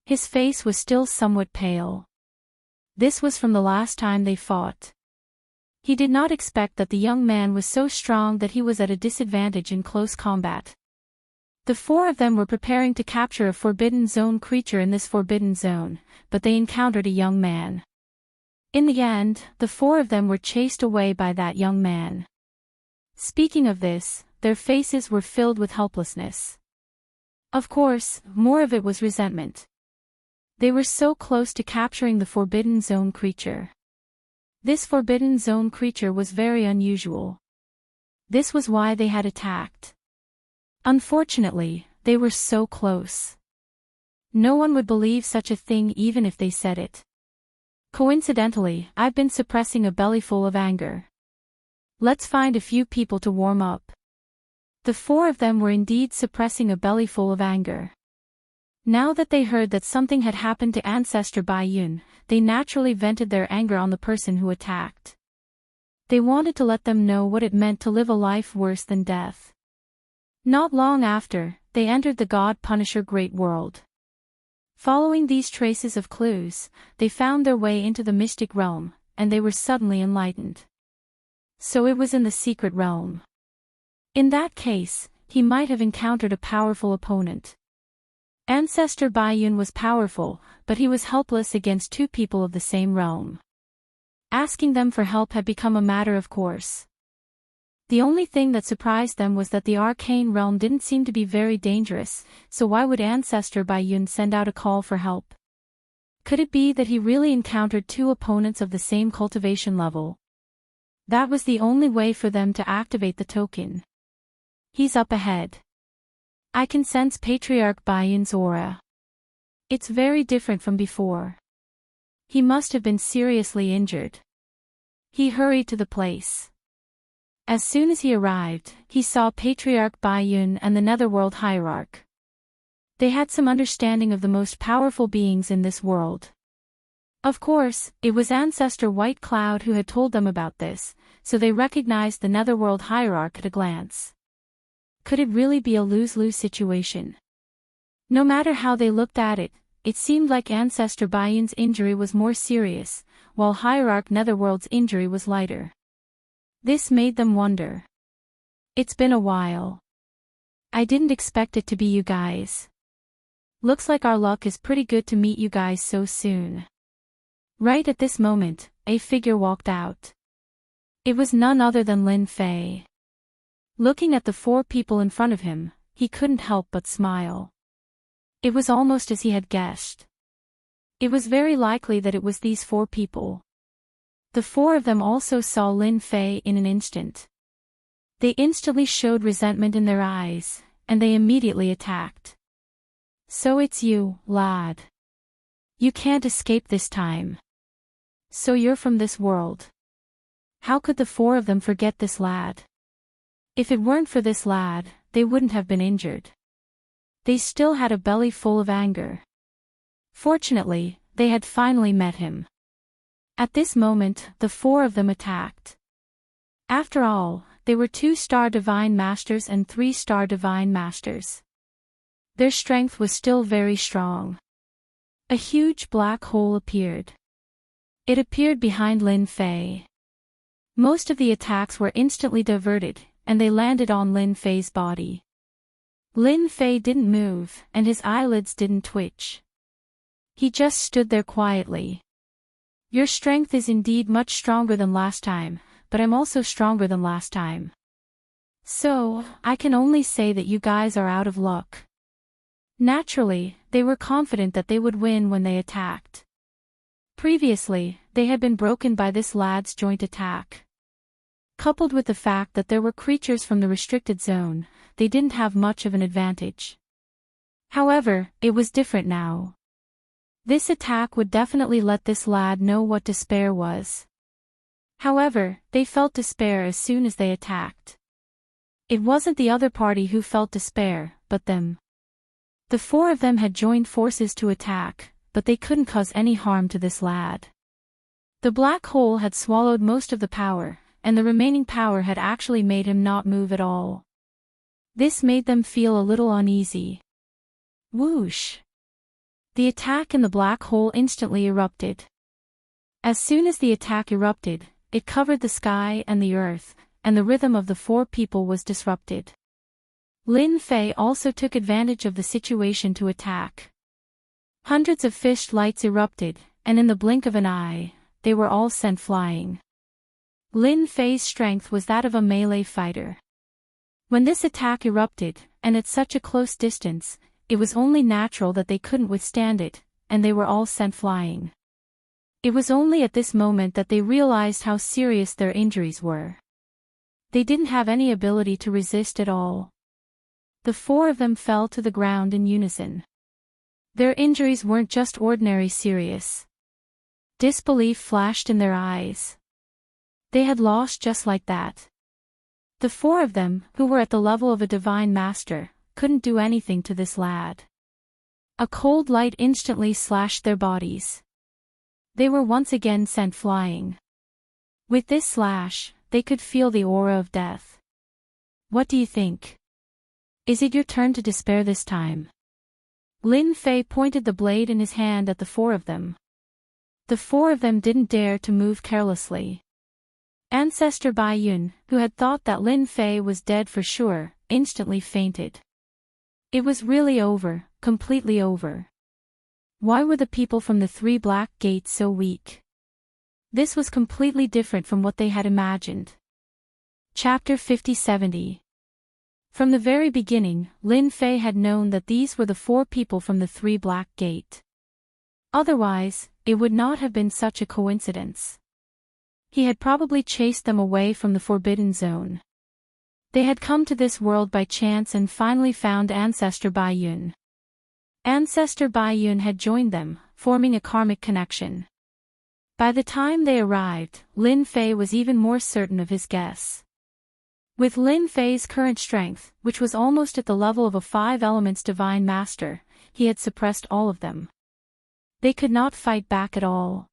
His face was still somewhat pale. This was from the last time they fought. He did not expect that the young man was so strong that he was at a disadvantage in close combat. The 4 of them were preparing to capture a Forbidden Zone creature in this Forbidden Zone, but they encountered a young man. In the end, the 4 of them were chased away by that young man. Speaking of this, their faces were filled with helplessness. Of course, more of it was resentment. They were so close to capturing the Forbidden Zone creature. This Forbidden Zone creature was very unusual. This was why they had attacked. Unfortunately, they were so close. No one would believe such a thing even if they said it. Coincidentally, I've been suppressing a bellyful of anger. Let's find a few people to warm up. The 4 of them were indeed suppressing a bellyful of anger. Now that they heard that something had happened to Ancestor Baiyun, they naturally vented their anger on the person who attacked. They wanted to let them know what it meant to live a life worse than death. Not long after, they entered the God Punisher Great World. Following these traces of clues, they found their way into the mystic realm, and they were suddenly enlightened. So it was in the secret realm. In that case, he might have encountered a powerful opponent. Ancestor Baiyun was powerful, but he was helpless against 2 people of the same realm. Asking them for help had become a matter of course. The only thing that surprised them was that the arcane realm didn't seem to be very dangerous, so why would Ancestor Baiyun send out a call for help? Could it be that he really encountered 2 opponents of the same cultivation level? That was the only way for them to activate the token. He's up ahead. I can sense Patriarch Baiyun's aura. It's very different from before. He must have been seriously injured. He hurried to the place. As soon as he arrived, he saw Patriarch Baiyun and the Netherworld Hierarch. They had some understanding of the most powerful beings in this world. Of course, it was Ancestor White Cloud who had told them about this, so they recognized the Netherworld Hierarch at a glance. Could it really be a lose-lose situation? No matter how they looked at it, it seemed like Ancestor Bayun's injury was more serious, while Hierarch Netherworld's injury was lighter. This made them wonder. It's been a while. I didn't expect it to be you guys. Looks like our luck is pretty good to meet you guys so soon. Right at this moment, a figure walked out. It was none other than Lin Fei. Looking at the 4 people in front of him, he couldn't help but smile. It was almost as he had guessed. It was very likely that it was these 4 people. The 4 of them also saw Lin Fei in an instant. They instantly showed resentment in their eyes, and they immediately attacked. So it's you, lad. You can't escape this time. So you're from this world. How could the 4 of them forget this lad? If it weren't for this lad, they wouldn't have been injured. They still had a belly full of anger. Fortunately, they had finally met him. At this moment, the 4 of them attacked. After all, they were 2-star Divine Masters and 3-star Divine Masters. Their strength was still very strong. A huge black hole appeared. It appeared behind Lin Fei. Most of the attacks were instantly diverted, and they landed on Lin Fei's body. Lin Fei didn't move, and his eyelids didn't twitch. He just stood there quietly. Your strength is indeed much stronger than last time, but I'm also stronger than last time. So, I can only say that you guys are out of luck. Naturally, they were confident that they would win when they attacked. Previously, they had been broken by this lad's joint attack. Coupled with the fact that there were creatures from the restricted zone, they didn't have much of an advantage. However, it was different now. This attack would definitely let this lad know what despair was. However, they felt despair as soon as they attacked. It wasn't the other party who felt despair, but them. The 4 of them had joined forces to attack, but they couldn't cause any harm to this lad. The black hole had swallowed most of the power, and the remaining power had actually made him not move at all. This made them feel a little uneasy. Whoosh! The attack in the black hole instantly erupted. As soon as the attack erupted, it covered the sky and the earth, and the rhythm of the 4 people was disrupted. Lin Fei also took advantage of the situation to attack. Hundreds of fish lights erupted, and in the blink of an eye, they were all sent flying. Lin Fei's strength was that of a melee fighter. When this attack erupted, and at such a close distance, it was only natural that they couldn't withstand it, and they were all sent flying. It was only at this moment that they realized how serious their injuries were. They didn't have any ability to resist at all. The 4 of them fell to the ground in unison. Their injuries weren't just ordinary serious. Disbelief flashed in their eyes. They had lost just like that. The 4 of them, who were at the level of a Divine Master, couldn't do anything to this lad. A cold light instantly slashed their bodies. They were once again sent flying. With this slash, they could feel the aura of death. What do you think? Is it your turn to despair this time? Lin Fei pointed the blade in his hand at the 4 of them. The 4 of them didn't dare to move carelessly. Ancestor Baiyun, who had thought that Lin Fei was dead for sure, instantly fainted. It was really over, completely over. Why were the people from the 3 black gates so weak? This was completely different from what they had imagined. Chapter 50-70. From the very beginning, Lin Fei had known that these were the 4 people from the 3 black gate. Otherwise, it would not have been such a coincidence. He had probably chased them away from the Forbidden Zone. They had come to this world by chance and finally found Ancestor Baiyun. Ancestor Baiyun had joined them, forming a karmic connection. By the time they arrived, Lin Fei was even more certain of his guess. With Lin Fei's current strength, which was almost at the level of a 5 elements Divine Master, he had suppressed all of them. They could not fight back at all.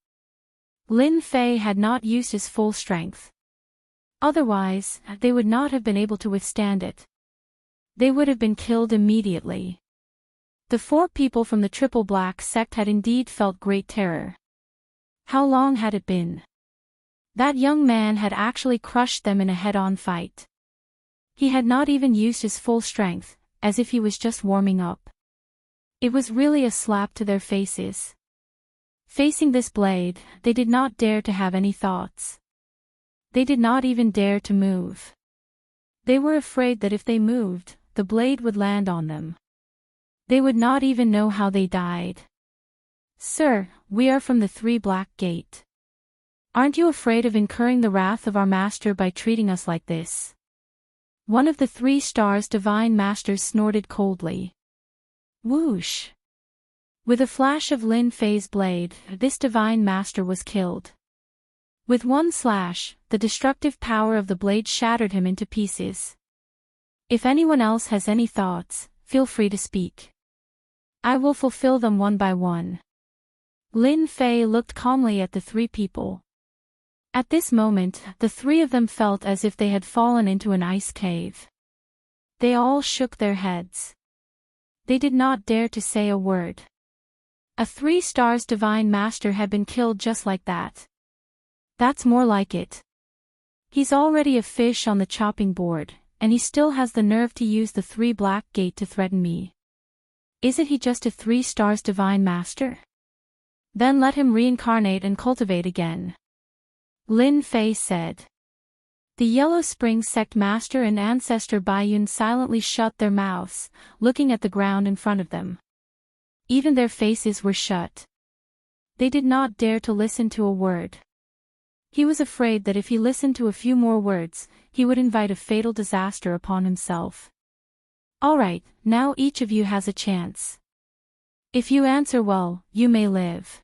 Lin Fei had not used his full strength. Otherwise, they would not have been able to withstand it. they would have been killed immediately. The 4 people from the Triple Black sect had indeed felt great terror. How long had it been? That young man had actually crushed them in a head-on fight. He had not even used his full strength, as if he was just warming up. It was really a slap to their faces. Facing this blade, they did not dare to have any thoughts. They did not even dare to move. They were afraid that if they moved, the blade would land on them. They would not even know how they died. "Sir, we are from the 3 Black Gate. Aren't you afraid of incurring the wrath of our master by treating us like this?" One of the 3 stars divine masters snorted coldly. Whoosh! With a flash of Lin Fei's blade, this divine master was killed. With one slash, the destructive power of the blade shattered him into pieces. If anyone else has any thoughts, feel free to speak. I will fulfill them one by one. Lin Fei looked calmly at the 3 people. At this moment, the 3 of them felt as if they had fallen into an ice cave. They all shook their heads. They did not dare to say a word. A 3 stars divine master had been killed just like that. That's more like it. He's already a fish on the chopping board, and he still has the nerve to use the 3 Black Gate to threaten me. Isn't he just a 3 stars divine master? Then let him reincarnate and cultivate again. Lin Fei said. The Yellow Spring sect master and ancestor Baiyun silently shut their mouths, looking at the ground in front of them. Even their faces were shut. They did not dare to listen to a word. He was afraid that if he listened to a few more words, he would invite a fatal disaster upon himself. Alright, now each of you has a chance. If you answer well, you may live.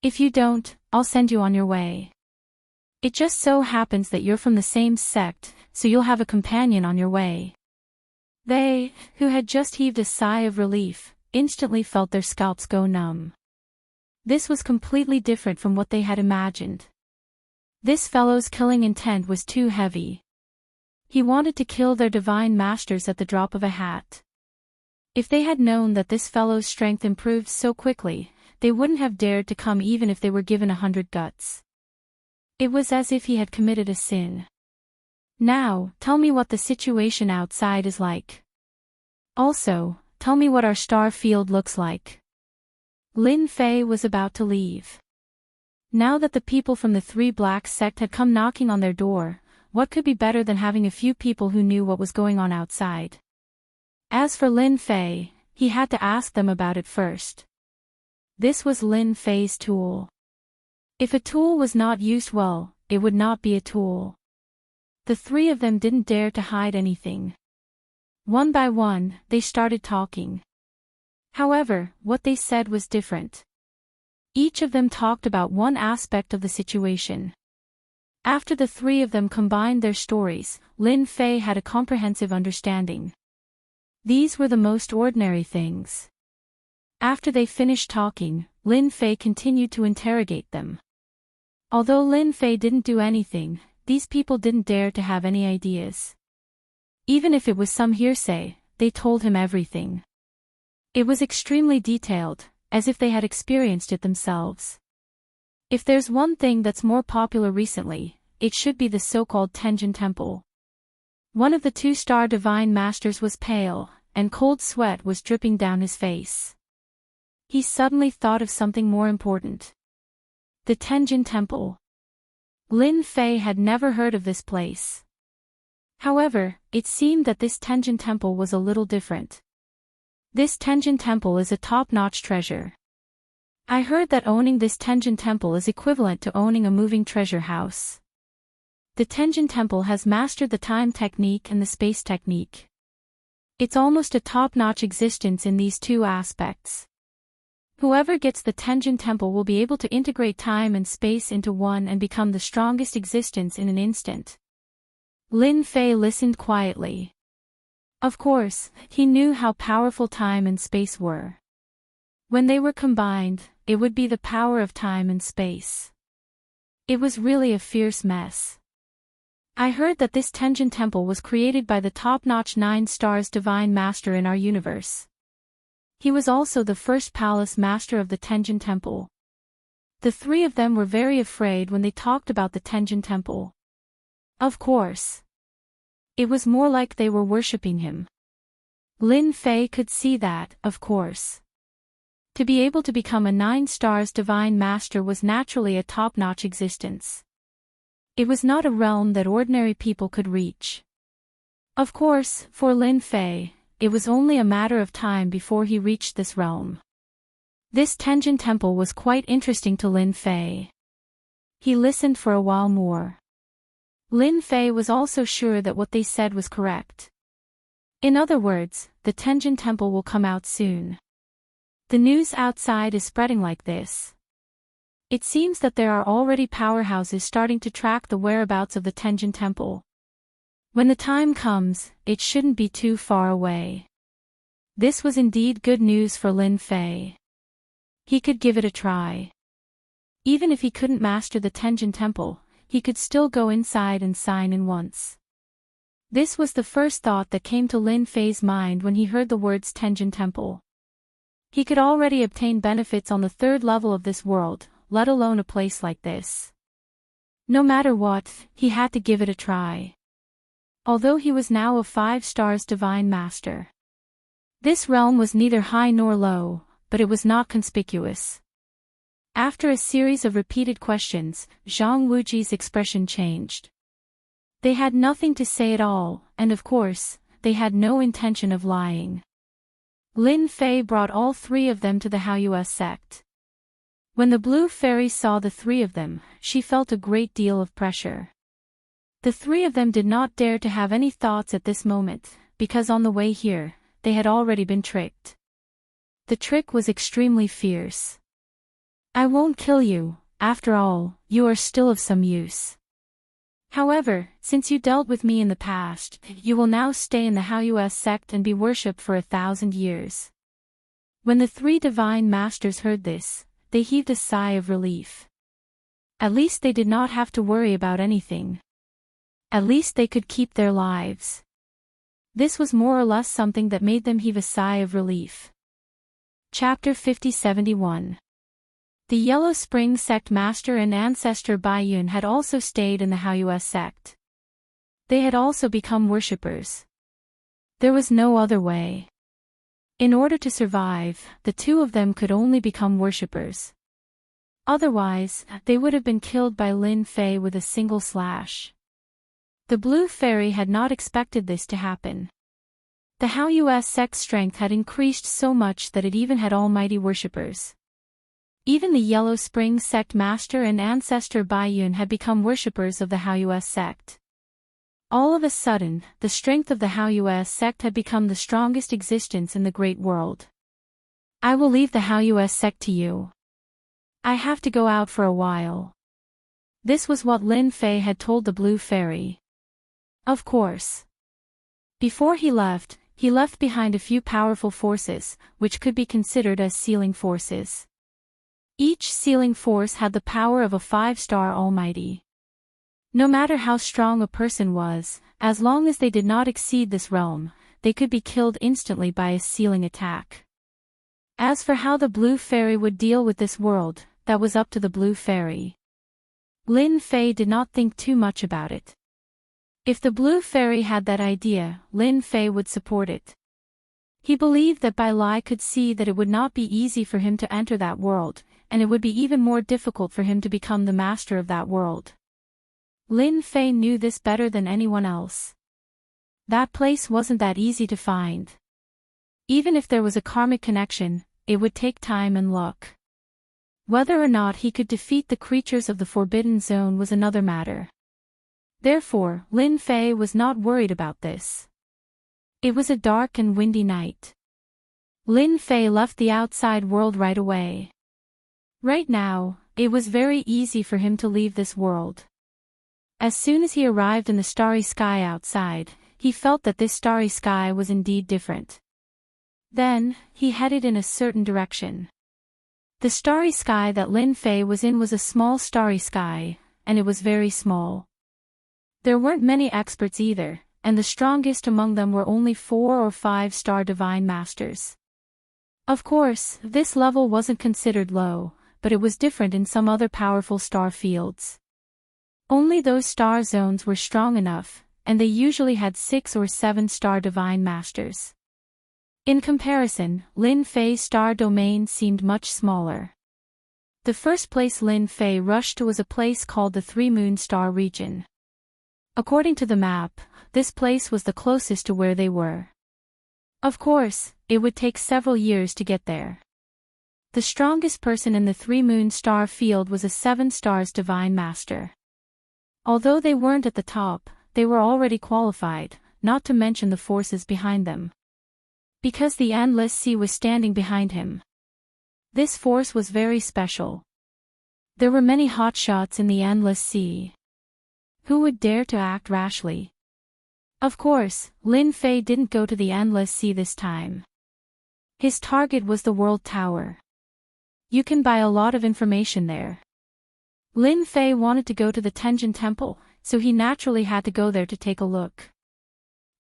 If you don't, I'll send you on your way. It just so happens that you're from the same sect, so you'll have a companion on your way. They, who had just heaved a sigh of relief, instantly felt their scalps go numb. This was completely different from what they had imagined. This fellow's killing intent was too heavy. He wanted to kill their divine masters at the drop of a hat. If they had known that this fellow's strength improved so quickly, they wouldn't have dared to come even if they were given 100 guts. It was as if he had committed a sin. Now, tell me what the situation outside is like. Also, tell me what our star field looks like. Lin Fei was about to leave. Now that the people from the 3 Black sect had come knocking on their door, what could be better than having a few people who knew what was going on outside? As for Lin Fei, he had to ask them about it first. This was Lin Fei's tool. If a tool was not used well, it would not be a tool. The 3 of them didn't dare to hide anything. One by one, they started talking. However, what they said was different. Each of them talked about one aspect of the situation. After the 3 of them combined their stories, Lin Fei had a comprehensive understanding. These were the most ordinary things. After they finished talking, Lin Fei continued to interrogate them. Although Lin Fei didn't do anything, these people didn't dare to have any ideas. Even if it was some hearsay, they told him everything. It was extremely detailed, as if they had experienced it themselves. If there's one thing that's more popular recently, it should be the so-called Tenjin Temple. One of the 2-star divine masters was pale, and cold sweat was dripping down his face. He suddenly thought of something more important. The Tenjin Temple. Lin Fei had never heard of this place. However, it seemed that this Tenjin Temple was a little different. This Tenjin Temple is a top-notch treasure. I heard that owning this Tenjin Temple is equivalent to owning a moving treasure house. The Tenjin Temple has mastered the time technique and the space technique. It's almost a top-notch existence in these 2 aspects. Whoever gets the Tenjin Temple will be able to integrate time and space into one and become the strongest existence in an instant. Lin Fei listened quietly. Of course, he knew how powerful time and space were. When they were combined, it would be the power of time and space. It was really a fierce mess. I heard that this Tenjin Temple was created by the top-notch 9 stars divine master in our universe. He was also the first palace master of the Tenjin Temple. The three of them were very afraid when they talked about the Tenjin Temple. Of course. It was more like they were worshipping him. Lin Fei could see that, of course. To be able to become a 9 stars divine master was naturally a top-notch existence. It was not a realm that ordinary people could reach. Of course, for Lin Fei, it was only a matter of time before he reached this realm. This Tenjin Temple was quite interesting to Lin Fei. He listened for a while more. Lin Fei was also sure that what they said was correct. In other words, the Tenjin Temple will come out soon. The news outside is spreading like this. It seems that there are already powerhouses starting to track the whereabouts of the Tenjin Temple. When the time comes, it shouldn't be too far away. This was indeed good news for Lin Fei. He could give it a try. Even if he couldn't master the Tenjin Temple, he could still go inside and sign in once. This was the first thought that came to Lin Fei's mind when he heard the words Tenjin Temple. He could already obtain benefits on the 3rd level of this world, let alone a place like this. No matter what, he had to give it a try. Although he was now a 5 stars divine master. This realm was neither high nor low, but it was not conspicuous. After a series of repeated questions, Zhang Wuji's expression changed. They had nothing to say at all, and of course, they had no intention of lying. Lin Fei brought all 3 of them to the Haoyue sect. When the blue fairy saw the 3 of them, she felt a great deal of pressure. The 3 of them did not dare to have any thoughts at this moment, because on the way here, they had already been tricked. The trick was extremely fierce. I won't kill you, after all, you are still of some use. However, since you dealt with me in the past, you will now stay in the Haoyue sect and be worshipped for 1,000 years. When the 3 divine masters heard this, they heaved a sigh of relief. At least they did not have to worry about anything. At least they could keep their lives. This was more or less something that made them heave a sigh of relief. Chapter 50-71. The Yellow Spring sect master and ancestor Baiyun had also stayed in the Haoyue sect. They had also become worshippers. There was no other way. In order to survive, the 2 of them could only become worshippers. Otherwise, they would have been killed by Lin Fei with a single slash. The blue fairy had not expected this to happen. The Haoyue sect's strength had increased so much that it even had almighty worshippers. Even the Yellow Spring sect master and ancestor Baiyun had become worshippers of the Haoyue sect. All of a sudden, the strength of the Haoyue sect had become the strongest existence in the great world. I will leave the Haoyue sect to you. I have to go out for a while. This was what Lin Fei had told the blue fairy. Of course. Before he left behind a few powerful forces, which could be considered as sealing forces. Each sealing force had the power of a 5-star almighty. No matter how strong a person was, as long as they did not exceed this realm, they could be killed instantly by a sealing attack. As for how the blue fairy would deal with this world, that was up to the blue fairy. Lin Fei did not think too much about it. If the blue fairy had that idea, Lin Fei would support it. He believed that Bai Lai could see that it would not be easy for him to enter that world, and it would be even more difficult for him to become the master of that world. Lin Fei knew this better than anyone else. That place wasn't that easy to find. Even if there was a karmic connection, it would take time and luck. Whether or not he could defeat the creatures of the Forbidden Zone was another matter. Therefore, Lin Fei was not worried about this. It was a dark and windy night. Lin Fei left the outside world right away. Right now, it was very easy for him to leave this world. As soon as he arrived in the starry sky outside, he felt that this starry sky was indeed different. Then, he headed in a certain direction. The starry sky that Lin Fei was in was a small starry sky, and it was very small. There weren't many experts either, and the strongest among them were only 4 or 5-star divine masters. Of course, this level wasn't considered low, but it was different in some other powerful star fields. Only those star zones were strong enough, and they usually had 6 or 7-star divine masters. In comparison, Lin Fei's star domain seemed much smaller. The first place Lin Fei rushed to was a place called the Three Moon Star region. According to the map, this place was the closest to where they were. Of course, it would take several years to get there. The strongest person in the Three Moon Star field was a 7-stars divine master. Although they weren't at the top, they were already qualified, not to mention the forces behind them. Because the Endless Sea was standing behind him. This force was very special. There were many hotshots in the Endless Sea. Who would dare to act rashly? Of course, Lin Fei didn't go to the Endless Sea this time. His target was the World Tower. You can buy a lot of information there. Lin Fei wanted to go to the Tenjin Temple, so he naturally had to go there to take a look.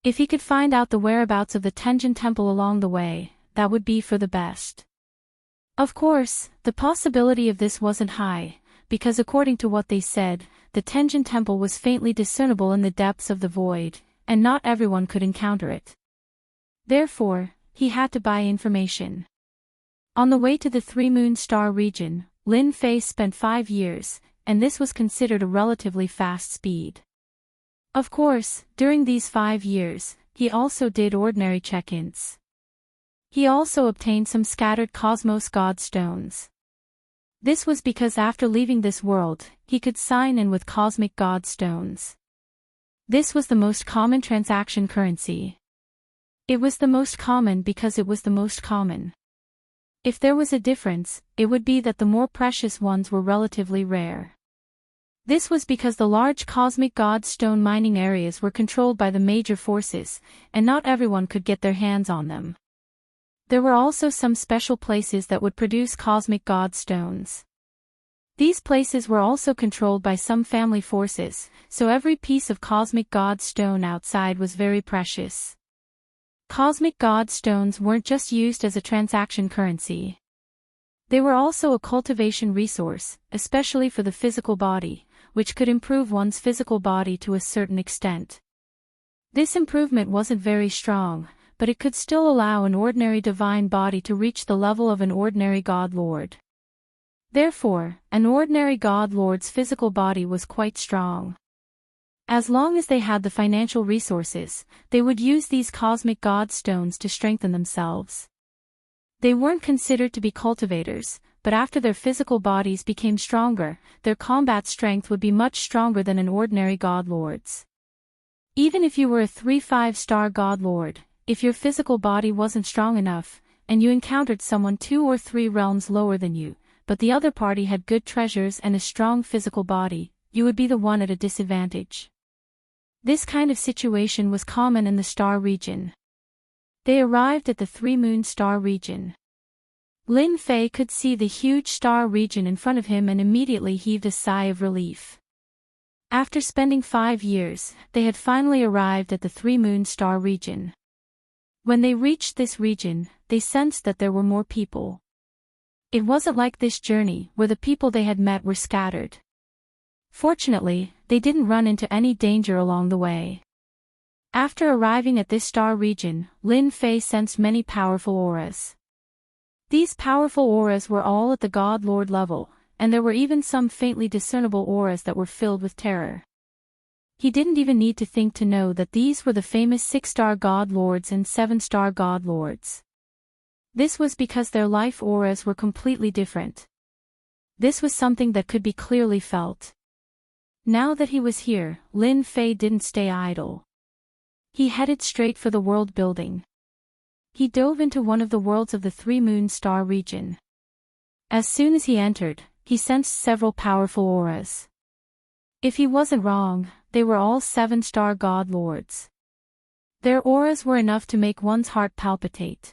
If he could find out the whereabouts of the Tenjin Temple along the way, that would be for the best. Of course, the possibility of this wasn't high, because according to what they said, the Tenjin Temple was faintly discernible in the depths of the void, and not everyone could encounter it. Therefore, he had to buy information. On the way to the Three Moon Star region, Lin Fei spent 5 years, and this was considered a relatively fast speed. Of course, during these 5 years, he also did ordinary check-ins. He also obtained some scattered Cosmos God Stones. This was because after leaving this world, he could sign in with Cosmic God Stones. This was the most common transaction currency. It was the most common because it was the most common. If there was a difference, it would be that the more precious ones were relatively rare. This was because the large Cosmic God Stone mining areas were controlled by the major forces, and not everyone could get their hands on them. There were also some special places that would produce Cosmic God Stones. These places were also controlled by some family forces, so every piece of Cosmic God Stone outside was very precious. Cosmic God Stones weren't just used as a transaction currency. They were also a cultivation resource, especially for the physical body, which could improve one's physical body to a certain extent. This improvement wasn't very strong, but it could still allow an ordinary divine body to reach the level of an ordinary God Lord. Therefore, an ordinary God Lord's physical body was quite strong. As long as they had the financial resources, they would use these Cosmic God Stones to strengthen themselves. They weren't considered to be cultivators, but after their physical bodies became stronger, their combat strength would be much stronger than an ordinary God Lord's. Even if you were a 3-5-star God Lord, if your physical body wasn't strong enough, and you encountered someone 2 or 3 realms lower than you, but the other party had good treasures and a strong physical body, you would be the one at a disadvantage. This kind of situation was common in the star region. They arrived at the Three Moon Star region. Lin Fei could see the huge star region in front of him and immediately heaved a sigh of relief. After spending 5 years, they had finally arrived at the Three Moon Star region. When they reached this region, they sensed that there were more people. It wasn't like this journey, where the people they had met were scattered. Fortunately, they didn't run into any danger along the way. After arriving at this star region, Lin Fei sensed many powerful auras. These powerful auras were all at the God Lord level, and there were even some faintly discernible auras that were filled with terror. He didn't even need to think to know that these were the famous 6-star God Lords and 7-star God Lords. This was because their life auras were completely different. This was something that could be clearly felt. Now that he was here, Lin Fei didn't stay idle. He headed straight for the world building. He dove into one of the worlds of the Three Moon Star region. As soon as he entered, he sensed several powerful auras. If he wasn't wrong, they were all 7-star God Lords. Their auras were enough to make one's heart palpitate.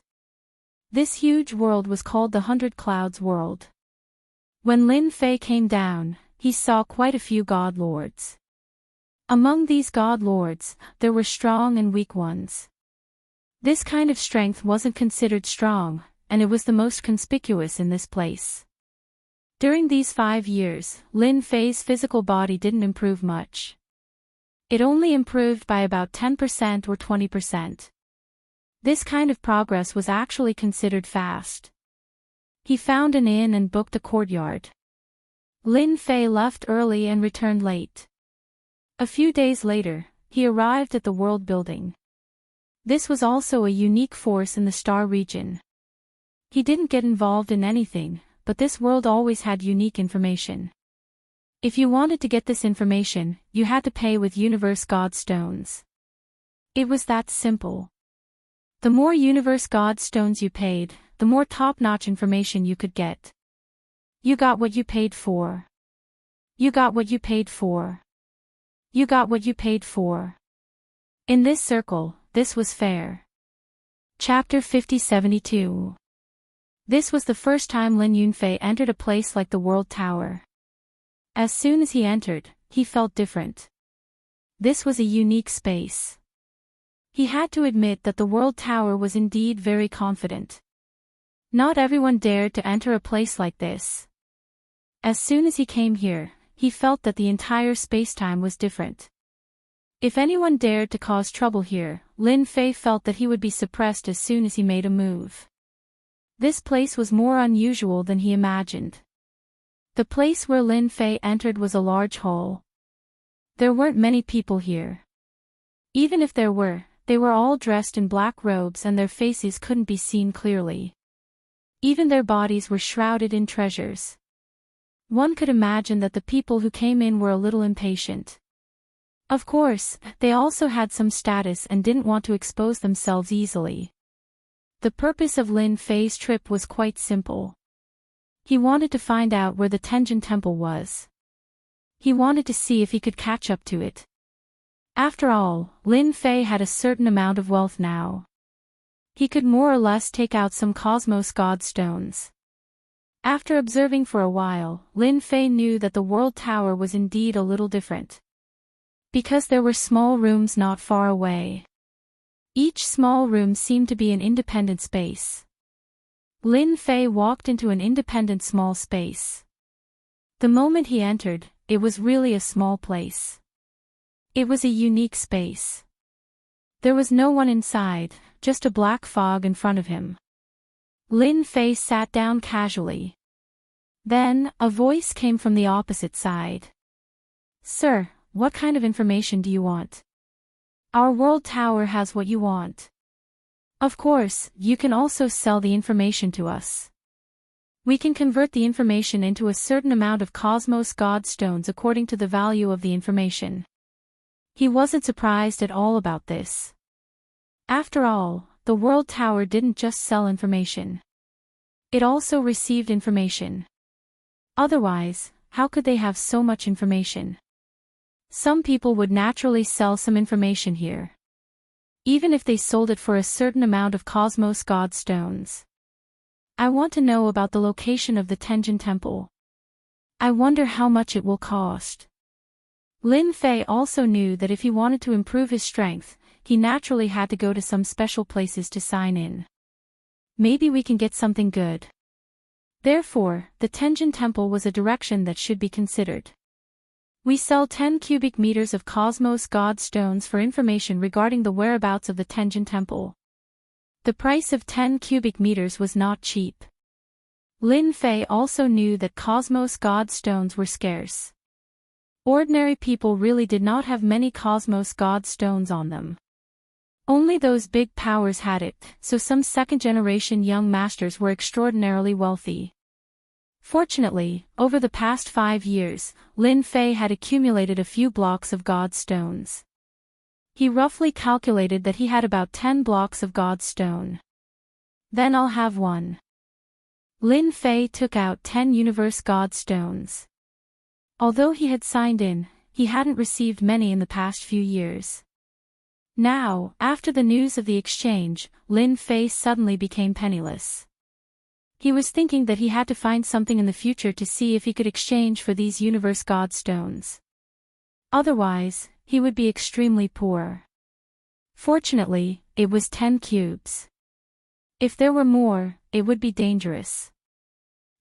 This huge world was called the 100 Clouds World. When Lin Fei came down, he saw quite a few God Lords. Among these god lords, there were strong and weak ones. This kind of strength wasn't considered strong, and it was the most conspicuous in this place. During these 5 years, Lin Fei's physical body didn't improve much. It only improved by about 10% or 20%. This kind of progress was actually considered fast. He found an inn and booked a courtyard. Lin Fei left early and returned late. A few days later, he arrived at the world building. This was also a unique force in the star region. He didn't get involved in anything, but this world always had unique information. If you wanted to get this information, you had to pay with Universe God Stones. It was that simple. The more Universe God Stones you paid, the more top-notch information you could get. You got what you paid for. You got what you paid for. You got what you paid for. In this circle, this was fair. Chapter 5072. This was the first time Lin Yunfei entered a place like the World Tower. As soon as he entered, he felt different. This was a unique space. He had to admit that the World Tower was indeed very confident. Not everyone dared to enter a place like this. As soon as he came here, he felt that the entire spacetime was different. If anyone dared to cause trouble here, Lin Fei felt that he would be suppressed as soon as he made a move. This place was more unusual than he imagined. The place where Lin Fei entered was a large hall. There weren't many people here. Even if there were, they were all dressed in black robes and their faces couldn't be seen clearly. Even their bodies were shrouded in treasures. One could imagine that the people who came in were a little impatient. Of course, they also had some status and didn't want to expose themselves easily. The purpose of Lin Fei's trip was quite simple. He wanted to find out where the Tenjin Temple was. He wanted to see if he could catch up to it. After all, Lin Fei had a certain amount of wealth now. He could more or less take out some Cosmos God Stones. After observing for a while, Lin Fei knew that the World Tower was indeed a little different. Because there were small rooms not far away. Each small room seemed to be an independent space. Lin Fei walked into an independent small space. The moment he entered, it was really a small place. It was a unique space. There was no one inside, just a black fog in front of him. Lin Fei sat down casually. Then, a voice came from the opposite side. "Sir, what kind of information do you want? Our World Tower has what you want. Of course, you can also sell the information to us. We can convert the information into a certain amount of Cosmos God Stones according to the value of the information." He wasn't surprised at all about this. After all, the World Tower didn't just sell information. It also received information. Otherwise, how could they have so much information? Some people would naturally sell some information here. Even if they sold it for a certain amount of Cosmos God Stones. I want to know about the location of the Tenjin Temple. I wonder how much it will cost. Lin Fei also knew that if he wanted to improve his strength, he naturally had to go to some special places to sign in. Maybe we can get something good. Therefore, the Tenjin Temple was a direction that should be considered. We sell 10 cubic meters of Cosmos God Stones for information regarding the whereabouts of the Tenjin Temple. The price of 10 cubic meters was not cheap. Lin Fei also knew that Cosmos God Stones were scarce. Ordinary people really did not have many Cosmos God Stones on them. Only those big powers had it, so some second-generation young masters were extraordinarily wealthy. Fortunately, over the past 5 years, Lin Fei had accumulated a few blocks of God Stones. He roughly calculated that he had about 10 blocks of God Stone. Then I'll have one. Lin Fei took out 10 Universe God Stones. Although he had signed in, he hadn't received many in the past few years. Now, after the news of the exchange, Lin Fei suddenly became penniless. He was thinking that he had to find something in the future to see if he could exchange for these Universe God Stones. Otherwise, he would be extremely poor. Fortunately, it was 10 cubes. If there were more, it would be dangerous.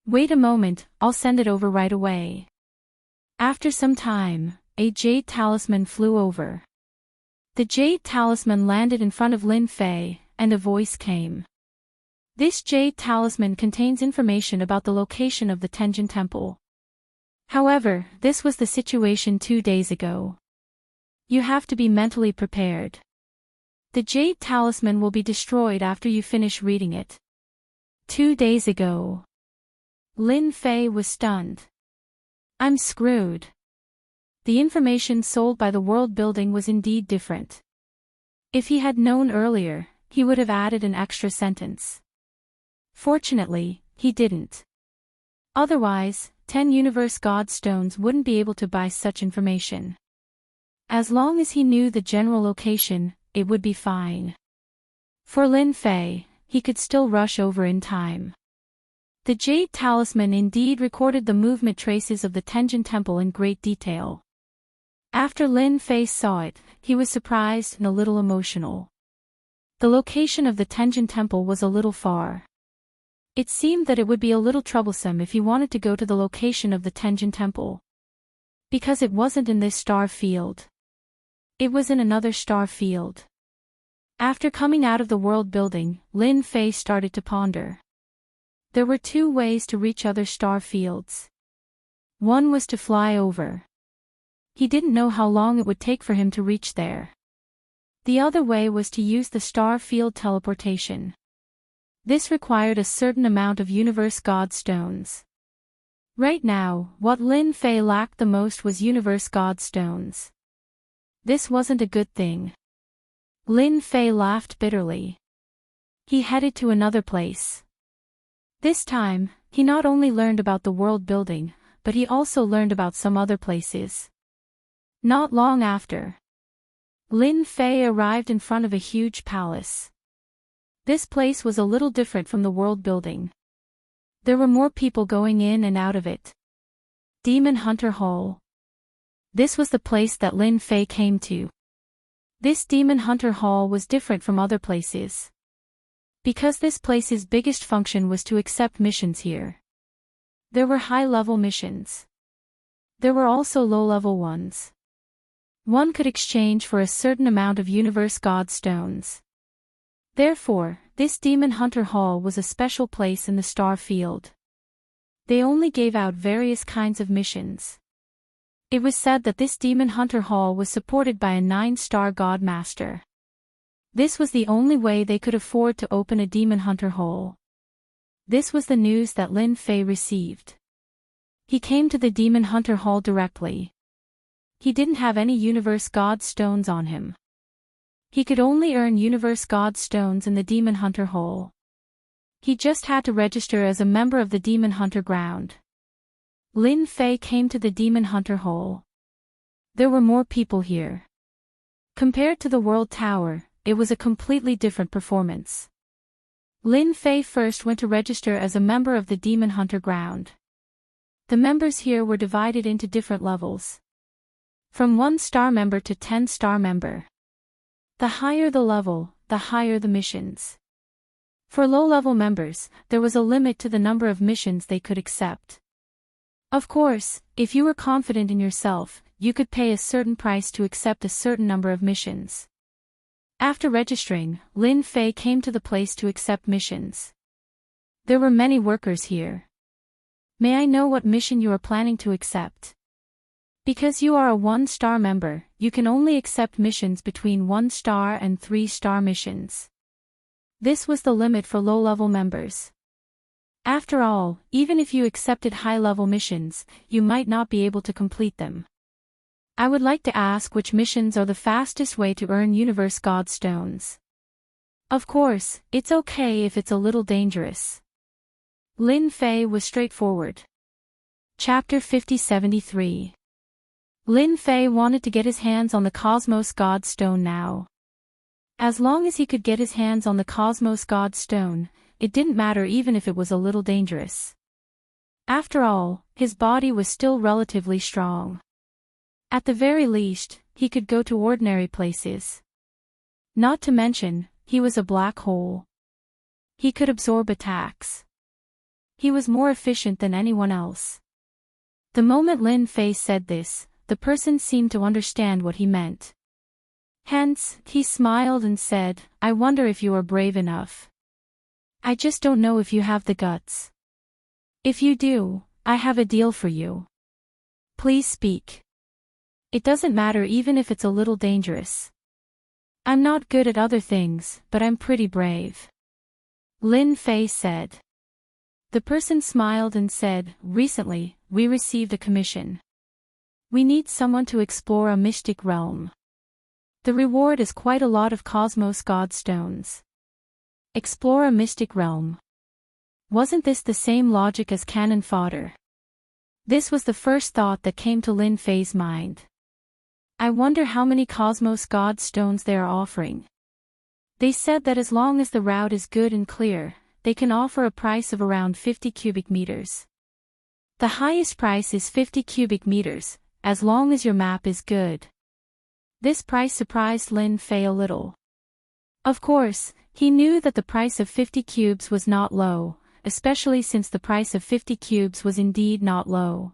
Wait a moment, I'll send it over right away. After some time, a jade talisman flew over. The jade talisman landed in front of Lin Fei, and a voice came. This jade talisman contains information about the location of the Tenjin Temple. However, this was the situation 2 days ago. You have to be mentally prepared. The jade talisman will be destroyed after you finish reading it. 2 days ago. Lin Fei was stunned. I'm screwed. The information sold by the world building was indeed different. If he had known earlier, he would have added an extra sentence. Fortunately, he didn't. Otherwise, 10 Universe God Stones wouldn't be able to buy such information. As long as he knew the general location, it would be fine. For Lin Fei, he could still rush over in time. The Jade Talisman indeed recorded the movement traces of the Tenjin Temple in great detail. After Lin Fei saw it, he was surprised and a little emotional. The location of the Tenjin Temple was a little far. It seemed that it would be a little troublesome if he wanted to go to the location of the Tenjin Temple. Because it wasn't in this star field. It was in another star field. After coming out of the world building, Lin Fei started to ponder. There were 2 ways to reach other star fields. One was to fly over. He didn't know how long it would take for him to reach there. The other way was to use the star field teleportation. This required a certain amount of Universe God Stones. Right now, what Lin Fei lacked the most was Universe God Stones. This wasn't a good thing. Lin Fei laughed bitterly. He headed to another place. This time, he not only learned about the world building, but he also learned about some other places. Not long after, Lin Fei arrived in front of a huge palace. This place was a little different from the world building. There were more people going in and out of it. Demon Hunter Hall. This was the place that Lin Fei came to. This Demon Hunter Hall was different from other places. Because this place's biggest function was to accept missions here. There were high-level missions. There were also low-level ones. One could exchange for a certain amount of Universe God Stones. Therefore, this Demon Hunter Hall was a special place in the star field. They only gave out various kinds of missions. It was said that this Demon Hunter Hall was supported by a 9-star God Master. This was the only way they could afford to open a Demon Hunter Hall. This was the news that Lin Fei received. He came to the Demon Hunter Hall directly. He didn't have any Universe God Stones on him. He could only earn Universe God Stones in the Demon Hunter Hall. He just had to register as a member of the Demon Hunter Ground. Lin Fei came to the Demon Hunter Hall. There were more people here. Compared to the World Tower, it was a completely different performance. Lin Fei first went to register as a member of the Demon Hunter Ground. The members here were divided into different levels. From 1-star member to 10-star member. The higher the level, the higher the missions. For low-level members, there was a limit to the number of missions they could accept. Of course, if you were confident in yourself, you could pay a certain price to accept a certain number of missions. After registering, Lin Fei came to the place to accept missions. There were many workers here. May I know what mission you are planning to accept? Because you are a 1-star member, you can only accept missions between 1-star and 3-star missions. This was the limit for low-level members. After all, even if you accepted high-level missions, you might not be able to complete them. I would like to ask which missions are the fastest way to earn Universe God Stones. Of course, it's okay if it's a little dangerous. Lin Fei was straightforward. Chapter 5073. Lin Fei wanted to get his hands on the Cosmos God Stone now. As long as he could get his hands on the Cosmos God Stone, it didn't matter even if it was a little dangerous. After all, his body was still relatively strong. At the very least, he could go to ordinary places. Not to mention, he was a black hole. He could absorb attacks. He was more efficient than anyone else. The moment Lin Fei said this, the person seemed to understand what he meant. Hence, he smiled and said, "I wonder if you are brave enough. I just don't know if you have the guts. If you do, I have a deal for you. Please speak. It doesn't matter even if it's a little dangerous. I'm not good at other things, but I'm pretty brave," Lin Fei said. The person smiled and said, "Recently, we received a commission. We need someone to explore a mystic realm. The reward is quite a lot of Cosmos God Stones. Explore a mystic realm." Wasn't this the same logic as cannon fodder? This was the first thought that came to Lin Fei's mind. I wonder how many Cosmos God Stones they are offering. They said that as long as the route is good and clear, they can offer a price of around 50 cubic meters. The highest price is 50 cubic meters, as long as your map is good. This price surprised Lin Fei a little. Of course, he knew that the price of 50 cubes was not low, especially since the price of 50 cubes was indeed not low.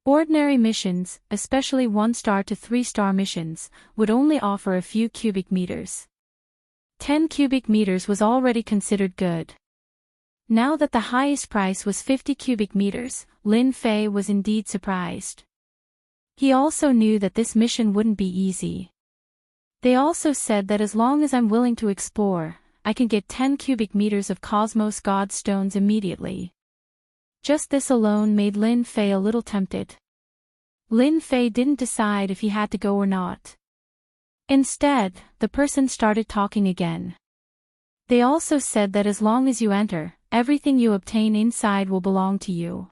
Ordinary missions, especially 1-star to 3-star missions, would only offer a few cubic meters. 10 cubic meters was already considered good. Now that the highest price was 50 cubic meters, Lin Fei was indeed surprised. He also knew that this mission wouldn't be easy. They also said that as long as I'm willing to explore, I can get 10 cubic meters of Cosmos God Stones immediately. Just this alone made Lin Fei a little tempted. Lin Fei didn't decide if he had to go or not. Instead, the person started talking again. They also said that as long as you enter, everything you obtain inside will belong to you.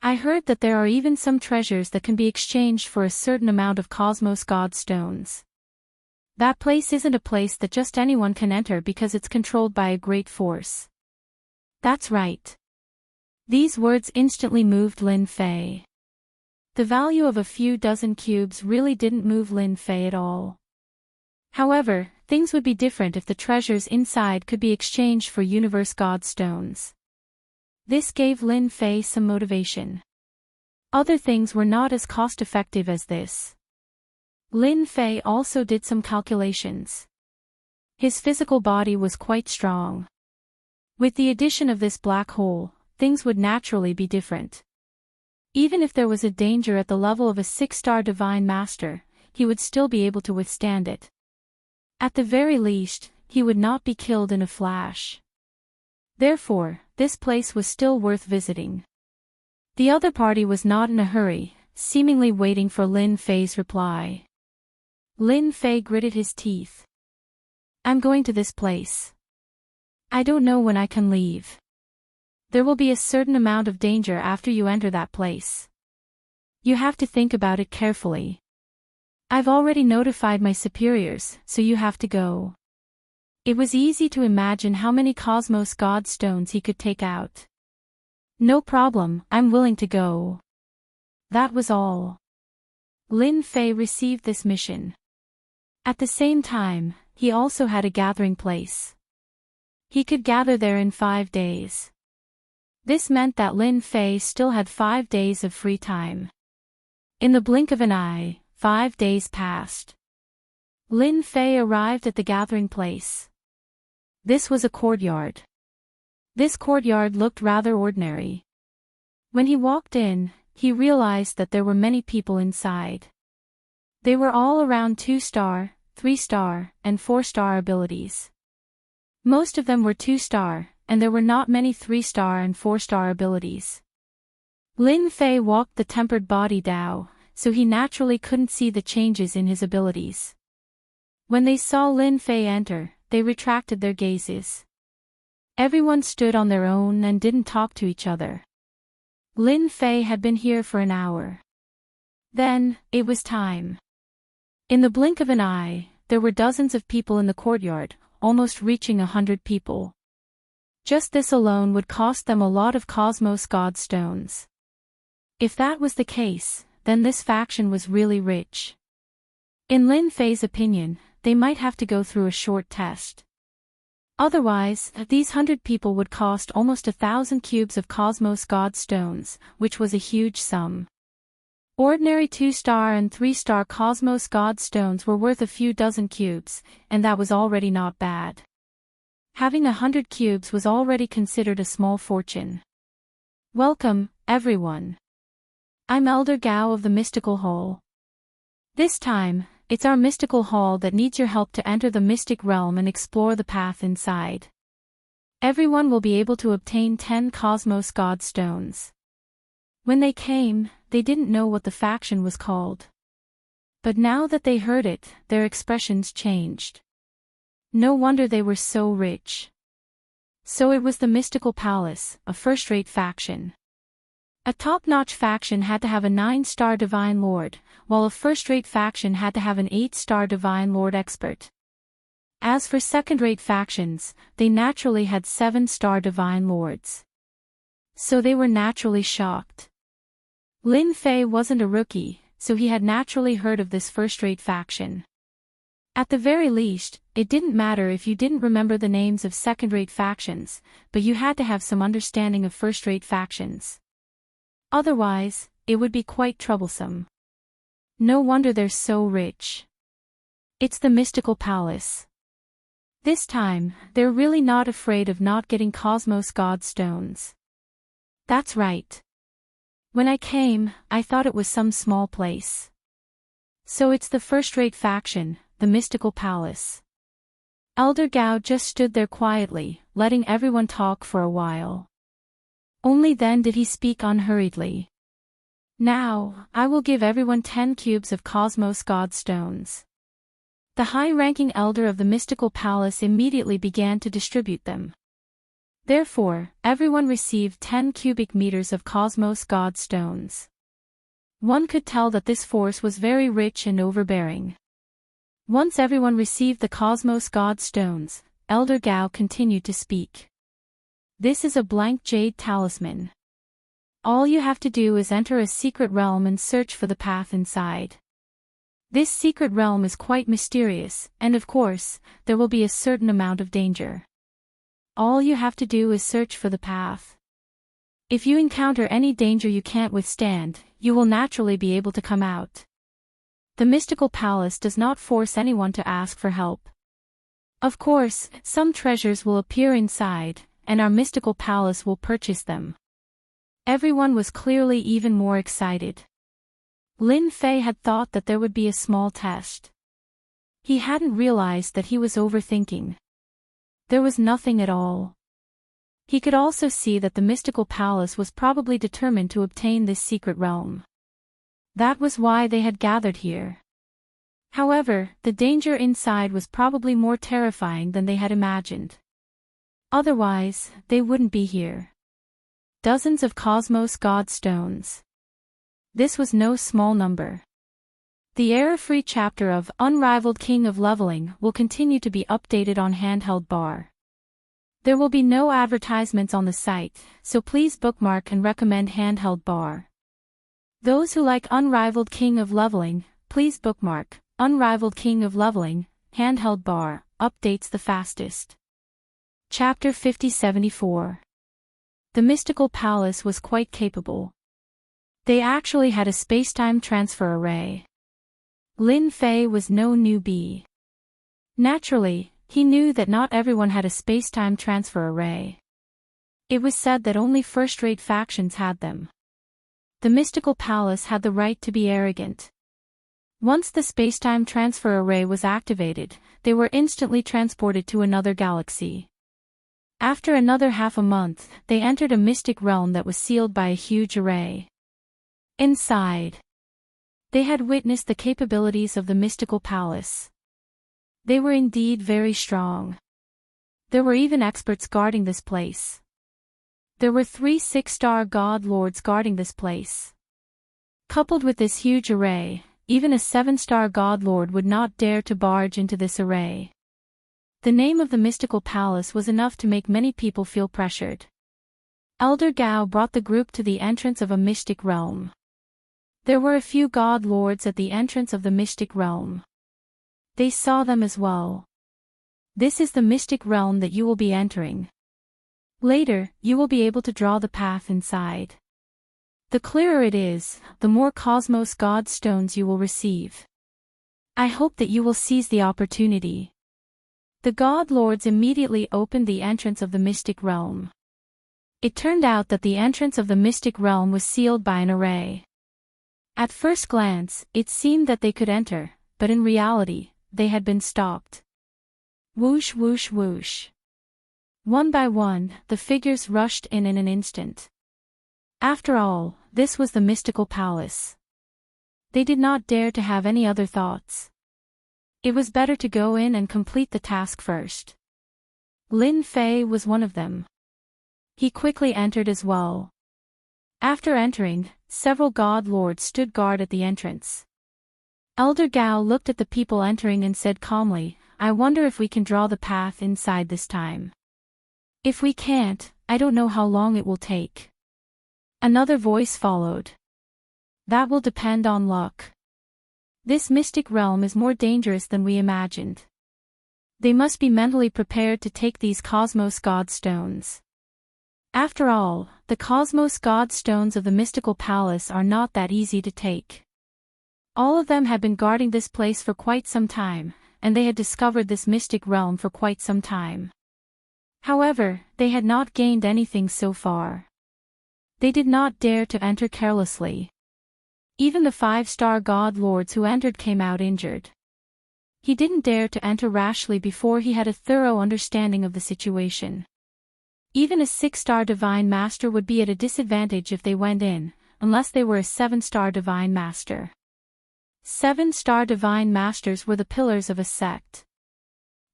I heard that there are even some treasures that can be exchanged for a certain amount of Cosmos God Stones. That place isn't a place that just anyone can enter because it's controlled by a great force. That's right. These words instantly moved Lin Fei. The value of a few dozen cubes really didn't move Lin Fei at all. However, things would be different if the treasures inside could be exchanged for Universe God Stones. This gave Lin Fei some motivation. Other things were not as cost-effective as this. Lin Fei also did some calculations. His physical body was quite strong. With the addition of this black hole, things would naturally be different. Even if there was a danger at the level of a 6-star Divine Master, he would still be able to withstand it. At the very least, he would not be killed in a flash. Therefore, this place was still worth visiting. The other party was not in a hurry, seemingly waiting for Lin Fei's reply. Lin Fei gritted his teeth. I'm going to this place. I don't know when I can leave. There will be a certain amount of danger after you enter that place. You have to think about it carefully. I've already notified my superiors, so you have to go. It was easy to imagine how many Cosmos God Stones he could take out. No problem, I'm willing to go. That was all. Lin Fei received this mission. At the same time, he also had a gathering place. He could gather there in 5 days. This meant that Lin Fei still had 5 days of free time. In the blink of an eye, 5 days passed. Lin Fei arrived at the gathering place. This was a courtyard. This courtyard looked rather ordinary. When he walked in, he realized that there were many people inside. They were all around 2-star, 3-star, and 4-star abilities. Most of them were 2-star, and there were not many 3-star and 4-star abilities. Lin Fei walked the tempered body Dao, so he naturally couldn't see the changes in his abilities. When they saw Lin Fei enter, they retracted their gazes. Everyone stood on their own and didn't talk to each other. Lin Fei had been here for an hour. Then, it was time. In the blink of an eye, there were dozens of people in the courtyard, almost reaching 100 people. Just this alone would cost them a lot of Cosmos God Stones. If that was the case, then this faction was really rich. In Lin Fei's opinion, they might have to go through a short test. Otherwise, these 100 people would cost almost 1,000 cubes of Cosmos God Stones, which was a huge sum. Ordinary 2-star and 3-star Cosmos God Stones were worth a few dozen cubes, and that was already not bad. Having 100 cubes was already considered a small fortune. Welcome, everyone. I'm Elder Gao of the Mystical Hall. This time, it's our mystical hall that needs your help to enter the mystic realm and explore the path inside. Everyone will be able to obtain 10 Cosmos God Stones. When they came, they didn't know what the faction was called. But now that they heard it, their expressions changed. No wonder they were so rich. So it was the Mystical Palace, a first-rate faction. A top-notch faction had to have a 9-star Divine Lord, while a first-rate faction had to have an 8-star Divine Lord expert. As for second-rate factions, they naturally had 7-star Divine Lords. So they were naturally shocked. Lin Fei wasn't a rookie, so he had naturally heard of this first-rate faction. At the very least, it didn't matter if you didn't remember the names of second-rate factions, but you had to have some understanding of first-rate factions. Otherwise, it would be quite troublesome. No wonder they're so rich. It's the Mystical Palace. This time, they're really not afraid of not getting Cosmos God Stones. That's right. When I came, I thought it was some small place. So it's the first-rate faction, the Mystical Palace. Elder Gao just stood there quietly, letting everyone talk for a while. Only then did he speak unhurriedly. Now, I will give everyone 10 cubes of Cosmos God Stones. The high-ranking elder of the Mystical Palace immediately began to distribute them. Therefore, everyone received 10 cubic meters of Cosmos God Stones. One could tell that this force was very rich and overbearing. Once everyone received the Cosmos God Stones, Elder Gao continued to speak. This is a blank jade talisman. All you have to do is enter a secret realm and search for the path inside. This secret realm is quite mysterious, and of course, there will be a certain amount of danger. All you have to do is search for the path. If you encounter any danger you can't withstand, you will naturally be able to come out. The Mystical Palace does not force anyone to ask for help. Of course, some treasures will appear inside, and our Mystical Palace will purchase them. Everyone was clearly even more excited. Lin Fei had thought that there would be a small test. He hadn't realized that he was overthinking. There was nothing at all. He could also see that the Mystical Palace was probably determined to obtain this secret realm. That was why they had gathered here. However, the danger inside was probably more terrifying than they had imagined. Otherwise, they wouldn't be here. Dozens of Cosmos God Stones. This was no small number. The error-free chapter of Unrivaled King of Leveling will continue to be updated on Handheld Bar. There will be no advertisements on the site, so please bookmark and recommend Handheld Bar. Those who like Unrivaled King of Leveling, please bookmark Unrivaled King of Leveling, Handheld Bar, updates the fastest. Chapter 5074. The Mystical Palace was quite capable. They actually had a spacetime transfer array. Lin Fei was no newbie. Naturally, he knew that not everyone had a spacetime transfer array. It was said that only first-rate factions had them. The Mystical Palace had the right to be arrogant. Once the spacetime transfer array was activated, they were instantly transported to another galaxy. After another half a month, they entered a mystic realm that was sealed by a huge array. Inside, they had witnessed the capabilities of the Mystical Palace. They were indeed very strong. There were even experts guarding this place. There were 3 6-star God Lords guarding this place. Coupled with this huge array, even a 7-star God Lord would not dare to barge into this array. The name of the Mystical Palace was enough to make many people feel pressured. Elder Gao brought the group to the entrance of a mystic realm. There were a few God Lords at the entrance of the mystic realm. They saw them as well. This is the mystic realm that you will be entering. Later, you will be able to draw the path inside. The clearer it is, the more cosmos god stones you will receive. I hope that you will seize the opportunity. The god lords immediately opened the entrance of the mystic realm. It turned out that the entrance of the mystic realm was sealed by an array. At first glance, it seemed that they could enter, but in reality, they had been stopped. Whoosh whoosh whoosh. One by one, the figures rushed in an instant. After all, this was the mystical palace. They did not dare to have any other thoughts. It was better to go in and complete the task first. Lin Fei was one of them. He quickly entered as well. After entering, several god lords stood guard at the entrance. Elder Gao looked at the people entering and said calmly, "I wonder if we can draw the path inside this time. If we can't, I don't know how long it will take." Another voice followed. "That will depend on luck. This mystic realm is more dangerous than we imagined. They must be mentally prepared to take these cosmos god stones. After all, the cosmos god stones of the mystical palace are not that easy to take. All of them had been guarding this place for quite some time, and they had discovered this mystic realm for quite some time. However, they had not gained anything so far. They did not dare to enter carelessly. Even the 5-star god lords who entered came out injured. He didn't dare to enter rashly before he had a thorough understanding of the situation. Even a 6-star divine master would be at a disadvantage if they went in, unless they were a 7-star divine master. 7-star divine masters were the pillars of a sect.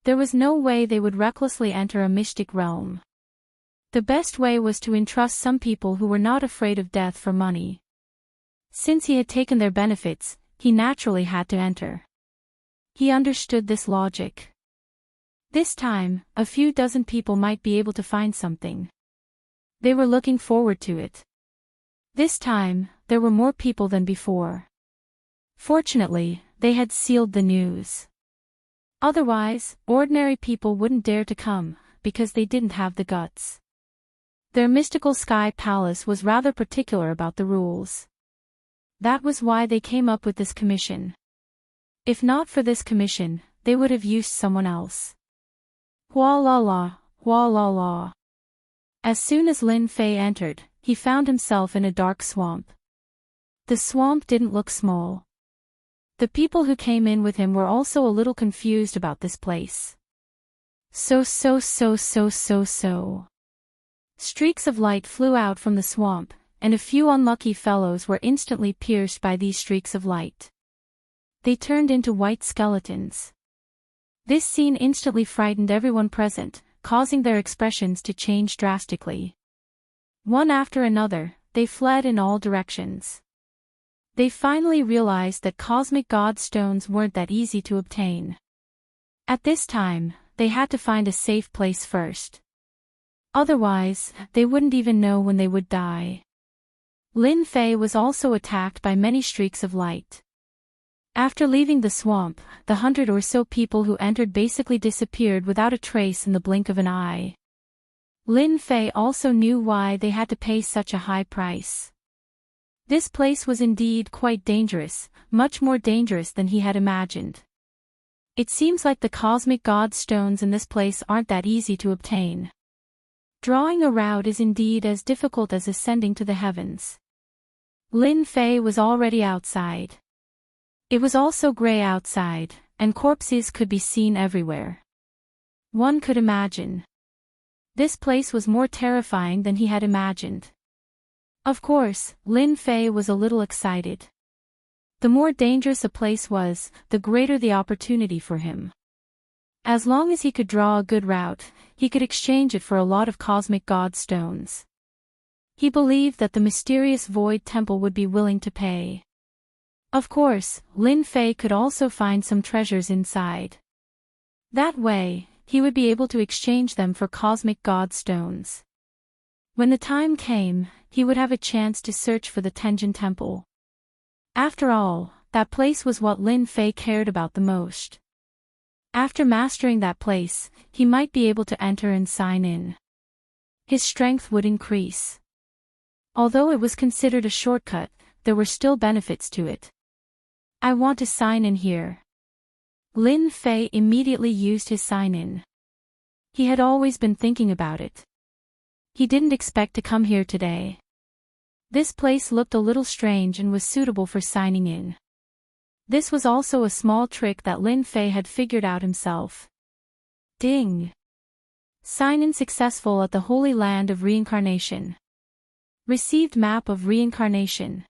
There was no way they would recklessly enter a mystic realm. The best way was to entrust some people who were not afraid of death for money. Since he had taken their benefits, he naturally had to enter. He understood this logic. This time, a few dozen people might be able to find something. They were looking forward to it. This time, there were more people than before. Fortunately, they had sealed the news. Otherwise, ordinary people wouldn't dare to come, because they didn't have the guts. Their mystical sky palace was rather particular about the rules. That was why they came up with this commission. If not for this commission, they would have used someone else. Hua la la, hua la la. As soon as Lin Fei entered, he found himself in a dark swamp. The swamp didn't look small. The people who came in with him were also a little confused about this place. So. Streaks of light flew out from the swamp, and a few unlucky fellows were instantly pierced by these streaks of light. They turned into white skeletons. This scene instantly frightened everyone present, causing their expressions to change drastically. One after another, they fled in all directions. They finally realized that cosmic god stones weren't that easy to obtain. At this time, they had to find a safe place first. Otherwise, they wouldn't even know when they would die. Lin Fei was also attacked by many streaks of light. After leaving the swamp, the 100 or so people who entered basically disappeared without a trace in the blink of an eye. Lin Fei also knew why they had to pay such a high price. This place was indeed quite dangerous, much more dangerous than he had imagined. It seems like the cosmic god stones in this place aren't that easy to obtain. Drawing a route is indeed as difficult as ascending to the heavens. Lin Fei was already outside. It was also gray outside, and corpses could be seen everywhere. One could imagine. This place was more terrifying than he had imagined. Of course, Lin Fei was a little excited. The more dangerous a place was, the greater the opportunity for him. As long as he could draw a good route, he could exchange it for a lot of cosmic god stones. He believed that the mysterious Void Temple would be willing to pay. Of course, Lin Fei could also find some treasures inside. That way, he would be able to exchange them for cosmic god stones. When the time came, he would have a chance to search for the Tenjin Temple. After all, that place was what Lin Fei cared about the most. After mastering that place, he might be able to enter and sign in. His strength would increase. Although it was considered a shortcut, there were still benefits to it. I want to sign in here. Lin Fei immediately used his sign-in. He had always been thinking about it. He didn't expect to come here today. This place looked a little strange and was suitable for signing in. This was also a small trick that Lin Fei had figured out himself. Ding! Sign-in successful at the Holy Land of Reincarnation. Received map of reincarnation.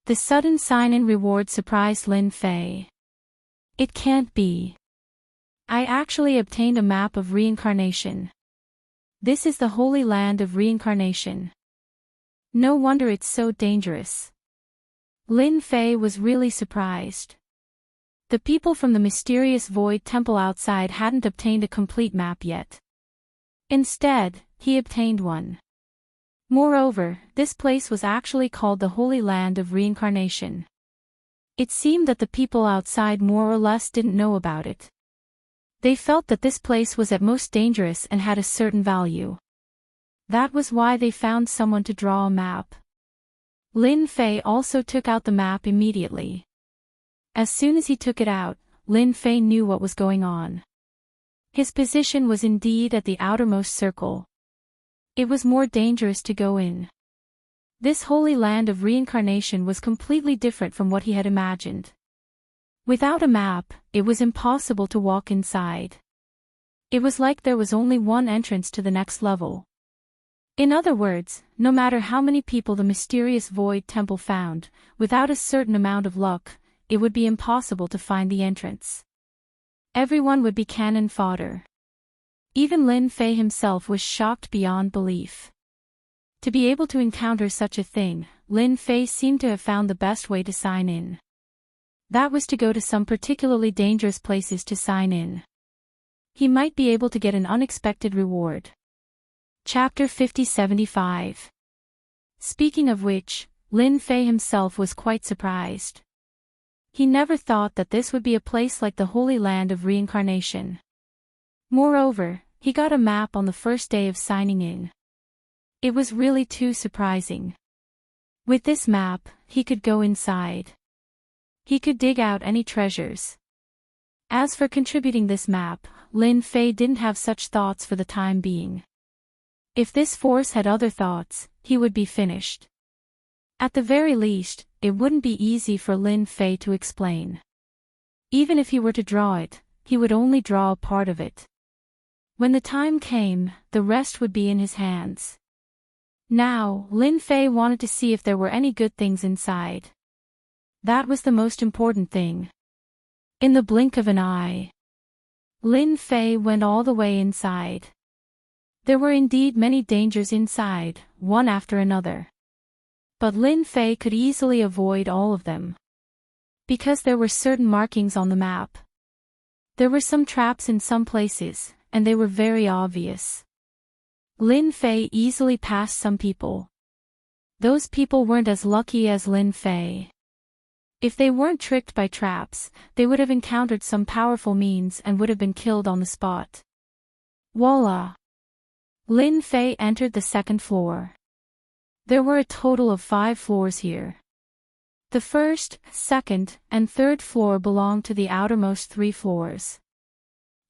The sudden sign-in reward surprised Lin Fei. It can't be. I actually obtained a map of reincarnation. This is the Holy Land of Reincarnation. No wonder it's so dangerous. Lin Fei was really surprised. The people from the mysterious Void Temple outside hadn't obtained a complete map yet. Instead, he obtained one. Moreover, this place was actually called the Holy Land of Reincarnation. It seemed that the people outside more or less didn't know about it. They felt that this place was at most dangerous and had a certain value. That was why they found someone to draw a map. Lin Fei also took out the map immediately. As soon as he took it out, Lin Fei knew what was going on. His position was indeed at the outermost circle. It was more dangerous to go in. This Holy Land of Reincarnation was completely different from what he had imagined. Without a map, it was impossible to walk inside. It was like there was only one entrance to the next level. In other words, no matter how many people the mysterious Void Temple found, without a certain amount of luck, it would be impossible to find the entrance. Everyone would be cannon fodder. Even Lin Fei himself was shocked beyond belief. To be able to encounter such a thing, Lin Fei seemed to have found the best way to sign in. That was to go to some particularly dangerous places to sign in. He might be able to get an unexpected reward. Chapter 5075. Speaking of which, Lin Fei himself was quite surprised. He never thought that this would be a place like the Holy Land of Reincarnation. Moreover, he got a map on the first day of signing in. It was really too surprising. With this map, he could go inside. He could dig out any treasures. As for contributing this map, Lin Fei didn't have such thoughts for the time being. If this force had other thoughts, he would be finished. At the very least, it wouldn't be easy for Lin Fei to explain. Even if he were to draw it, he would only draw a part of it. When the time came, the rest would be in his hands. Now, Lin Fei wanted to see if there were any good things inside. That was the most important thing. In the blink of an eye, Lin Fei went all the way inside. There were indeed many dangers inside, one after another. But Lin Fei could easily avoid all of them. Because there were certain markings on the map. There were some traps in some places, and they were very obvious. Lin Fei easily passed some people. Those people weren't as lucky as Lin Fei. If they weren't tricked by traps, they would have encountered some powerful means and would have been killed on the spot. Voila! Lin Fei entered the second floor. There were a total of 5 floors here. The first, second, and third floor belonged to the outermost 3 floors.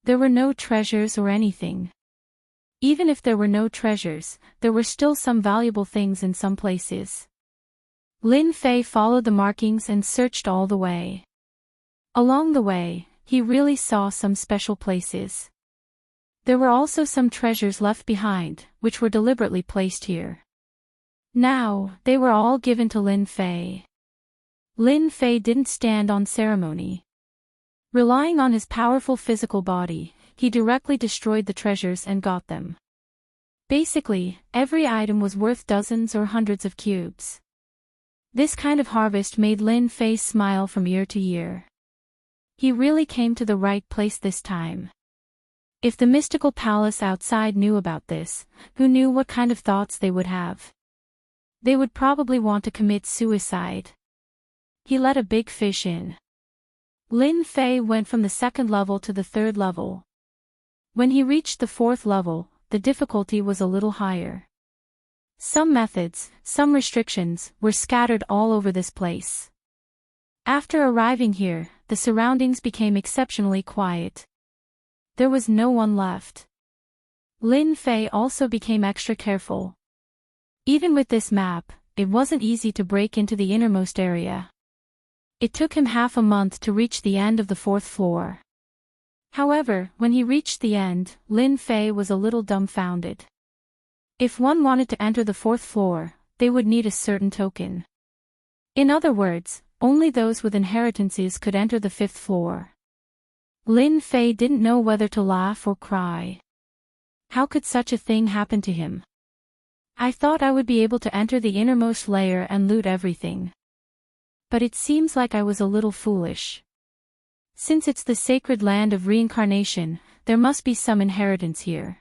There were no treasures or anything. Even if there were no treasures, there were still some valuable things in some places. Lin Fei followed the markings and searched all the way. Along the way, he really saw some special places. There were also some treasures left behind, which were deliberately placed here. Now, they were all given to Lin Fei. Lin Fei didn't stand on ceremony. Relying on his powerful physical body, he directly destroyed the treasures and got them. Basically, every item was worth dozens or hundreds of cubes. This kind of harvest made Lin Fei smile from ear to ear. He really came to the right place this time. If the mystical palace outside knew about this, who knew what kind of thoughts they would have? They would probably want to commit suicide. He let a big fish in. Lin Fei went from the second level to the third level. When he reached the fourth level, the difficulty was a little higher. Some methods, some restrictions, were scattered all over this place. After arriving here, the surroundings became exceptionally quiet. There was no one left. Lin Fei also became extra careful. Even with this map, it wasn't easy to break into the innermost area. It took him half a month to reach the end of the fourth floor. However, when he reached the end, Lin Fei was a little dumbfounded. If one wanted to enter the fourth floor, they would need a certain token. In other words, only those with inheritances could enter the fifth floor. Lin Fei didn't know whether to laugh or cry. How could such a thing happen to him? I thought I would be able to enter the innermost layer and loot everything. But it seems like I was a little foolish. Since it's the sacred land of reincarnation, there must be some inheritance here.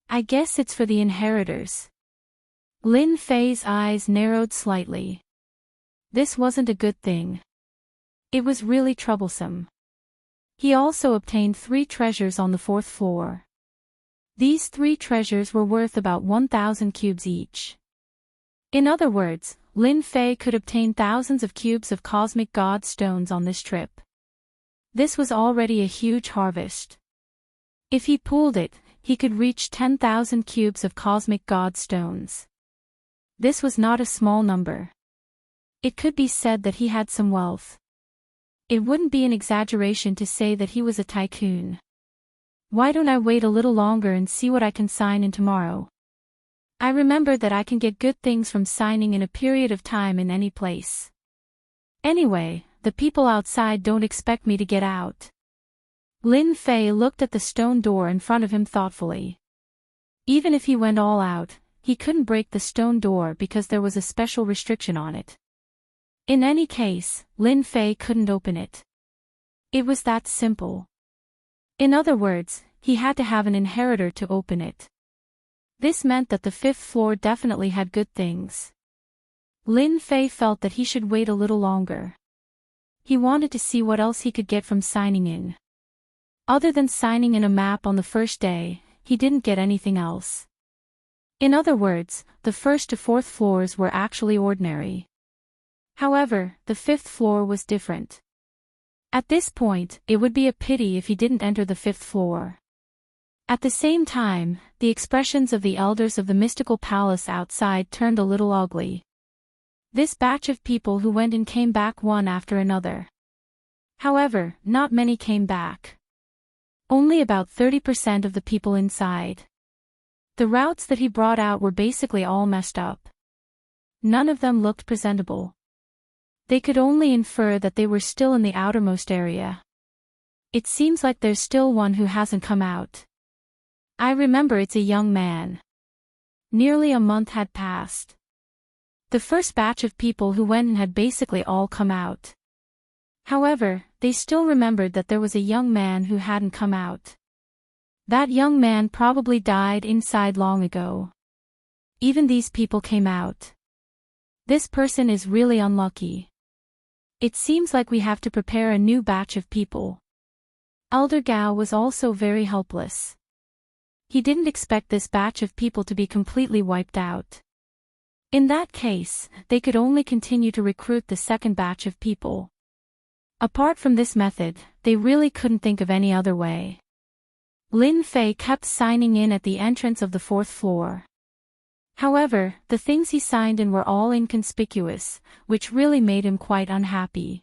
I guess it's for the inheritors. Lin Fei's eyes narrowed slightly. This wasn't a good thing. It was really troublesome. He also obtained 3 treasures on the fourth floor. These 3 treasures were worth about 1,000 cubes each. In other words, Lin Fei could obtain thousands of cubes of cosmic god stones on this trip. This was already a huge harvest. If he pooled it, he could reach 10,000 cubes of cosmic god stones. This was not a small number. It could be said that he had some wealth. It wouldn't be an exaggeration to say that he was a tycoon. Why don't I wait a little longer and see what I can sign in tomorrow? I remember that I can get good things from signing in a period of time in any place. Anyway, the people outside don't expect me to get out. Lin Fei looked at the stone door in front of him thoughtfully. Even if he went all out, he couldn't break the stone door because there was a special restriction on it. In any case, Lin Fei couldn't open it. It was that simple. In other words, he had to have an inheritor to open it. This meant that the fifth floor definitely had good things. Lin Fei felt that he should wait a little longer. He wanted to see what else he could get from signing in. Other than signing in a map on the first day, he didn't get anything else. In other words, the first to fourth floors were actually ordinary. However, the fifth floor was different. At this point, it would be a pity if he didn't enter the fifth floor. At the same time, the expressions of the elders of the mystical palace outside turned a little ugly. This batch of people who went in came back one after another. However, not many came back. Only about 30% of the people inside. The routes that he brought out were basically all messed up. None of them looked presentable. They could only infer that they were still in the outermost area. It seems like there's still one who hasn't come out. I remember it's a young man. Nearly a month had passed. The first batch of people who went in had basically all come out. However, they still remembered that there was a young man who hadn't come out. That young man probably died inside long ago. Even these people came out. This person is really unlucky. It seems like we have to prepare a new batch of people. Elder Gao was also very helpless. He didn't expect this batch of people to be completely wiped out. In that case, they could only continue to recruit the second batch of people. Apart from this method, they really couldn't think of any other way. Lin Fei kept signing in at the entrance of the fourth floor. However, the things he signed in were all inconspicuous, which really made him quite unhappy.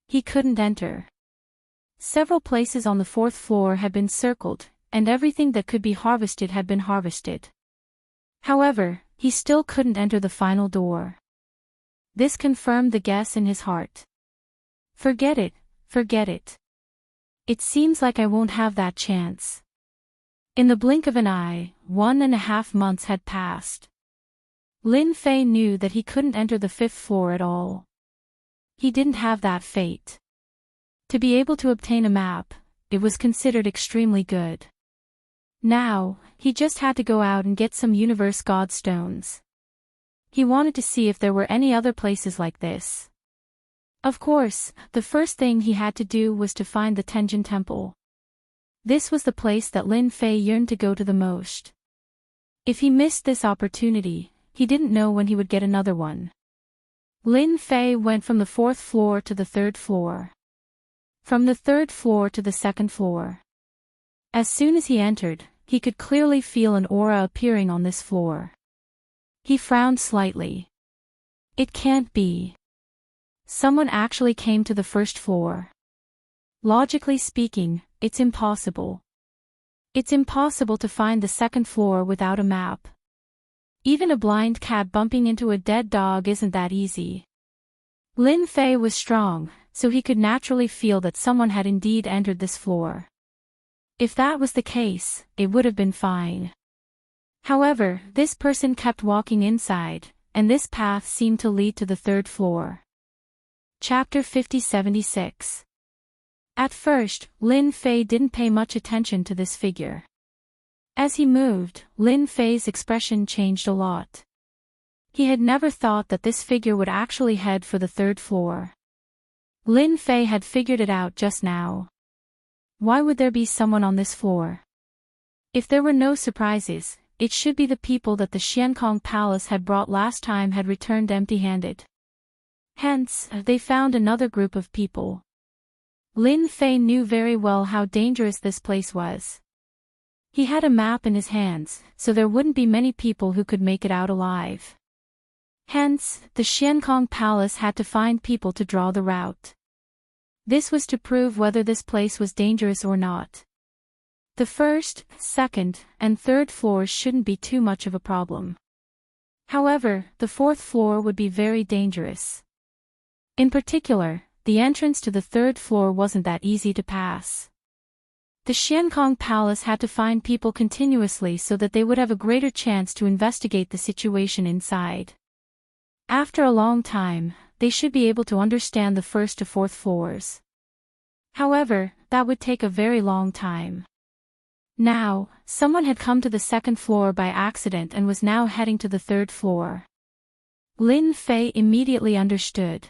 He couldn't enter. Several places on the fourth floor had been circled, and everything that could be harvested had been harvested. However, he still couldn't enter the final door. This confirmed the guess in his heart. Forget it, forget it. It seems like I won't have that chance. In the blink of an eye, 1.5 months had passed. Lin Fei knew that he couldn't enter the fifth floor at all. He didn't have that fate. To be able to obtain a map, it was considered extremely good. Now, he just had to go out and get some universe god stones. He wanted to see if there were any other places like this. Of course, the first thing he had to do was to find the Tenjin Temple. This was the place that Lin Fei yearned to go to the most. If he missed this opportunity, he didn't know when he would get another one. Lin Fei went from the 4th floor to the 3rd floor. From the 3rd floor to the 2nd floor. As soon as he entered, he could clearly feel an aura appearing on this floor. He frowned slightly. It can't be. Someone actually came to the 1st floor. Logically speaking, it's impossible. It's impossible to find the 2nd floor without a map. Even a blind cat bumping into a dead dog isn't that easy. Lin Fei was strong, so he could naturally feel that someone had indeed entered this floor. If that was the case, it would have been fine. However, this person kept walking inside, and this path seemed to lead to the 3rd floor. Chapter 5076. At first, Lin Fei didn't pay much attention to this figure. As he moved, Lin Fei's expression changed a lot. He had never thought that this figure would actually head for the 3rd floor. Lin Fei had figured it out just now. Why would there be someone on this floor? If there were no surprises, it should be the people that the Xiankong Palace had brought last time had returned empty-handed. Hence, they found another group of people. Lin Fei knew very well how dangerous this place was. He had a map in his hands, so there wouldn't be many people who could make it out alive. Hence, the Xiankong Palace had to find people to draw the route. This was to prove whether this place was dangerous or not. The 1st, 2nd, and 3rd floors shouldn't be too much of a problem. However, the 4th floor would be very dangerous. In particular, the entrance to the 3rd floor wasn't that easy to pass. The Xiankong Palace had to find people continuously so that they would have a greater chance to investigate the situation inside. After a long time, they should be able to understand the 1st to 4th floors. However, that would take a very long time. Now, someone had come to the 2nd floor by accident and was now heading to the 3rd floor. Lin Fei immediately understood.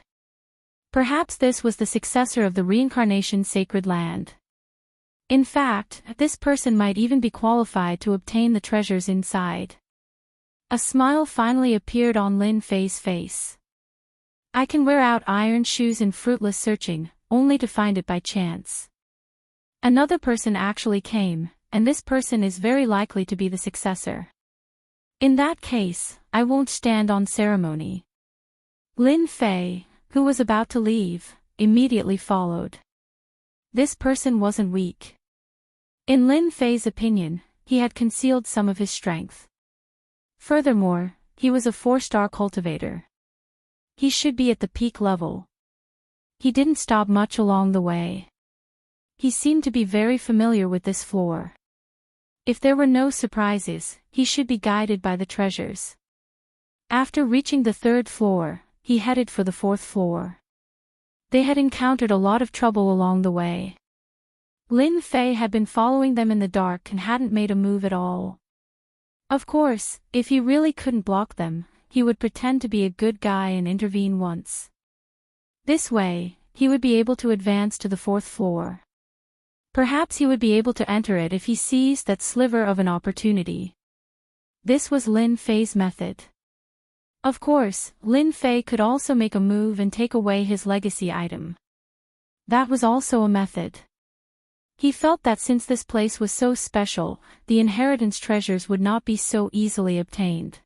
Perhaps this was the successor of the reincarnation sacred land. In fact, this person might even be qualified to obtain the treasures inside. A smile finally appeared on Lin Fei's face. I can wear out iron shoes in fruitless searching, only to find it by chance. Another person actually came, and this person is very likely to be the successor. In that case, I won't stand on ceremony. Lin Fei, who was about to leave, immediately followed. This person wasn't weak. In Lin Fei's opinion, he had concealed some of his strength. Furthermore, he was a 4-star cultivator. He should be at the peak level. He didn't stop much along the way. He seemed to be very familiar with this floor. If there were no surprises, he should be guided by the treasures. After reaching the 3rd floor, he headed for the 4th floor. They had encountered a lot of trouble along the way. Lin Fei had been following them in the dark and hadn't made a move at all. Of course, if he really couldn't block them, he would pretend to be a good guy and intervene once. This way, he would be able to advance to the 4th floor. Perhaps he would be able to enter it if he seized that sliver of an opportunity. This was Lin Fei's method. Of course, Lin Fei could also make a move and take away his legacy item. That was also a method. He felt that since this place was so special, the inheritance treasures would not be so easily obtained.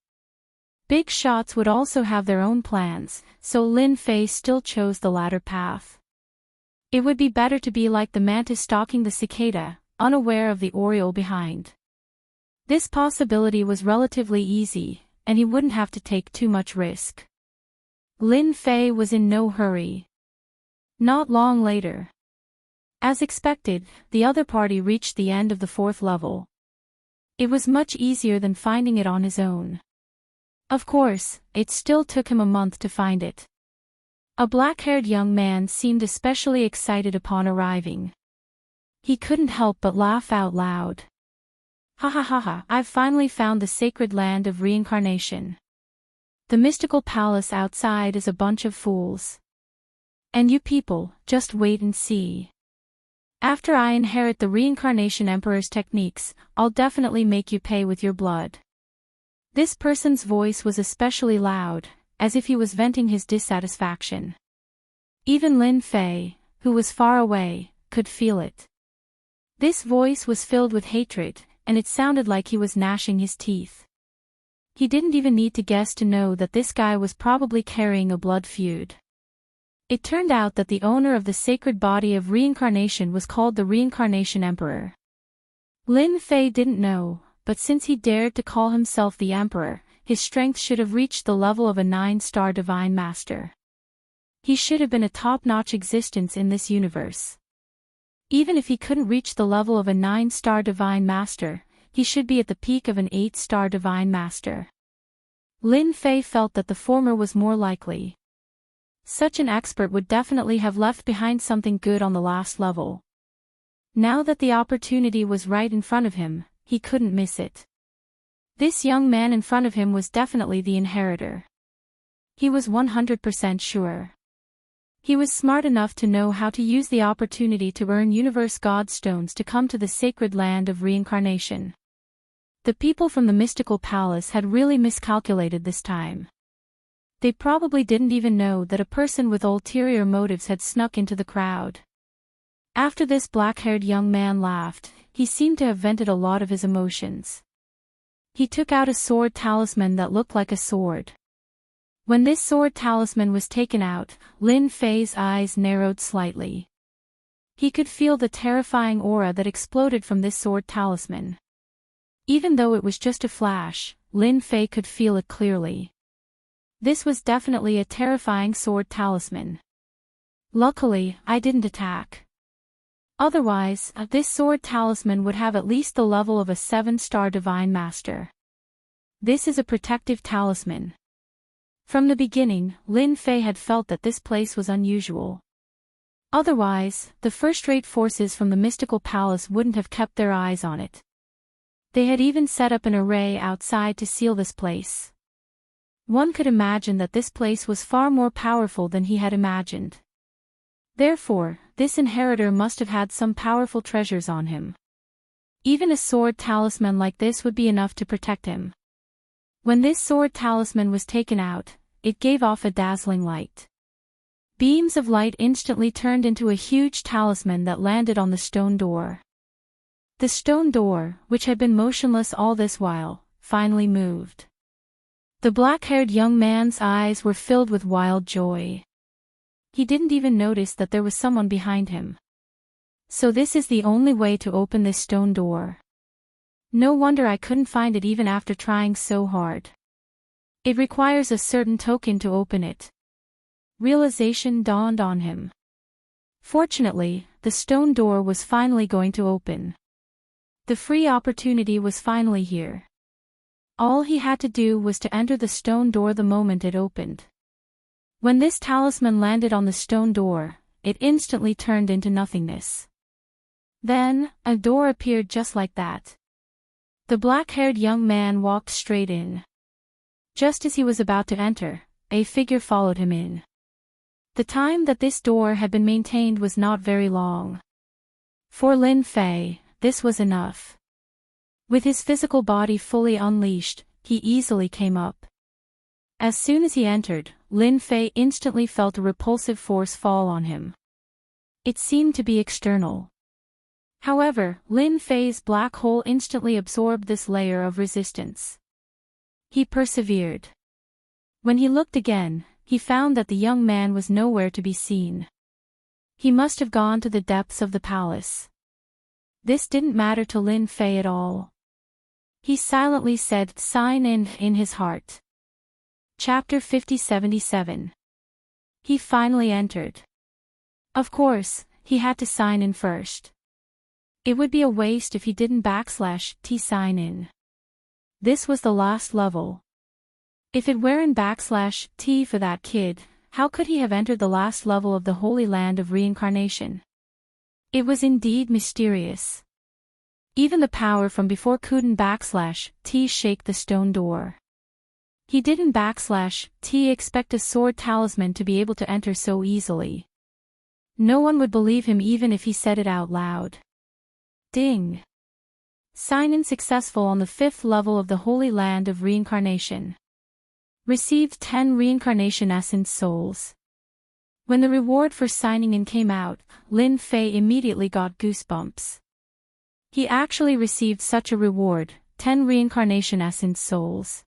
Big shots would also have their own plans, so Lin Fei still chose the latter path. It would be better to be like the mantis stalking the cicada, unaware of the oriole behind. This possibility was relatively easy, and he wouldn't have to take too much risk. Lin Fei was in no hurry. Not long later. As expected, the other party reached the end of the 4th level. It was much easier than finding it on his own. Of course, it still took him a month to find it. A black-haired young man seemed especially excited upon arriving. He couldn't help but laugh out loud. Ha ha ha ha, I've finally found the sacred land of reincarnation. The mystical palace outside is a bunch of fools. And you people, just wait and see. After I inherit the Reincarnation Emperor's techniques, I'll definitely make you pay with your blood. This person's voice was especially loud, as if he was venting his dissatisfaction. Even Lin Fei, who was far away, could feel it. This voice was filled with hatred, and it sounded like he was gnashing his teeth. He didn't even need to guess to know that this guy was probably carrying a blood feud. It turned out that the owner of the sacred body of reincarnation was called the Reincarnation Emperor. Lin Fei didn't know, but since he dared to call himself the Emperor, his strength should have reached the level of a 9-star Divine Master. He should have been a top-notch existence in this universe. Even if he couldn't reach the level of a 9-star Divine Master, he should be at the peak of an 8-star Divine Master. Lin Fei felt that the former was more likely. Such an expert would definitely have left behind something good on the last level. Now that the opportunity was right in front of him, he couldn't miss it. This young man in front of him was definitely the inheritor. He was 100% sure. He was smart enough to know how to use the opportunity to earn Universe God Stones to come to the sacred land of reincarnation. The people from the mystical palace had really miscalculated this time. They probably didn't even know that a person with ulterior motives had snuck into the crowd. After this black-haired young man laughed, he seemed to have vented a lot of his emotions. He took out a sword talisman that looked like a sword. When this sword talisman was taken out, Lin Fei's eyes narrowed slightly. He could feel the terrifying aura that exploded from this sword talisman. Even though it was just a flash, Lin Fei could feel it clearly. This was definitely a terrifying sword talisman. Luckily, I didn't attack. Otherwise, this sword talisman would have at least the level of a 7-star Divine Master. This is a protective talisman. From the beginning, Lin Fei had felt that this place was unusual. Otherwise, the first-rate forces from the mystical palace wouldn't have kept their eyes on it. They had even set up an array outside to seal this place. One could imagine that this place was far more powerful than he had imagined. Therefore, this inheritor must have had some powerful treasures on him. Even a sword talisman like this would be enough to protect him. When this sword talisman was taken out, it gave off a dazzling light. Beams of light instantly turned into a huge talisman that landed on the stone door. The stone door, which had been motionless all this while, finally moved. The black-haired young man's eyes were filled with wild joy. He didn't even notice that there was someone behind him. So this is the only way to open this stone door. No wonder I couldn't find it even after trying so hard. It requires a certain token to open it. Realization dawned on him. Fortunately, the stone door was finally going to open. The free opportunity was finally here. All he had to do was to enter the stone door the moment it opened. When this talisman landed on the stone door, it instantly turned into nothingness. Then, a door appeared just like that. The black-haired young man walked straight in. Just as he was about to enter, a figure followed him in. The time that this door had been maintained was not very long. For Lin Fei, this was enough. With his physical body fully unleashed, he easily came up. As soon as he entered, Lin Fei instantly felt a repulsive force fall on him. It seemed to be external. However, Lin Fei's black hole instantly absorbed this layer of resistance. He persevered. When he looked again, he found that the young man was nowhere to be seen. He must have gone to the depths of the palace. This didn't matter to Lin Fei at all. He silently said "sign in his heart. Chapter 5077. He finally entered. Of course, he had to sign in first. It would be a waste if he didn't /T sign in. This was the last level. If it weren't /T for that kid, how could he have entered the last level of the Holy Land of Reincarnation? It was indeed mysterious. Even the power from before couldn't /T shake the stone door. He didn't /T expect a sword talisman to be able to enter so easily. No one would believe him even if he said it out loud. Ding! Sign-in successful on the 5th level of the Holy Land of Reincarnation. Received 10 Reincarnation Essence Souls. When the reward for signing in came out, Lin Fei immediately got goosebumps. He actually received such a reward, 10 Reincarnation Essence Souls.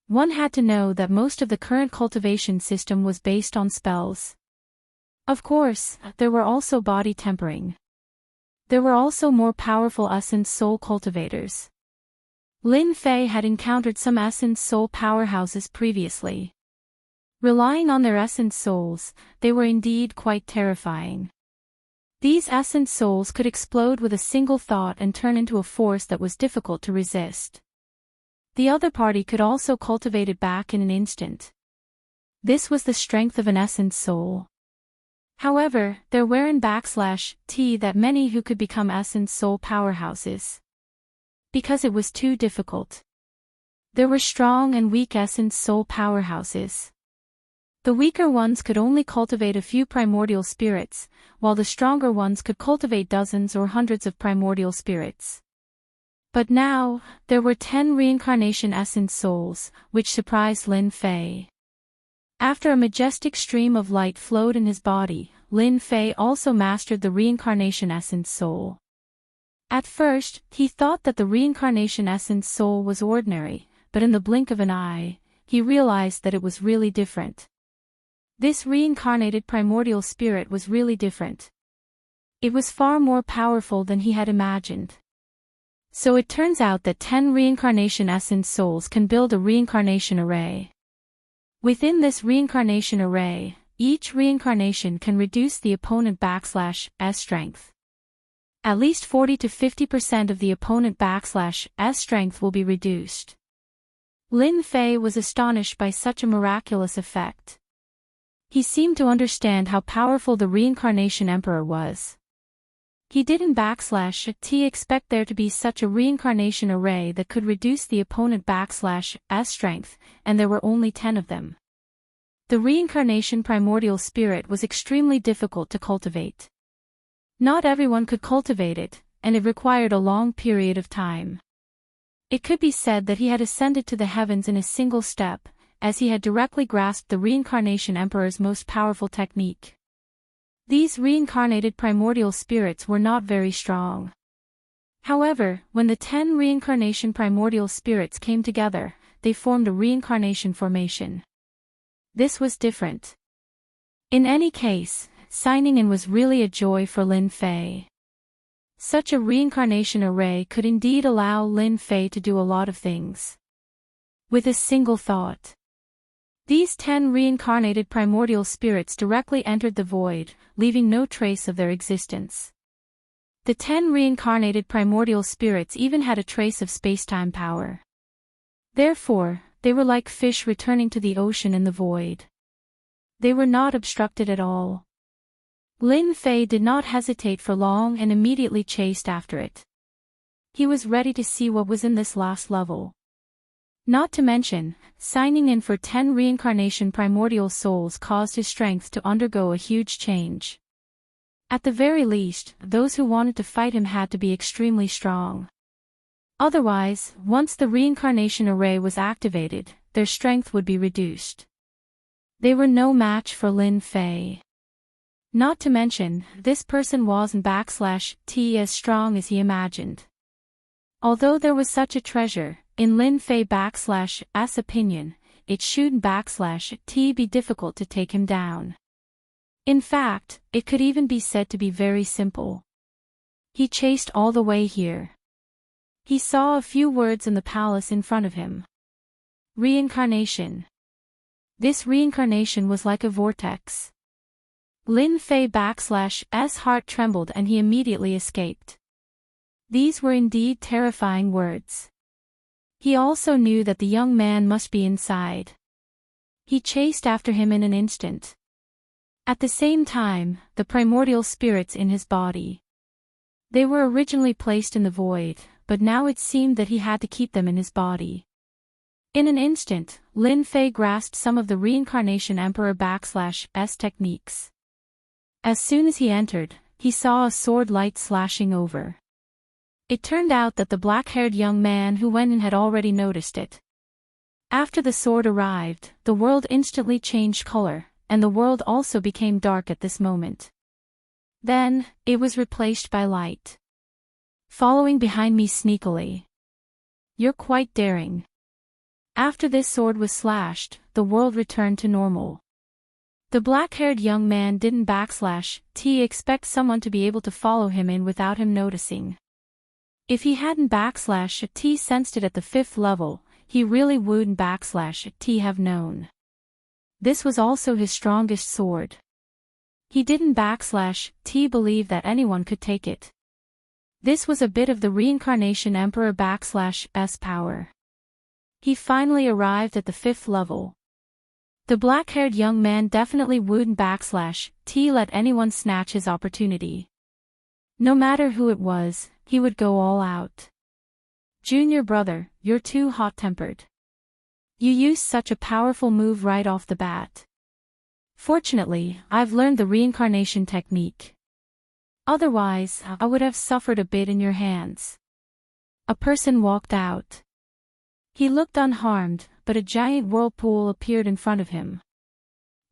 One had to know that most of the current cultivation system was based on spells. Of course, there were also body tempering. There were also more powerful Essence Soul cultivators. Lin Fei had encountered some Essence Soul powerhouses previously. Relying on their Essence Souls, they were indeed quite terrifying. These Essence Souls could explode with a single thought and turn into a force that was difficult to resist. The other party could also cultivate it back in an instant. This was the strength of an Essence Soul. However, there weren't /T that many who could become Essence Soul powerhouses. Because it was too difficult. There were strong and weak Essence Soul powerhouses. The weaker ones could only cultivate a few primordial spirits, while the stronger ones could cultivate dozens or hundreds of primordial spirits. But now, there were 10 Reincarnation Essence Souls, which surprised Lin Fei. After a majestic stream of light flowed in his body, Lin Fei also mastered the Reincarnation Essence Soul. At first, he thought that the Reincarnation Essence Soul was ordinary, but in the blink of an eye, he realized that it was really different. This reincarnated primordial spirit was really different. It was far more powerful than he had imagined. So it turns out that 10 Reincarnation Essence Souls can build a reincarnation array. Within this reincarnation array, each reincarnation can reduce the opponent /S strength. At least 40 to 50% of the opponent /S strength will be reduced. Lin Fei was astonished by such a miraculous effect. He seemed to understand how powerful the Reincarnation Emperor was. He didn't /T expect there to be such a reincarnation array that could reduce the opponent /S strength, and there were only 10 of them. The reincarnation primordial spirit was extremely difficult to cultivate. Not everyone could cultivate it, and it required a long period of time. It could be said that he had ascended to the heavens in a single step, as he had directly grasped the Reincarnation Emperor's most powerful technique. These reincarnated primordial spirits were not very strong. However, when the 10 reincarnation primordial spirits came together, they formed a reincarnation formation. This was different. In any case, signing in was really a joy for Lin Fei. Such a reincarnation array could indeed allow Lin Fei to do a lot of things. With a single thought. These 10 reincarnated primordial spirits directly entered the void, leaving no trace of their existence. The 10 reincarnated primordial spirits even had a trace of spacetime power. Therefore, they were like fish returning to the ocean in the void. They were not obstructed at all. Lin Fei did not hesitate for long and immediately chased after it. He was ready to see what was in this last level. Not to mention, signing in for 10 reincarnation primordial souls caused his strength to undergo a huge change. At the very least, those who wanted to fight him had to be extremely strong. Otherwise, once the reincarnation array was activated, their strength would be reduced. They were no match for Lin Fei. Not to mention, this person wasn't /T as strong as he imagined. Although there was such a treasure, in Lin Fei /S opinion, it shouldn't /T be difficult to take him down. In fact, it could even be said to be very simple. He chased all the way here. He saw a few words in the palace in front of him. Reincarnation. This reincarnation was like a vortex. Lin Fei /S heart trembled and he immediately escaped. These were indeed terrifying words. He also knew that the young man must be inside. He chased after him in an instant. At the same time, the primordial spirits in his body. They were originally placed in the void, but now it seemed that he had to keep them in his body. In an instant, Lin Fei grasped some of the Reincarnation Emperor /S techniques. As soon as he entered, he saw a sword light slashing over. It turned out that the black-haired young man who went in had already noticed it. After the sword arrived, the world instantly changed color, and the world also became dark at this moment. Then, it was replaced by light. Following behind me sneakily. You're quite daring. After this sword was slashed, the world returned to normal. The black-haired young man didn't expect someone to be able to follow him in without him noticing. If he hadn't sensed it at the 5th level, he really wouldn't have known. This was also his strongest sword. He didn't believe that anyone could take it. This was a bit of the Reincarnation Emperor S power. He finally arrived at the 5th level. The black-haired young man definitely wouldn't let anyone snatch his opportunity. No matter who it was, he would go all out. Junior brother, you're too hot-tempered. You used such a powerful move right off the bat. Fortunately, I've learned the reincarnation technique. Otherwise, I would have suffered a bit in your hands. A person walked out. He looked unharmed, but a giant whirlpool appeared in front of him.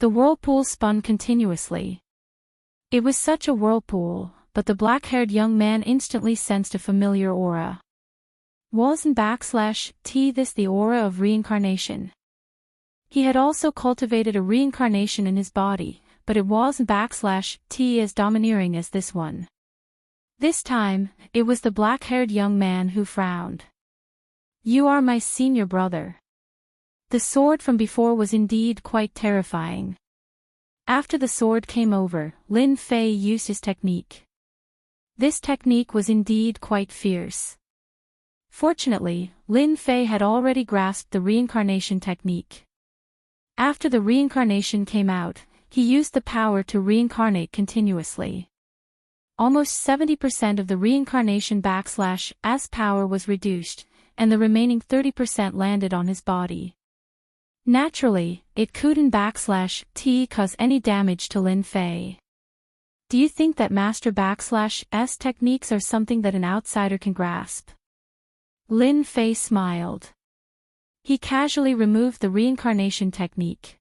The whirlpool spun continuously. It was such a whirlpool, but the black-haired young man instantly sensed a familiar aura. Wasn't this the aura of reincarnation? He had also cultivated a reincarnation in his body, but it wasn't as domineering as this one. This time, it was the black-haired young man who frowned. You are my senior brother. The sword from before was indeed quite terrifying. After the sword came over, Lin Fei used his technique. This technique was indeed quite fierce. Fortunately, Lin Fei had already grasped the reincarnation technique. After the reincarnation came out, he used the power to reincarnate continuously. Almost 70% of the reincarnation S power was reduced, and the remaining 30% landed on his body. Naturally, it couldn't cause any damage to Lin Fei. Do you think that Master S techniques are something that an outsider can grasp? Lin Fei smiled. He casually removed the reincarnation technique.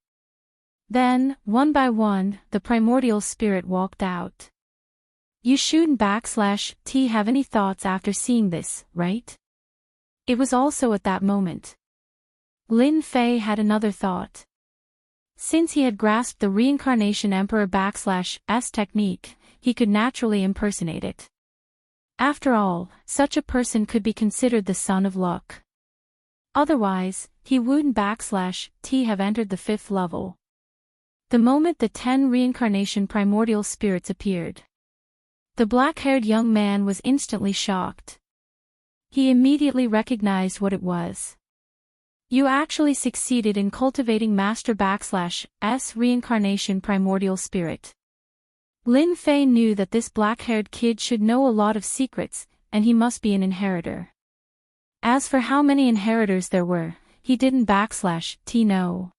Then, one by one, the primordial spirit walked out. You shouldn't have any thoughts after seeing this, right? It was also at that moment. Lin Fei had another thought. Since he had grasped the Reincarnation Emperor S technique, he could naturally impersonate it. After all, such a person could be considered the son of luck. Otherwise, he wouldn't have entered the 5th level. The moment the 10 reincarnation primordial spirits appeared, the black-haired young man was instantly shocked. He immediately recognized what it was. You actually succeeded in cultivating Master S reincarnation primordial spirit. Lin Fei knew that this black-haired kid should know a lot of secrets, and he must be an inheritor. As for how many inheritors there were, he didn't know.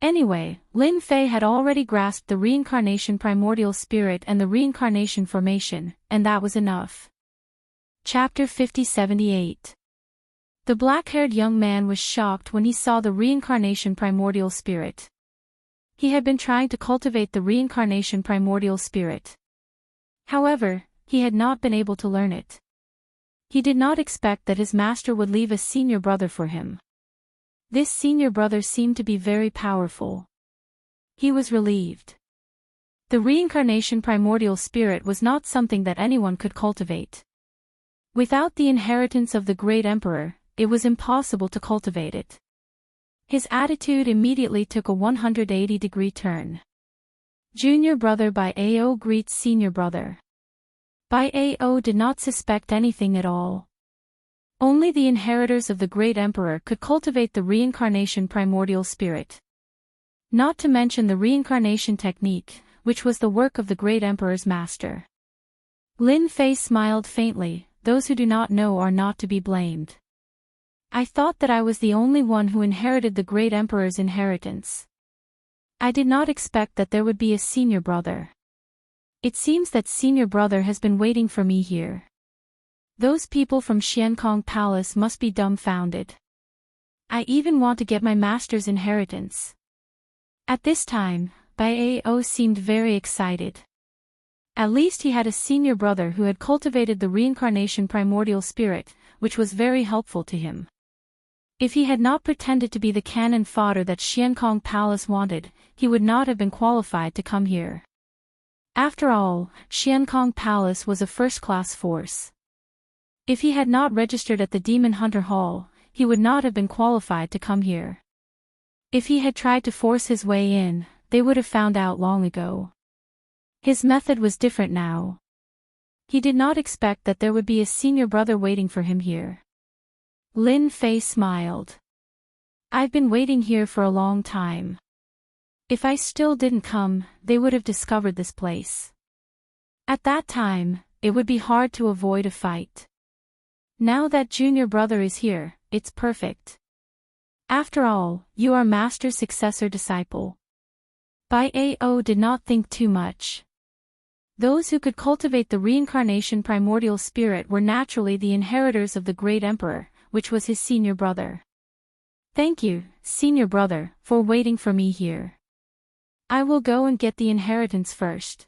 Anyway, Lin Fei had already grasped the reincarnation primordial spirit and the reincarnation formation, and that was enough. Chapter 5078. The black-haired young man was shocked when he saw the reincarnation primordial spirit. He had been trying to cultivate the reincarnation primordial spirit. However, he had not been able to learn it. He did not expect that his master would leave a senior brother for him. This senior brother seemed to be very powerful. He was relieved. The reincarnation primordial spirit was not something that anyone could cultivate. Without the inheritance of the great emperor, it was impossible to cultivate it. His attitude immediately took a 180-degree turn. Junior brother by AO greets senior brother. By AO did not suspect anything at all. Only the inheritors of the great emperor could cultivate the reincarnation primordial spirit. Not to mention the reincarnation technique, which was the work of the great emperor's master. Lin Fei smiled faintly. Those who do not know are not to be blamed. I thought that I was the only one who inherited the great emperor's inheritance. I did not expect that there would be a senior brother. It seems that senior brother has been waiting for me here. Those people from Xiankong Palace must be dumbfounded. I even want to get my master's inheritance. At this time, Bai Ao seemed very excited. At least he had a senior brother who had cultivated the reincarnation primordial spirit, which was very helpful to him. If he had not pretended to be the cannon fodder that Xiankong Palace wanted, he would not have been qualified to come here. After all, Xiankong Palace was a first-class force. If he had not registered at the Demon Hunter Hall, he would not have been qualified to come here. If he had tried to force his way in, they would have found out long ago. His method was different now. He did not expect that there would be a senior brother waiting for him here. Lin Fei smiled. I've been waiting here for a long time. If I still didn't come, they would have discovered this place. At that time, it would be hard to avoid a fight. Now that junior brother is here, it's perfect. After all, you are master's successor disciple. Bai Ao did not think too much. Those who could cultivate the reincarnation primordial spirit were naturally the inheritors of the great emperor, which was his senior brother. Thank you, senior brother, for waiting for me here. I will go and get the inheritance first.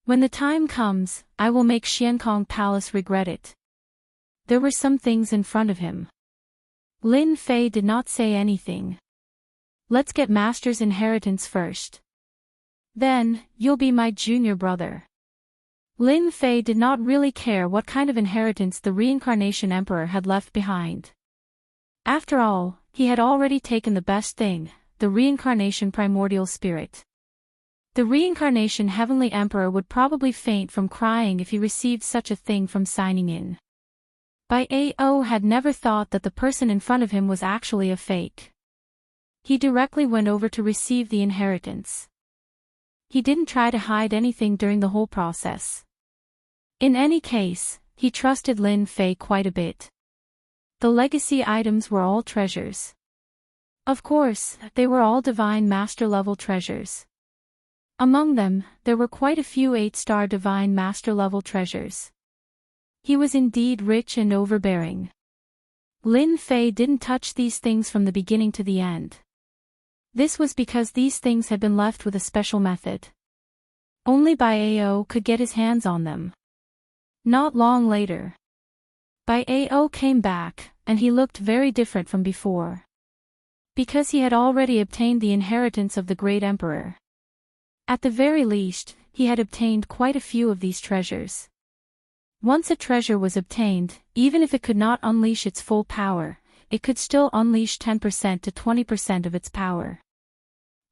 When the time comes, I will make Xiankong Palace regret it. There were some things in front of him. Lin Fei did not say anything. Let's get master's inheritance first. Then, you'll be my junior brother. Lin Fei did not really care what kind of inheritance the reincarnation emperor had left behind. After all, he had already taken the best thing, the reincarnation primordial spirit. The reincarnation heavenly emperor would probably faint from crying if he received such a thing from signing in. Bai Ao had never thought that the person in front of him was actually a fake. He directly went over to receive the inheritance. He didn't try to hide anything during the whole process. In any case, he trusted Lin Fei quite a bit. The legacy items were all treasures. Of course, they were all divine master-level treasures. Among them, there were quite a few 8-star divine master-level treasures. He was indeed rich and overbearing. Lin Fei didn't touch these things from the beginning to the end. This was because these things had been left with a special method. Only Bai Ao could get his hands on them. Not long later, Bai Ao came back, and he looked very different from before. Because he had already obtained the inheritance of the great emperor. At the very least, he had obtained quite a few of these treasures. Once a treasure was obtained, even if it could not unleash its full power, it could still unleash 10% to 20% of its power.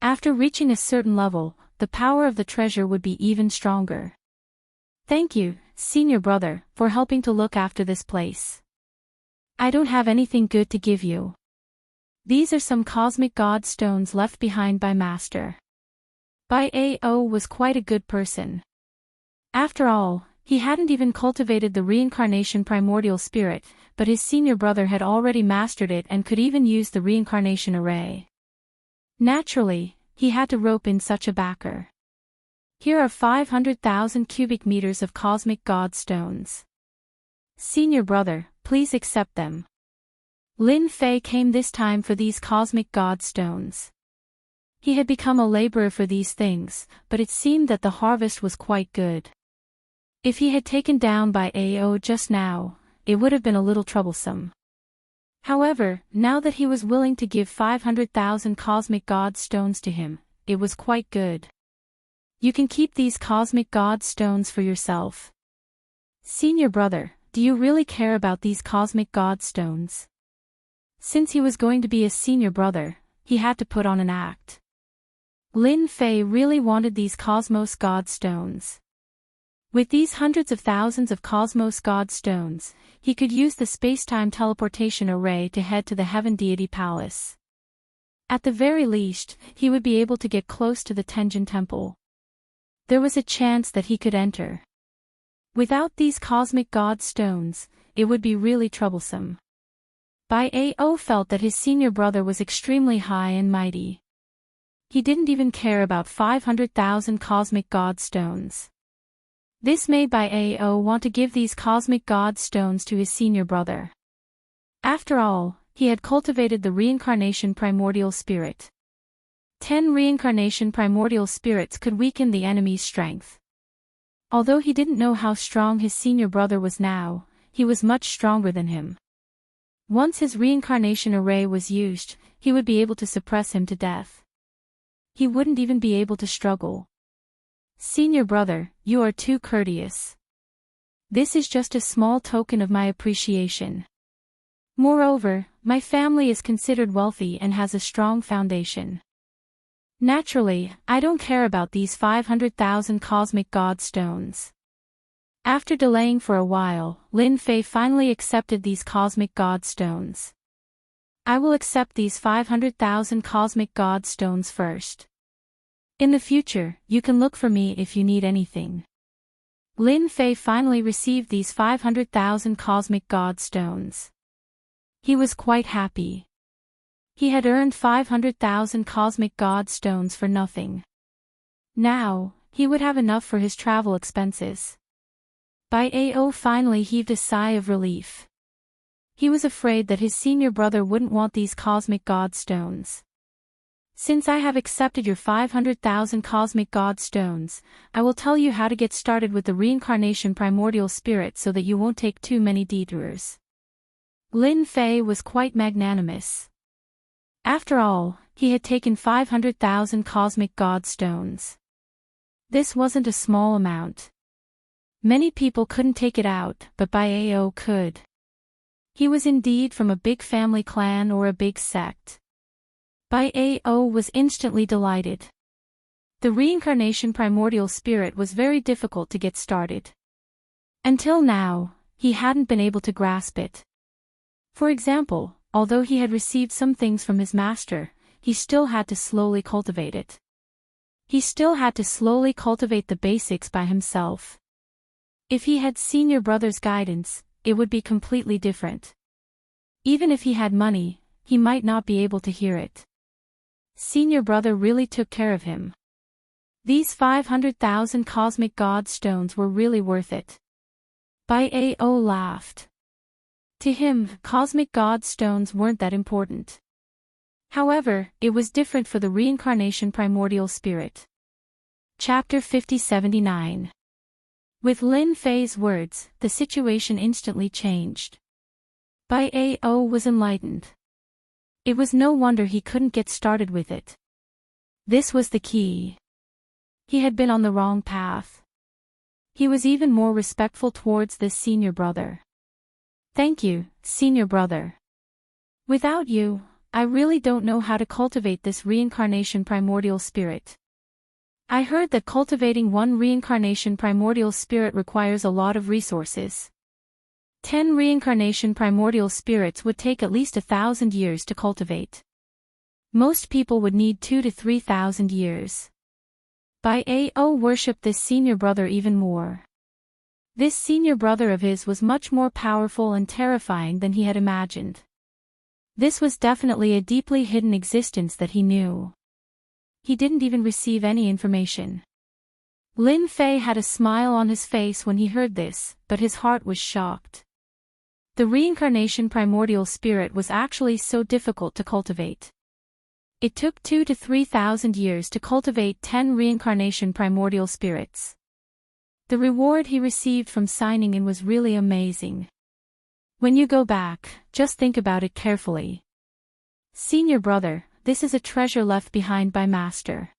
After reaching a certain level, the power of the treasure would be even stronger. Thank you, senior brother, for helping to look after this place. I don't have anything good to give you. These are some cosmic god stones left behind by Master. Bai Ao was quite a good person. After all, he hadn't even cultivated the reincarnation primordial spirit, but his senior brother had already mastered it and could even use the reincarnation array. Naturally, he had to rope in such a backer. Here are 500,000 cubic meters of cosmic god stones. Senior brother, please accept them. Lin Fei came this time for these cosmic god stones. He had become a laborer for these things, but it seemed that the harvest was quite good. If he had taken down Bai Ao just now, it would have been a little troublesome. However, now that he was willing to give 500,000 cosmic god stones to him, it was quite good. You can keep these cosmic god stones for yourself. Senior brother, do you really care about these cosmic god stones? Since he was going to be a senior brother, he had to put on an act. Lin Fei really wanted these cosmos god stones. With these hundreds of thousands of cosmos god stones, he could use the space-time teleportation array to head to the Heaven Deity Palace. At the very least, he would be able to get close to the Tenjin Temple. There was a chance that he could enter. Without these cosmic god stones, it would be really troublesome. Bai Ao felt that his senior brother was extremely high and mighty. He didn't even care about 500,000 cosmic god stones. This made by AO want to give these cosmic god stones to his senior brother. After all, he had cultivated the reincarnation primordial spirit. 10 reincarnation primordial spirits could weaken the enemy's strength. Although he didn't know how strong his senior brother was now, he was much stronger than him. Once his reincarnation array was used, he would be able to suppress him to death. He wouldn't even be able to struggle. Senior brother, you are too courteous. This is just a small token of my appreciation. Moreover, my family is considered wealthy and has a strong foundation. Naturally, I don't care about these 500,000 cosmic god stones. After delaying for a while, Lin Fei finally accepted these cosmic god stones. I will accept these 500,000 cosmic god stones first. In the future, you can look for me if you need anything. Lin Fei finally received these 500,000 cosmic god stones. He was quite happy. He had earned 500,000 cosmic god stones for nothing. Now, he would have enough for his travel expenses. Bai Ao finally heaved a sigh of relief. He was afraid that his senior brother wouldn't want these cosmic god stones. Since I have accepted your 500,000 cosmic god stones, I will tell you how to get started with the reincarnation primordial spirit so that you won't take too many detours. Lin Fei was quite magnanimous. After all, he had taken 500,000 cosmic god stones. This wasn't a small amount. Many people couldn't take it out, but Bai Ao could. He was indeed from a big family clan or a big sect. Bai Ao was instantly delighted. The reincarnation primordial spirit was very difficult to get started. Until now, he hadn't been able to grasp it. For example, although he had received some things from his master, he still had to slowly cultivate it. He still had to slowly cultivate the basics by himself. If he had senior brother's guidance, it would be completely different. Even if he had money, he might not be able to hear it. Senior brother really took care of him. These 500,000 cosmic god stones were really worth it. Bai Ao laughed. To him, cosmic god stones weren't that important. However, it was different for the reincarnation primordial spirit. Chapter 5079. With Lin Fei's words, the situation instantly changed. Bai Ao was enlightened. It was no wonder he couldn't get started with it. This was the key. He had been on the wrong path. He was even more respectful towards this senior brother. Thank you, senior brother. Without you, I really don't know how to cultivate this reincarnation primordial spirit. I heard that cultivating one reincarnation primordial spirit requires a lot of resources. 10 reincarnation primordial spirits would take at least 1,000 years to cultivate. Most people would need 2,000 to 3,000 years. Bai Ao worshipped this senior brother even more. This senior brother of his was much more powerful and terrifying than he had imagined. This was definitely a deeply hidden existence that he knew. He didn't even receive any information. Lin Fei had a smile on his face when he heard this, but his heart was shocked. The reincarnation primordial spirit was actually so difficult to cultivate. It took 2,000 to 3,000 years to cultivate 10 reincarnation primordial spirits. The reward he received from signing in was really amazing. When you go back, just think about it carefully. Senior brother, this is a treasure left behind by Master.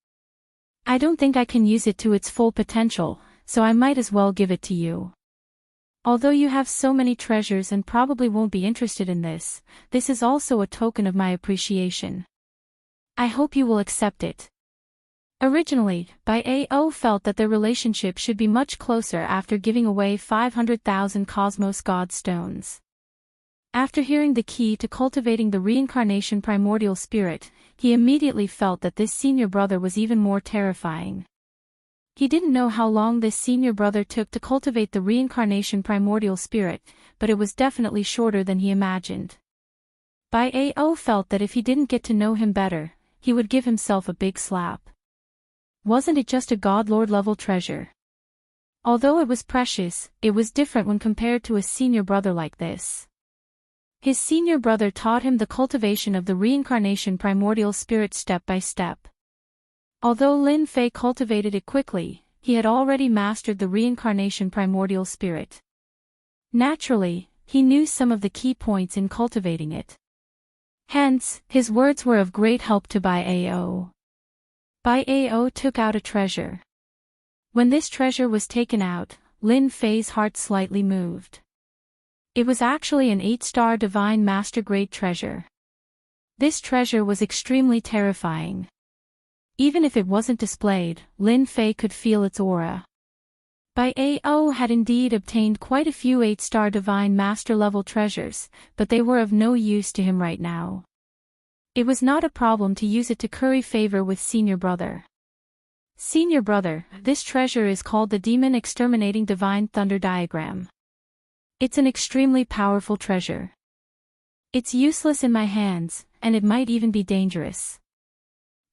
I don't think I can use it to its full potential, so I might as well give it to you. Although you have so many treasures and probably won't be interested in this, this is also a token of my appreciation. I hope you will accept it. Originally, Bai Ao felt that their relationship should be much closer after giving away 500,000 Cosmos God Stones. After hearing the key to cultivating the reincarnation primordial spirit, he immediately felt that this senior brother was even more terrifying. He didn't know how long this senior brother took to cultivate the reincarnation primordial spirit, but it was definitely shorter than he imagined. Bai Ao felt that if he didn't get to know him better, he would give himself a big slap. Wasn't it just a God Lord level treasure? Although it was precious, it was different when compared to a senior brother like this. His senior brother taught him the cultivation of the reincarnation primordial spirit step by step. Although Lin Fei cultivated it quickly, he had already mastered the reincarnation primordial spirit. Naturally, he knew some of the key points in cultivating it. Hence, his words were of great help to Bai Ao. Bai Ao took out a treasure. When this treasure was taken out, Lin Fei's heart slightly moved. It was actually an 8-star divine master grade treasure. This treasure was extremely terrifying. Even if it wasn't displayed, Lin Fei could feel its aura. Bai Ao had indeed obtained quite a few 8-star divine master level treasures, but they were of no use to him right now. It was not a problem to use it to curry favor with senior brother. Senior brother, this treasure is called the Demon Exterminating Divine Thunder Diagram. It's an extremely powerful treasure. It's useless in my hands, and it might even be dangerous.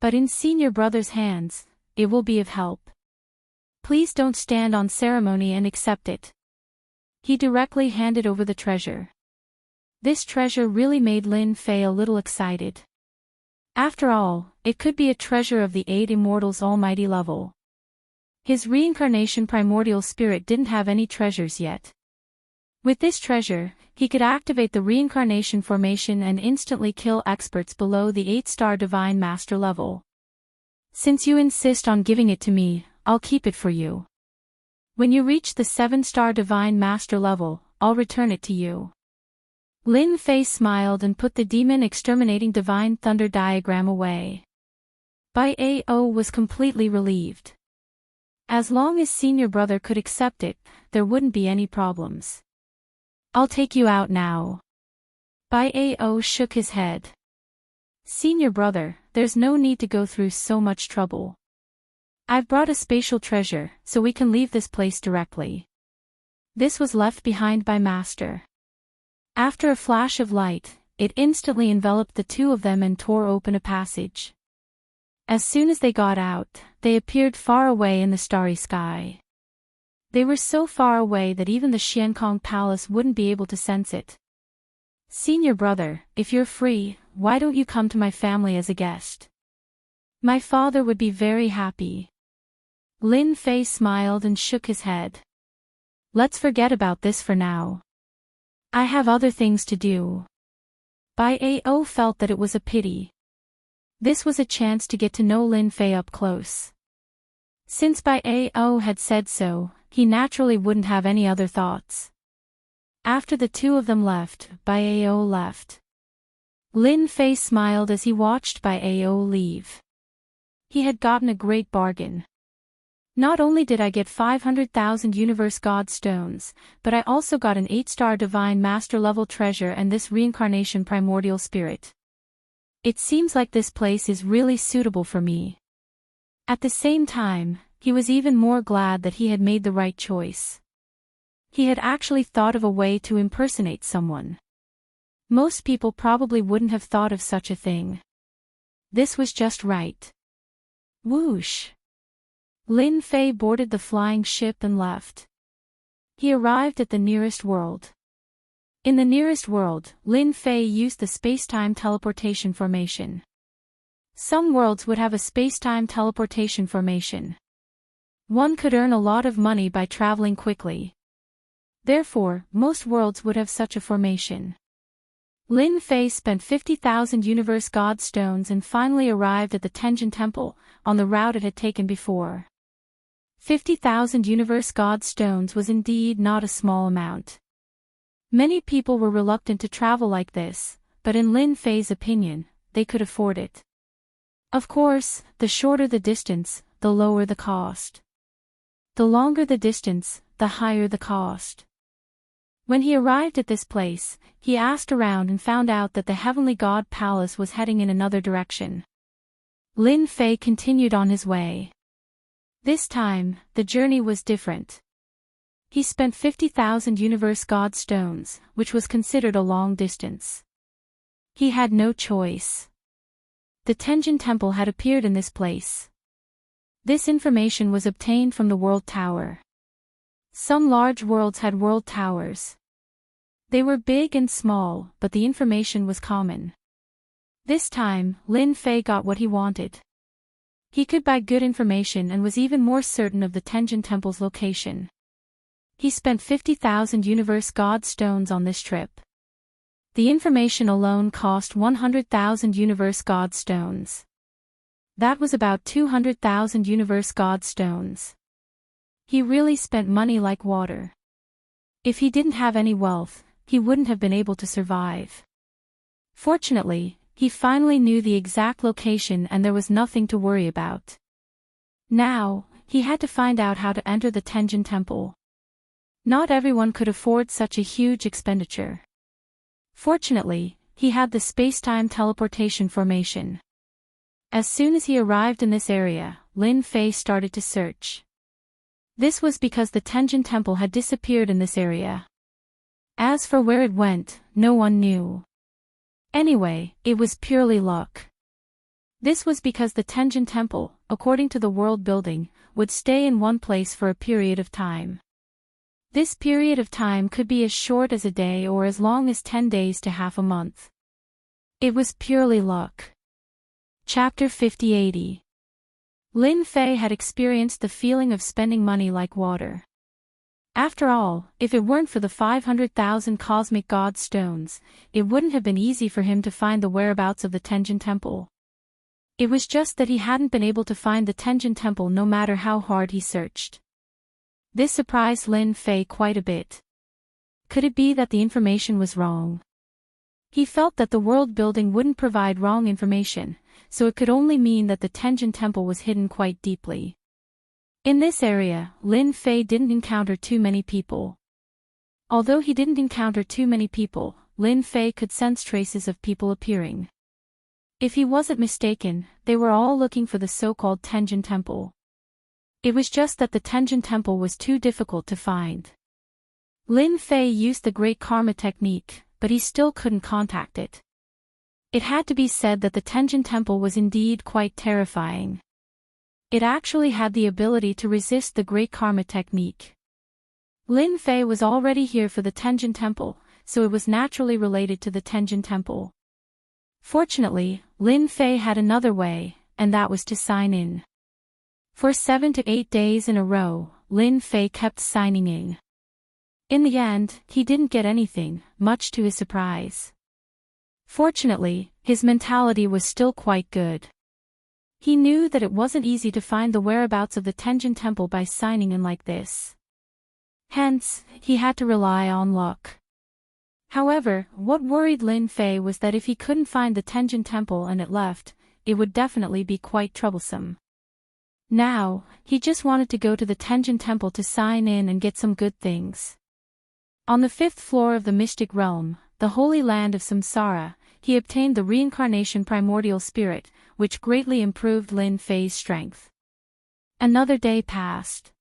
But in senior brother's hands, it will be of help. Please don't stand on ceremony and accept it. He directly handed over the treasure. This treasure really made Lin Fei a little excited. After all, it could be a treasure of the 8 Immortals Almighty level. His reincarnation primordial spirit didn't have any treasures yet. With this treasure, he could activate the reincarnation formation and instantly kill experts below the 8-star divine master level. Since you insist on giving it to me, I'll keep it for you. When you reach the 7-star divine master level, I'll return it to you. Lin Fei smiled and put the Demon Exterminating Divine Thunder diagram away. Bai Ao was completely relieved. As long as senior brother could accept it, there wouldn't be any problems. I'll take you out now. Bai Ao shook his head. Senior brother, there's no need to go through so much trouble. I've brought a spatial treasure, so we can leave this place directly. This was left behind by Master. After a flash of light, it instantly enveloped the two of them and tore open a passage. As soon as they got out, they appeared far away in the starry sky. They were so far away that even the Xiankong Palace wouldn't be able to sense it. Senior brother, if you're free, why don't you come to my family as a guest? My father would be very happy. Lin Fei smiled and shook his head. Let's forget about this for now. I have other things to do. Bai Ao felt that it was a pity. This was a chance to get to know Lin Fei up close. Since Bai Ao had said so, he naturally wouldn't have any other thoughts. After the two of them left, Bai Ao left. Lin Fei smiled as he watched Bai Ao leave. He had gotten a great bargain. Not only did I get 500,000 Universe God Stones, but I also got an 8-star Divine Master level treasure and this Reincarnation Primordial Spirit. It seems like this place is really suitable for me. At the same time, he was even more glad that he had made the right choice. He had actually thought of a way to impersonate someone. Most people probably wouldn't have thought of such a thing. This was just right. Whoosh! Lin Fei boarded the flying ship and left. He arrived at the nearest world. In the nearest world, Lin Fei used the space-time teleportation formation. Some worlds would have a space-time teleportation formation. One could earn a lot of money by traveling quickly. Therefore, most worlds would have such a formation. Lin Fei spent 50,000 Universe God Stones and finally arrived at the Tenjin Temple, on the route it had taken before. 50,000 Universe God Stones was indeed not a small amount. Many people were reluctant to travel like this, but in Lin Fei's opinion, they could afford it. Of course, the shorter the distance, the lower the cost. The longer the distance, the higher the cost. When he arrived at this place, he asked around and found out that the Heavenly God Palace was heading in another direction. Lin Fei continued on his way. This time, the journey was different. He spent 50,000 Universe God Stones, which was considered a long distance. He had no choice. The Tenjin Temple had appeared in this place. This information was obtained from the World Tower. Some large worlds had world towers. They were big and small, but the information was common. This time, Lin Fei got what he wanted. He could buy good information and was even more certain of the Tenjin Temple's location. He spent 50,000 Universe God Stones on this trip. The information alone cost 100,000 Universe God Stones. That was about 200,000 Universe God Stones. He really spent money like water. If he didn't have any wealth, he wouldn't have been able to survive. Fortunately, he finally knew the exact location and there was nothing to worry about. Now, he had to find out how to enter the Tenjin Temple. Not everyone could afford such a huge expenditure. Fortunately, he had the space-time teleportation formation. As soon as he arrived in this area, Lin Fei started to search. This was because the Tenjin Temple had disappeared in this area. As for where it went, no one knew. Anyway, it was purely luck. This was because the Tenjin Temple, according to the world building, would stay in one place for a period of time. This period of time could be as short as a day or as long as 10 days to half a month. It was purely luck. Chapter 5080. Lin Fei had experienced the feeling of spending money like water. After all, if it weren't for the 500,000 cosmic god stones, it wouldn't have been easy for him to find the whereabouts of the Tenjin Temple. It was just that he hadn't been able to find the Tenjin Temple no matter how hard he searched. This surprised Lin Fei quite a bit. Could it be that the information was wrong? He felt that the world building wouldn't provide wrong information, so it could only mean that the Tenjin Temple was hidden quite deeply. In this area, Lin Fei didn't encounter too many people. Although he didn't encounter too many people, Lin Fei could sense traces of people appearing. If he wasn't mistaken, they were all looking for the so-called Tenjin Temple. It was just that the Tenjin Temple was too difficult to find. Lin Fei used the Great Karma technique, but he still couldn't contact it. It had to be said that the Tenjin Temple was indeed quite terrifying. It actually had the ability to resist the Great Karma technique. Lin Fei was already here for the Tenjin Temple, so it was naturally related to the Tenjin Temple. Fortunately, Lin Fei had another way, and that was to sign in. For 7 to 8 days in a row, Lin Fei kept signing in. In the end, he didn't get anything, much to his surprise. Fortunately, his mentality was still quite good. He knew that it wasn't easy to find the whereabouts of the Tenjin Temple by signing in like this. Hence, he had to rely on luck. However, what worried Lin Fei was that if he couldn't find the Tenjin Temple and it left, it would definitely be quite troublesome. Now, he just wanted to go to the Tenjin Temple to sign in and get some good things. On the 5th floor of the Mystic Realm, the Holy Land of Samsara, he obtained the Reincarnation Primordial Spirit, which greatly improved Lin Fei's strength. Another day passed.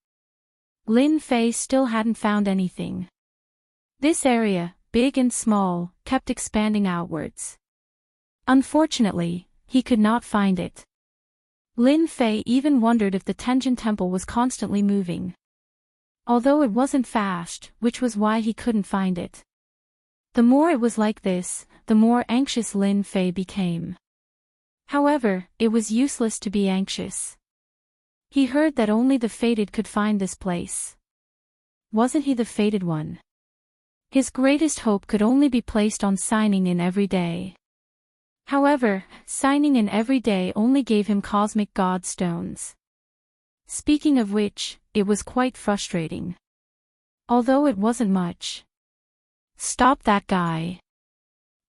Lin Fei still hadn't found anything. This area, big and small, kept expanding outwards. Unfortunately, he could not find it. Lin Fei even wondered if the Tenjin Temple was constantly moving. Although it wasn't fast, which was why he couldn't find it. The more it was like this, the more anxious Lin Fei became. However, it was useless to be anxious. He heard that only the fated could find this place. Wasn't he the fated one? His greatest hope could only be placed on signing in every day. However, signing in every day only gave him cosmic god stones. Speaking of which, it was quite frustrating. Although it wasn't much. Stop that guy.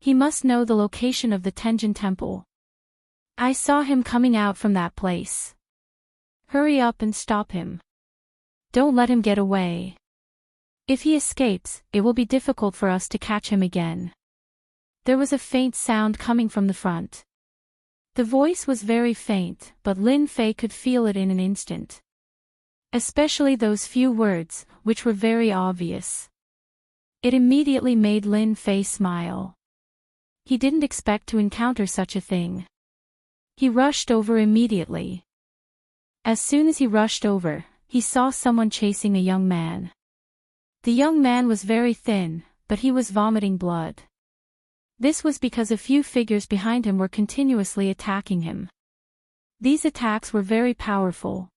He must know the location of the Tenjin Temple. I saw him coming out from that place. Hurry up and stop him. Don't let him get away. If he escapes, it will be difficult for us to catch him again. There was a faint sound coming from the front. The voice was very faint, but Lin Fei could feel it in an instant. Especially those few words, which were very obvious. It immediately made Lin Fei smile. He didn't expect to encounter such a thing. He rushed over immediately. As soon as he rushed over, he saw someone chasing a young man. The young man was very thin, but he was vomiting blood. This was because a few figures behind him were continuously attacking him. These attacks were very powerful.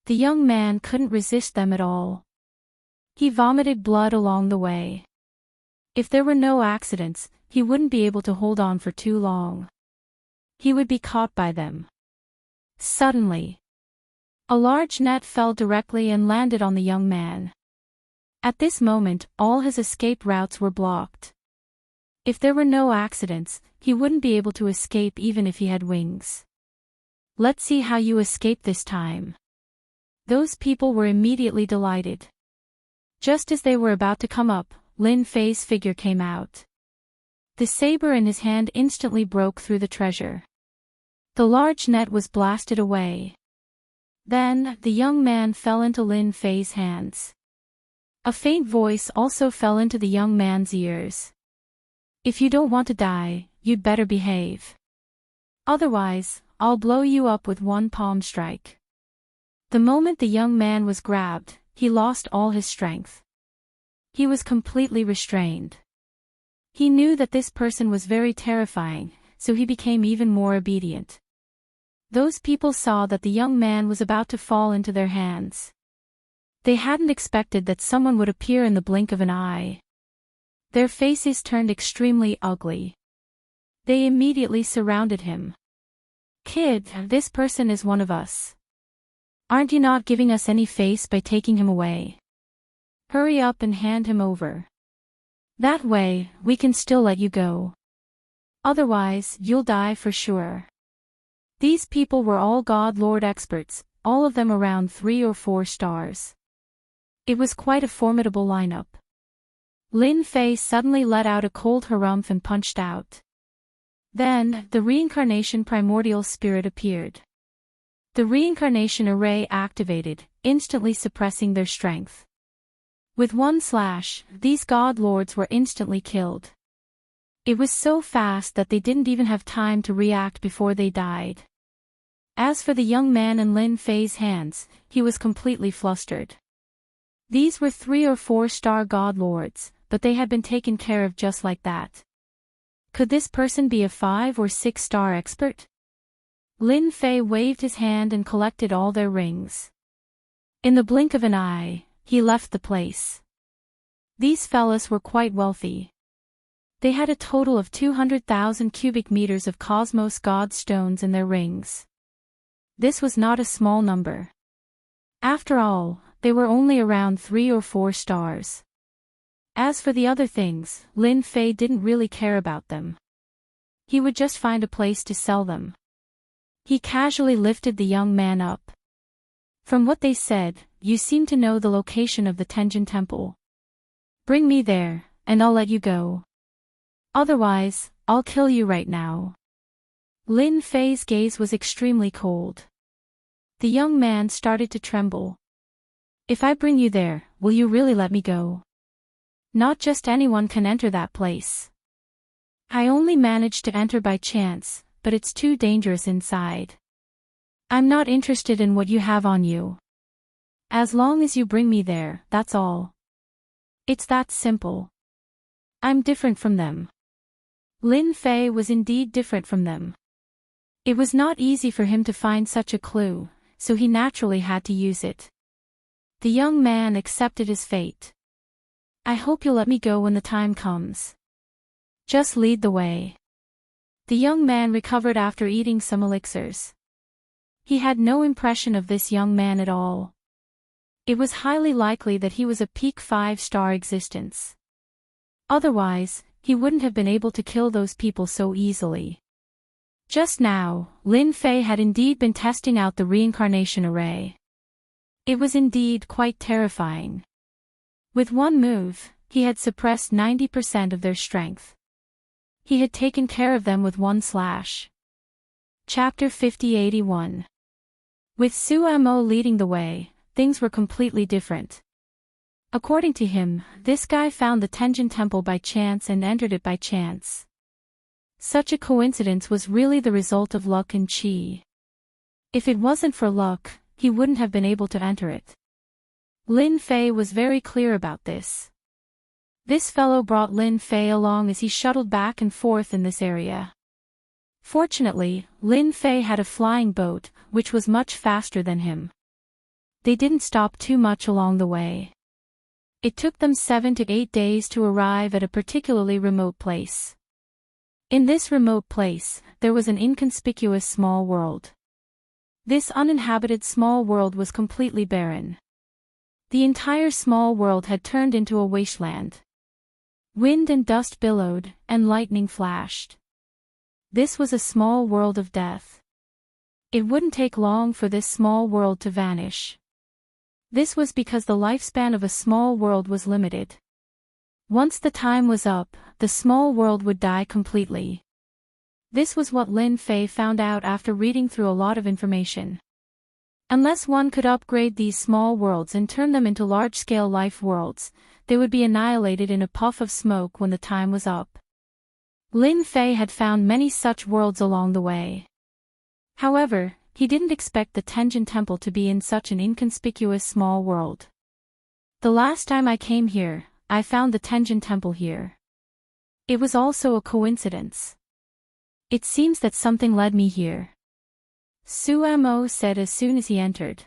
The young man couldn't resist them at all. He vomited blood along the way. If there were no accidents, he wouldn't be able to hold on for too long. He would be caught by them. Suddenly, a large net fell directly and landed on the young man. At this moment, all his escape routes were blocked. If there were no accidents, he wouldn't be able to escape even if he had wings. Let's see how you escape this time. Those people were immediately delighted. Just as they were about to come up, Lin Fei's figure came out. The saber in his hand instantly broke through the treasure. The large net was blasted away. Then, the young man fell into Lin Fei's hands. A faint voice also fell into the young man's ears. If you don't want to die, you'd better behave. Otherwise, I'll blow you up with one palm strike. The moment the young man was grabbed, he lost all his strength. He was completely restrained. He knew that this person was very terrifying, so he became even more obedient. Those people saw that the young man was about to fall into their hands. They hadn't expected that someone would appear in the blink of an eye. Their faces turned extremely ugly. They immediately surrounded him. Kid, this person is one of us. Aren't you not giving us any face by taking him away? Hurry up and hand him over. That way, we can still let you go. Otherwise, you'll die for sure. These people were all God Lord experts, all of them around 3 or 4 stars. It was quite a formidable lineup. Lin Fei suddenly let out a cold harumph and punched out. Then, the reincarnation primordial spirit appeared. The reincarnation array activated, instantly suppressing their strength. With one slash, these god lords were instantly killed. It was so fast that they didn't even have time to react before they died. As for the young man in Lin Fei's hands, he was completely flustered. These were 3 or 4 star god lords, but they had been taken care of just like that. Could this person be a 5 or 6 star expert? Lin Fei waved his hand and collected all their rings. In the blink of an eye, he left the place. These fellas were quite wealthy. They had a total of 200,000 cubic meters of cosmos god stones in their rings. This was not a small number. After all, they were only around 3 or 4 stars. As for the other things, Lin Fei didn't really care about them. He would just find a place to sell them. He casually lifted the young man up. From what they said, you seem to know the location of the Tenjin Temple. Bring me there, and I'll let you go. Otherwise, I'll kill you right now. Lin Fei's gaze was extremely cold. The young man started to tremble. If I bring you there, will you really let me go? Not just anyone can enter that place. I only managed to enter by chance, but it's too dangerous inside. I'm not interested in what you have on you. As long as you bring me there, that's all. It's that simple. I'm different from them. Lin Fei was indeed different from them. It was not easy for him to find such a clue, so he naturally had to use it. The young man accepted his fate. I hope you'll let me go when the time comes. Just lead the way. The young man recovered after eating some elixirs. He had no impression of this young man at all. It was highly likely that he was a peak 5-star existence. Otherwise, he wouldn't have been able to kill those people so easily. Just now, Lin Fei had indeed been testing out the reincarnation array. It was indeed quite terrifying. With one move, he had suppressed 90% of their strength. He had taken care of them with one slash. Chapter 5081. With Su Mo leading the way, things were completely different. According to him, this guy found the Tenjin Temple by chance and entered it by chance. Such a coincidence was really the result of luck and chi. If it wasn't for luck, he wouldn't have been able to enter it. Lin Fei was very clear about this. This fellow brought Lin Fei along as he shuttled back and forth in this area. Fortunately, Lin Fei had a flying boat, which was much faster than him. They didn't stop too much along the way. It took them 7 to 8 days to arrive at a particularly remote place. In this remote place, there was an inconspicuous small world. This uninhabited small world was completely barren. The entire small world had turned into a wasteland. Wind and dust billowed, and lightning flashed. This was a small world of death. It wouldn't take long for this small world to vanish. This was because the lifespan of a small world was limited. Once the time was up, the small world would die completely. This was what Lin Fei found out after reading through a lot of information. Unless one could upgrade these small worlds and turn them into large-scale life worlds, they would be annihilated in a puff of smoke when the time was up. Lin Fei had found many such worlds along the way. However, he didn't expect the Tenjin Temple to be in such an inconspicuous small world. The last time I came here, I found the Tenjin Temple here. It was also a coincidence. It seems that something led me here. Su Mo said as soon as he entered.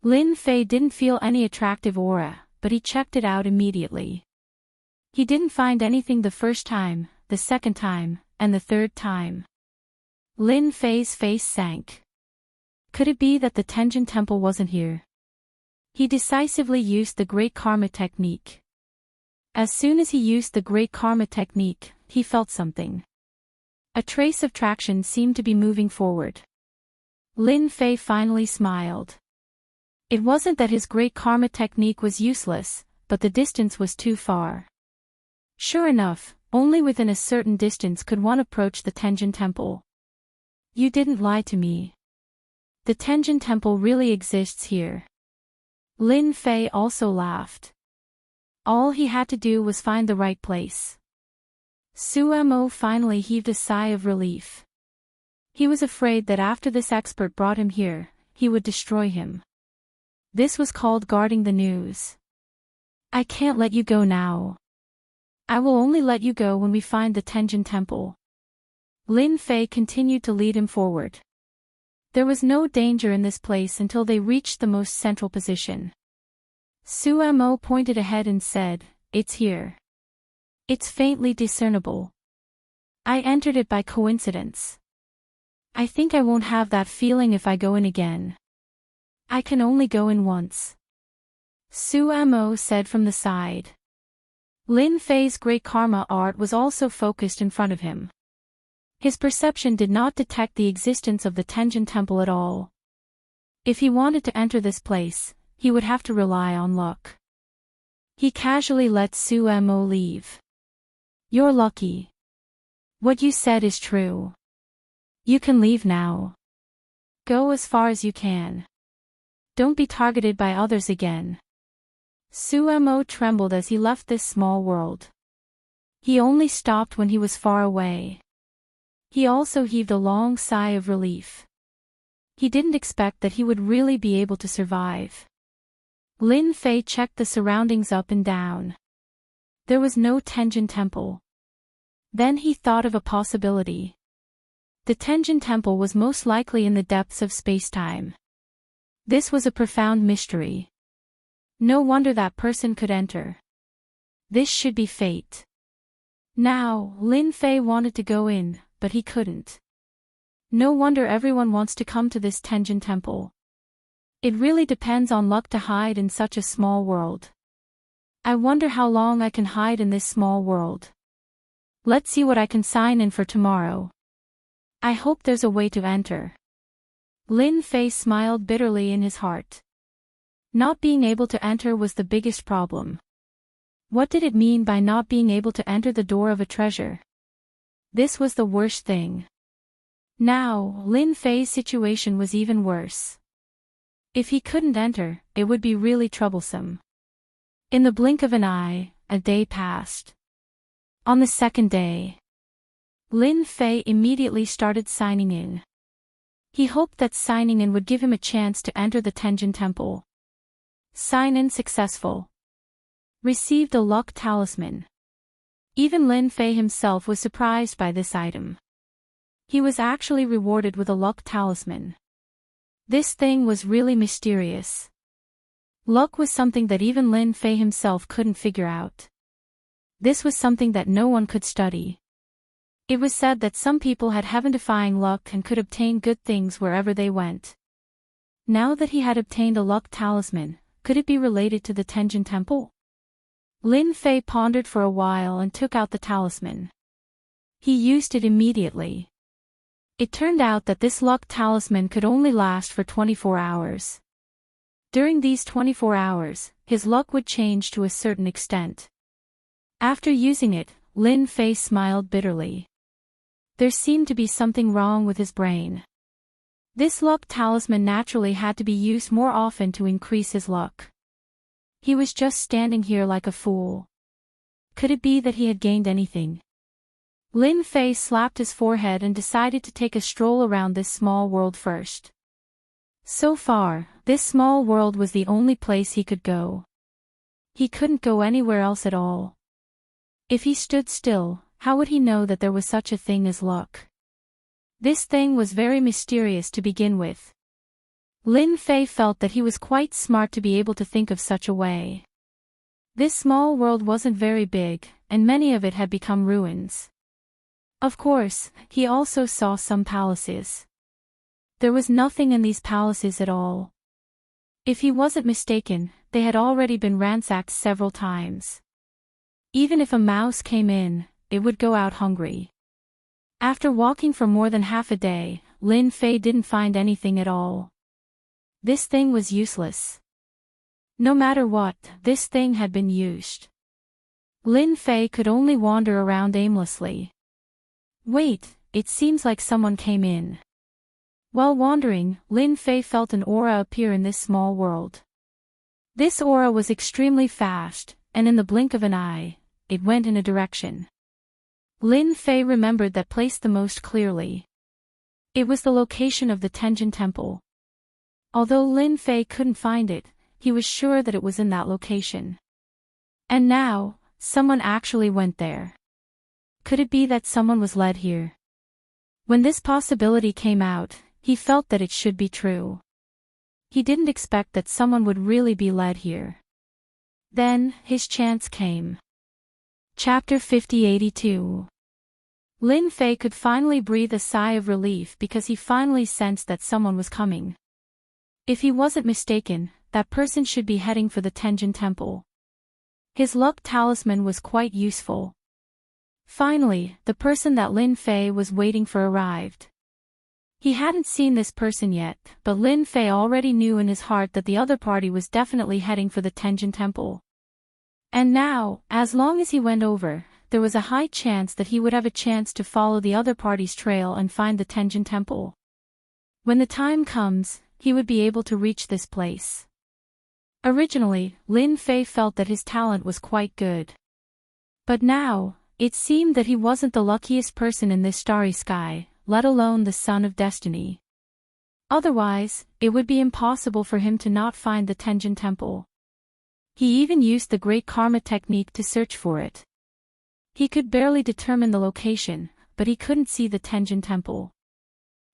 Lin Fei didn't feel any attractive aura, but he checked it out immediately. He didn't find anything the first time, the second time, and the third time. Lin Fei's face sank. Could it be that the Tenjin Temple wasn't here? He decisively used the Great Karma technique. As soon as he used the Great Karma technique, he felt something. A trace of traction seemed to be moving forward. Lin Fei finally smiled. It wasn't that his Great Karma technique was useless, but the distance was too far. Sure enough, only within a certain distance could one approach the Tenjin Temple. You didn't lie to me. The Tenjin Temple really exists here. Lin Fei also laughed. All he had to do was find the right place. Su Mo finally heaved a sigh of relief. He was afraid that after this expert brought him here, he would destroy him. This was called guarding the news. I can't let you go now. I will only let you go when we find the Tenjin Temple. Lin Fei continued to lead him forward. There was no danger in this place until they reached the most central position. Su Mo pointed ahead and said, "It's here. It's faintly discernible. I entered it by coincidence. I think I won't have that feeling if I go in again. I can only go in once." Su Mo said from the side. Lin Fei's Great Karma art was also focused in front of him. His perception did not detect the existence of the Tenjin Temple at all. If he wanted to enter this place, he would have to rely on luck. He casually let Su Mo leave. "You're lucky. What you said is true. You can leave now. Go as far as you can. Don't be targeted by others again." Su Mo trembled as he left this small world. He only stopped when he was far away. He also heaved a long sigh of relief. He didn't expect that he would really be able to survive. Lin Fei checked the surroundings up and down. There was no Tenjin Temple. Then he thought of a possibility. The Tenjin Temple was most likely in the depths of space-time. This was a profound mystery. No wonder that person could enter. This should be fate. Now, Lin Fei wanted to go in, but he couldn't. No wonder everyone wants to come to this Tenjin Temple. It really depends on luck to hide in such a small world. I wonder how long I can hide in this small world. Let's see what I can sign in for tomorrow. I hope there's a way to enter. Lin Fei smiled bitterly in his heart. Not being able to enter was the biggest problem. What did it mean by not being able to enter the door of a treasure? This was the worst thing. Now, Lin Fei's situation was even worse. If he couldn't enter, it would be really troublesome. In the blink of an eye, a day passed. On the second day, Lin Fei immediately started signing in. He hoped that signing in would give him a chance to enter the Tenjin Temple. Sign-in successful. Received a luck talisman. Even Lin Fei himself was surprised by this item. He was actually rewarded with a luck talisman. This thing was really mysterious. Luck was something that even Lin Fei himself couldn't figure out. This was something that no one could study. It was said that some people had heaven-defying luck and could obtain good things wherever they went. Now that he had obtained a luck talisman, could it be related to the Tenjin Temple? Lin Fei pondered for a while and took out the talisman. He used it immediately. It turned out that this luck talisman could only last for 24 hours. During these 24 hours, his luck would change to a certain extent. After using it, Lin Fei smiled bitterly. There seemed to be something wrong with his brain. This luck talisman naturally had to be used more often to increase his luck. He was just standing here like a fool. Could it be that he had gained anything? Lin Fei slapped his forehead and decided to take a stroll around this small world first. So far, this small world was the only place he could go. He couldn't go anywhere else at all. If he stood still, how would he know that there was such a thing as luck? This thing was very mysterious to begin with. Lin Fei felt that he was quite smart to be able to think of such a way. This small world wasn't very big, and many of it had become ruins. Of course, he also saw some palaces. There was nothing in these palaces at all. If he wasn't mistaken, they had already been ransacked several times. Even if a mouse came in, it would go out hungry. After walking for more than half a day, Lin Fei didn't find anything at all. This thing was useless. No matter what, this thing had been used. Lin Fei could only wander around aimlessly. Wait, it seems like someone came in. While wandering, Lin Fei felt an aura appear in this small world. This aura was extremely fast, and in the blink of an eye, it went in a direction. Lin Fei remembered that place the most clearly. It was the location of the Tenjin Temple. Although Lin Fei couldn't find it, he was sure that it was in that location. And now, someone actually went there. Could it be that someone was led here? When this possibility came out, he felt that it should be true. He didn't expect that someone would really be led here. Then, his chance came. Chapter 5082. Lin Fei could finally breathe a sigh of relief because he finally sensed that someone was coming. If he wasn't mistaken, that person should be heading for the Tenjin Temple. His luck talisman was quite useful. Finally, the person that Lin Fei was waiting for arrived. He hadn't seen this person yet, but Lin Fei already knew in his heart that the other party was definitely heading for the Tenjin Temple. And now, as long as he went over, there was a high chance that he would have a chance to follow the other party's trail and find the Tenjin Temple. When the time comes, he would be able to reach this place. Originally, Lin Fei felt that his talent was quite good. But now, it seemed that he wasn't the luckiest person in this starry sky, let alone the son of destiny. Otherwise, it would be impossible for him to not find the Tenjin Temple. He even used the Great Karma technique to search for it. He could barely determine the location, but he couldn't see the Tenjin Temple.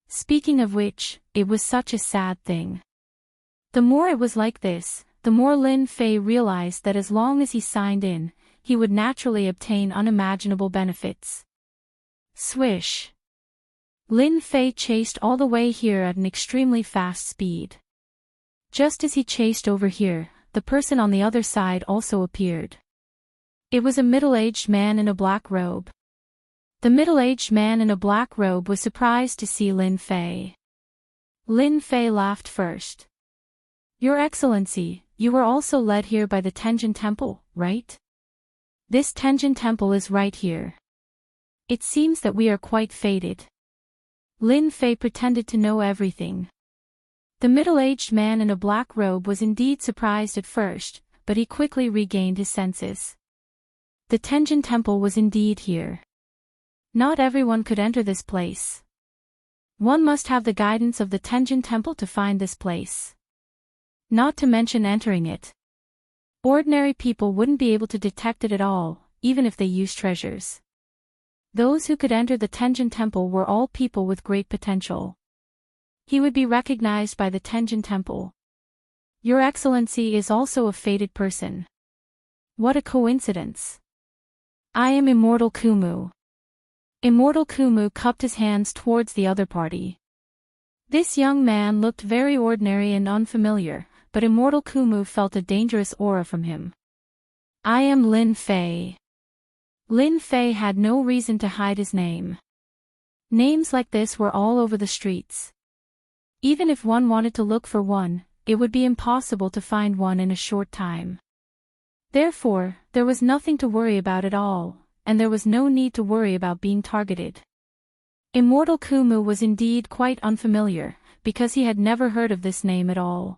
Speaking of which, it was such a sad thing. The more it was like this, the more Lin Fei realized that as long as he signed in, he would naturally obtain unimaginable benefits. Swish! Lin Fei chased all the way here at an extremely fast speed. Just as he chased over here, the person on the other side also appeared. It was a middle-aged man in a black robe. The middle-aged man in a black robe was surprised to see Lin Fei. Lin Fei laughed first. "Your Excellency, you were also led here by the Tenjin Temple, right? This Tenjin Temple is right here. It seems that we are quite fated." Lin Fei pretended to know everything. The middle-aged man in a black robe was indeed surprised at first, but he quickly regained his senses. The Tenjin Temple was indeed here. Not everyone could enter this place. One must have the guidance of the Tenjin Temple to find this place. Not to mention entering it. Ordinary people wouldn't be able to detect it at all, even if they used treasures. Those who could enter the Tenjin Temple were all people with great potential. He would be recognized by the Tenjin Temple. Your Excellency is also a fated person. What a coincidence. I am Immortal Kumu. Immortal Kumu cupped his hands towards the other party. This young man looked very ordinary and unfamiliar, but Immortal Kumu felt a dangerous aura from him. I am Lin Fei. Lin Fei had no reason to hide his name. Names like this were all over the streets. Even if one wanted to look for one, it would be impossible to find one in a short time. Therefore, there was nothing to worry about at all, and there was no need to worry about being targeted. Immortal Kumu was indeed quite unfamiliar, because he had never heard of this name at all.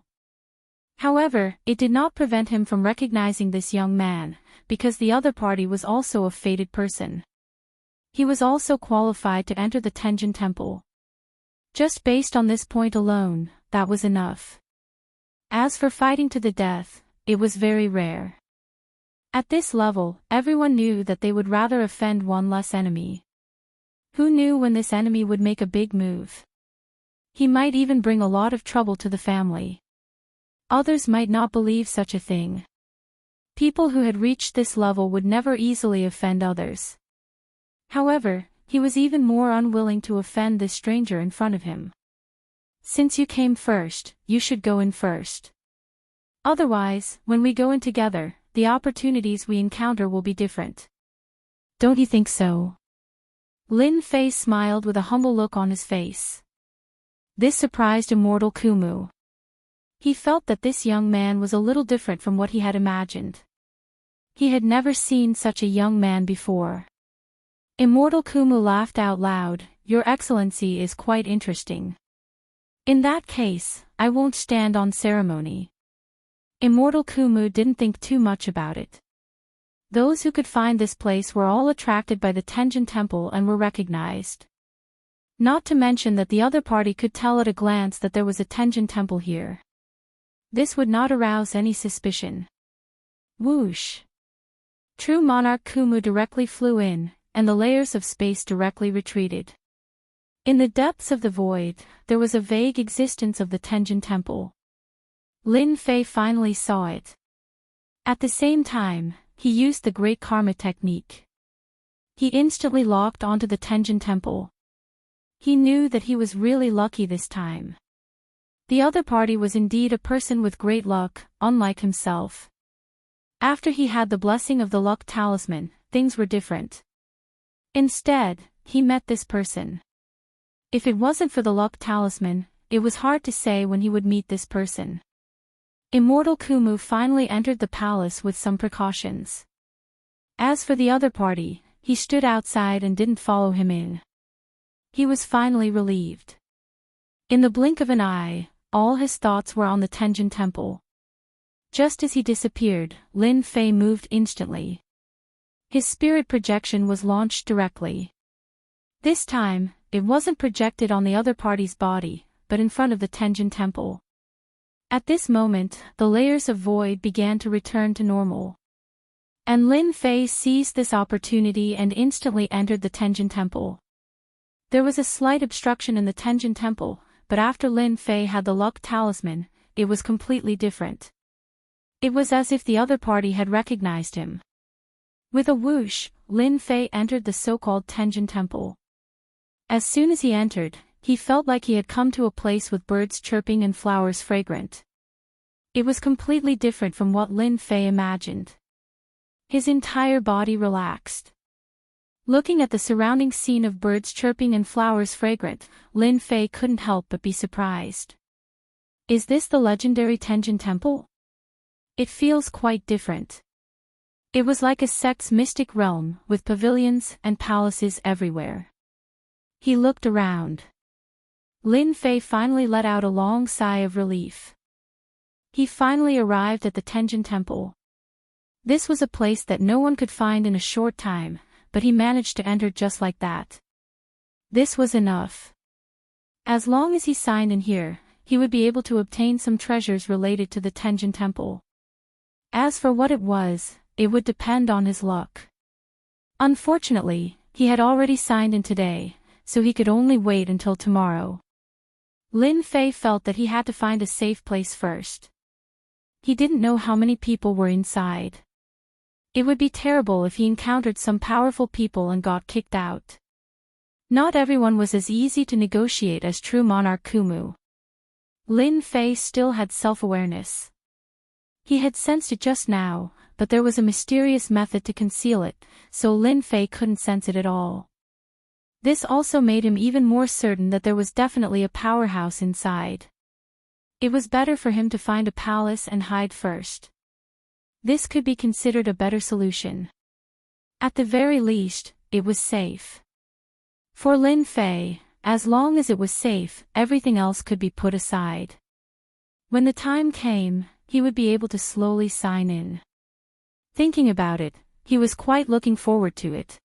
However, it did not prevent him from recognizing this young man, because the other party was also a fated person. He was also qualified to enter the Tenjin Temple. Just based on this point alone, that was enough. As for fighting to the death, it was very rare. At this level, everyone knew that they would rather offend one less enemy. Who knew when this enemy would make a big move? He might even bring a lot of trouble to the family. Others might not believe such a thing. People who had reached this level would never easily offend others. However, he was even more unwilling to offend this stranger in front of him. Since you came first, you should go in first. Otherwise, when we go in together, the opportunities we encounter will be different. Don't you think so? Lin Fei smiled with a humble look on his face. This surprised Immortal Kumu. He felt that this young man was a little different from what he had imagined. He had never seen such a young man before. Immortal Kumu laughed out loud. Your Excellency is quite interesting. In that case, I won't stand on ceremony. Immortal Kumu didn't think too much about it. Those who could find this place were all attracted by the Tenjin Temple and were recognized. Not to mention that the other party could tell at a glance that there was a Tenjin Temple here. This would not arouse any suspicion. Whoosh! True Monarch Kumu directly flew in, and the layers of space directly retreated. In the depths of the void, there was a vague existence of the Tenjin Temple. Lin Fei finally saw it. At the same time, he used the Great Karma technique. He instantly locked onto the Tenjin Temple. He knew that he was really lucky this time. The other party was indeed a person with great luck, unlike himself. After he had the blessing of the luck talisman, things were different. Instead, he met this person. If it wasn't for the luck talisman, it was hard to say when he would meet this person. Immortal Kumu finally entered the palace with some precautions. As for the other party, he stood outside and didn't follow him in. He was finally relieved. In the blink of an eye, all his thoughts were on the Tenjin Temple. Just as he disappeared, Lin Fei moved instantly. His spirit projection was launched directly. This time, it wasn't projected on the other party's body, but in front of the Tenjin Temple. At this moment, the layers of void began to return to normal. And Lin Fei seized this opportunity and instantly entered the Tenjin Temple. There was a slight obstruction in the Tenjin Temple, but after Lin Fei had the luck talisman, it was completely different. It was as if the other party had recognized him. With a whoosh, Lin Fei entered the so-called Tenjin Temple. As soon as he entered, he felt like he had come to a place with birds chirping and flowers fragrant. It was completely different from what Lin Fei imagined. His entire body relaxed. Looking at the surrounding scene of birds chirping and flowers fragrant, Lin Fei couldn't help but be surprised. Is this the legendary Tenjin Temple? It feels quite different. It was like a sect's mystic realm, with pavilions and palaces everywhere. He looked around. Lin Fei finally let out a long sigh of relief. He finally arrived at the Tenjin Temple. This was a place that no one could find in a short time, but he managed to enter just like that. This was enough. As long as he signed in here, he would be able to obtain some treasures related to the Tenjin Temple. As for what it would depend on his luck. Unfortunately, he had already signed in today, so he could only wait until tomorrow. Lin Fei felt that he had to find a safe place first. He didn't know how many people were inside. It would be terrible if he encountered some powerful people and got kicked out. Not everyone was as easy to negotiate as true monarch Kumu. Lin Fei still had self-awareness. He had sensed it just now, but there was a mysterious method to conceal it, so Lin Fei couldn't sense it at all. This also made him even more certain that there was definitely a powerhouse inside. It was better for him to find a palace and hide first. This could be considered a better solution. At the very least, it was safe. For Lin Fei, as long as it was safe, everything else could be put aside. When the time came, he would be able to slowly sign in. Thinking about it, he was quite looking forward to it.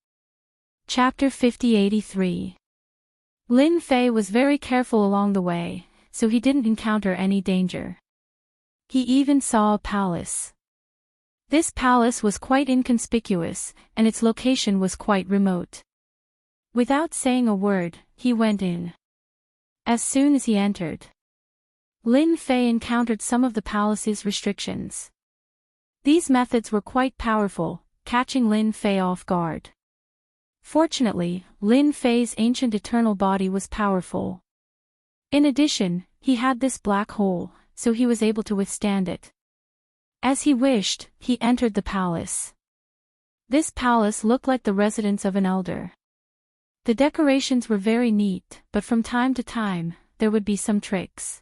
Chapter 5083. Lin Fei was very careful along the way, so he didn't encounter any danger. He even saw a palace. This palace was quite inconspicuous, and its location was quite remote. Without saying a word, he went in. As soon as he entered, Lin Fei encountered some of the palace's restrictions. These methods were quite powerful, catching Lin Fei off guard. Fortunately, Lin Fei's ancient eternal body was powerful. In addition, he had this black hole, so he was able to withstand it. As he wished, he entered the palace. This palace looked like the residence of an elder. The decorations were very neat, but from time to time, there would be some tricks.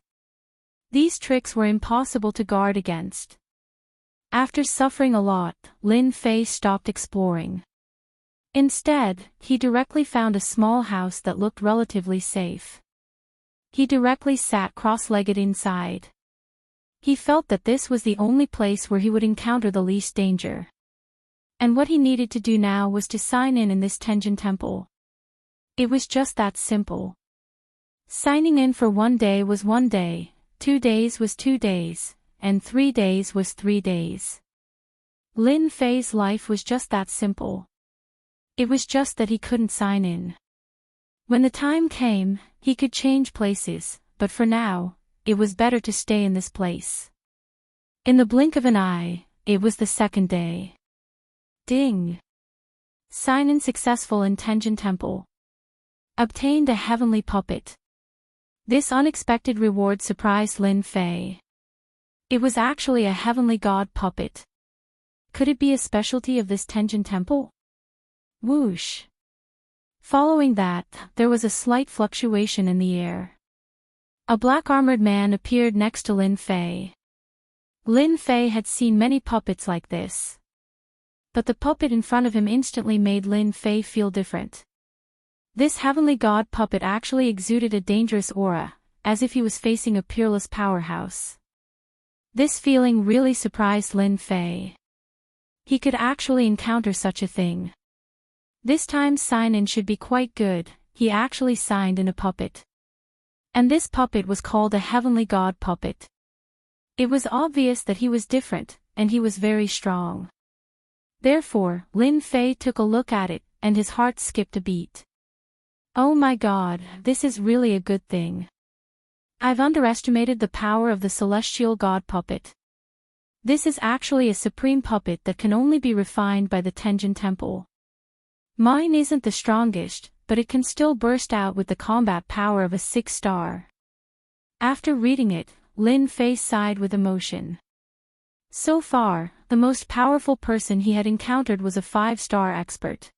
These tricks were impossible to guard against. After suffering a lot, Lin Fei stopped exploring. Instead, he directly found a small house that looked relatively safe. He directly sat cross-legged inside. He felt that this was the only place where he would encounter the least danger. And what he needed to do now was to sign in this Tenjin Temple. It was just that simple. Signing in for 1 day was 1 day, 2 days was 2 days, and 3 days was 3 days. Lin Fei's life was just that simple. It was just that he couldn't sign in. When the time came, he could change places, but for now, it was better to stay in this place. In the blink of an eye, it was the 2nd day. Ding! Sign-in successful in Tenjin Temple. Obtained a heavenly puppet. This unexpected reward surprised Lin Fei. It was actually a heavenly god puppet. Could it be a specialty of this Tenjin Temple? Whoosh! Following that, there was a slight fluctuation in the air. A black armored man appeared next to Lin Fei. Lin Fei had seen many puppets like this. But the puppet in front of him instantly made Lin Fei feel different. This heavenly god puppet actually exuded a dangerous aura, as if he was facing a peerless powerhouse. This feeling really surprised Lin Fei. He could actually encounter such a thing. This time's sign-in should be quite good. He actually signed in a puppet. And this puppet was called a heavenly god puppet. It was obvious that he was different, and he was very strong. Therefore, Lin Fei took a look at it, and his heart skipped a beat. Oh my god, this is really a good thing. I've underestimated the power of the celestial god puppet. This is actually a supreme puppet that can only be refined by the Tenjin Temple. Mine isn't the strongest, but it can still burst out with the combat power of a 6-star. After reading it, Lin Fei sighed with emotion. So far, the most powerful person he had encountered was a 5-star expert.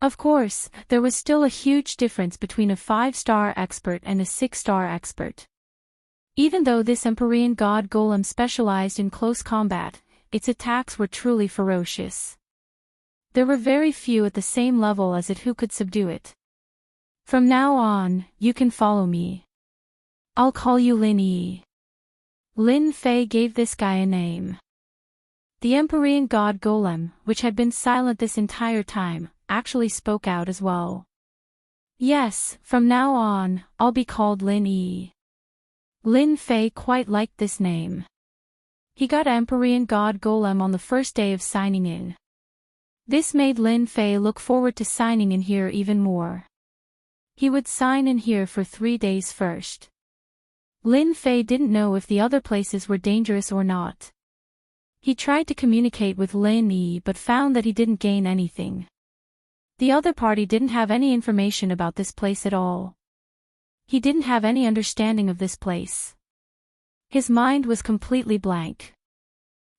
Of course, there was still a huge difference between a 5-star expert and a 6-star expert. Even though this Empyrean god golem specialized in close combat, its attacks were truly ferocious. There were very few at the same level as it who could subdue it. From now on, you can follow me. I'll call you Lin Yi. Lin Fei gave this guy a name. The Empyrean god golem, which had been silent this entire time, actually spoke out as well. Yes, from now on, I'll be called Lin Yi. Lin Fei quite liked this name. He got Empyrean God Golem on the first day of signing in. This made Lin Fei look forward to signing in here even more. He would sign in here for 3 days first. Lin Fei didn't know if the other places were dangerous or not. He tried to communicate with Lin Yi but found that he didn't gain anything. The other party didn't have any information about this place at all. He didn't have any understanding of this place. His mind was completely blank.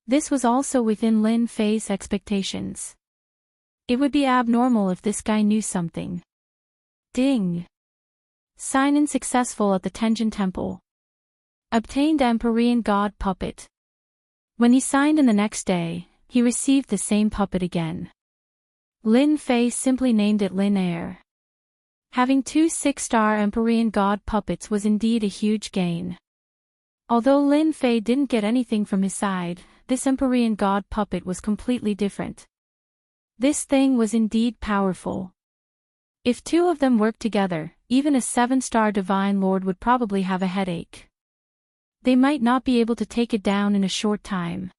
This was also within Lin Fei's expectations. It would be abnormal if this guy knew something. Ding! Sign-in successful at the Tenjin Temple. Obtained Empyrean God Puppet. When he signed in the next day, he received the same puppet again. Lin Fei simply named it Lin Air. Having 2 6-star Empyrean God puppets was indeed a huge gain. Although Lin Fei didn't get anything from his side, this Empyrean God puppet was completely different. This thing was indeed powerful. If 2 of them worked together, even a 7-star Divine Lord would probably have a headache. They might not be able to take it down in a short time.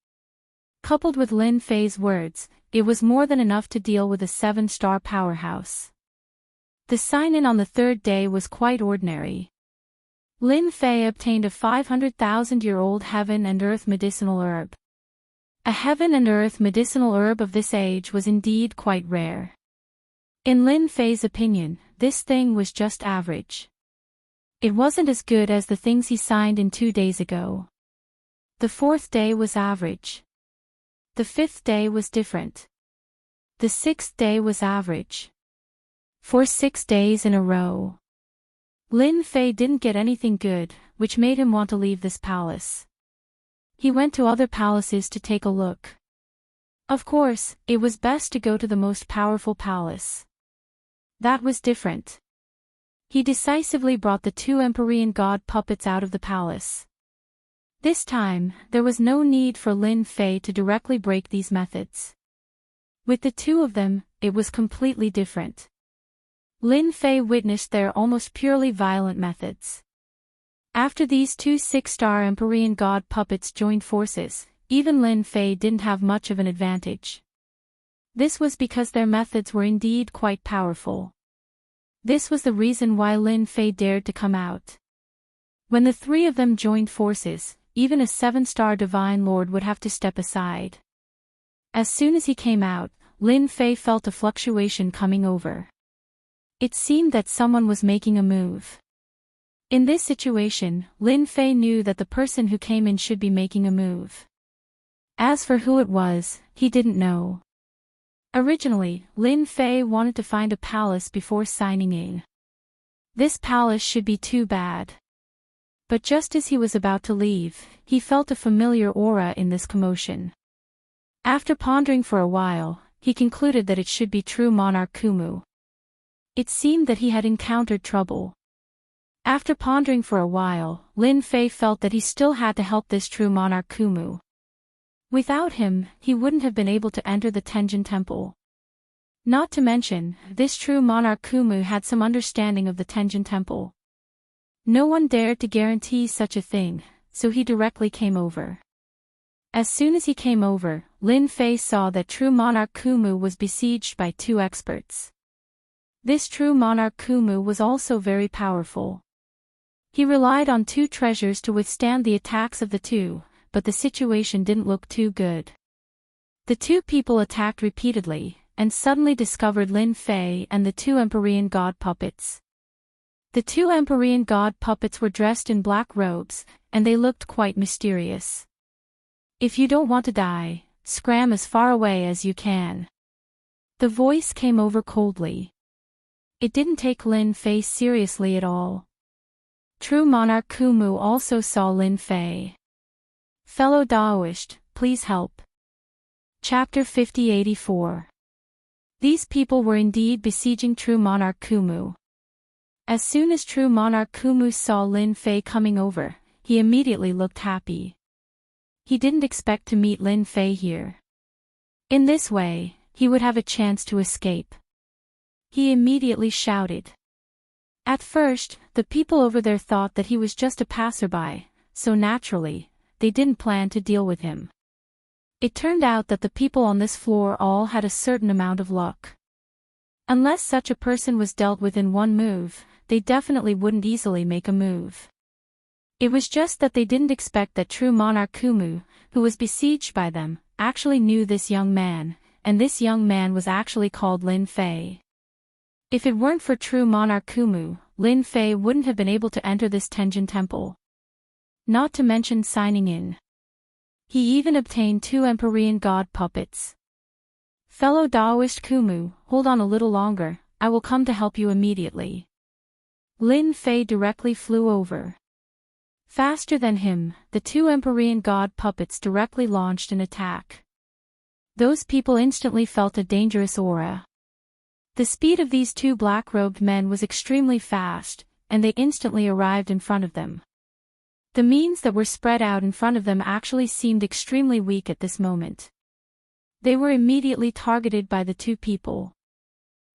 Coupled with Lin Fei's words, it was more than enough to deal with a 7-star powerhouse. The sign-in on the 3rd day was quite ordinary. Lin Fei obtained a 500,000-year-old heaven and earth medicinal herb. A heaven and earth medicinal herb of this age was indeed quite rare. In Lin Fei's opinion, this thing was just average. It wasn't as good as the things he signed in 2 days ago. The 4th day was average. The 5th day was different. The 6th day was average. For 6 days in a row. Lin Fei didn't get anything good, which made him want to leave this palace. He went to other palaces to take a look. Of course, it was best to go to the most powerful palace. That was different. He decisively brought the 2 Empyrean God puppets out of the palace. This time, there was no need for Lin Fei to directly break these methods. With the 2 of them, it was completely different. Lin Fei witnessed their almost purely violent methods. After these 2 6-star Empyrean God puppets joined forces, even Lin Fei didn't have much of an advantage. This was because their methods were indeed quite powerful. This was the reason why Lin Fei dared to come out. When the 3 of them joined forces, even a 7-star Divine Lord would have to step aside. As soon as he came out, Lin Fei felt a fluctuation coming over. It seemed that someone was making a move. In this situation, Lin Fei knew that the person who came in should be making a move. As for who it was, he didn't know. Originally, Lin Fei wanted to find a palace before signing in. This palace should be too bad. But just as he was about to leave, he felt a familiar aura in this commotion. After pondering for a while, he concluded that it should be true monarch Kumu. It seemed that he had encountered trouble. After pondering for a while, Lin Fei felt that he still had to help this true monarch Kumu. Without him, he wouldn't have been able to enter the Tenjin Temple. Not to mention, this true monarch Kumu had some understanding of the Tenjin Temple. No one dared to guarantee such a thing, so he directly came over. As soon as he came over, Lin Fei saw that true monarch Kumu was besieged by 2 experts. This true monarch Kumu was also very powerful. He relied on 2 treasures to withstand the attacks of the 2, but the situation didn't look too good. The 2 people attacked repeatedly, and suddenly discovered Lin Fei and the 2 Empyrean God puppets. The 2 Empyrean God puppets were dressed in black robes, and they looked quite mysterious. If you don't want to die, scram as far away as you can. The voice came over coldly. It didn't take Lin Fei seriously at all. True monarch Kumu also saw Lin Fei. Fellow Daoist, please help. Chapter 5084. These people were indeed besieging true monarch Kumu. As soon as true monarch Kumu saw Lin Fei coming over, he immediately looked happy. He didn't expect to meet Lin Fei here. In this way, he would have a chance to escape. He immediately shouted. At first, the people over there thought that he was just a passerby, so naturally, they didn't plan to deal with him. It turned out that the people on this floor all had a certain amount of luck. Unless such a person was dealt with in one move, they definitely wouldn't easily make a move. It was just that they didn't expect that true monarch Kumu, who was besieged by them, actually knew this young man, and this young man was actually called Lin Fei. If it weren't for true monarch Kumu, Lin Fei wouldn't have been able to enter this Tenjin temple. Not to mention signing in. He even obtained 2 Empyrean god puppets. Fellow Daoist Kumu, hold on a little longer, I will come to help you immediately. Lin Fei directly flew over. Faster than him, the 2 Empyrean god puppets directly launched an attack. Those people instantly felt a dangerous aura. The speed of these 2 black-robed men was extremely fast, and they instantly arrived in front of them. The means that were spread out in front of them actually seemed extremely weak at this moment. They were immediately targeted by the 2 people.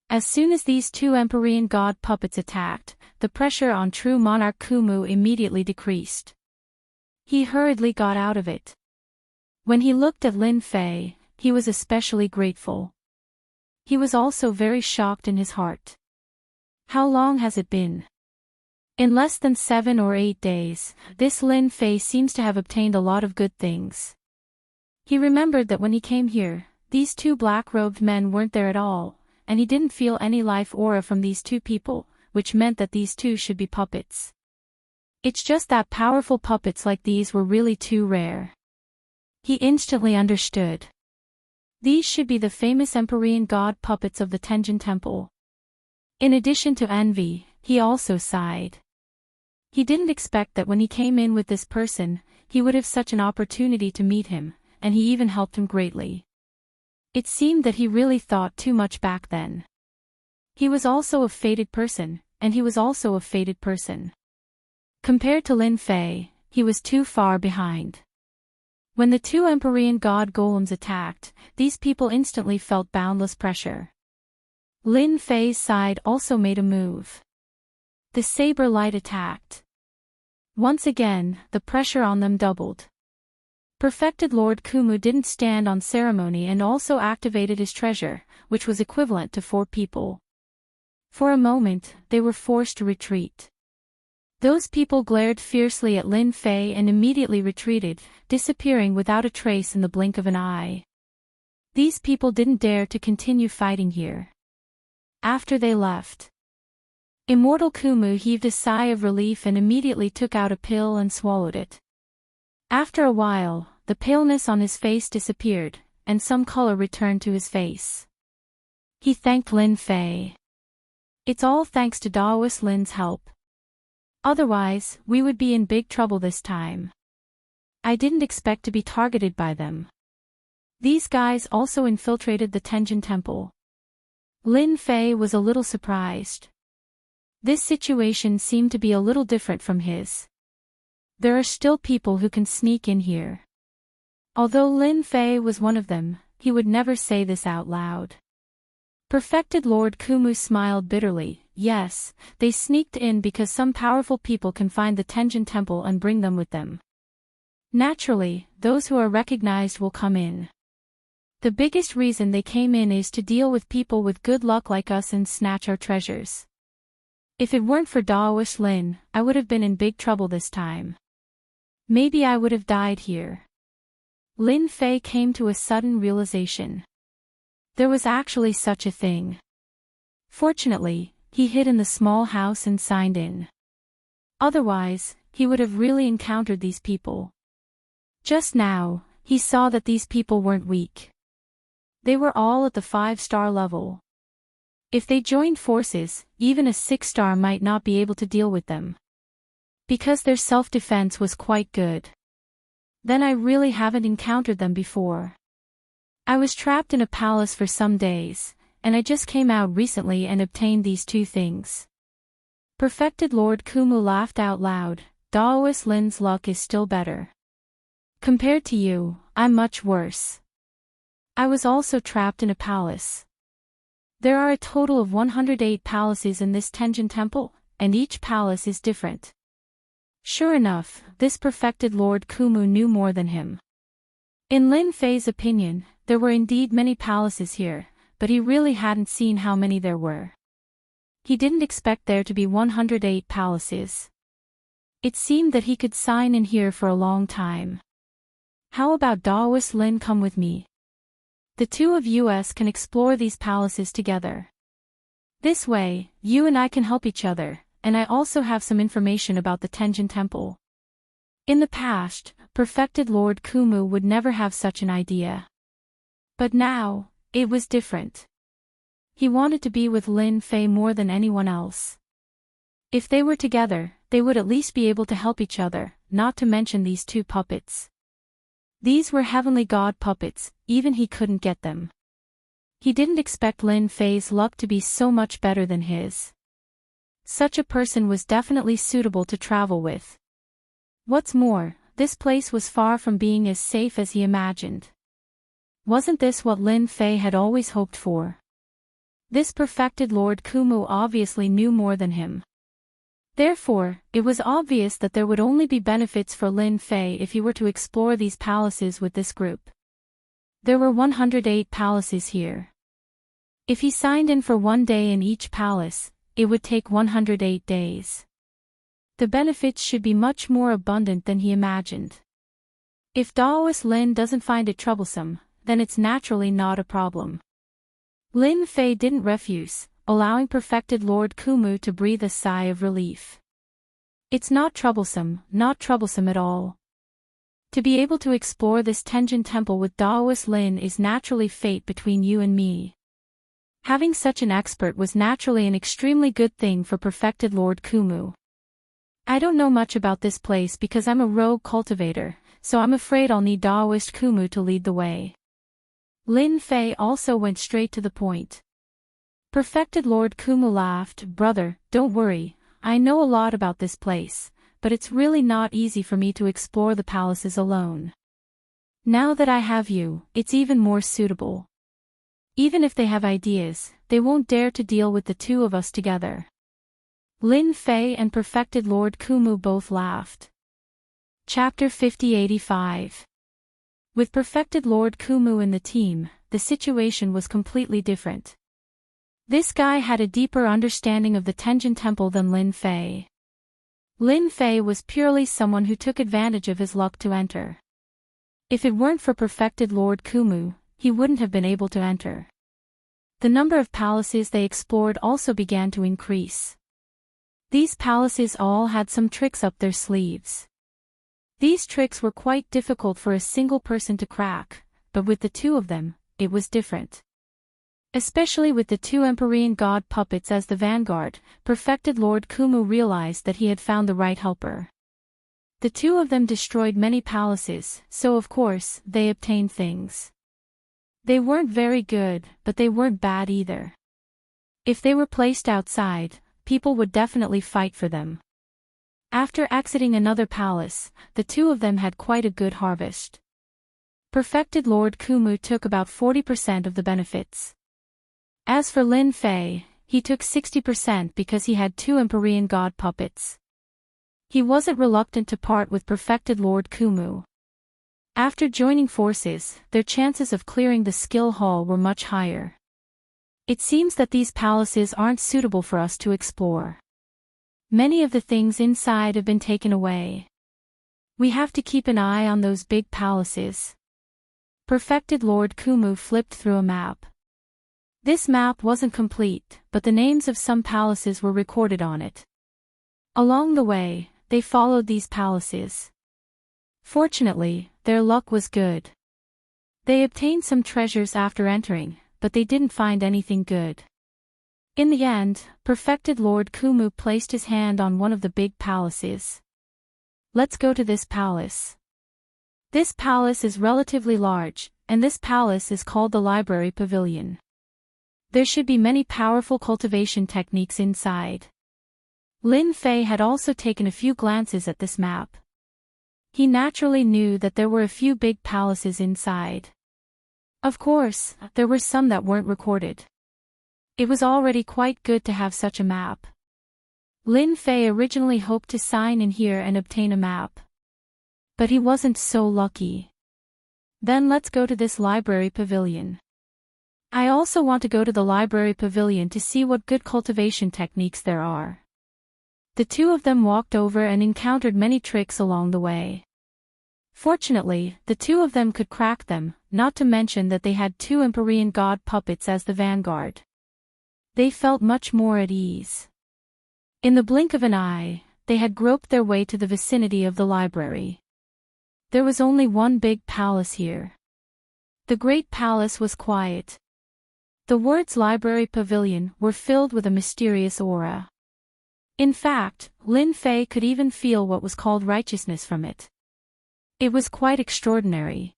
As soon as these 2 Empyrean god puppets attacked, the pressure on true monarch Kumu immediately decreased. He hurriedly got out of it. When he looked at Lin Fei, he was especially grateful. He was also very shocked in his heart. How long has it been? In less than 7 or 8 days, this Lin Fei seems to have obtained a lot of good things. He remembered that when he came here, these 2 black-robed men weren't there at all, and he didn't feel any life aura from these 2 people, which meant that these 2 should be puppets. It's just that powerful puppets like these were really too rare. He instantly understood. These should be the famous Empyrean god puppets of the Tenjin Temple. In addition to envy, he also sighed. He didn't expect that when he came in with this person, he would have such an opportunity to meet him, and he even helped him greatly. It seemed that he really thought too much back then. He was also a fated person, and he was also a fated person. Compared to Lin Fei, he was too far behind. When the 2 Empyrean god golems attacked, these people instantly felt boundless pressure. Lin Fei's side also made a move. The saber light attacked. Once again, the pressure on them doubled. Perfected Lord Kumu didn't stand on ceremony and also activated his treasure, which was equivalent to 4 people. For a moment, they were forced to retreat. Those people glared fiercely at Lin Fei and immediately retreated, disappearing without a trace in the blink of an eye. These people didn't dare to continue fighting here. After they left, Immortal Kumu heaved a sigh of relief and immediately took out a pill and swallowed it. After a while, the paleness on his face disappeared, and some color returned to his face. He thanked Lin Fei. It's all thanks to Daoist Lin's help. Otherwise, we would be in big trouble this time. I didn't expect to be targeted by them. These guys also infiltrated the Tenjin Temple. Lin Fei was a little surprised. This situation seemed to be a little different from his. There are still people who can sneak in here. Although Lin Fei was one of them, he would never say this out loud. Perfected Lord Kumu smiled bitterly. Yes, they sneaked in because some powerful people can find the Tenjin Temple and bring them with them. Naturally, those who are recognized will come in. The biggest reason they came in is to deal with people with good luck like us and snatch our treasures. If it weren't for Daoist Lin, I would have been in big trouble this time. Maybe I would have died here. Lin Fei came to a sudden realization. There was actually such a thing. Fortunately, he hid in the small house and signed in. Otherwise, he would have really encountered these people. Just now, he saw that these people weren't weak. They were all at the 5-star level. If they joined forces, even a 6-star might not be able to deal with them. Because their self-defense was quite good. Then I really haven't encountered them before. I was trapped in a palace for some days, and I just came out recently and obtained these 2 things. Perfected Lord Kumu laughed out loud. Daoist Lin's luck is still better. Compared to you, I'm much worse. I was also trapped in a palace. There are a total of 108 palaces in this Tenjin Temple, and each palace is different. Sure enough, this perfected Lord Kumu knew more than him. In Lin Fei's opinion, there were indeed many palaces here, but he really hadn't seen how many there were. He didn't expect there to be 108 palaces. It seemed that he could sign in here for a long time. How about Daoist Lin come with me? The two of us can explore these palaces together. This way, you and I can help each other, and I also have some information about the Tenjin Temple. In the past, perfected Lord Kumu would never have such an idea. But now, it was different. He wanted to be with Lin Fei more than anyone else. If they were together, they would at least be able to help each other, not to mention these two puppets. These were heavenly god puppets, even he couldn't get them. He didn't expect Lin Fei's luck to be so much better than his. Such a person was definitely suitable to travel with. What's more, this place was far from being as safe as he imagined. Wasn't this what Lin Fei had always hoped for? This perfected Lord Kumu obviously knew more than him. Therefore, it was obvious that there would only be benefits for Lin Fei if he were to explore these palaces with this group. There were 108 palaces here. If he signed in for 1 day in each palace, it would take 108 days. The benefits should be much more abundant than he imagined. If Daoist Lin doesn't find it troublesome, then it's naturally not a problem. Lin Fei didn't refuse, allowing perfected Lord Kumu to breathe a sigh of relief. It's not troublesome at all. To be able to explore this Tenjin Temple with Daoist Lin is naturally fate between you and me. Having such an expert was naturally an extremely good thing for perfected Lord Kumu. I don't know much about this place because I'm a rogue cultivator, so I'm afraid I'll need Daoist Kumu to lead the way. Lin Fei also went straight to the point. Perfected Lord Kumu laughed. Brother, don't worry, I know a lot about this place, but it's really not easy for me to explore the palaces alone. Now that I have you, it's even more suitable. Even if they have ideas, they won't dare to deal with the two of us together. Lin Fei and perfected Lord Kumu both laughed. Chapter 5085. With perfected Lord Kumu in the team, the situation was completely different. This guy had a deeper understanding of the Tenjin Temple than Lin Fei. Lin Fei was purely someone who took advantage of his luck to enter. If it weren't for perfected Lord Kumu, he wouldn't have been able to enter. The number of palaces they explored also began to increase. These palaces all had some tricks up their sleeves. These tricks were quite difficult for a single person to crack, but with the two of them, it was different. Especially with the two Empyrean god puppets as the vanguard, perfected Lord Kumu realized that he had found the right helper. The two of them destroyed many palaces, so of course, they obtained things. They weren't very good, but they weren't bad either. If they were placed outside, people would definitely fight for them. After exiting another palace, the two of them had quite a good harvest. Perfected Lord Kumu took about 40% of the benefits. As for Lin Fei, he took 60% because he had two Empyrean god puppets. He wasn't reluctant to part with perfected Lord Kumu. After joining forces, their chances of clearing the skill hall were much higher. It seems that these palaces aren't suitable for us to explore. Many of the things inside have been taken away. We have to keep an eye on those big palaces. Perfected Lord Kumu flipped through a map. This map wasn't complete, but the names of some palaces were recorded on it. Along the way, they followed these palaces. Fortunately, their luck was good. They obtained some treasures after entering, but they didn't find anything good. In the end, perfected Lord Kumu placed his hand on one of the big palaces. Let's go to this palace. This palace is relatively large, and this palace is called the Library Pavilion. There should be many powerful cultivation techniques inside. Lin Fei had also taken a few glances at this map. He naturally knew that there were a few big palaces inside. Of course, there were some that weren't recorded. It was already quite good to have such a map. Lin Fei originally hoped to sign in here and obtain a map. But he wasn't so lucky. Then let's go to this library pavilion. I also want to go to the library pavilion to see what good cultivation techniques there are. The two of them walked over and encountered many tricks along the way. Fortunately, the two of them could crack them, not to mention that they had two Empyrean god puppets as the vanguard. They felt much more at ease. In the blink of an eye, they had groped their way to the vicinity of the library. There was only one big palace here. The great palace was quiet. The words library pavilion were filled with a mysterious aura. In fact, Lin Fei could even feel what was called righteousness from it. It was quite extraordinary.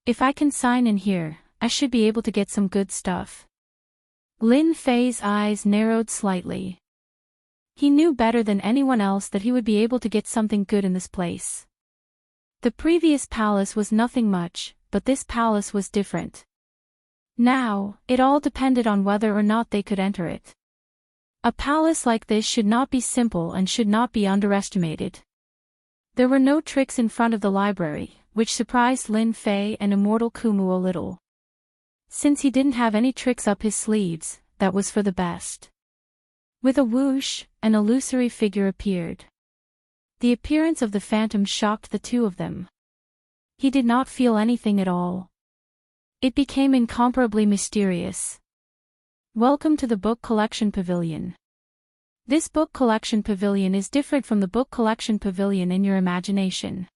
If I can sign in here, I should be able to get some good stuff. Lin Fei's eyes narrowed slightly. He knew better than anyone else that he would be able to get something good in this place. The previous palace was nothing much, but this palace was different. Now, it all depended on whether or not they could enter it. A palace like this should not be simple and should not be underestimated. There were no tricks in front of the library, which surprised Lin Fei and Immortal Kumu a little. Since he didn't have any tricks up his sleeves, that was for the best. With a whoosh, an illusory figure appeared. The appearance of the phantom shocked the two of them. He did not feel anything at all. It became incomparably mysterious. Welcome to the book collection pavilion. This book collection pavilion is different from the book collection pavilion in your imagination.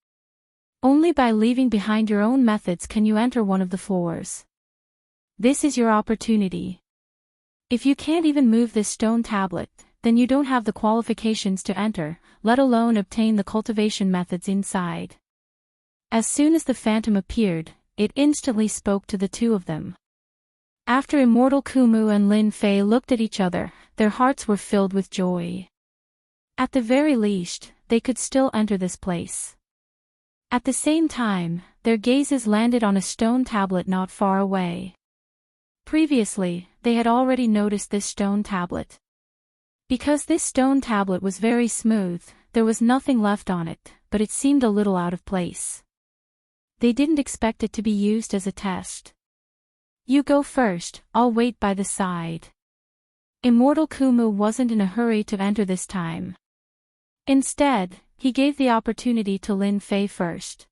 Only by leaving behind your own methods can you enter one of the floors. This is your opportunity. If you can't even move this stone tablet, then you don't have the qualifications to enter, let alone obtain the cultivation methods inside. As soon as the phantom appeared, it instantly spoke to the two of them. After Immortal Kumu and Lin Fei looked at each other, their hearts were filled with joy. At the very least, they could still enter this place. At the same time, their gazes landed on a stone tablet not far away. Previously, they had already noticed this stone tablet. Because this stone tablet was very smooth, there was nothing left on it, but it seemed a little out of place. They didn't expect it to be used as a test. You go first, I'll wait by the side. Immortal Kumu wasn't in a hurry to enter this time. Instead, he gave the opportunity to Lin Fei first.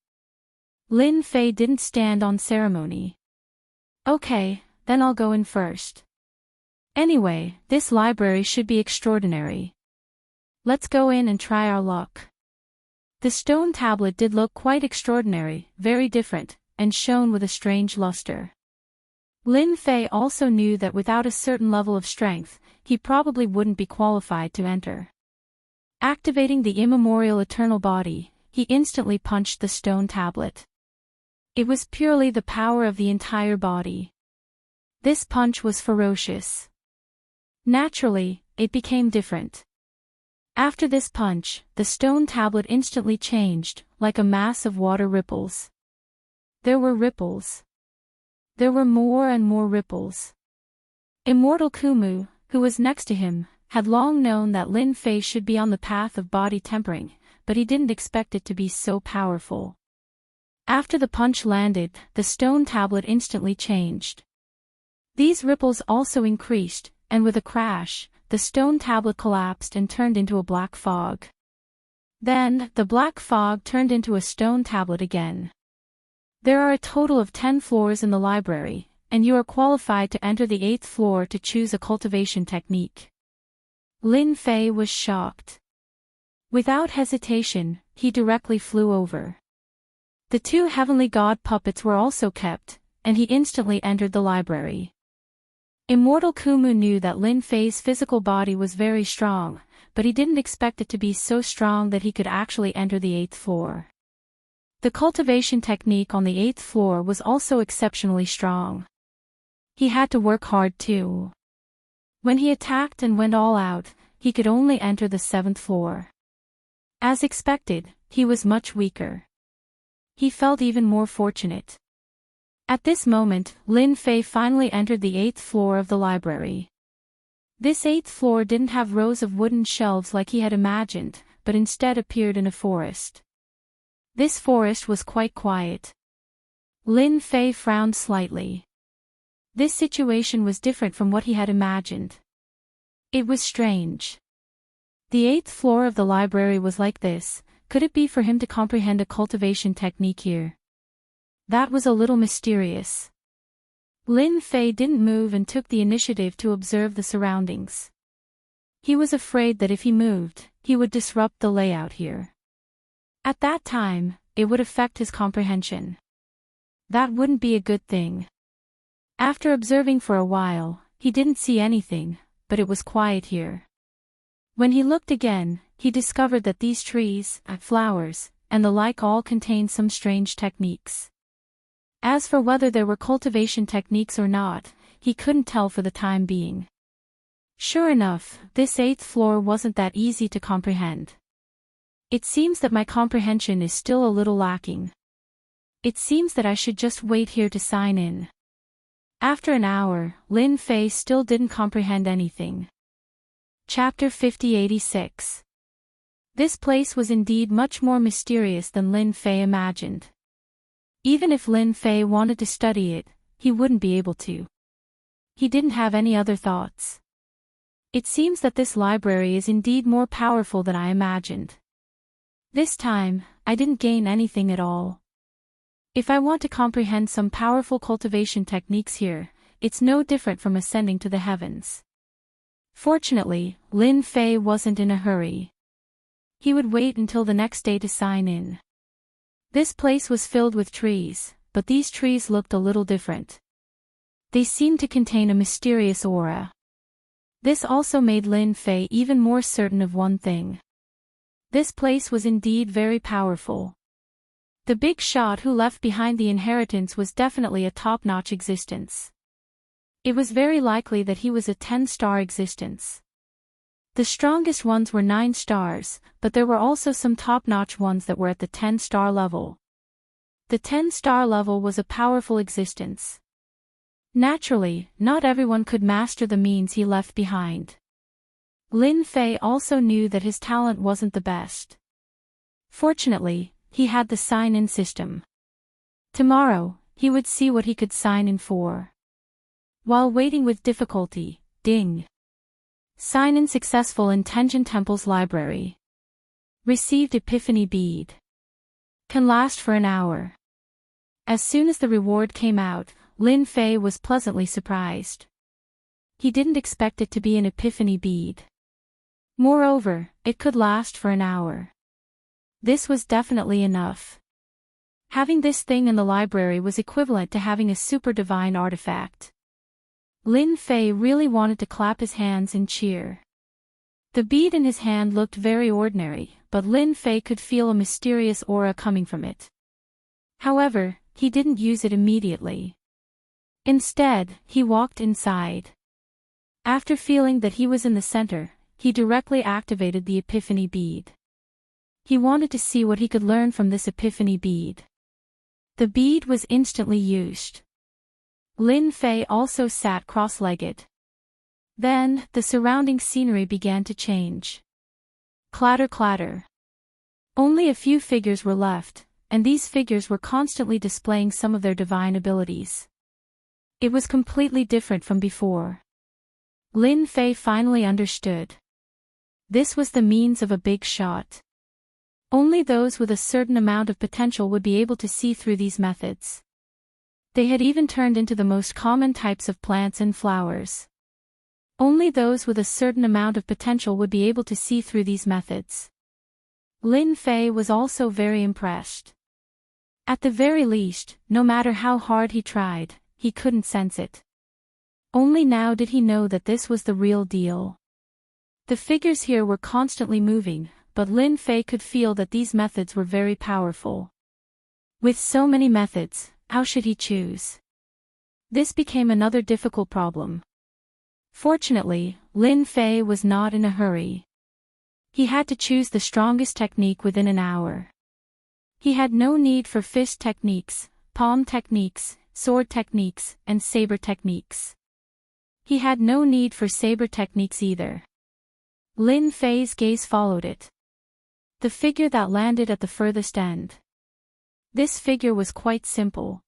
Lin Fei didn't stand on ceremony. Okay, then I'll go in first. Anyway, this library should be extraordinary. Let's go in and try our luck. The stone tablet did look quite extraordinary, very different, and shone with a strange luster. Lin Fei also knew that without a certain level of strength, he probably wouldn't be qualified to enter. Activating the immemorial eternal body, he instantly punched the stone tablet. It was purely the power of the entire body. This punch was ferocious. Naturally, it became different. After this punch, the stone tablet instantly changed, like a mass of water ripples. There were ripples. There were more and more ripples. Immortal Kumu, who was next to him, had long known that Lin Fei should be on the path of body tempering, but he didn't expect it to be so powerful. After the punch landed, the stone tablet instantly changed. These ripples also increased, and with a crash, the stone tablet collapsed and turned into a black fog. Then, the black fog turned into a stone tablet again. There are a total of 10 floors in the library, and you are qualified to enter the 8th floor to choose a cultivation technique. Lin Fei was shocked. Without hesitation, he directly flew over. The two heavenly god puppets were also kept, and he instantly entered the library. Immortal Kumu knew that Lin Fei's physical body was very strong, but he didn't expect it to be so strong that he could actually enter the 8th floor. The cultivation technique on the 8th floor was also exceptionally strong. He had to work hard too. When he attacked and went all out, he could only enter the 7th floor. As expected, he was much weaker. He felt even more fortunate. At this moment, Lin Fei finally entered the 8th floor of the library. This 8th floor didn't have rows of wooden shelves like he had imagined, but instead appeared in a forest. This forest was quite quiet. Lin Fei frowned slightly. This situation was different from what he had imagined. It was strange. The 8th floor of the library was like this. Could it be for him to comprehend a cultivation technique here? That was a little mysterious. Lin Fei didn't move and took the initiative to observe the surroundings. He was afraid that if he moved, he would disrupt the layout here. At that time, it would affect his comprehension. That wouldn't be a good thing. After observing for a while, he didn't see anything, but it was quiet here. When he looked again, he discovered that these trees, flowers, and the like all contained some strange techniques. As for whether there were cultivation techniques or not, he couldn't tell for the time being. Sure enough, this 8th floor wasn't that easy to comprehend. It seems that my comprehension is still a little lacking. It seems that I should just wait here to sign in. After an hour, Lin Fei still didn't comprehend anything. Chapter 5086. This place was indeed much more mysterious than Lin Fei imagined. Even if Lin Fei wanted to study it, he wouldn't be able to. He didn't have any other thoughts. It seems that this library is indeed more powerful than I imagined. This time, I didn't gain anything at all. If I want to comprehend some powerful cultivation techniques here, it's no different from ascending to the heavens. Fortunately, Lin Fei wasn't in a hurry. He would wait until the next day to sign in. This place was filled with trees, but these trees looked a little different. They seemed to contain a mysterious aura. This also made Lin Fei even more certain of one thing. This place was indeed very powerful. The big shot who left behind the inheritance was definitely a top-notch existence. It was very likely that he was a 10-star existence. The strongest ones were 9 stars, but there were also some top-notch ones that were at the 10-star level. The 10-star level was a powerful existence. Naturally, not everyone could master the means he left behind. Lin Fei also knew that his talent wasn't the best. Fortunately, he had the sign-in system. Tomorrow, he would see what he could sign in for. While waiting with difficulty, ding. Sign-in successful in Tenjin Temple's library. Received Epiphany Bead. Can last for an hour. As soon as the reward came out, Lin Fei was pleasantly surprised. He didn't expect it to be an Epiphany Bead. Moreover, it could last for an hour. This was definitely enough. Having this thing in the library was equivalent to having a super divine artifact. Lin Fei really wanted to clap his hands and cheer. The bead in his hand looked very ordinary, but Lin Fei could feel a mysterious aura coming from it. However, he didn't use it immediately. Instead, he walked inside. After feeling that he was in the center, he directly activated the Epiphany Bead. He wanted to see what he could learn from this Epiphany Bead. The bead was instantly used. Lin Fei also sat cross-legged. Then, the surrounding scenery began to change. Clatter clatter. Only a few figures were left, and these figures were constantly displaying some of their divine abilities. It was completely different from before. Lin Fei finally understood. This was the means of a big shot. Only those with a certain amount of potential would be able to see through these methods. They had even turned into the most common types of plants and flowers. Only those with a certain amount of potential would be able to see through these methods. Lin Fei was also very impressed. At the very least, no matter how hard he tried, he couldn't sense it. Only now did he know that this was the real deal. The figures here were constantly moving, but Lin Fei could feel that these methods were very powerful. With so many methods, how should he choose? This became another difficult problem. Fortunately, Lin Fei was not in a hurry. He had to choose the strongest technique within an hour. He had no need for fist techniques, palm techniques, sword techniques, and saber techniques. He had no need for saber techniques either. Lin Fei's gaze followed it. The figure that landed at the furthest end. This figure was quite simple.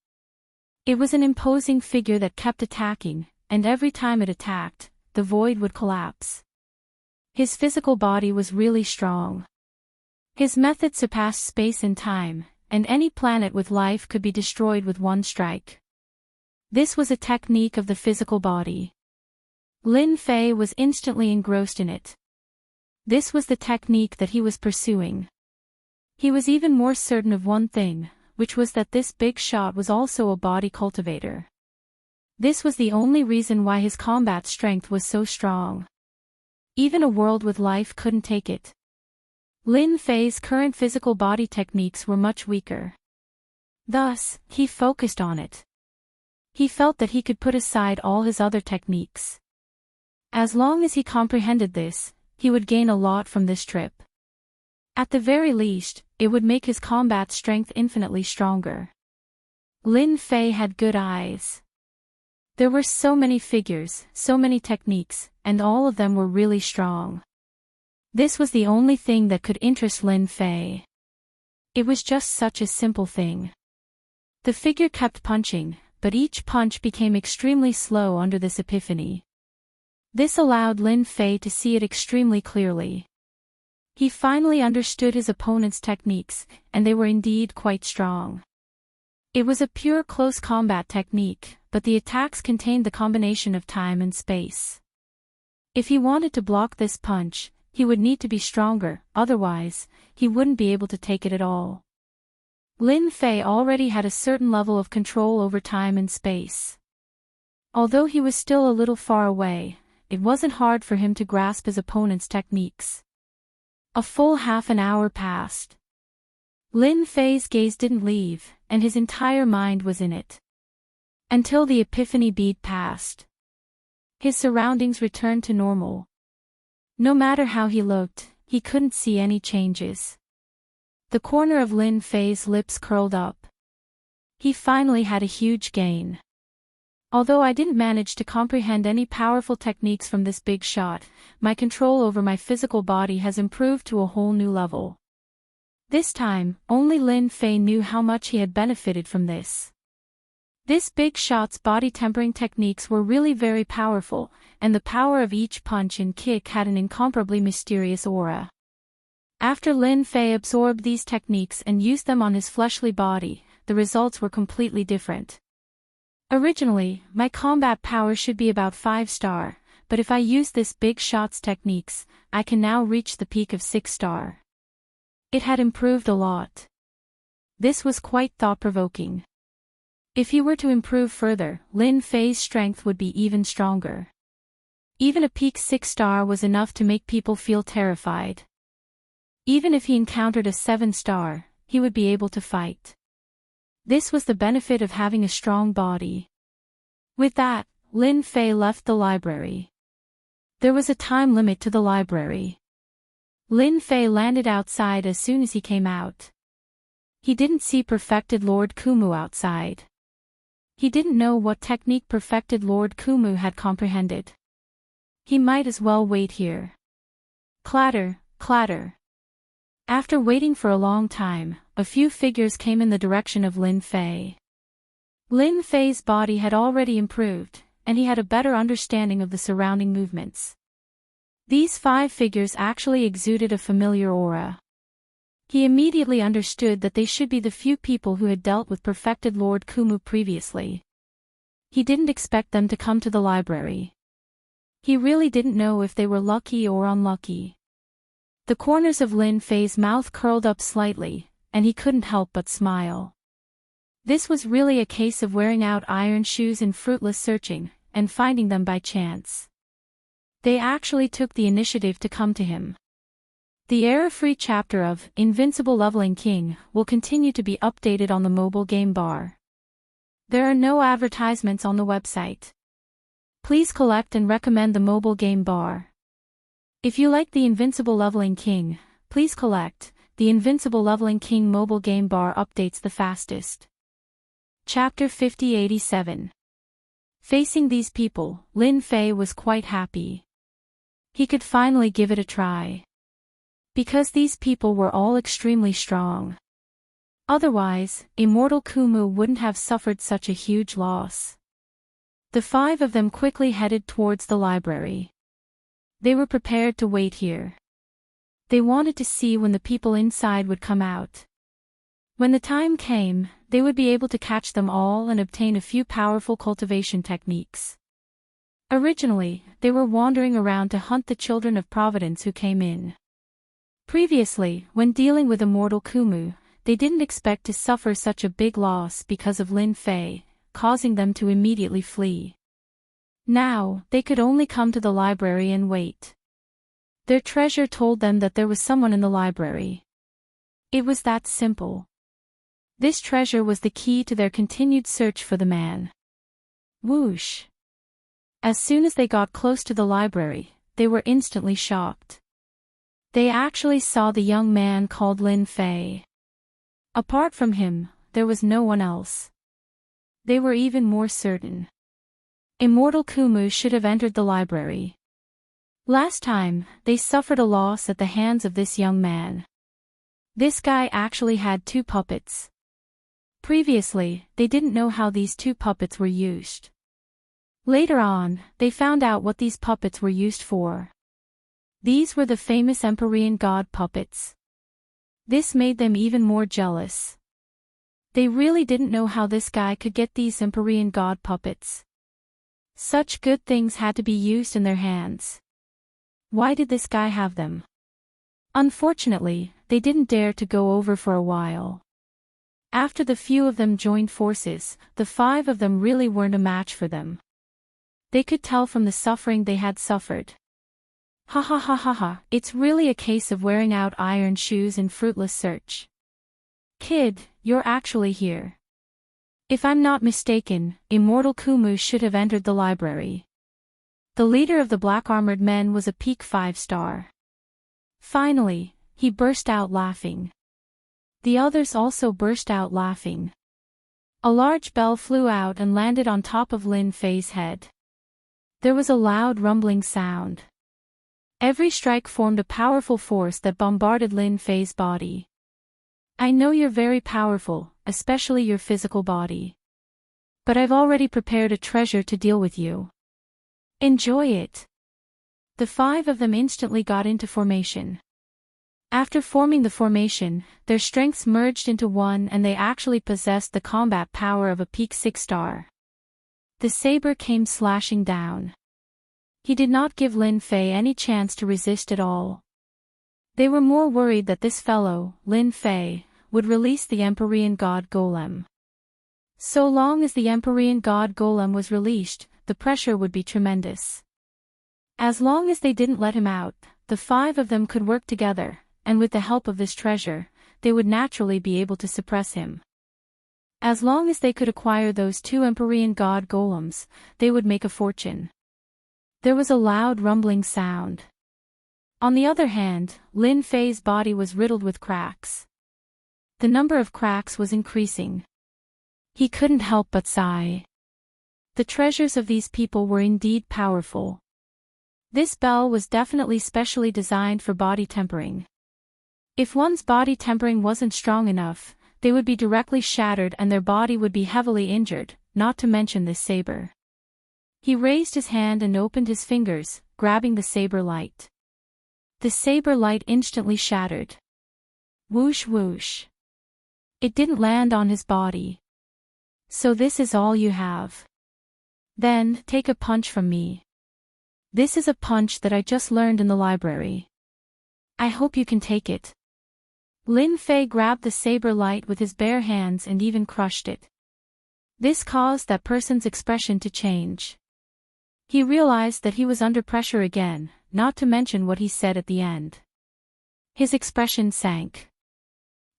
It was an imposing figure that kept attacking, and every time it attacked, the void would collapse. His physical body was really strong. His method surpassed space and time, and any planet with life could be destroyed with one strike. This was a technique of the physical body. Lin Fei was instantly engrossed in it. This was the technique that he was pursuing. He was even more certain of one thing, which was that this big shot was also a body cultivator. This was the only reason why his combat strength was so strong. Even a world with life couldn't take it. Lin Fei's current physical body techniques were much weaker. Thus, he focused on it. He felt that he could put aside all his other techniques. As long as he comprehended this, he would gain a lot from this trip. At the very least, it would make his combat strength infinitely stronger. Lin Fei had good eyes. There were so many figures, so many techniques, and all of them were really strong. This was the only thing that could interest Lin Fei. It was just such a simple thing. The figure kept punching, but each punch became extremely slow under this epiphany. This allowed Lin Fei to see it extremely clearly. He finally understood his opponent's techniques, and they were indeed quite strong. It was a pure close combat technique, but the attacks contained the combination of time and space. If he wanted to block this punch, he would need to be stronger, otherwise, he wouldn't be able to take it at all. Lin Fei already had a certain level of control over time and space. Although he was still a little far away, it wasn't hard for him to grasp his opponent's techniques. A full half an hour passed. Lin Fei's gaze didn't leave, and his entire mind was in it. Until the epiphany beat passed. His surroundings returned to normal. No matter how he looked, he couldn't see any changes. The corner of Lin Fei's lips curled up. He finally had a huge gain. Although I didn't manage to comprehend any powerful techniques from this big shot, my control over my physical body has improved to a whole new level. This time, only Lin Fei knew how much he had benefited from this. This big shot's body tempering techniques were really very powerful, and the power of each punch and kick had an incomparably mysterious aura. After Lin Fei absorbed these techniques and used them on his fleshly body, the results were completely different. Originally, my combat power should be about 5-star, but if I use this big shot's techniques, I can now reach the peak of 6-star. It had improved a lot. This was quite thought-provoking. If he were to improve further, Lin Fei's strength would be even stronger. Even a peak 6-star was enough to make people feel terrified. Even if he encountered a 7-star, he would be able to fight. This was the benefit of having a strong body. With that, Lin Fei left the library. There was a time limit to the library. Lin Fei landed outside as soon as he came out. He didn't see Perfected Lord Kumu outside. He didn't know what technique Perfected Lord Kumu had comprehended. He might as well wait here. Clatter, clatter. After waiting for a long time, a few figures came in the direction of Lin Fei. Lin Fei's body had already improved, and he had a better understanding of the surrounding movements. These 5 figures actually exuded a familiar aura. He immediately understood that they should be the few people who had dealt with Perfected Lord Kumu previously. He didn't expect them to come to the library. He really didn't know if they were lucky or unlucky. The corners of Lin Fei's mouth curled up slightly, and he couldn't help but smile. This was really a case of wearing out iron shoes in fruitless searching, and finding them by chance. They actually took the initiative to come to him. The error-free chapter of Invincible Leveling King will continue to be updated on the mobile game bar. There are no advertisements on the website. Please collect and recommend the mobile game bar. If you like the Invincible Leveling King, please collect. The Invincible Leveling King mobile game bar updates the fastest. Chapter 5087. Facing these people, Lin Fei was quite happy. He could finally give it a try. Because these people were all extremely strong. Otherwise, Immortal Kumu wouldn't have suffered such a huge loss. The 5 of them quickly headed towards the library. They were prepared to wait here. They wanted to see when the people inside would come out. When the time came, they would be able to catch them all and obtain a few powerful cultivation techniques. Originally, they were wandering around to hunt the children of Providence who came in. Previously, when dealing with Immortal Kumu, they didn't expect to suffer such a big loss because of Lin Fei, causing them to immediately flee. Now, they could only come to the library and wait. Their treasure told them that there was someone in the library. It was that simple. This treasure was the key to their continued search for the man. Whoosh! As soon as they got close to the library, they were instantly shocked. They actually saw the young man called Lin Fei. Apart from him, there was no one else. They were even more certain. Immortal Kumu should have entered the library. Last time, they suffered a loss at the hands of this young man. This guy actually had 2 puppets. Previously, they didn't know how these 2 puppets were used. Later on, they found out what these puppets were used for. These were the famous Empyrean god puppets. This made them even more jealous. They really didn't know how this guy could get these Empyrean god puppets. Such good things had to be used in their hands. Why did this guy have them? Unfortunately, they didn't dare to go over for a while. After the few of them joined forces, the 5 of them really weren't a match for them. They could tell from the suffering they had suffered. Ha ha ha ha ha, it's really a case of wearing out iron shoes in fruitless search. Kid, you're actually here. If I'm not mistaken, Immortal Kumu should have entered the library. The leader of the black-armored men was a peak 5-star. Finally, he burst out laughing. The others also burst out laughing. A large bell flew out and landed on top of Lin Fei's head. There was a loud rumbling sound. Every strike formed a powerful force that bombarded Lin Fei's body. I know you're very powerful, especially your physical body. But I've already prepared a treasure to deal with you. Enjoy it. The 5 of them instantly got into formation. After forming the formation, their strengths merged into one and they actually possessed the combat power of a peak 6-star. The saber came slashing down. He did not give Lin Fei any chance to resist at all. They were more worried that this fellow, Lin Fei, would release the Empyrean God Golem. So long as the Empyrean God Golem was released, the pressure would be tremendous. As long as they didn't let him out, the 5 of them could work together, and with the help of this treasure, they would naturally be able to suppress him. As long as they could acquire those 2 Empyrean God Golems, they would make a fortune. There was a loud rumbling sound. On the other hand, Lin Fei's body was riddled with cracks. The number of cracks was increasing. He couldn't help but sigh. The treasures of these people were indeed powerful. This bell was definitely specially designed for body tempering. If one's body tempering wasn't strong enough, they would be directly shattered and their body would be heavily injured, not to mention this saber. He raised his hand and opened his fingers, grabbing the saber light. The saber light instantly shattered. Whoosh whoosh. It didn't land on his body. So this is all you have? Then, take a punch from me. This is a punch that I just learned in the library. I hope you can take it. Lin Fei grabbed the saber light with his bare hands and even crushed it. This caused that person's expression to change. He realized that he was under pressure again, not to mention what he said at the end. His expression sank.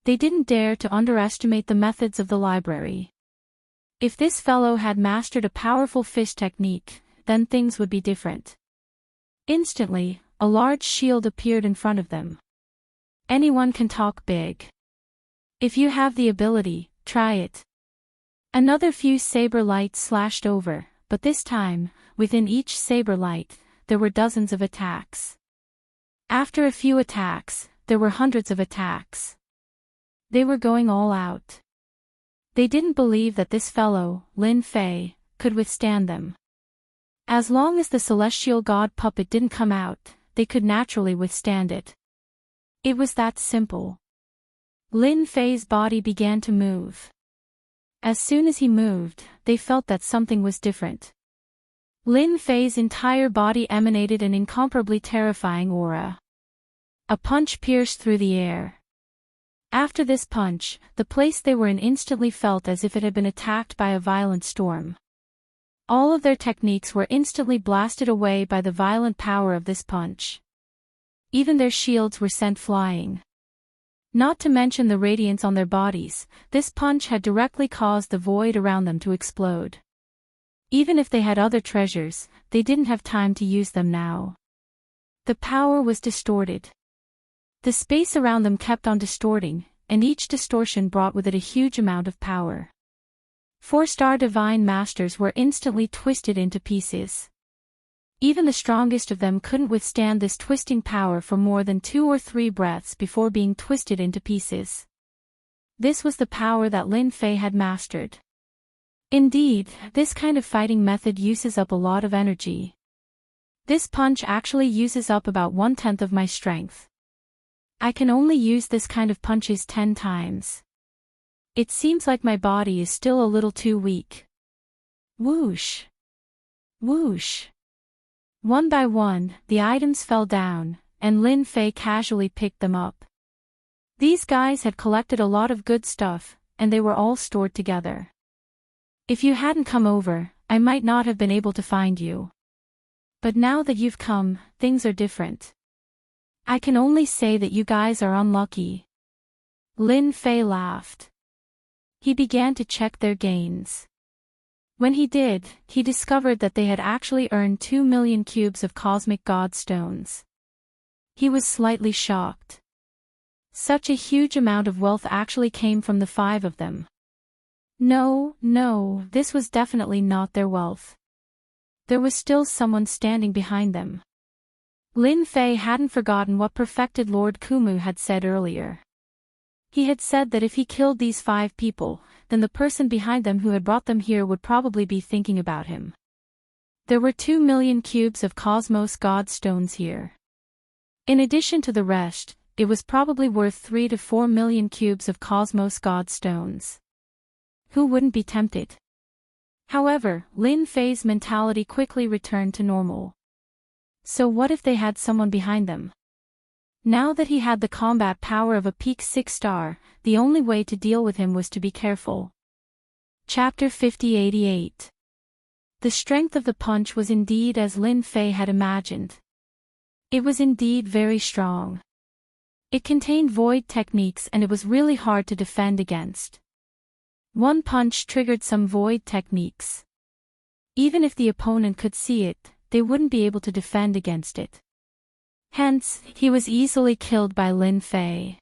They didn't dare to underestimate the methods of the library. If this fellow had mastered a powerful fish technique, then things would be different. Instantly, a large shield appeared in front of them. Anyone can talk big. If you have the ability, try it. Another few saber lights slashed over, but this time, within each saber light, there were dozens of attacks. After a few attacks, there were hundreds of attacks. They were going all out. They didn't believe that this fellow, Lin Fei, could withstand them. As long as the celestial god puppet didn't come out, they could naturally withstand it. It was that simple. Lin Fei's body began to move. As soon as he moved, they felt that something was different. Lin Fei's entire body emanated an incomparably terrifying aura. A punch pierced through the air. After this punch, the place they were in instantly felt as if it had been attacked by a violent storm. All of their techniques were instantly blasted away by the violent power of this punch. Even their shields were sent flying. Not to mention the radiance on their bodies, this punch had directly caused the void around them to explode. Even if they had other treasures, they didn't have time to use them now. The power was distorted. The space around them kept on distorting, and each distortion brought with it a huge amount of power. 4-star divine masters were instantly twisted into pieces. Even the strongest of them couldn't withstand this twisting power for more than 2 or 3 breaths before being twisted into pieces. This was the power that Lin Fei had mastered. Indeed, this kind of fighting method uses up a lot of energy. This punch actually uses up about 1/10 of my strength. I can only use this kind of punches 10 times. It seems like my body is still a little too weak. Whoosh! Whoosh! One by one, the items fell down, and Lin Fei casually picked them up. These guys had collected a lot of good stuff, and they were all stored together. If you hadn't come over, I might not have been able to find you. But now that you've come, things are different. I can only say that you guys are unlucky. Lin Fei laughed. He began to check their gains. When he did, he discovered that they had actually earned 2 million cubes of cosmic god stones. He was slightly shocked. Such a huge amount of wealth actually came from the 5 of them. No, this was definitely not their wealth. There was still someone standing behind them. Lin Fei hadn't forgotten what perfected Lord Kumu had said earlier. He had said that if he killed these 5 people, then the person behind them who had brought them here would probably be thinking about him. There were 2 million cubes of Cosmos God stones here. In addition to the rest, it was probably worth 3 to 4 million cubes of Cosmos God stones. Who wouldn't be tempted? However, Lin Fei's mentality quickly returned to normal. So what if they had someone behind them? Now that he had the combat power of a peak 6-star, the only way to deal with him was to be careful. Chapter 5088. The strength of the punch was indeed as Lin Fei had imagined. It was indeed very strong. It contained void techniques and it was really hard to defend against. One punch triggered some void techniques. Even if the opponent could see it, they wouldn't be able to defend against it. Hence, he was easily killed by Lin Fei.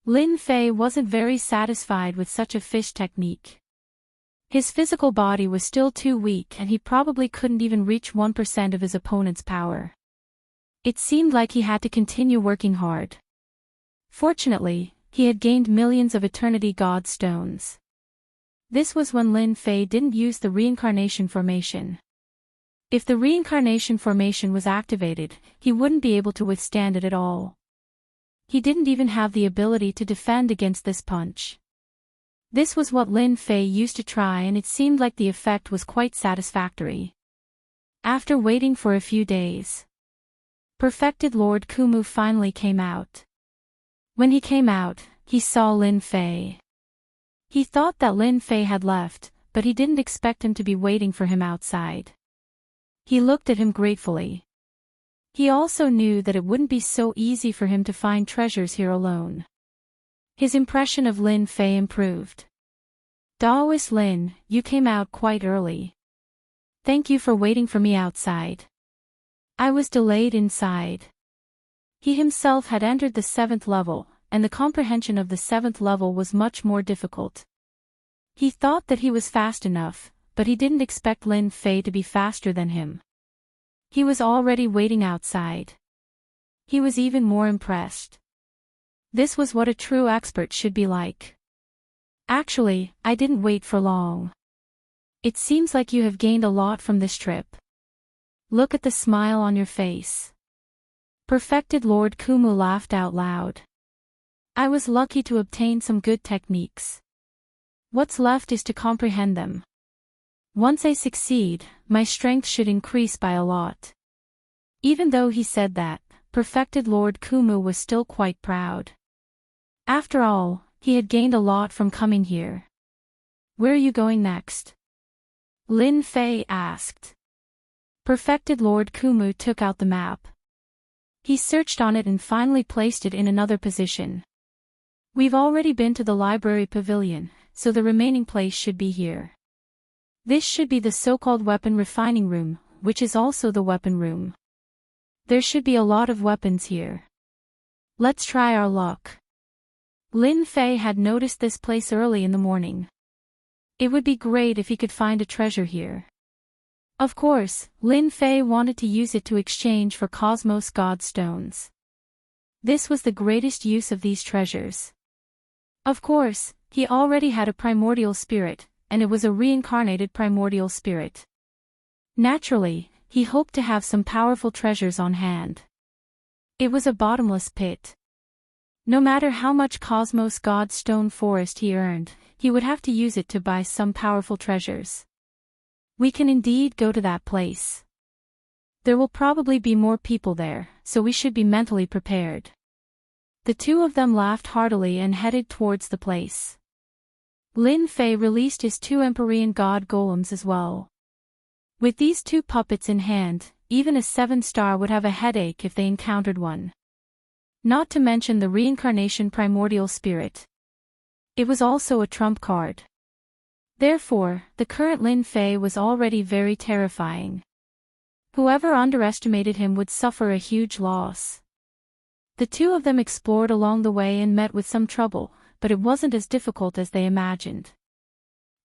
Lin Fei wasn't very satisfied with such a fish technique. His physical body was still too weak and he probably couldn't even reach 1% of his opponent's power. It seemed like he had to continue working hard. Fortunately, he had gained millions of Eternity God stones. This was when Lin Fei didn't use the reincarnation formation. If the reincarnation formation was activated, he wouldn't be able to withstand it at all. He didn't even have the ability to defend against this punch. This was what Lin Fei used to try and it seemed like the effect was quite satisfactory. After waiting for a few days, perfected Lord Kumu finally came out. When he came out, he saw Lin Fei. He thought that Lin Fei had left, but he didn't expect him to be waiting for him outside. He looked at him gratefully. He also knew that it wouldn't be so easy for him to find treasures here alone. His impression of Lin Fei improved. Daoist Lin, you came out quite early. Thank you for waiting for me outside. I was delayed inside. He himself had entered the 7th level, and the comprehension of the 7th level was much more difficult. He thought that he was fast enough, but he didn't expect Lin Fei to be faster than him. He was already waiting outside. He was even more impressed. This was what a true expert should be like. Actually, I didn't wait for long. It seems like you have gained a lot from this trip. Look at the smile on your face. Perfected Lord Kumu laughed out loud. I was lucky to obtain some good techniques. What's left is to comprehend them. Once I succeed, my strength should increase by a lot. Even though he said that, Perfected Lord Kumu was still quite proud. After all, he had gained a lot from coming here. Where are you going next? Lin Fei asked. Perfected Lord Kumu took out the map. He searched on it and finally placed it in another position. We've already been to the library pavilion, so the remaining place should be here. This should be the so-called weapon refining room, which is also the weapon room. There should be a lot of weapons here. Let's try our luck. Lin Fei had noticed this place early in the morning. It would be great if he could find a treasure here. Of course, Lin Fei wanted to use it to exchange for Cosmos God Stones. This was the greatest use of these treasures. Of course, he already had a primordial spirit, and it was a reincarnated primordial spirit. Naturally, he hoped to have some powerful treasures on hand. It was a bottomless pit. No matter how much Cosmos God Stone Forest he earned, he would have to use it to buy some powerful treasures. We can indeed go to that place. There will probably be more people there, so we should be mentally prepared. The two of them laughed heartily and headed towards the place. Lin Fei released his two Empyrean God Golems as well. With these two puppets in hand, even a 7-star would have a headache if they encountered one. Not to mention the reincarnation primordial spirit. It was also a trump card. Therefore, the current Lin Fei was already very terrifying. Whoever underestimated him would suffer a huge loss. The two of them explored along the way and met with some trouble, but it wasn't as difficult as they imagined.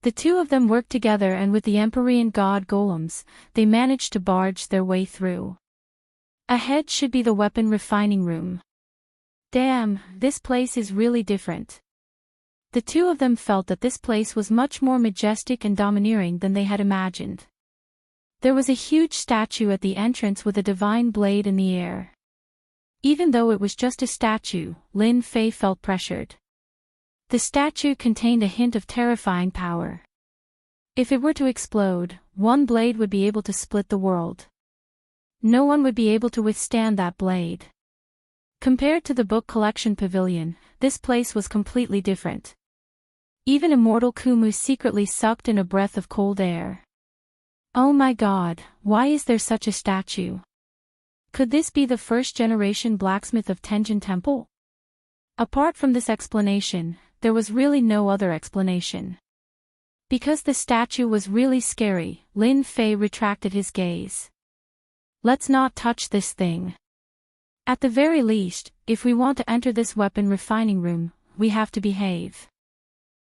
The two of them worked together, and with the Empyrean God Golems, they managed to barge their way through. Ahead should be the weapon refining room. Damn, this place is really different. The two of them felt that this place was much more majestic and domineering than they had imagined. There was a huge statue at the entrance with a divine blade in the air. Even though it was just a statue, Lin Fei felt pressured. The statue contained a hint of terrifying power. If it were to explode, one blade would be able to split the world. No one would be able to withstand that blade. Compared to the book collection pavilion, this place was completely different. Even Immortal Kumu secretly sucked in a breath of cold air. Oh my god, why is there such a statue? Could this be the first-generation blacksmith of Tenjin Temple? Apart from this explanation, there was really no other explanation. Because the statue was really scary, Lin Fei retracted his gaze. Let's not touch this thing. At the very least, if we want to enter this weapon refining room, we have to behave.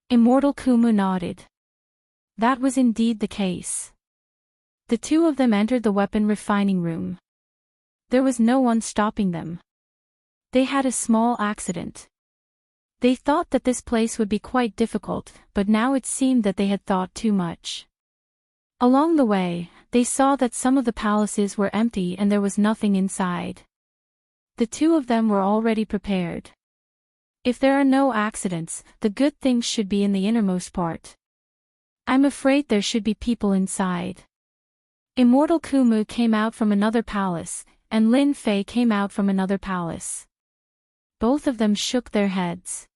Immortal Kumu nodded. That was indeed the case. The two of them entered the weapon refining room. There was no one stopping them. They had a small accident. They thought that this place would be quite difficult, but now it seemed that they had thought too much. Along the way, they saw that some of the palaces were empty and there was nothing inside. The two of them were already prepared. If there are no accidents, the good things should be in the innermost part. I'm afraid there should be people inside. Immortal Kumu came out from another palace, and Lin Fei came out from another palace. Both of them shook their heads.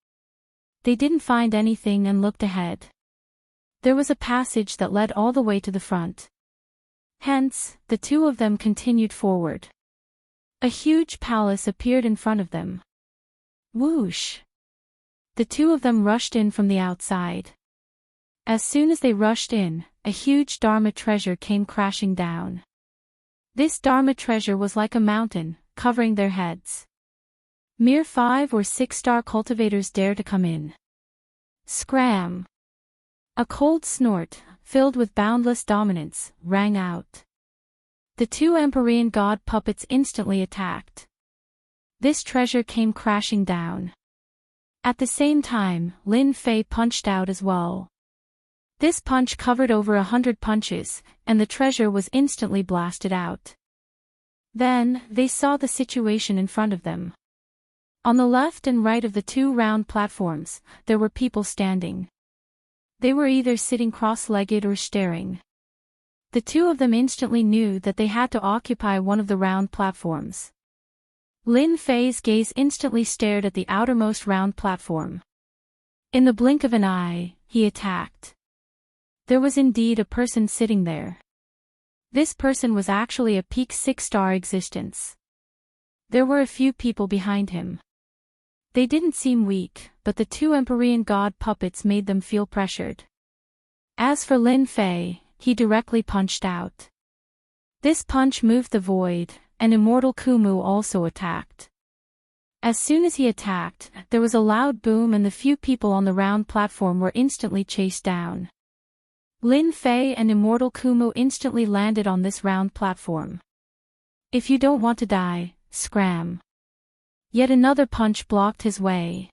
They didn't find anything and looked ahead. There was a passage that led all the way to the front. Hence, the two of them continued forward. A huge palace appeared in front of them. Whoosh! The two of them rushed in from the outside. As soon as they rushed in, a huge Dharma treasure came crashing down. This Dharma treasure was like a mountain, covering their heads. Mere 5- or 6-star cultivators dare to come in. Scram! A cold snort, filled with boundless dominance, rang out. The two Empyrean god puppets instantly attacked. This treasure came crashing down. At the same time, Lin Fei punched out as well. This punch covered over 100 punches, and the treasure was instantly blasted out. Then, they saw the situation in front of them. On the left and right of the two round platforms, there were people standing. They were either sitting cross-legged or staring. The two of them instantly knew that they had to occupy one of the round platforms. Lin Fei's gaze instantly stared at the outermost round platform. In the blink of an eye, he attacked. There was indeed a person sitting there. This person was actually a peak 6-star existence. There were a few people behind him. They didn't seem weak, but the two Empyrean god puppets made them feel pressured. As for Lin Fei, he directly punched out. This punch moved the void, and Immortal Kumu also attacked. As soon as he attacked, there was a loud boom and the few people on the round platform were instantly chased down. Lin Fei and Immortal Kumu instantly landed on this round platform. If you don't want to die, scram. Yet another punch blocked his way.